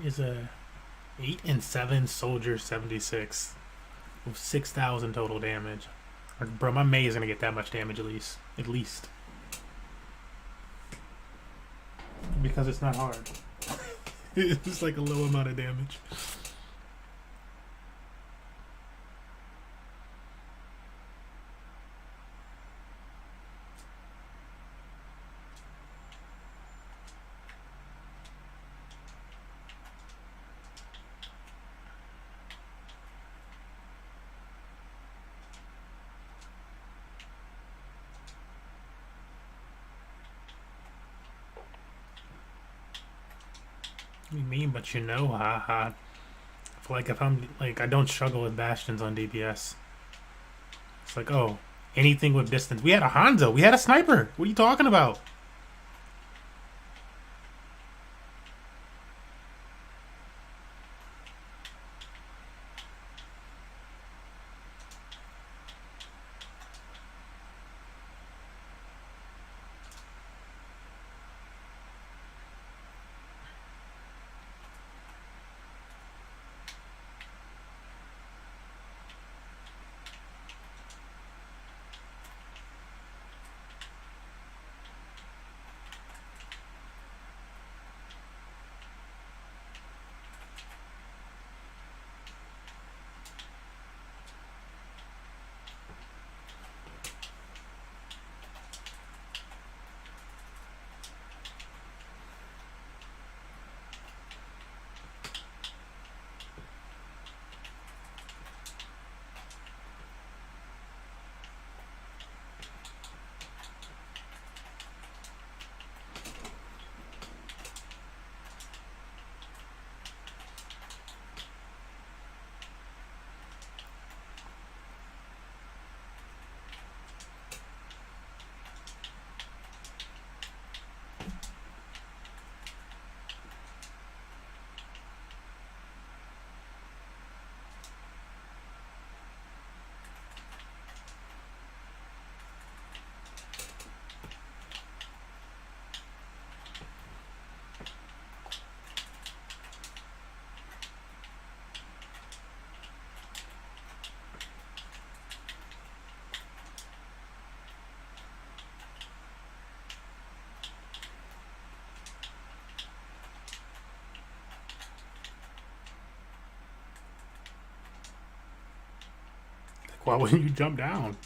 is a 8 and 7 soldier 76 with 6,000 total damage. Bro, my May is gonna get that much damage at least. Because it's not hard. It's like a low amount of damage. What do you mean, but you know, haha. I feel like if I'm, like, I don't struggle with bastions on DPS. It's like, oh, anything with distance. We had a Hanzo. We had a sniper. What are you talking about? Why wouldn't you jump down?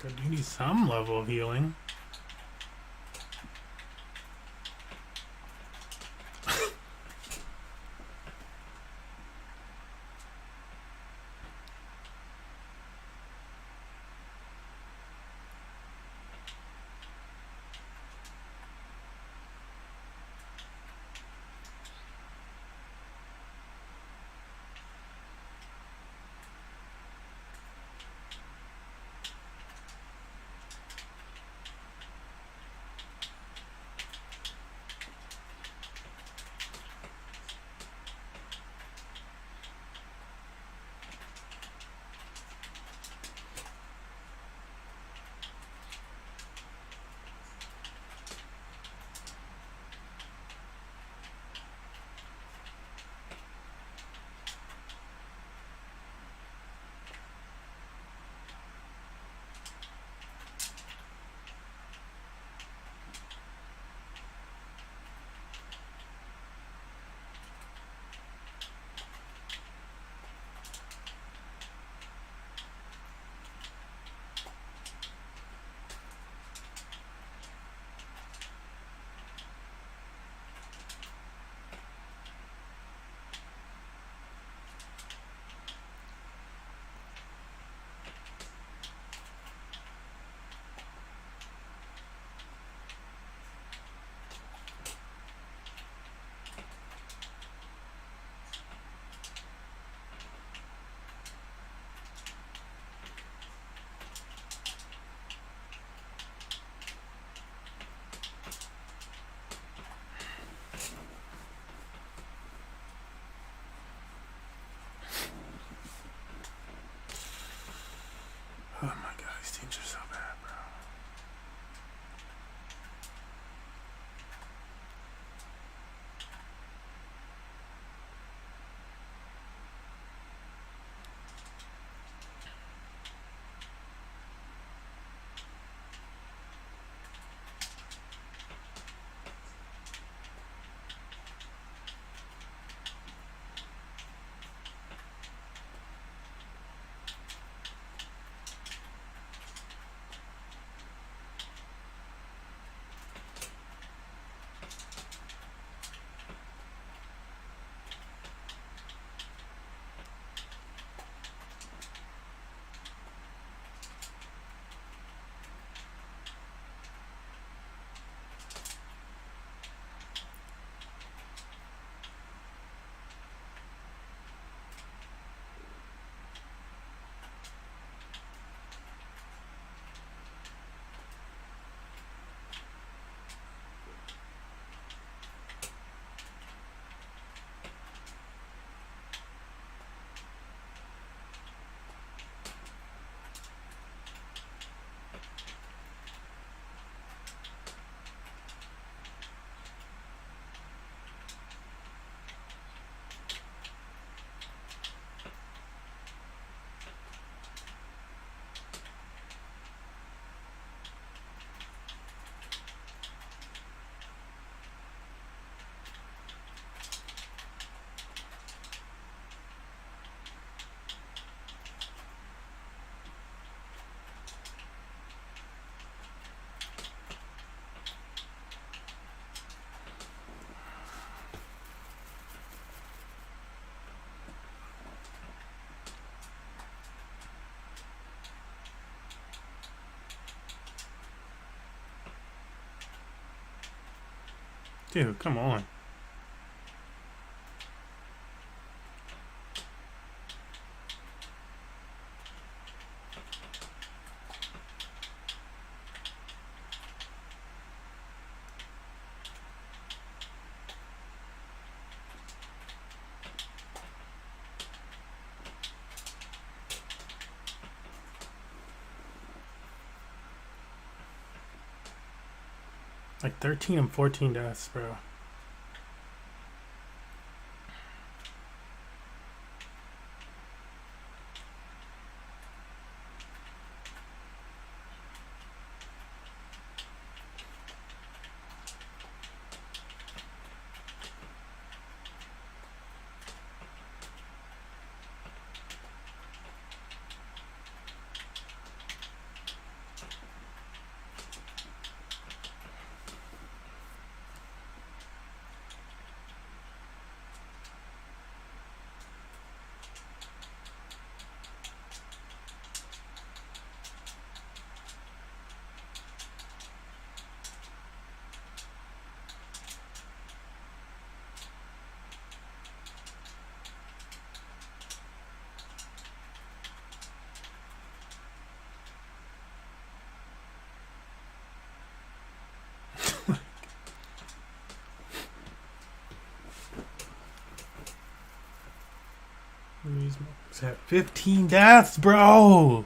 Okay, you need some level of healing. Dude, come on. Like 13 and 14 deaths, bro. He's at 15 deaths, bro.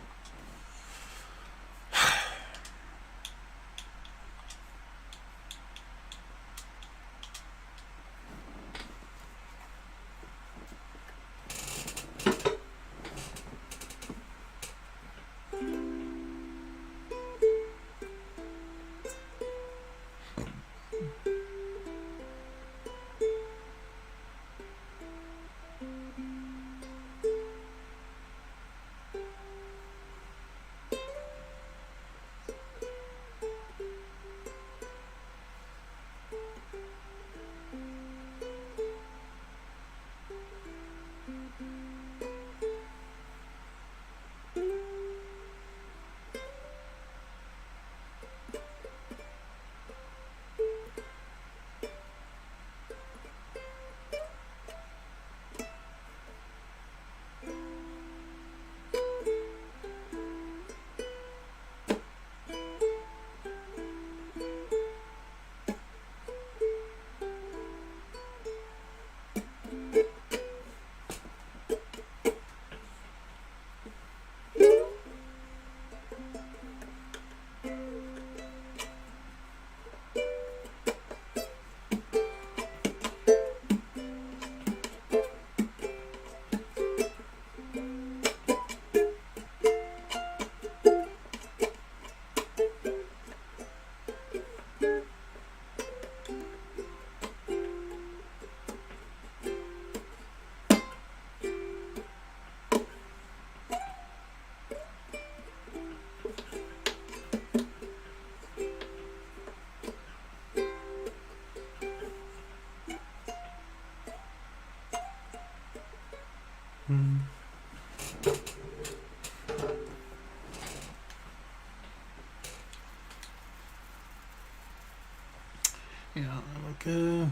Yeah, like, you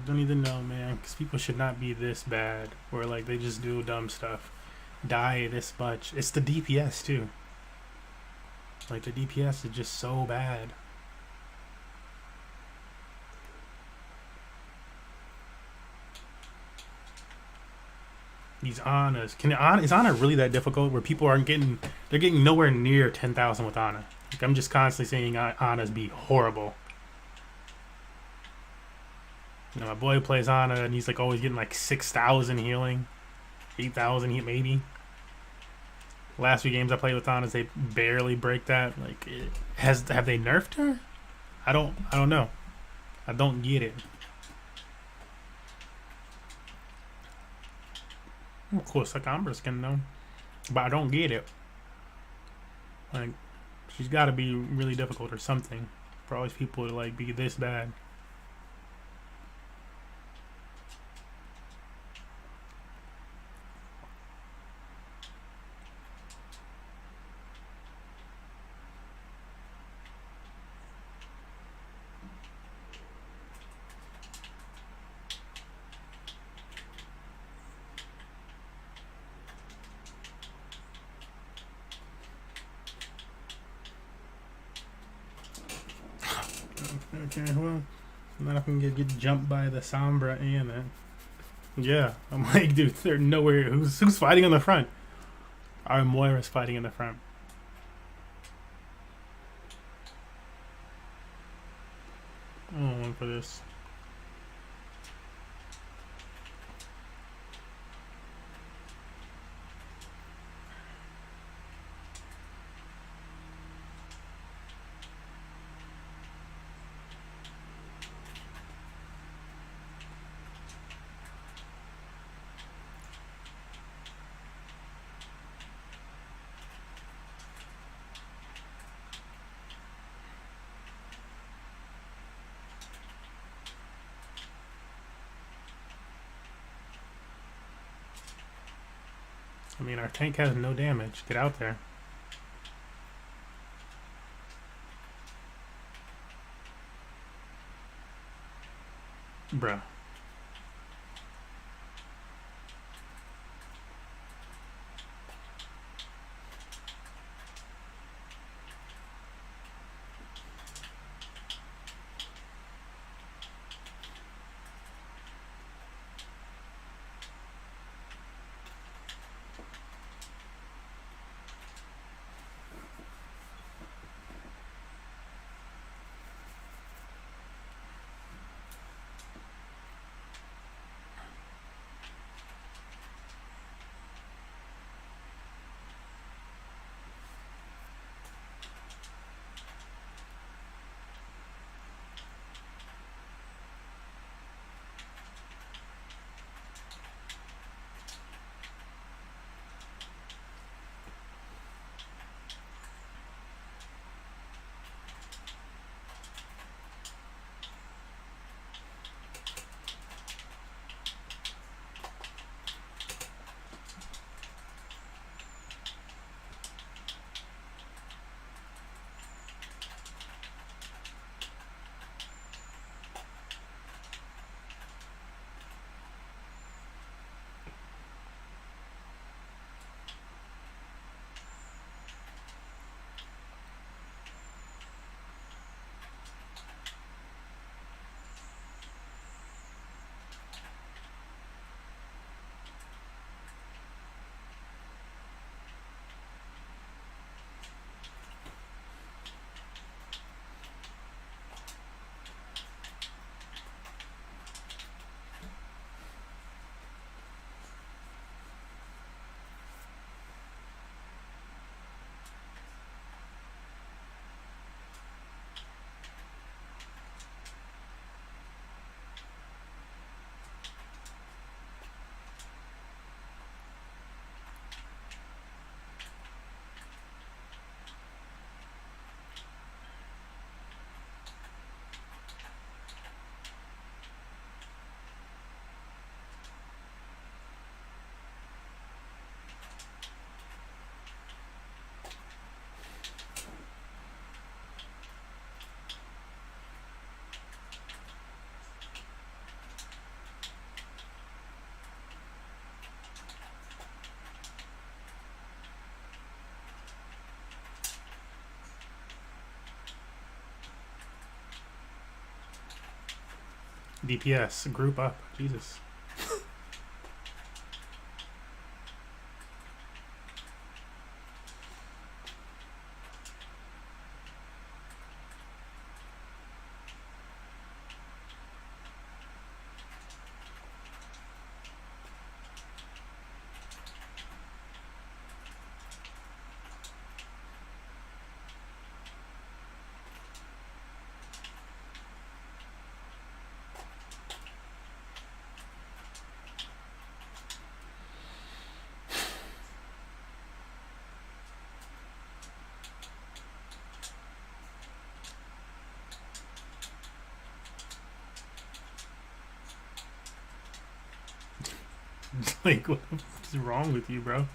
don't even know, man, because people should not be this bad, where, like, they just do dumb stuff, die this much. It's the DPS, too. Like, the DPS is just so bad. These Anas. Is Ana really that difficult, where people aren't getting, they're getting nowhere near 10,000 with Ana? Like, I'm just constantly seeing Anas be horrible. You know, my boy plays Ana, and he's like always getting like 6,000 healing, 8,000 maybe. Last few games I played with Ana, they barely break that. Like, have they nerfed her? I don't know. I don't get it. Of course, like Umbra skin though, but I don't get it. Like, she's got to be really difficult or something for all these people to like be this bad. Okay, well, now I can get jumped by the Sombra and that. Yeah, I'm like, dude, they're nowhere. Who's fighting in the front? Our Moira's fighting in the front. Oh, one for this. I mean, our tank has no damage. Get out there. Bruh. DPS, group up. Jesus. Like, what is wrong with you, bro?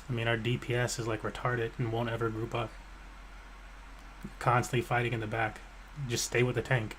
I mean, our DPS is like retarded and won't ever group up. Constantly fighting in the back. Just stay with the tank.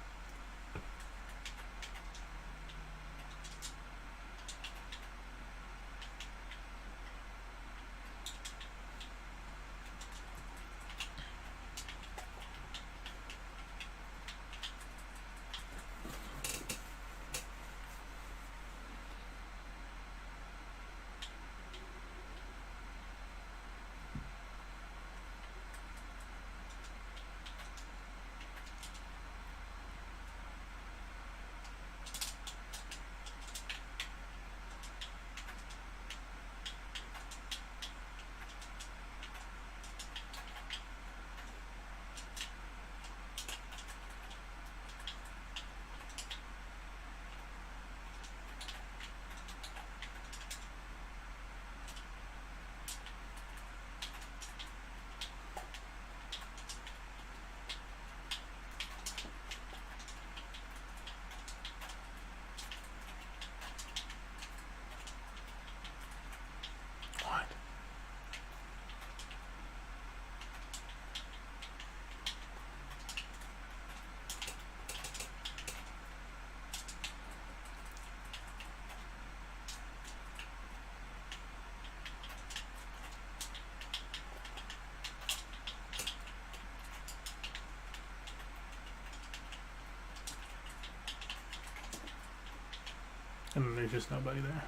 And then there's just nobody there.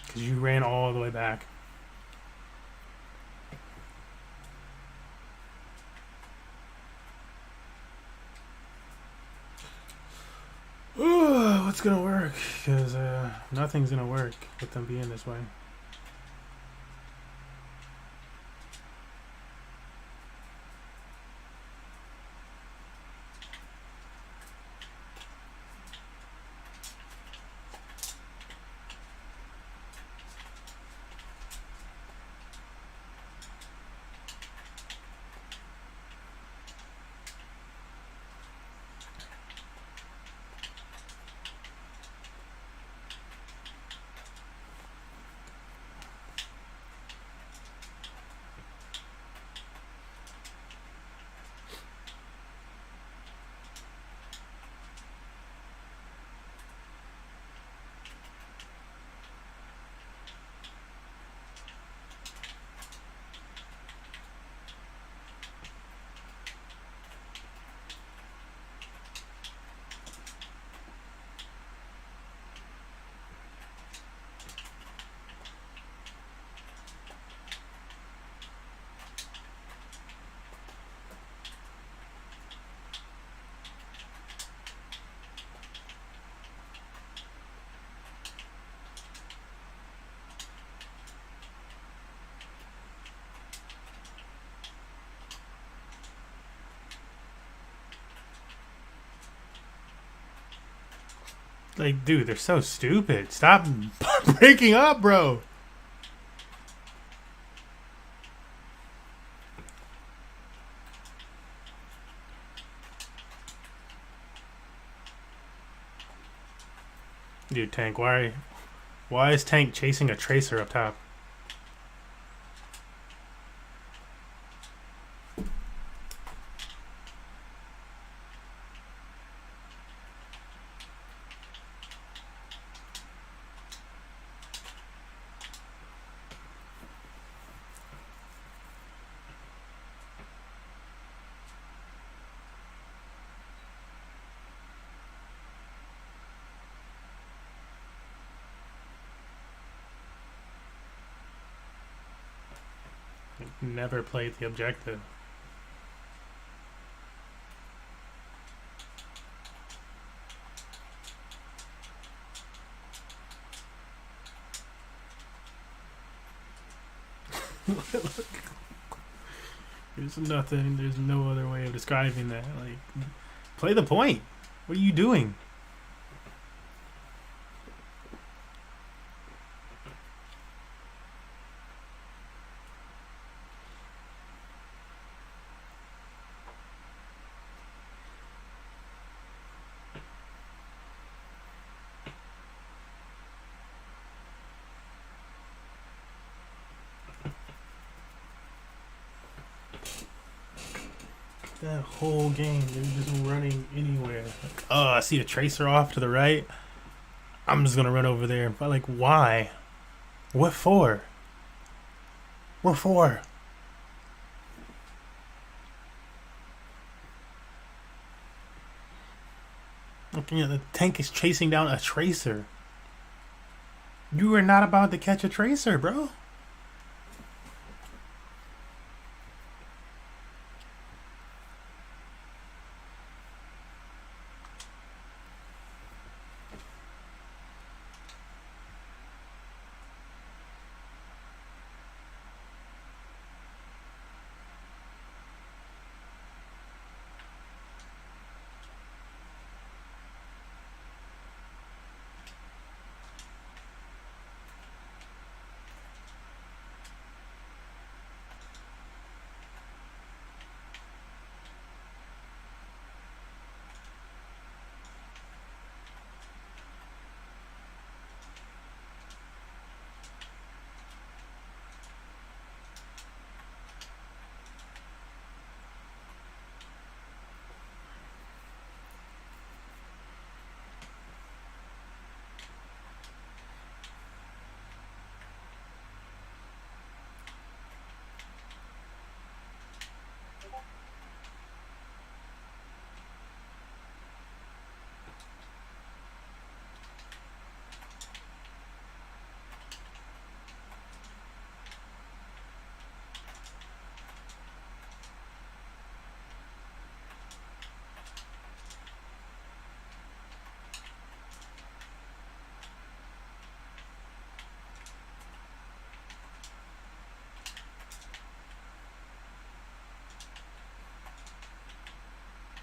Because you ran all the way back. Ooh, what's gonna work? Because nothing's gonna work with them being this way. Like, dude, they're so stupid. Stop breaking up, bro. Dude, Tank, why is Tank chasing a tracer up top? Never played the objective. Look. There's nothing. There's no other way of describing that. Like, play the point. What are you doing? That whole game, they're just running anywhere. Like, oh, I see a tracer off to the right. I'm just gonna run over there. But like, why? What for? What for? Looking at the tank is chasing down a tracer. You are not about to catch a tracer, bro.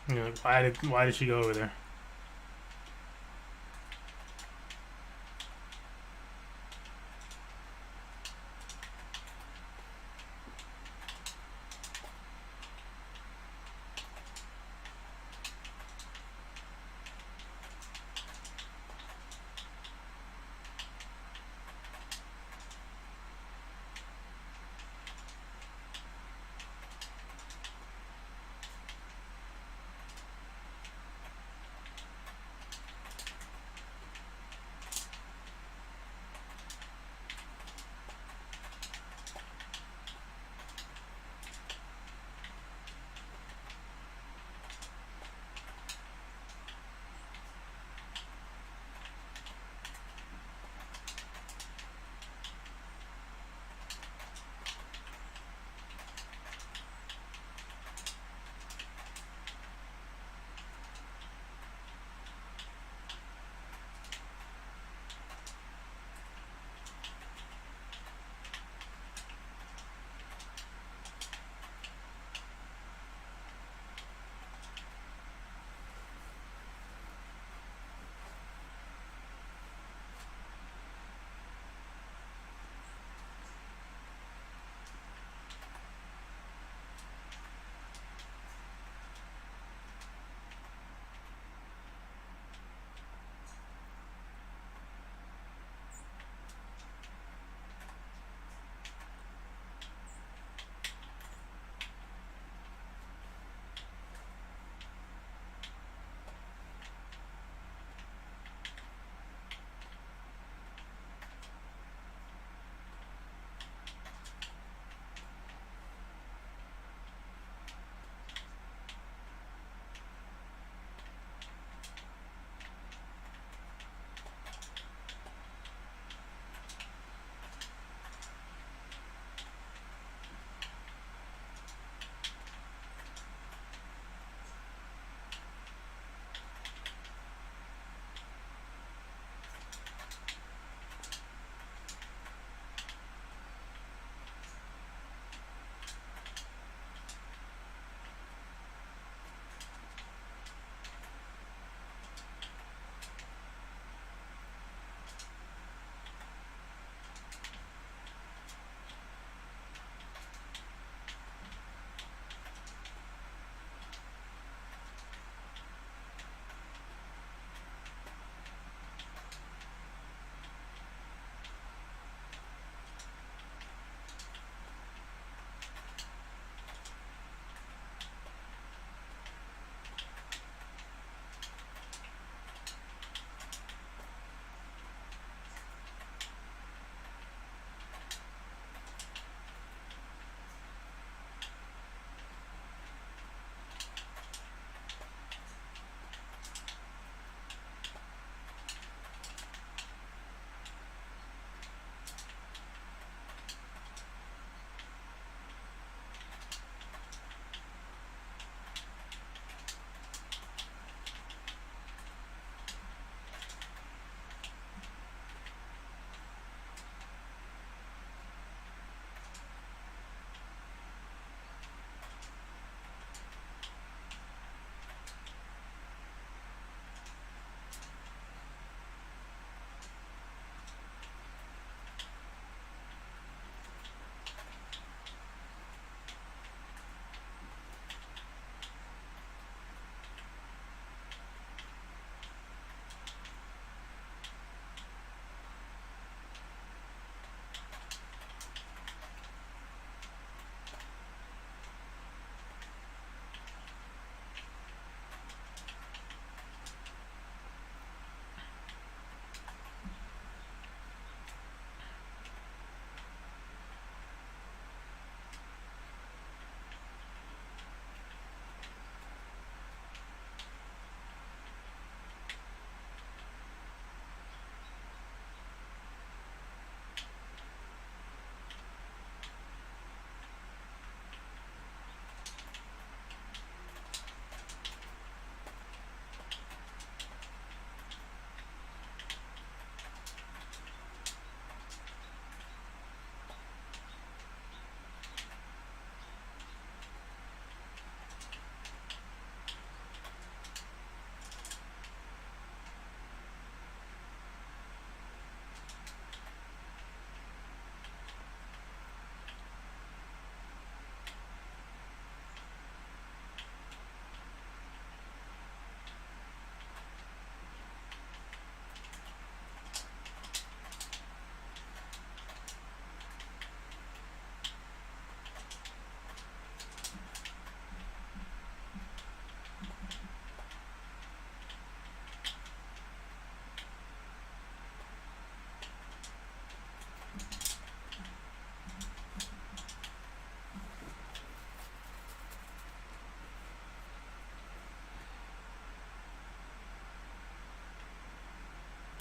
You know, why did she go over there?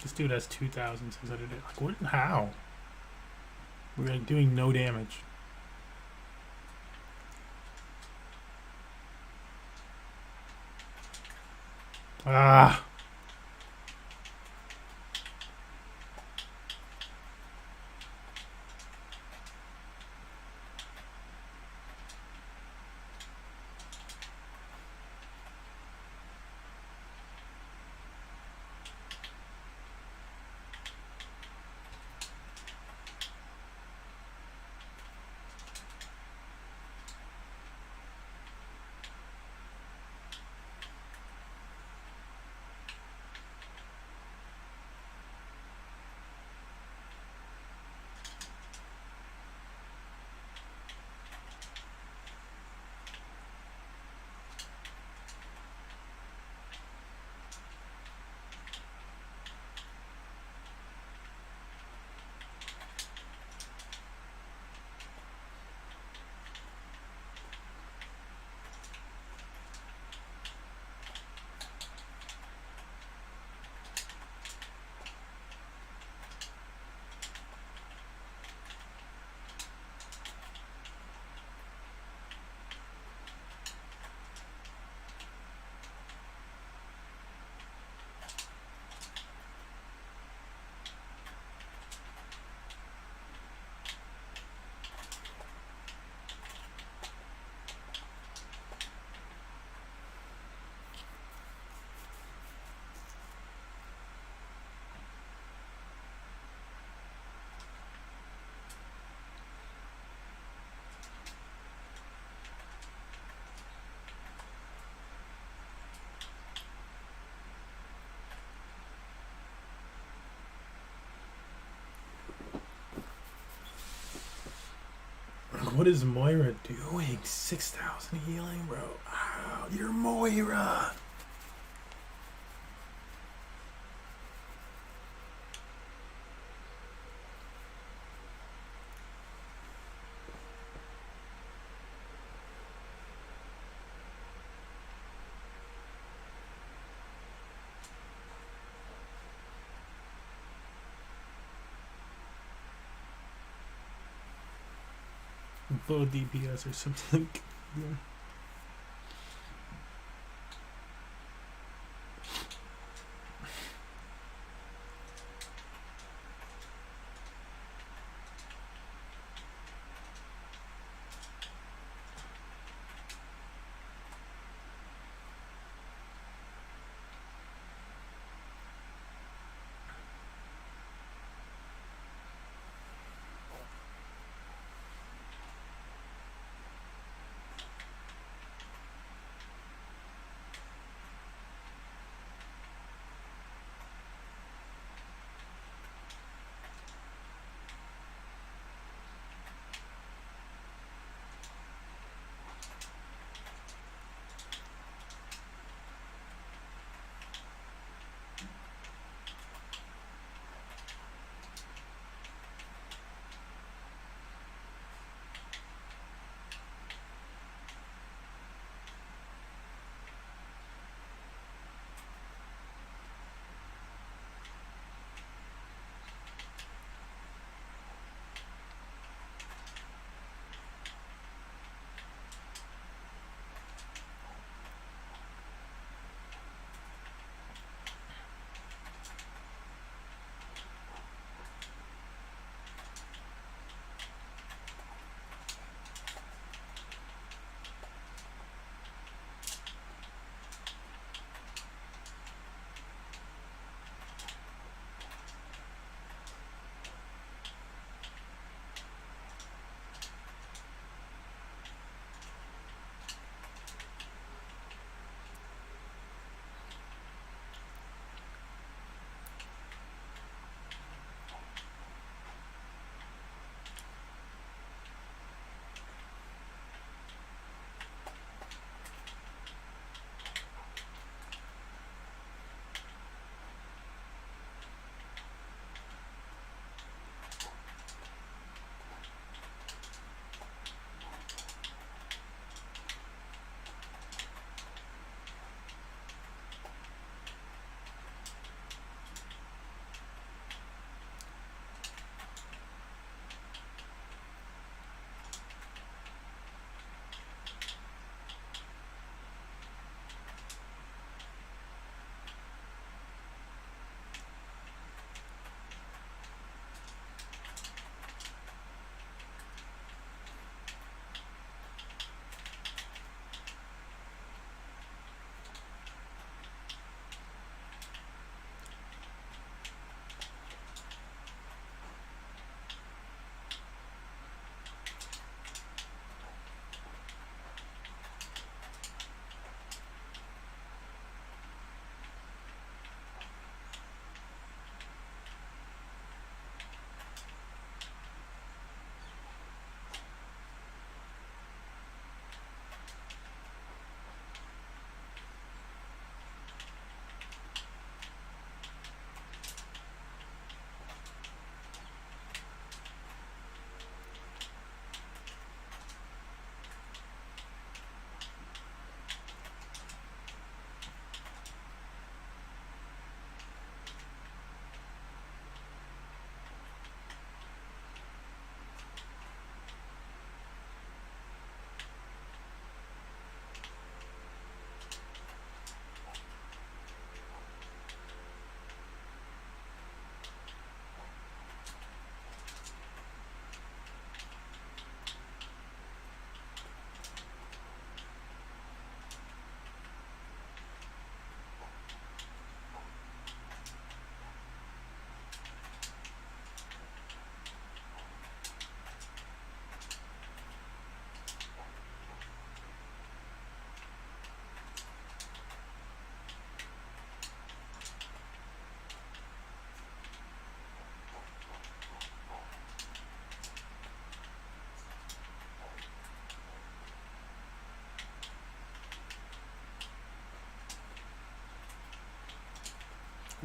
This dude has 2,600. Like, what? How? We're like doing no damage. Ah. What is Moira doing? 6,000 healing, bro. Wow, you're Moira. Low DPS or something. Yeah.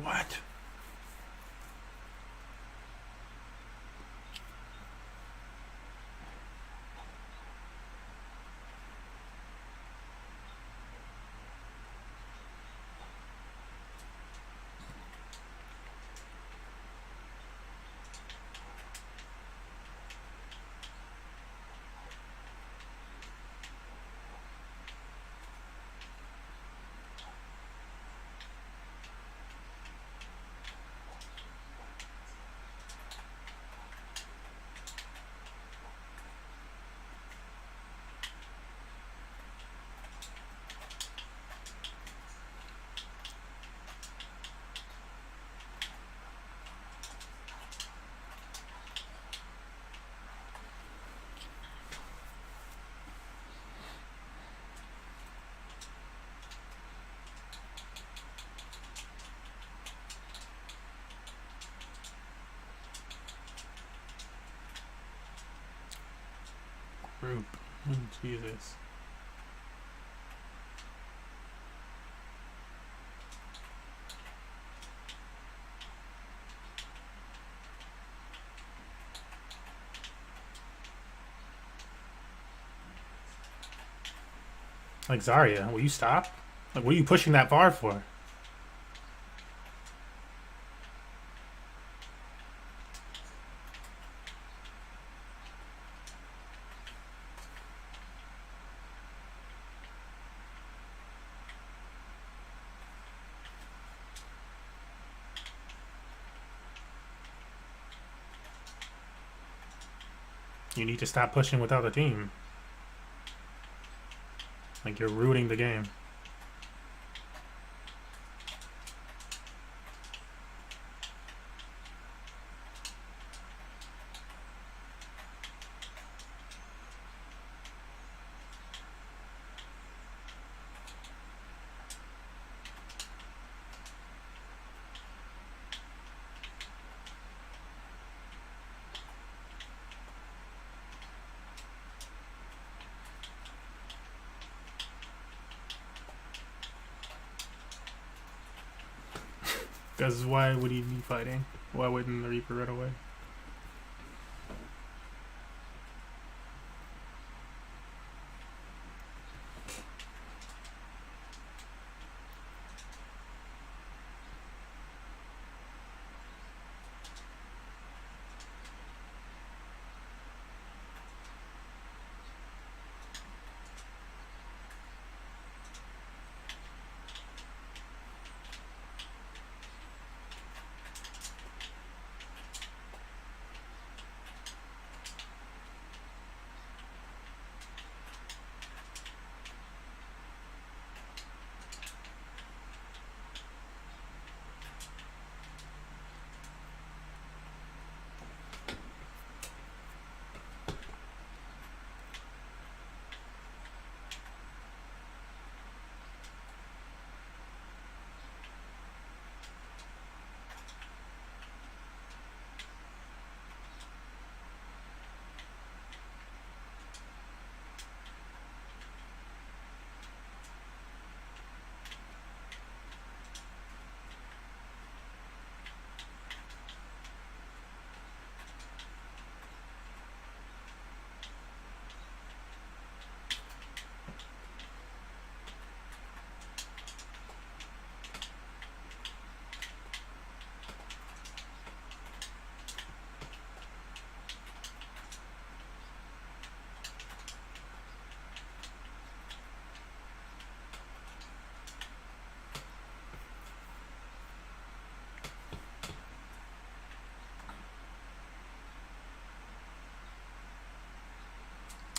What? Group. Oh, Jesus. Like, Zarya, will you stop? Like, what are you pushing that bar for? You need to stop pushing without a team. Like, you're ruining the game. Because why would he be fighting? Why wouldn't the Reaper run away?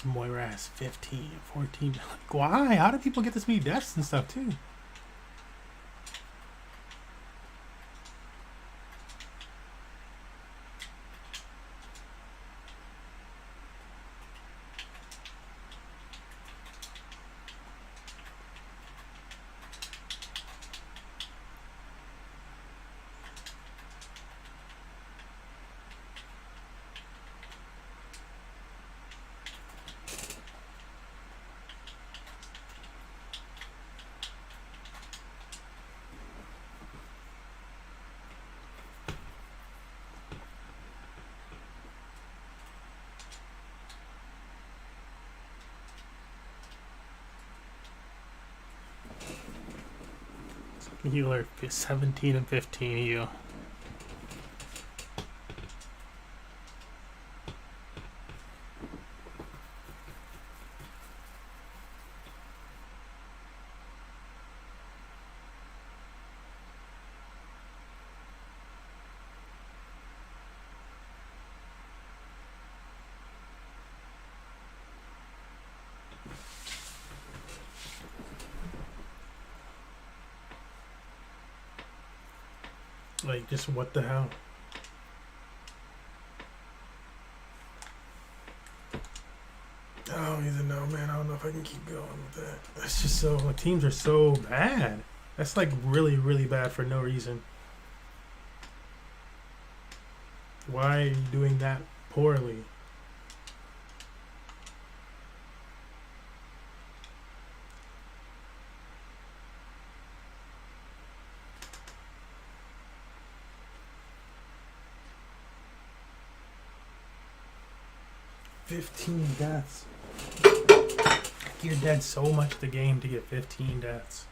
Moira has 15, 14. Like, why? How do people get this many deaths and stuff, too? You are 17 and 15, you. Like, just what the hell? I don't even know, man. I don't know if I can keep going with that. That's just so... My teams are so bad. That's, like, really, really bad for no reason. Why are you doing that poorly? $15 deaths. You're dead so much the game to get 15 deaths.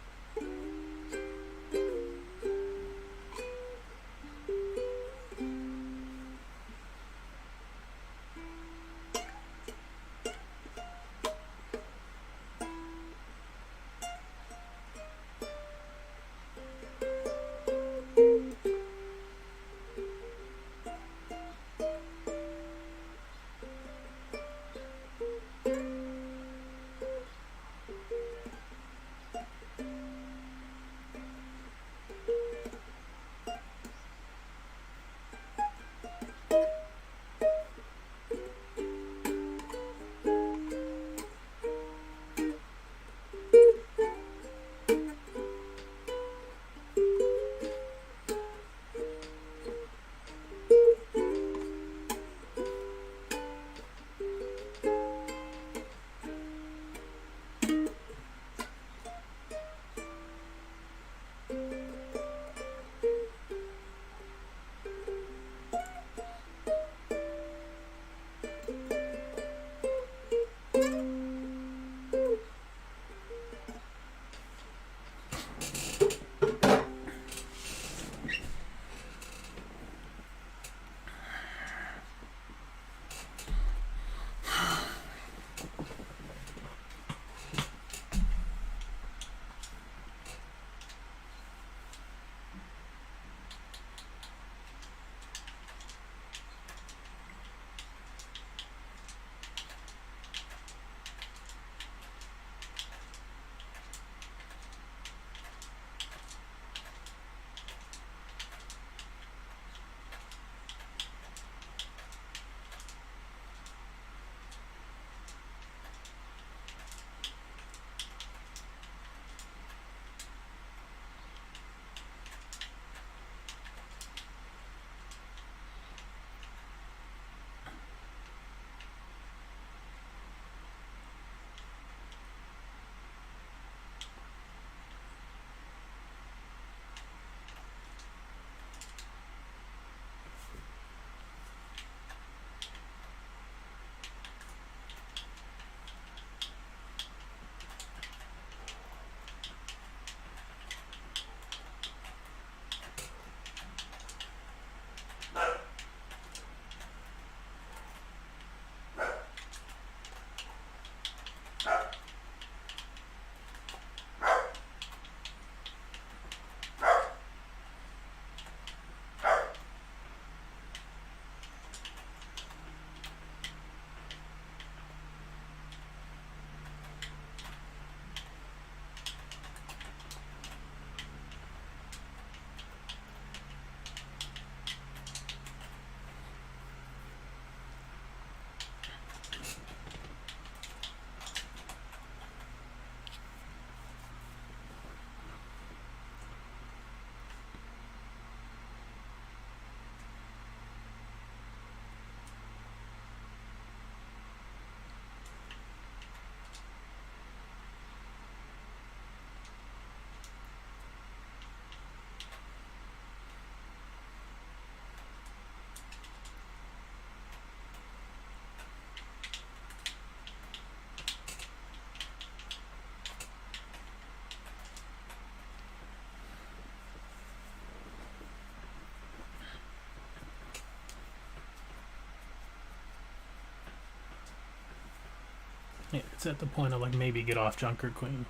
Yeah, it's at the point of like maybe get off Junker Queen.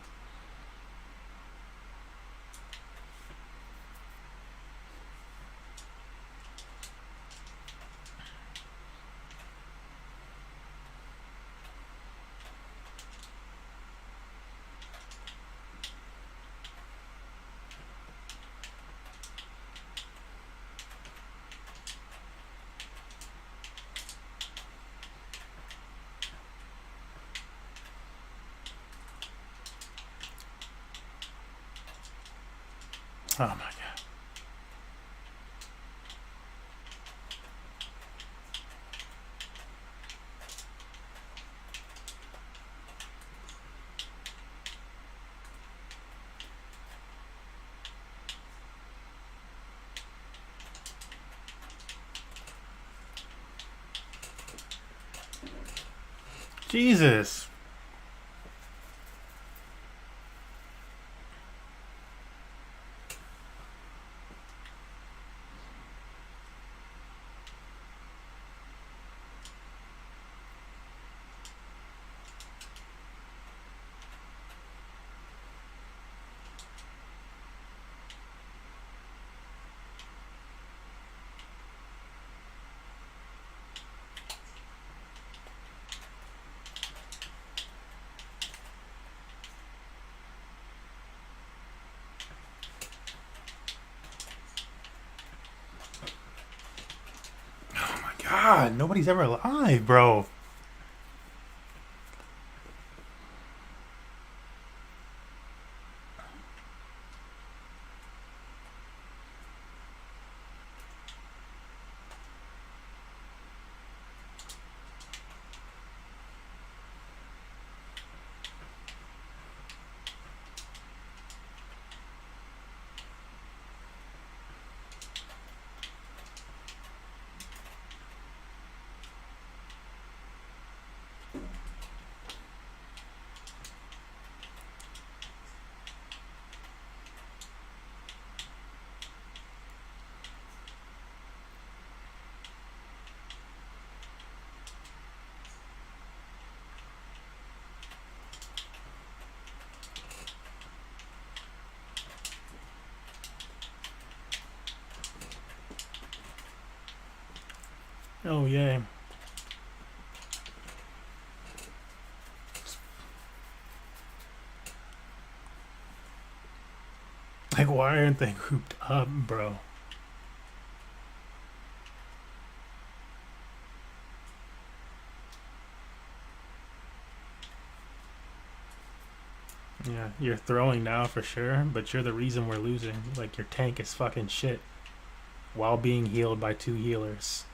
Oh my god. Jesus. God, nobody's ever alive, bro. Oh, yay. Like, why aren't they grouped up, bro? Yeah, you're throwing now for sure, but you're the reason we're losing. Like, your tank is fucking shit while being healed by 2 healers.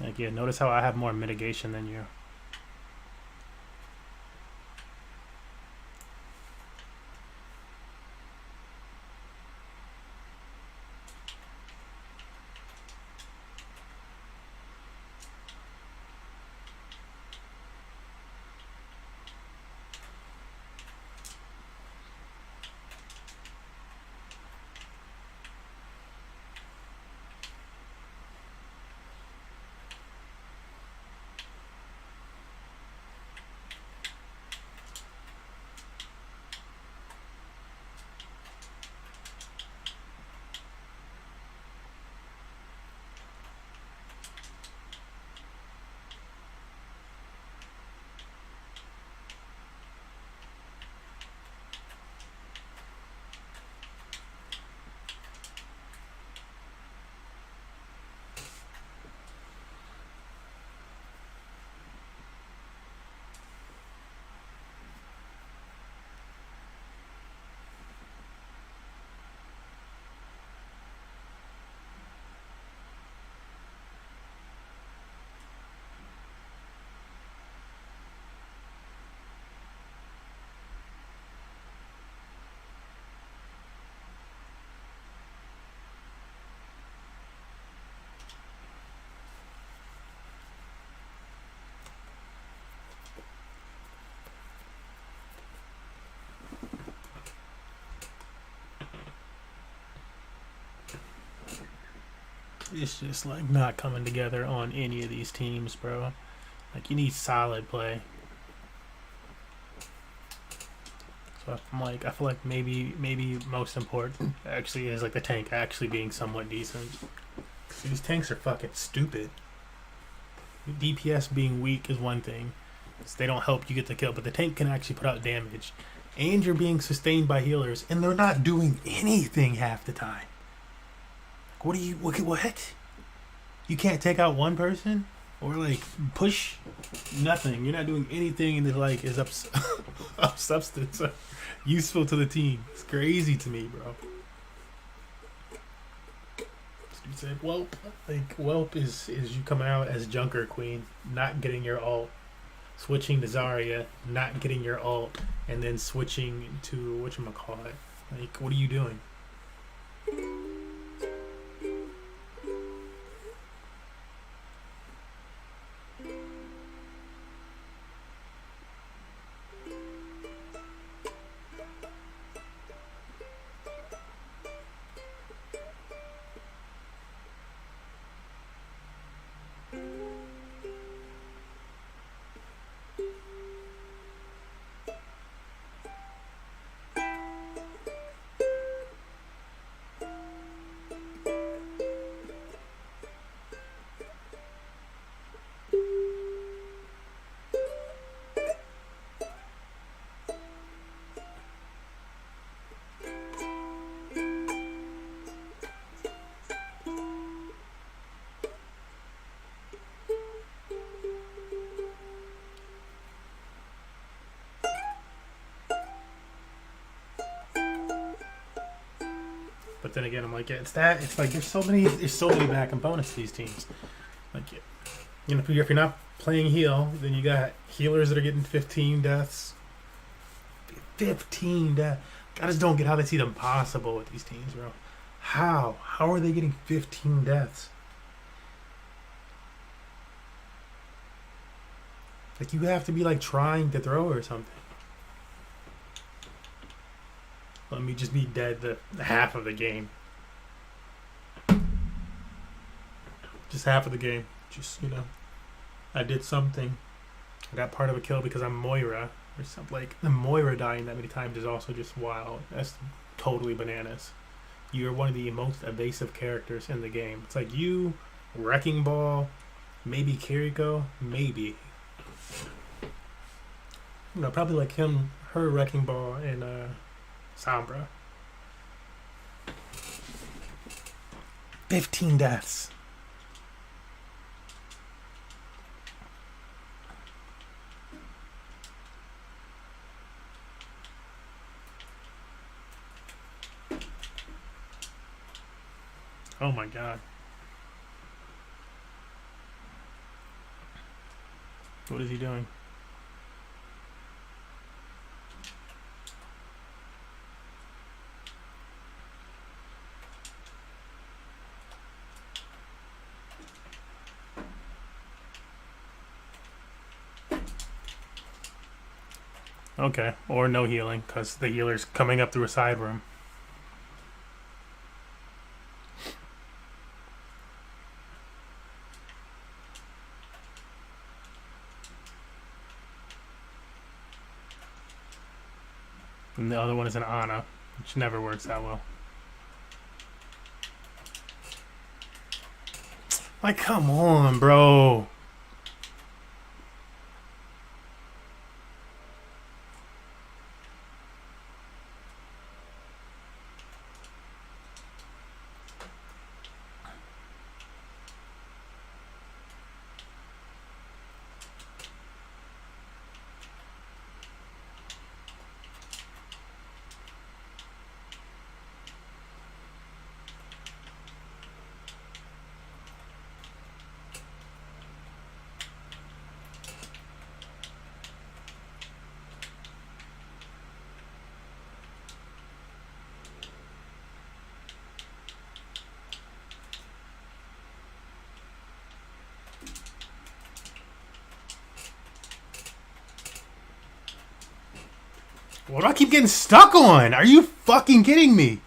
Like, yeah, notice how I have more mitigation than you. It's just like not coming together on any of these teams, bro. Like you need solid play. So I'm like, I feel like maybe most important actually is like the tank actually being somewhat decent. These tanks are fucking stupid. DPS being weak is one thing. They don't help you get the kill, but the tank can actually put out damage. And you're being sustained by healers, and they're not doing anything half the time. What do you, what? You can't take out one person? Or like, push nothing. You're not doing anything that like is of substance or useful to the team. It's crazy to me, bro. You said Whelp. Like, Whelp is you coming out as Junker Queen, not getting your ult. Switching to Zarya, not getting your ult, and then switching to whatchamacallit. Like, what are you doing? But then again, I'm like, yeah, it's that. It's like there's so many bad components to these teams. Like, you know, if you're not playing heal, then you got healers that are getting 15 deaths. 15 deaths. I just don't get how that's even possible with these teams, bro. How? How are they getting 15 deaths? Like, you have to be like trying to throw or something. Let me just be dead the half of the game. Just half of the game. Just, you know, I did something. I got part of a kill because I'm Moira. Or something. Like, the Moira dying that many times is also just wild. That's totally bananas. You're one of the most evasive characters in the game. It's like you, Wrecking Ball, maybe Kiriko, maybe. You know, probably like him, her, Wrecking Ball, and Sombra. 15 deaths. Oh my god. What is he doing? Okay, or no healing, because the healer's coming up through a side room. And the other one is an Ana, which never works that well. Like, come on, bro. What do I keep getting stuck on? Are you fucking kidding me?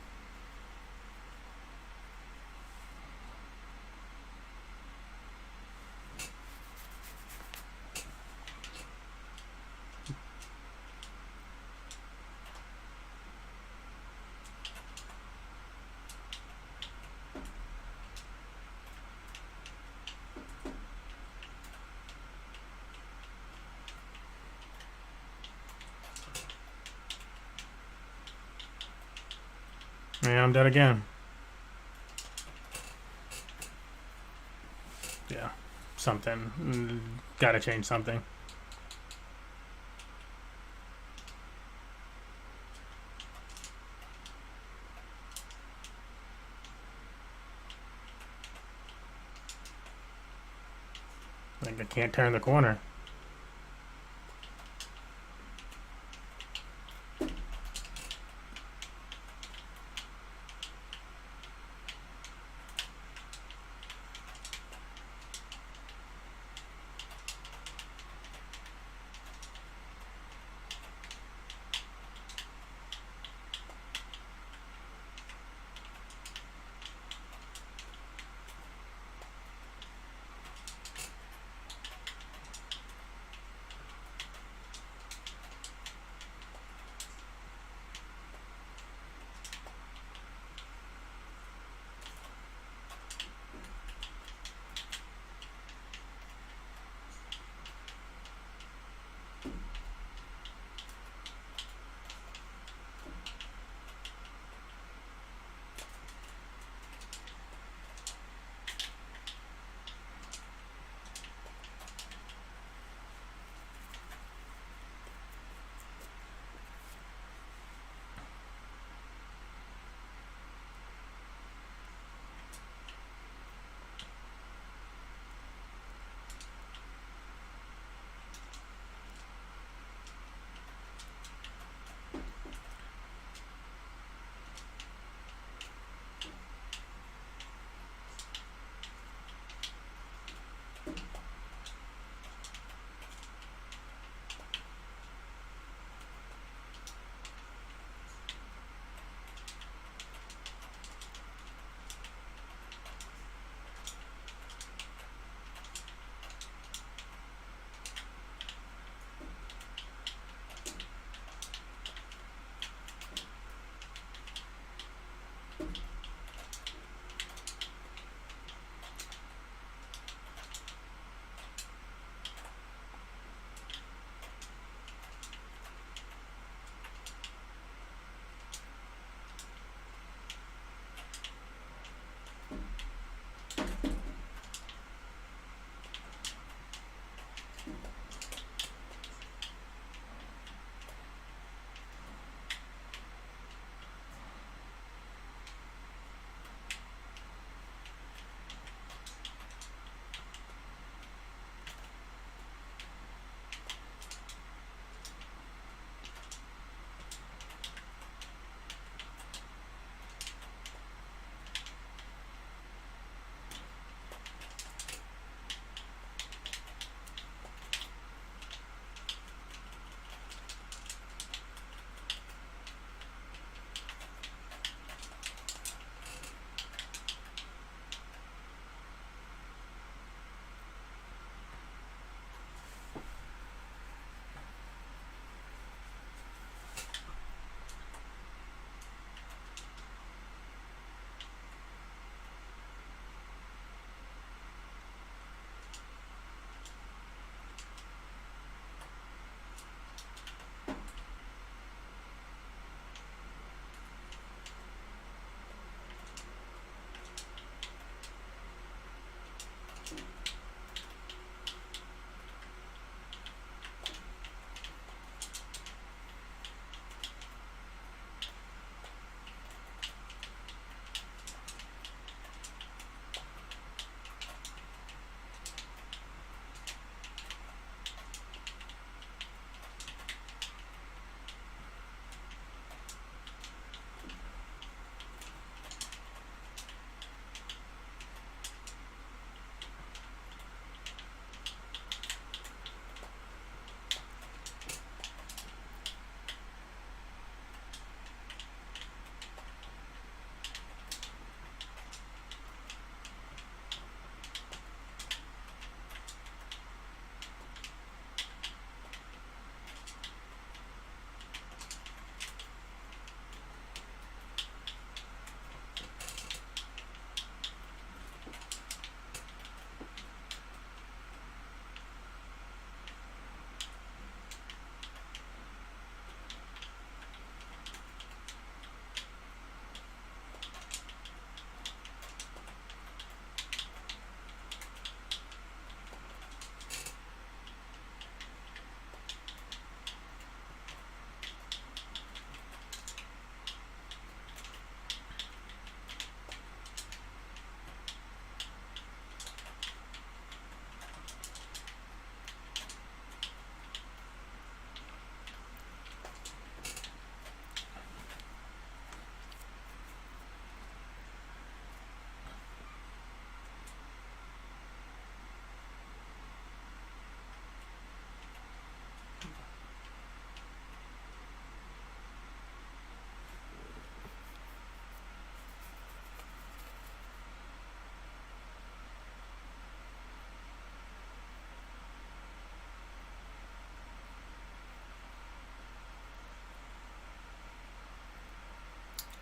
And I'm dead again. Yeah, something. Gotta change something. Like I can't turn the corner.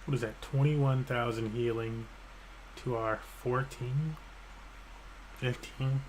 What is that? 21,000 healing to our 14, 15.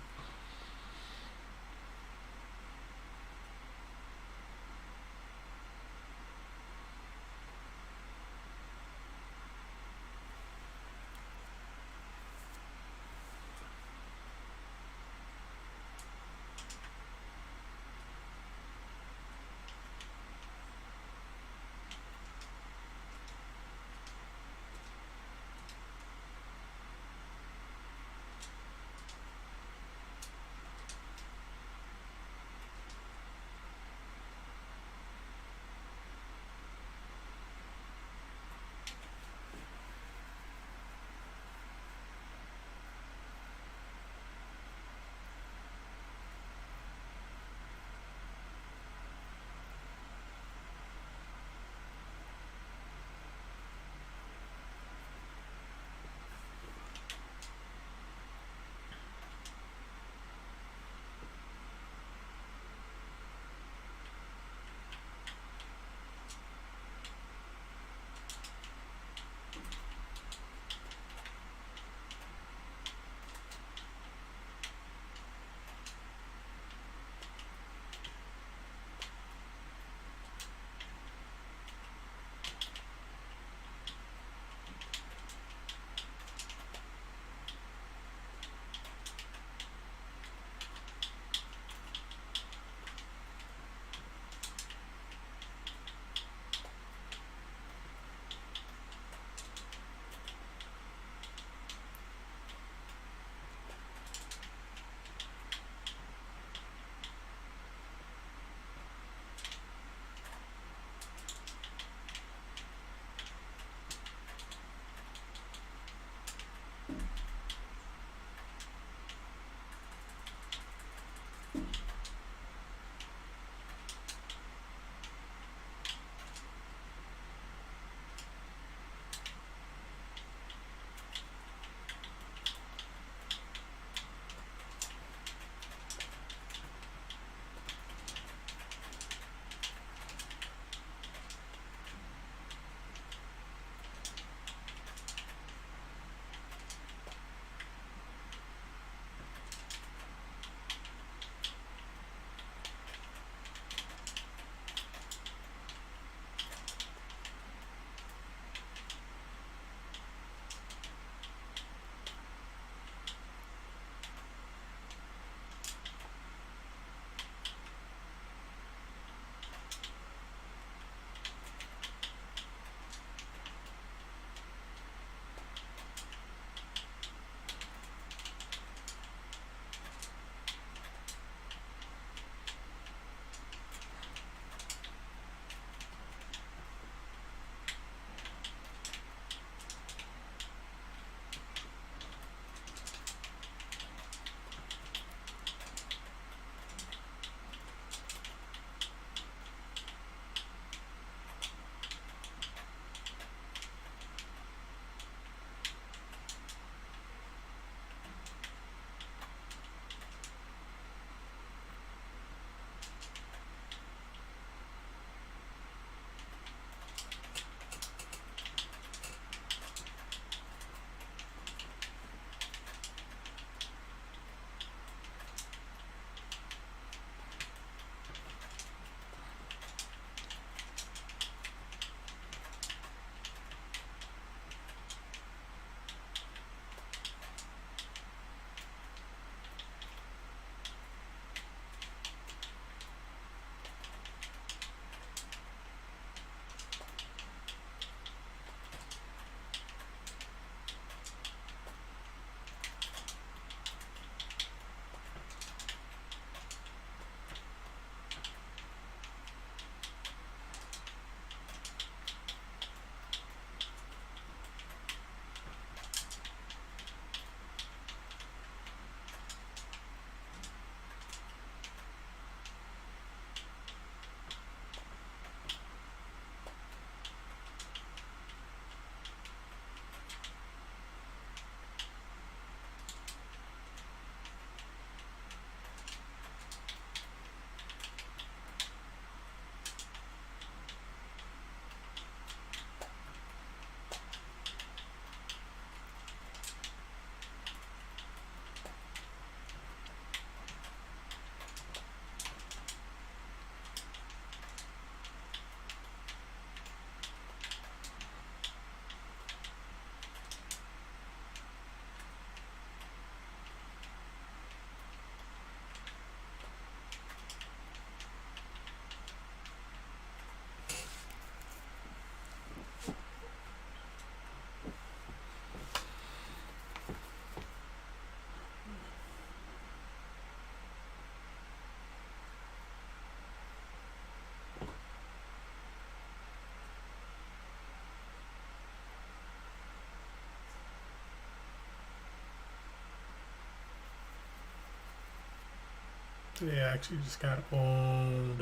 They actually just got owned.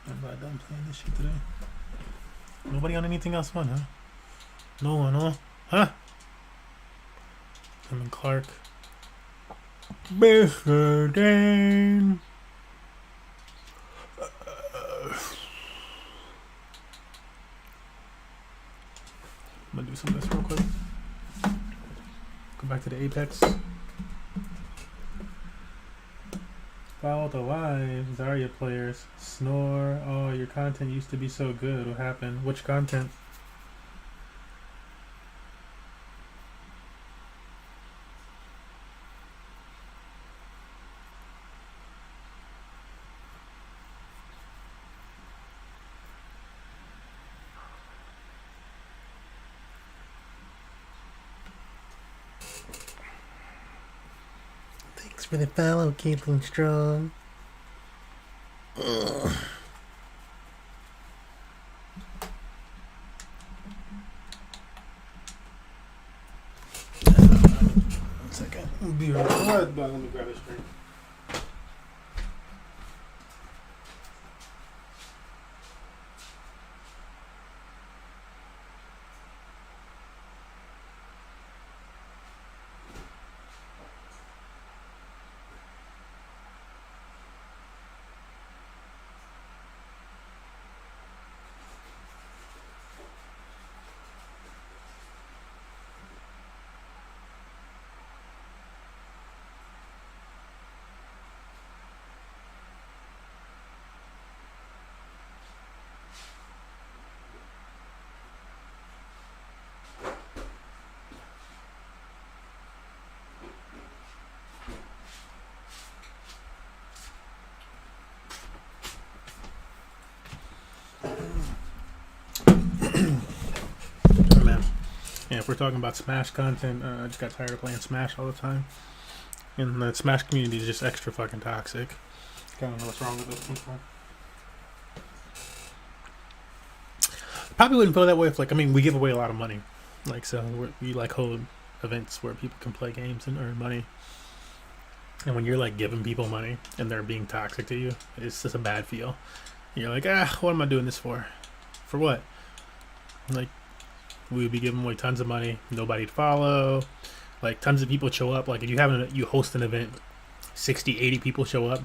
I'm not done playing this shit today. Nobody on anything else fun, huh? No one, huh? I'm in Clark. Mr. Dane. I'm gonna do some of this real quick. Go back to the Apex. Follow the live. Zarya players. Snore. Oh, your content used to be so good. What happened? Which content? Thanks for the follow, Caitlin Strong. Ugh. One second. I'll be right back. Let me grab this drink. Yeah, if we're talking about Smash content, I just got tired of playing Smash all the time. And the Smash community is just extra fucking toxic. I don't know what's wrong with those people. Probably wouldn't feel that way if, like, I mean, we give away a lot of money. Like, so we like hold events where people can play games and earn money. And when you're, like, giving people money and they're being toxic to you, it's just a bad feel. You're like, what am I doing this for? For what? Like, we would be giving away tons of money, nobody to follow, like tons of people show up. Like if you host an event, 60, 80 people show up,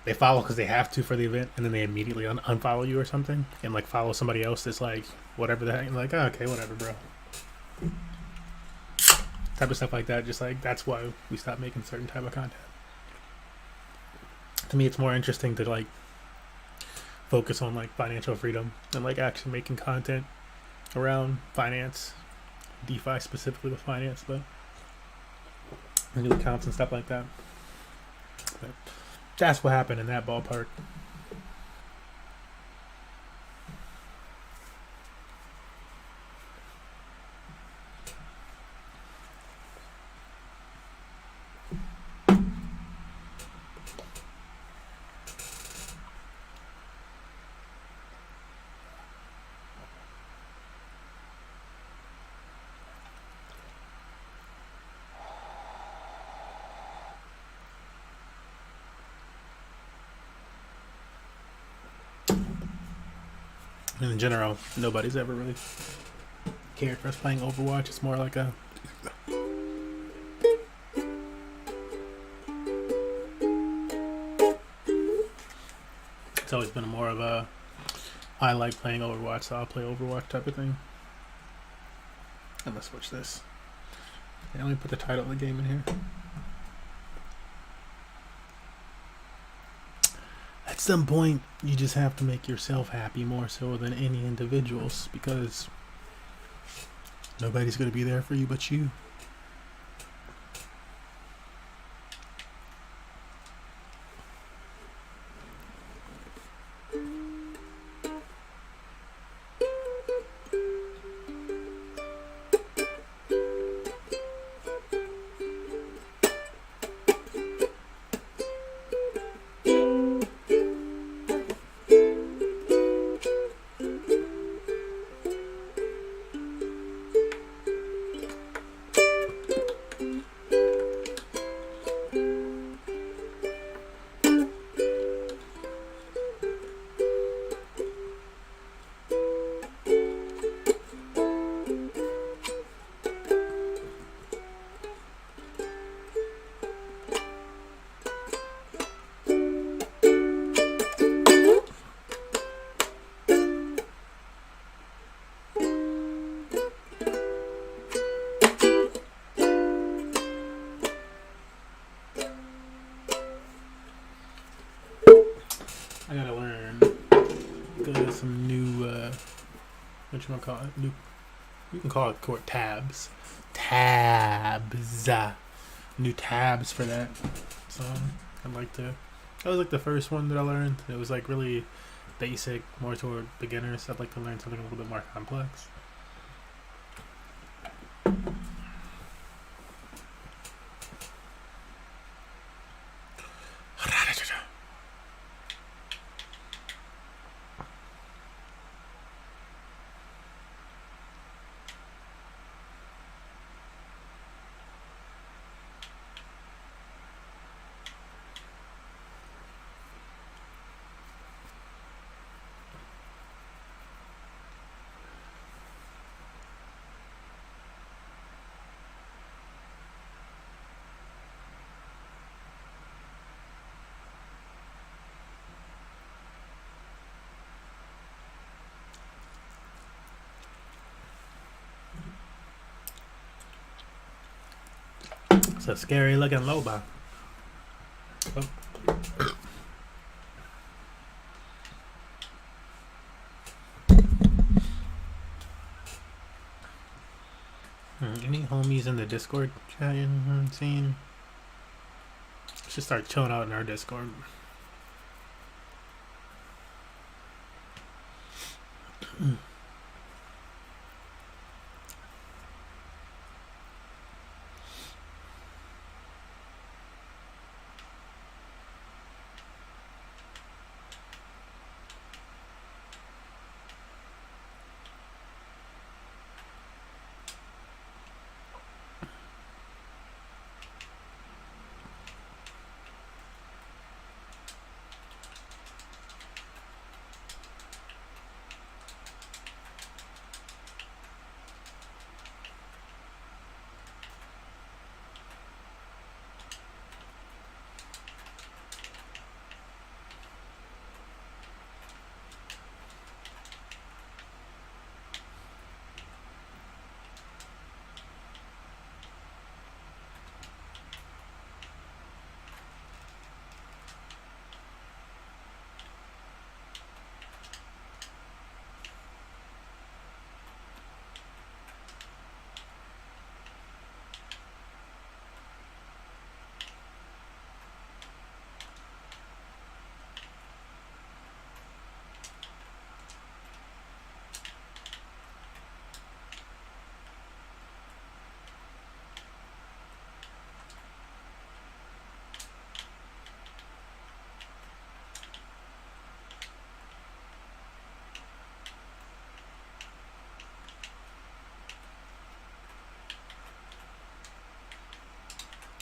they follow because they have to for the event, and then they immediately unfollow you or something, and like follow somebody else that's like whatever the heck. Like, okay, whatever, bro. Type of stuff like that. Just like that's why we stopped making certain type of content. To me, it's more interesting to like focus on like financial freedom and like actually making content around finance, DeFi specifically with finance, but new accounts and stuff like that. But that's what happened in that ballpark. In general, nobody's ever really cared for us playing Overwatch. It's more like a it's always been more of a I like playing Overwatch, so I'll play Overwatch type of thing. I'm gonna switch this. Yeah, let me put the title of the game in here. At some point, you just have to make yourself happy more so than any individuals, because nobody's going to be there for you but you. go to some new, what you want to call it? New, you can call it core tabs. Tabs. New tabs for that. So I'd like to. That was like the first one that I learned. It was like really basic, more toward beginners. I'd like to learn something a little bit more complex. It's a scary looking loba. Oh. Any homies in the Discord chat scene? Should start chilling out in our Discord.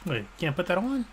Wait, can't put that on?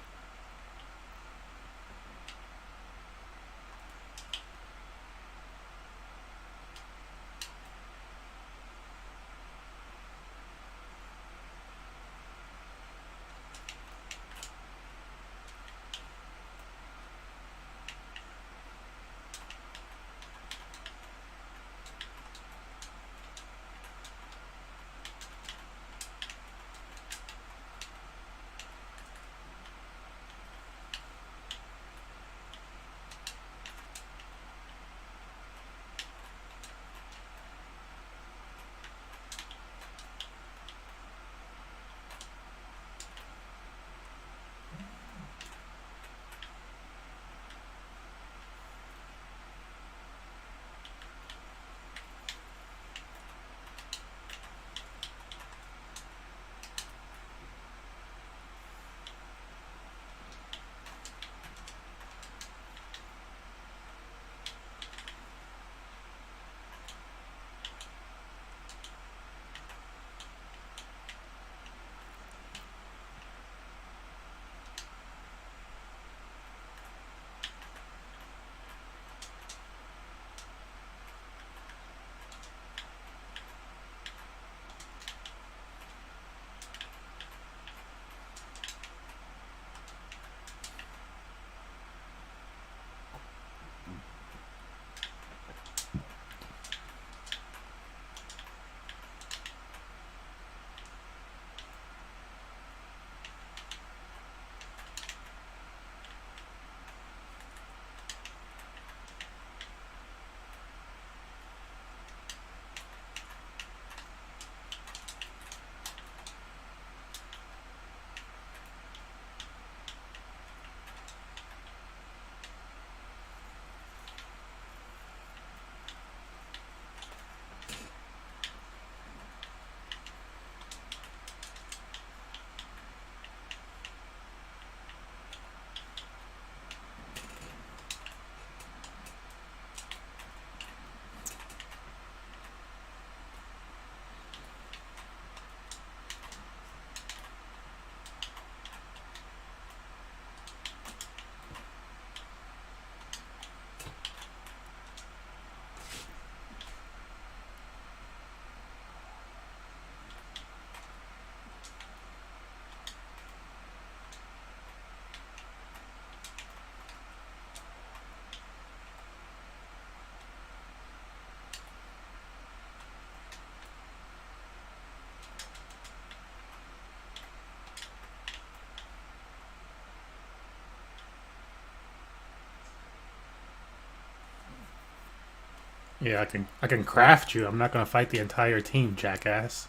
Yeah, I can craft you. I'm not gonna fight the entire team, jackass.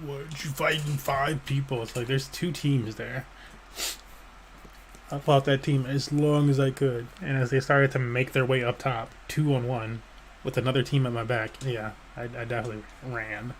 What, you fighting 5 people? It's like there's 2 teams there. I fought that team as long as I could, and as they started to make their way up top, 2-on-1, with another team at my back, yeah, I definitely ran.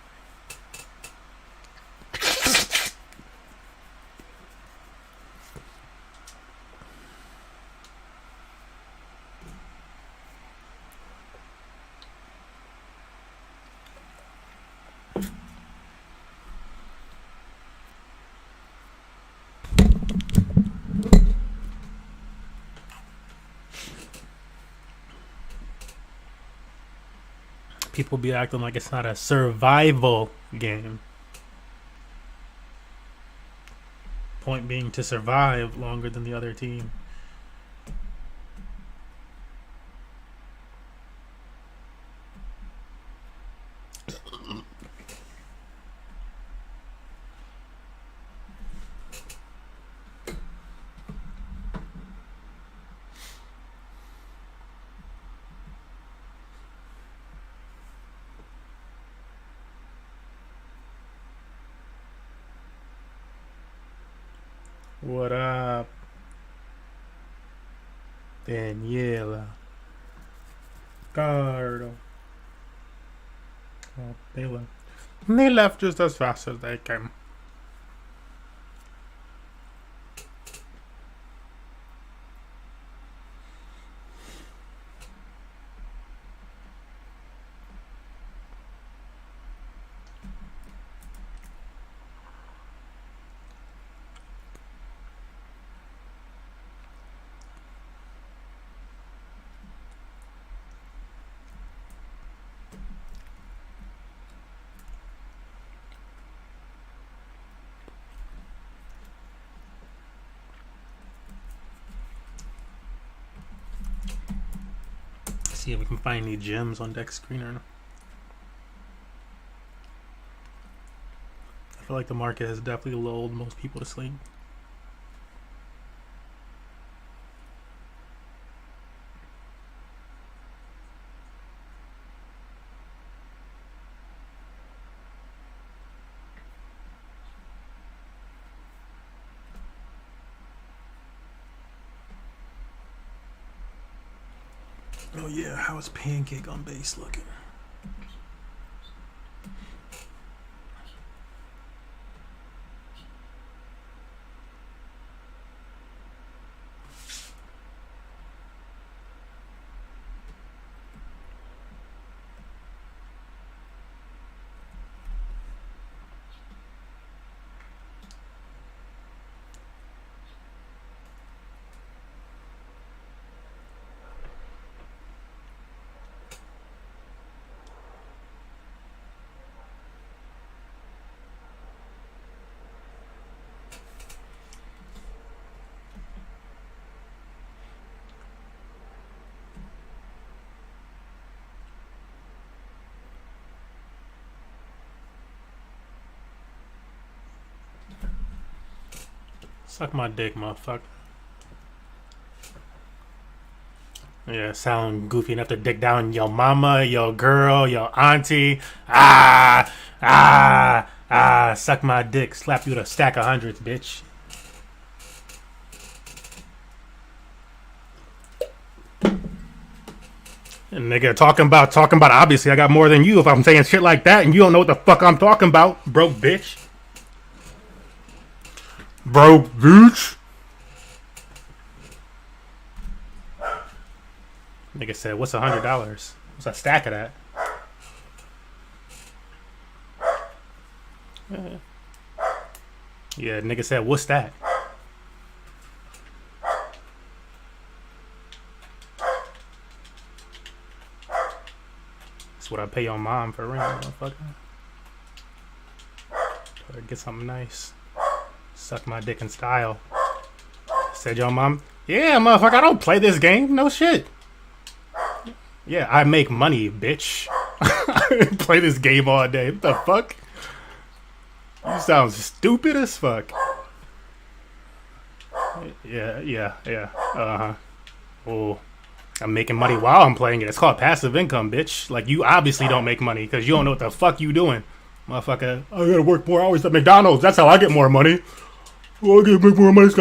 People be acting like it's not a survival game. Point being to survive longer than the other team. What up? Daniela. Cardo. Oh, they left. They left just as fast as they came. See if we can find any gems on deck screener. I feel like the market has definitely lulled most people to sleep. Oh yeah, how is Pancake on base looking? Suck my dick, motherfucker. Yeah, sound goofy enough to dick down your mama, your girl, your auntie. Suck my dick. Slap you with a stack of hundreds, bitch. And nigga talking about obviously I got more than you if I'm saying shit like that and you don't know what the fuck I'm talking about, broke bitch. Broke bitch. Nigga said, what's $100? What's a stack of that? Yeah, nigga said, what's that? That's what I pay your mom for ring, motherfucker. Better get something nice. Suck my dick in style. Said your mom, yeah, motherfucker, I don't play this game. No shit. Yeah, I make money, bitch. I play this game all day. What the fuck? You sound stupid as fuck. Yeah. Uh-huh. Oh, I'm making money while I'm playing it. It's called passive income, bitch. Like, you obviously don't make money because you don't know what the fuck you doing. Motherfucker, I gotta work more hours at McDonald's. That's how I get more money. Oh, I gotta make more money.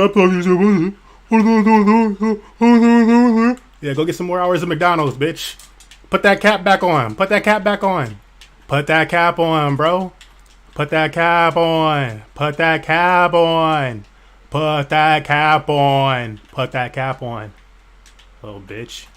Yeah, go get some more hours at McDonald's, bitch. Put that cap back on. Put that cap back on. Put that cap on, bro. Put that cap on. Put that cap on. Put that cap on. Put that cap on. Little bitch.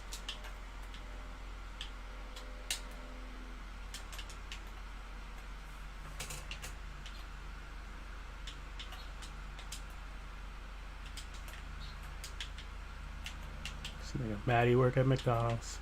This nigga Maddie work at McDonald's.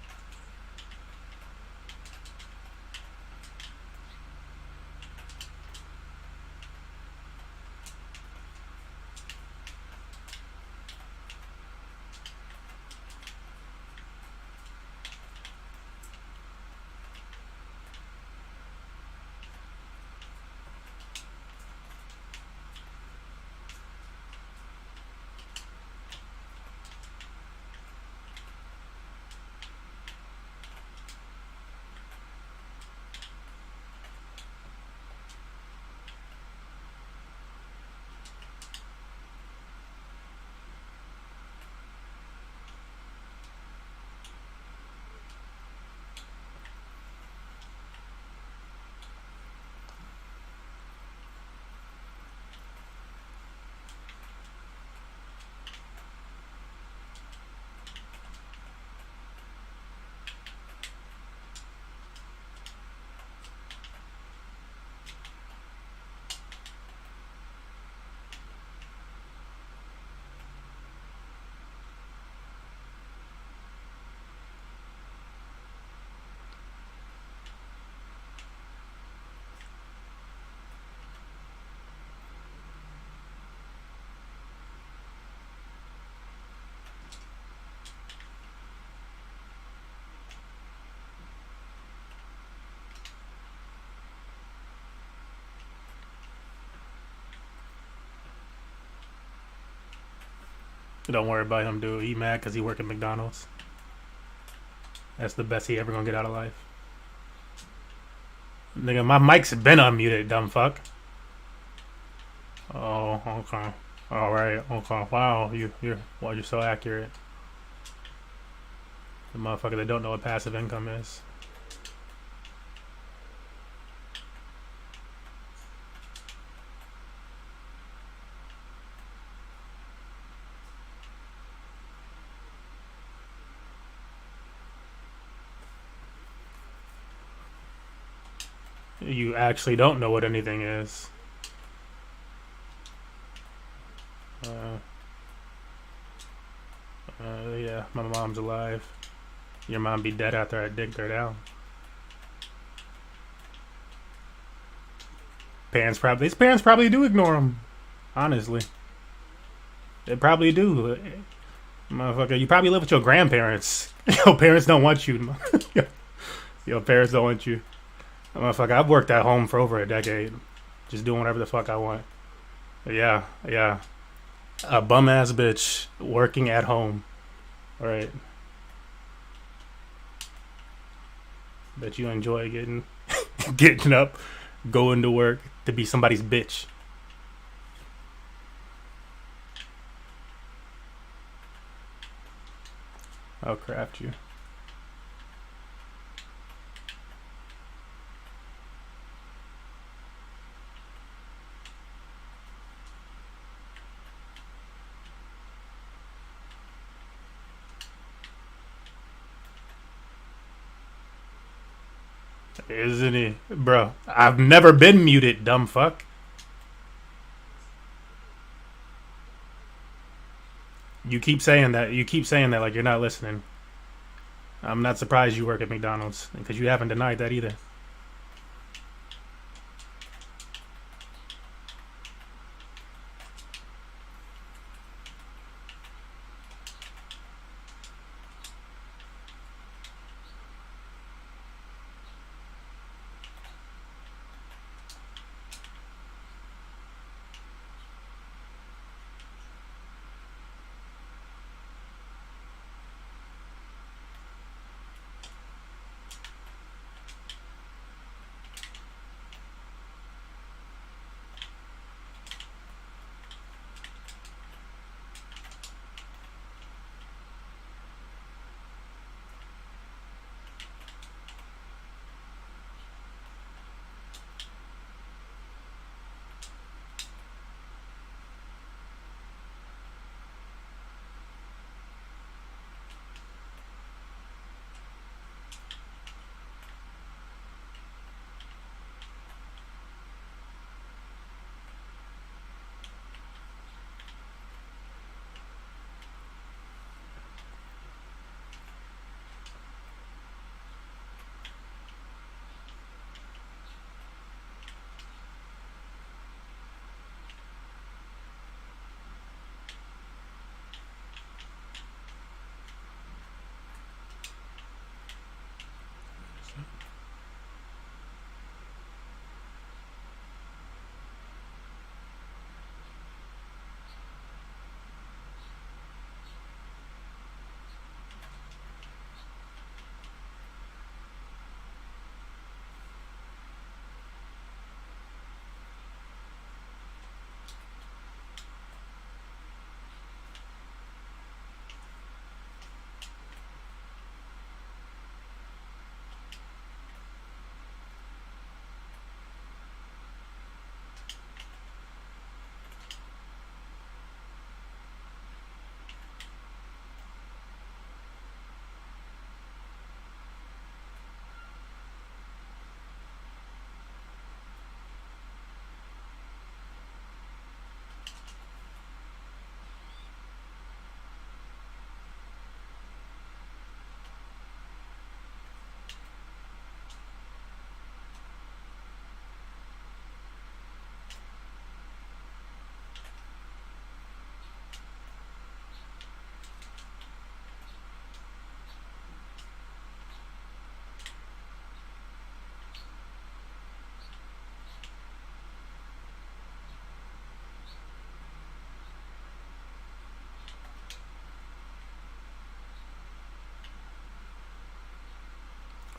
Don't worry about him, dude. He mad because he work at McDonald's. That's the best he ever gonna get out of life. Nigga, my mic's been unmuted, dumb fuck. Oh, okay. Alright, okay. Wow, you're so accurate. The motherfucker that don't know what passive income is. You actually don't know what anything is. Yeah, my mom's alive. Your mom be dead after I digged her down. His parents probably do ignore him. Honestly. They probably do. Motherfucker, you probably live with your grandparents. Your parents don't want you. Your parents don't want you. Motherfucker, I've worked at home for over a decade. Just doing whatever the fuck I want. Yeah. A bum ass bitch working at home. Alright. Bet you enjoy getting up, going to work to be somebody's bitch. I'll craft you. Isn't he? Bro, I've never been muted, dumb fuck. You keep saying that. You keep saying that like you're not listening. I'm not surprised you work at McDonald's because you haven't denied that either.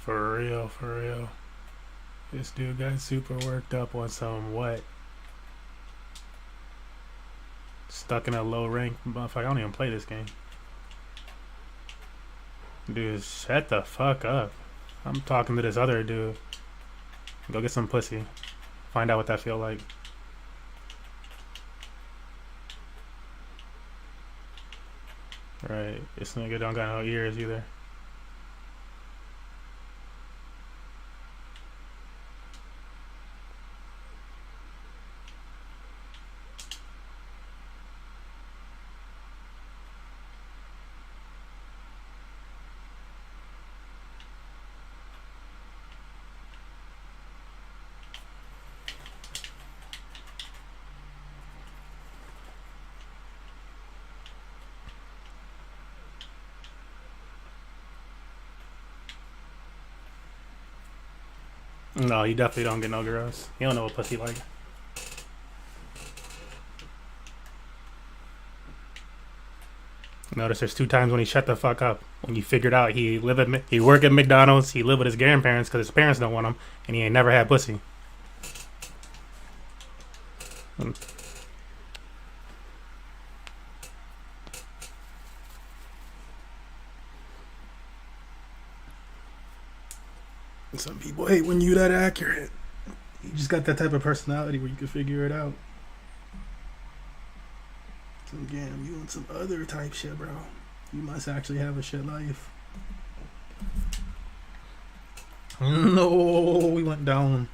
For real, for real. This dude got super worked up on some what? Stuck in a low rank motherfucker. I don't even play this game. Dude, shut the fuck up. I'm talking to this other dude. Go get some pussy. Find out what that feel like. Right. This nigga don't got no ears either. No, he definitely don't get no girls. He don't know what pussy like. Notice there's 2 times when he shut the fuck up. When you figured out he work at McDonald's, he live with his grandparents because his parents don't want him, and he ain't never had pussy. Some people hate when you that accurate. You just got that type of personality where you can figure it out. Some damn, you and some other type shit, bro. You must actually have a shit life. No, we went down.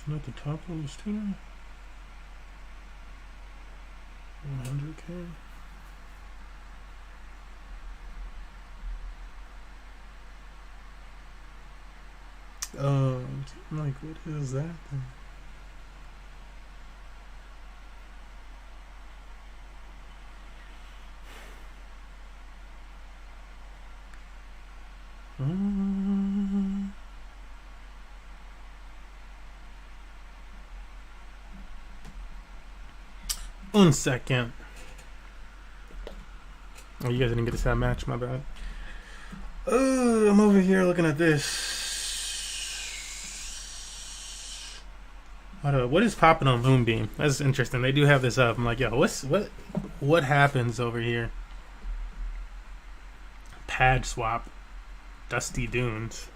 Not the top one was tuner. 100K. Like what is that then? One second. Oh, you guys didn't get to see that match, my bad. I'm over here looking at this. What is popping on Moonbeam? That's interesting. They do have this up. I'm like, yo, what happens over here? Pad swap. Dusty Dunes.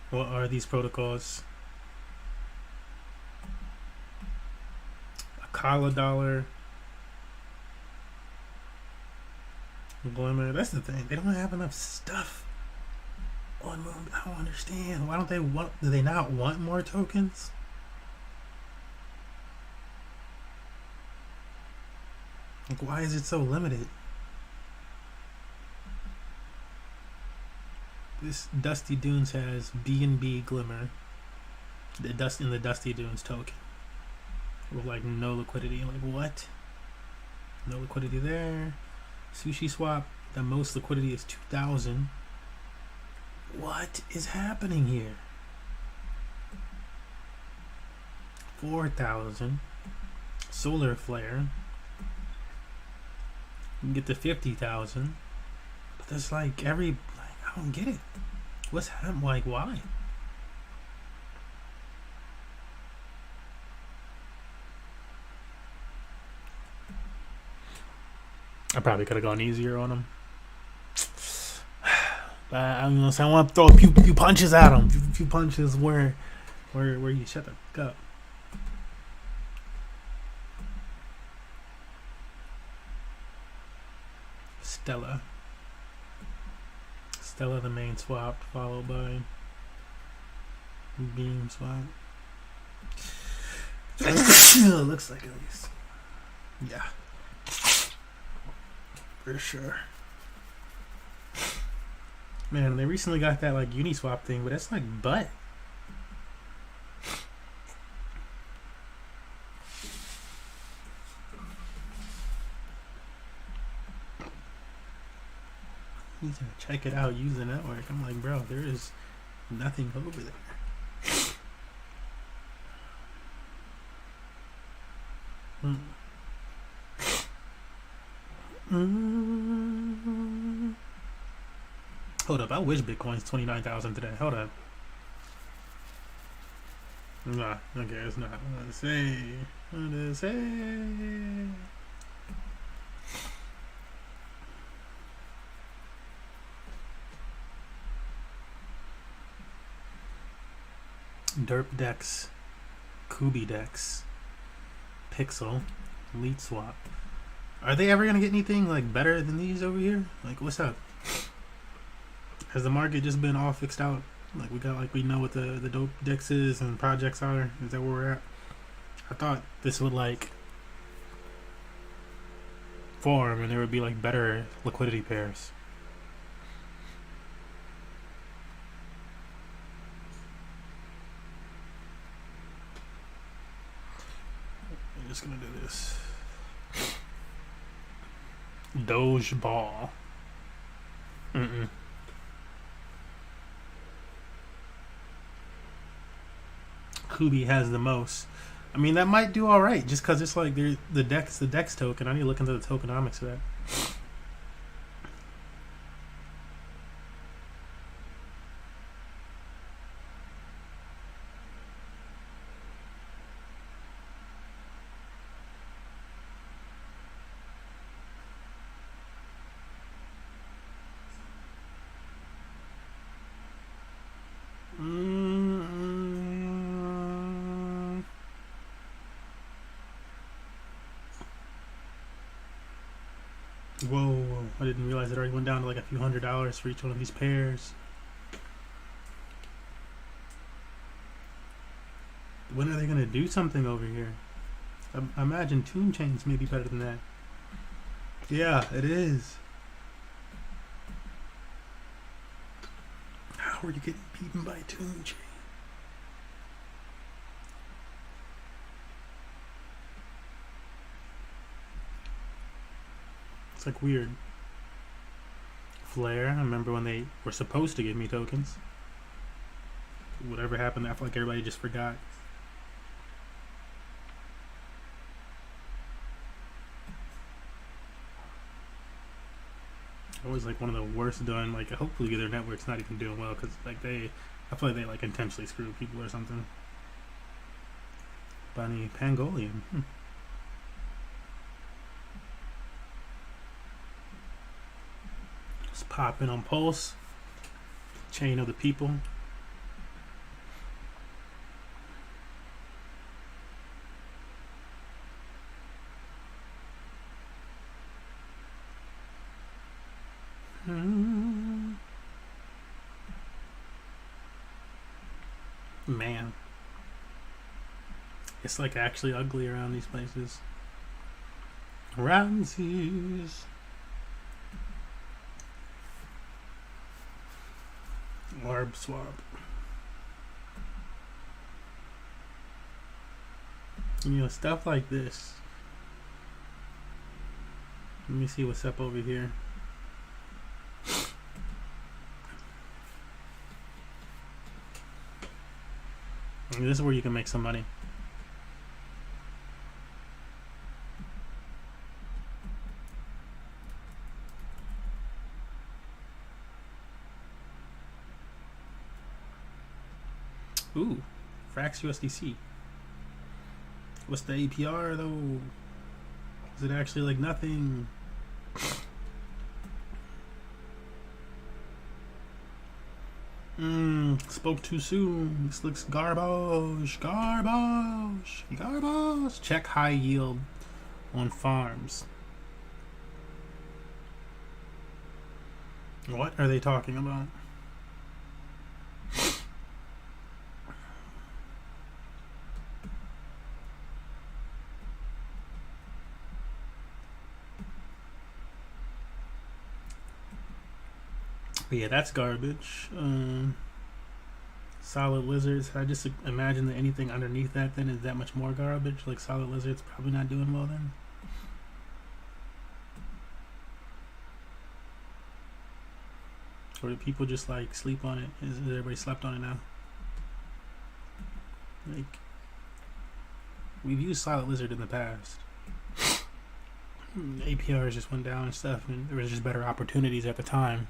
What are these protocols? Akala dollar. Glimmer. That's the thing. They don't have enough stuff on Moon. I don't understand. Why don't they want? Do they not want more tokens? Like, why is it so limited? This Dusty Dunes has B&B Glimmer. The Dusty Dunes token. With like no liquidity. Like what? No liquidity there. Sushi swap. The most liquidity is 2,000. What is happening here? 4,000. Solar flare. You can get to 50,000. But there's like I don't get it. What's happening? Like why? I probably could have gone easier on him. But I want to throw a few punches at him. A few punches where you shut the fuck up. Stella. Stella the main swap, followed by Beam swap. Looks like at least. Yeah. For sure. Man, they recently got that like Uniswap thing, but that's like butt. He's gonna check it out, use the network. I'm like, bro, there is nothing over there. Hold up, I wish Bitcoin's 29,000 today. Hold up. Nah, okay, it's not. What to say? What to say? Derp Dex, Kubi Dex, Pixel, Elite Swap. Are they ever gonna get anything like better than these over here? Like, what's up? Has the market just been all fixed out? Like we know what the dope dexes and projects are? Is that where we're at? I thought this would like form and there would be like better liquidity pairs. I'm just gonna do this. Doge Ball. Kubi has the most. I mean, that might do all right, just because it's like the Dex token. I need to look into the tokenomics of that. Whoa, I didn't realize it already went down to like a few $100s for each one of these pairs. When are they gonna do something over here? I imagine Tune Chains may be better than that. Yeah, it is. How are you getting beaten by Tune Chain? It's like weird. Flare, I remember when they were supposed to give me tokens. Whatever happened, I feel like everybody just forgot. Always like one of the worst done. Like hopefully their network's not even doing well because like I feel like they like intentionally screw people or something. Bunny Pangolian. Just pop in on Pulse. Chain of the People. Man, it's like actually ugly around these places. Ramses. Larb swap. You know, stuff like this. Let me see what's up over here. I mean, this is where you can make some money. Ooh, Frax USDC. What's the APR though? Is it actually like nothing? Spoke too soon. This looks garbage. Garbage. Garbage. Check high yield on farms. What are they talking about? But yeah, that's garbage. Solid lizards. I just imagine that anything underneath that then is that much more garbage. Like solid lizards probably not doing well then. Or do people just like sleep on it? Is everybody slept on it now? Like, we've used solid lizard in the past. APRs just went down and stuff, and there was just better opportunities at the time.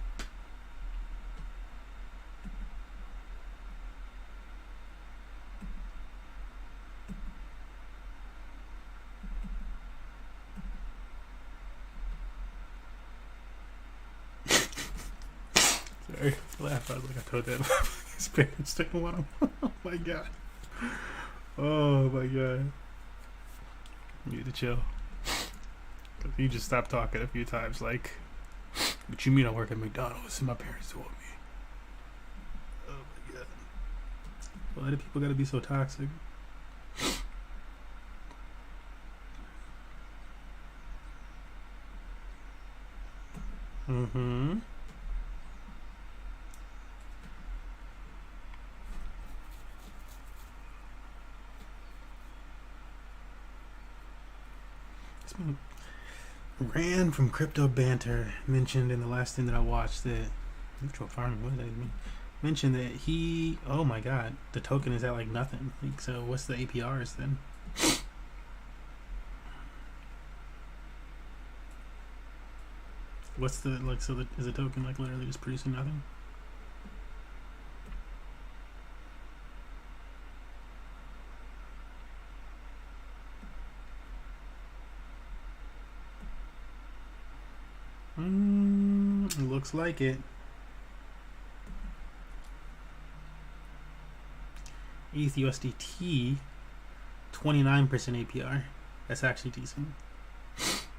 Sorry, I laughed. I was like, I told that his parents didn't want him. Oh my god. Oh my god. You need to chill. Cause you just stopped talking a few times, like, what you mean I work at McDonald's and my parents told me? Oh my god. Why do people gotta be so toxic? Mm-hmm. Rand from Crypto Banter mentioned in the last thing that I watched that neutral farming, what does that even mean? Mentioned that he, oh my god, the token is at like nothing. Like, so what's the APRs then? What's the, like, so is the token like literally just producing nothing? Looks like it. ETH USDT 29% APR. That's actually decent.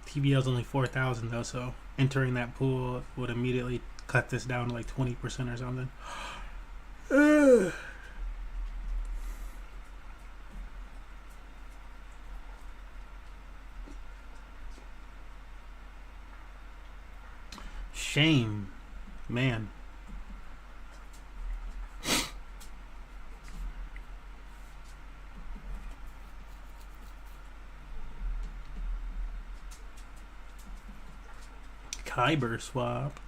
TBL is only 4,000 though, so entering that pool would immediately cut this down to like 20% or something. Shame, man. Kyber swap.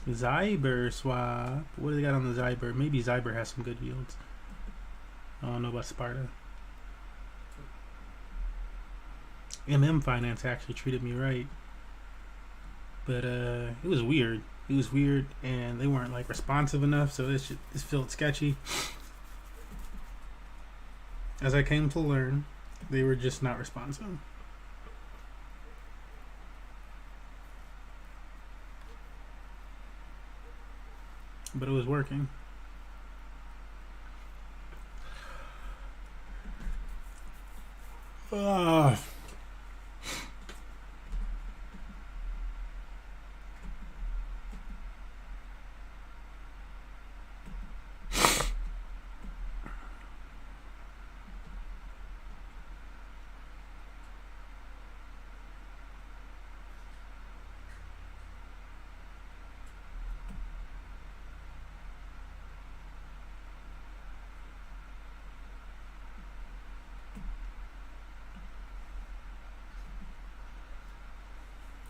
Zyber swap. What do they got on the Zyber? Maybe Zyber has some good yields. I don't know about Sparta. Finance actually treated me right. But it was weird. It was weird, and they weren't like responsive enough, so this felt sketchy. As I came to learn, they were just not responsive. But it was working.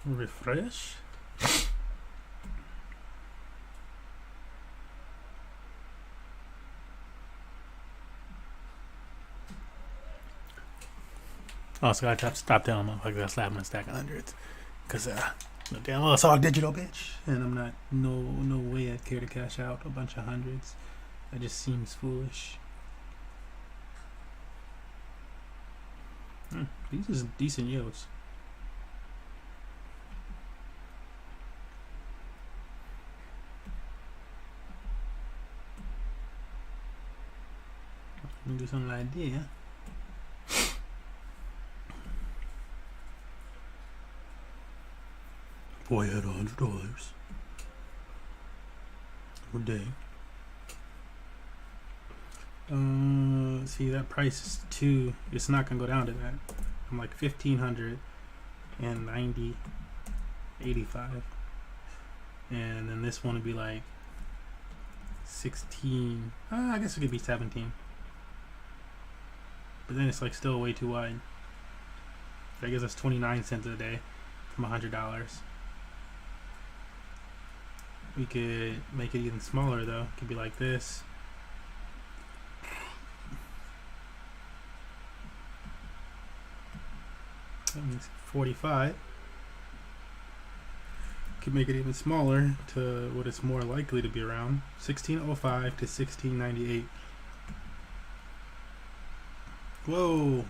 Refresh. Oh, so I gotta stop telling motherfuckers I slap my stack of hundreds. Cause damn well it's all digital, bitch. And I'm not no way I'd care to cash out a bunch of hundreds. That just seems foolish. These are decent yields. Do something like that. Boy, I had $100. per day. See, that price is too. It's not gonna go down to that. I'm like 1,590, 85, and then this one would be like 16. I guess it could be 17, but then it's like still way too wide. I guess that's 29 cents a day from $100. We could make it even smaller though. It could be like this. That means 45. Could make it even smaller to what it's more likely to be around, 1605 to 1698. Whoa.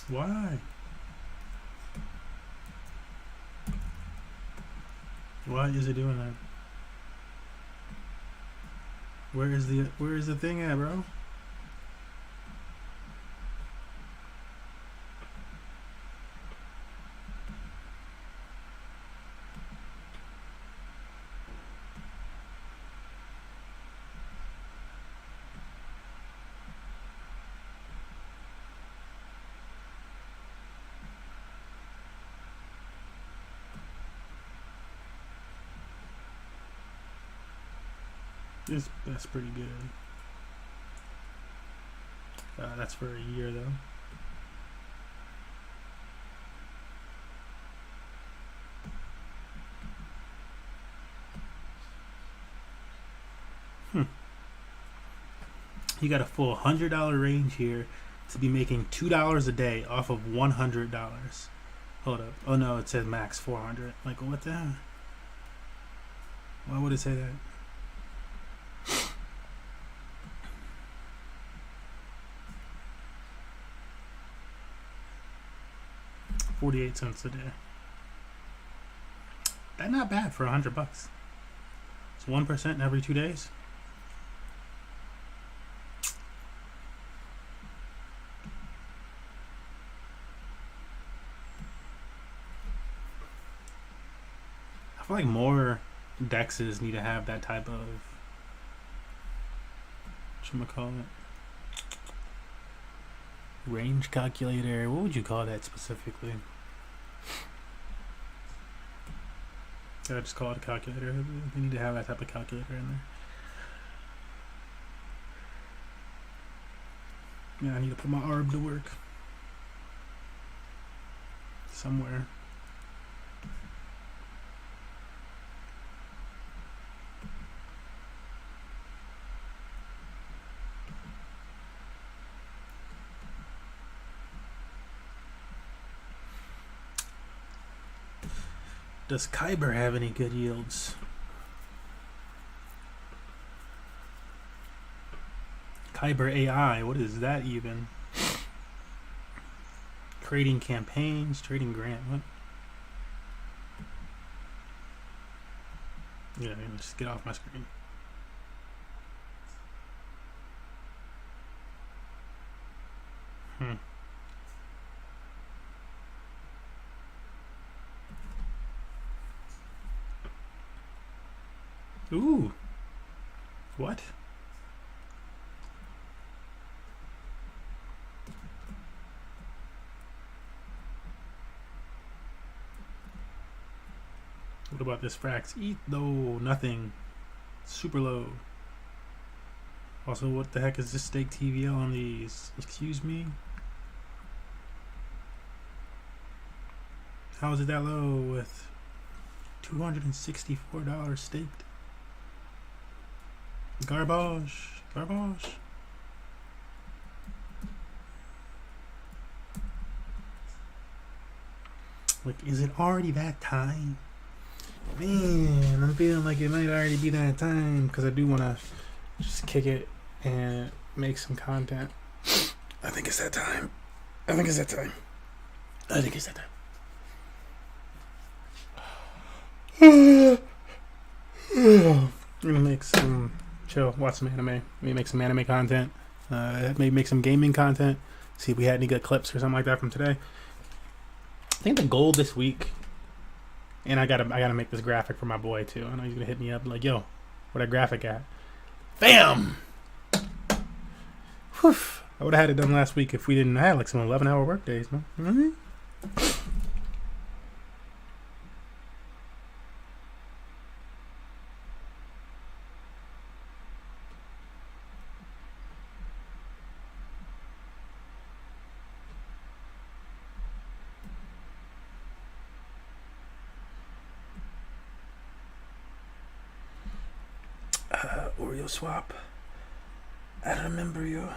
Why? Why is it doing that? Where is the thing at, bro? That's pretty good. That's for a year though. You got a full $100 range here to be making $2 a day off of $100. Hold up. Oh no, it says max 400. Like what the hell? Why would it say that? 48 cents a day. That's not bad for $100. It's 1% every 2 days. I feel like more dexes need to have that type of whatchamacallit, range calculator. What would you call that specifically? I just call it a calculator. They need to have that type of calculator in there. Yeah, I need to put my ARB to work somewhere. Does Kyber have any good yields? Kyber AI, what is that even? Creating campaigns, trading grant, what? Yeah, just get off my screen. Ooh. What? What about this Frax? Eat though, nothing. Super low. Also, what the heck is this stake TVL on these? Excuse me? How is it that low with $264 staked? Garbage. Garbage. Like, is it already that time? Man, I'm feeling like it might already be that time because I do want to just kick it and make some content. I think it's that time. I think it's that time. I think it's that time. I'm gonna make some watch some anime. Maybe make some anime content. Maybe make some gaming content. See if we had any good clips or something like that from today. I think the goal this week, and I gotta make this graphic for my boy too. I know he's gonna hit me up like, yo, where that graphic at? Bam! Whew. I would have had it done last week if we didn't have like some 11-hour work days, man. Mm-hmm. Oreo swap. I don't remember you.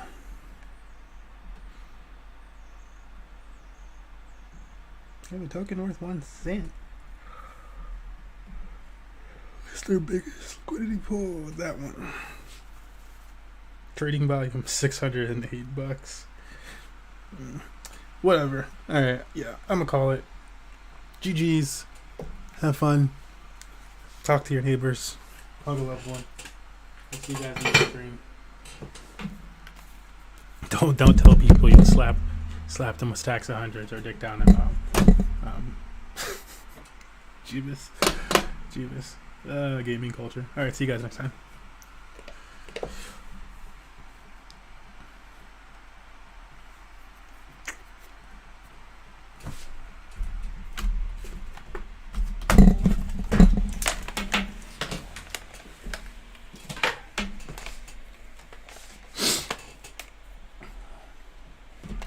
Every token worth 1 cent. It's their biggest liquidity pool with that one. Trading volume $608. Whatever. Alright, yeah, I'm gonna call it. GG's. Have fun. Talk to your neighbors. Hug a loved one. I'll see you guys in the stream. Don't tell people you slap them with stacks of hundreds or dick down and Jeebus. Gaming culture. Alright, see you guys next time.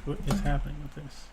What is happening with this?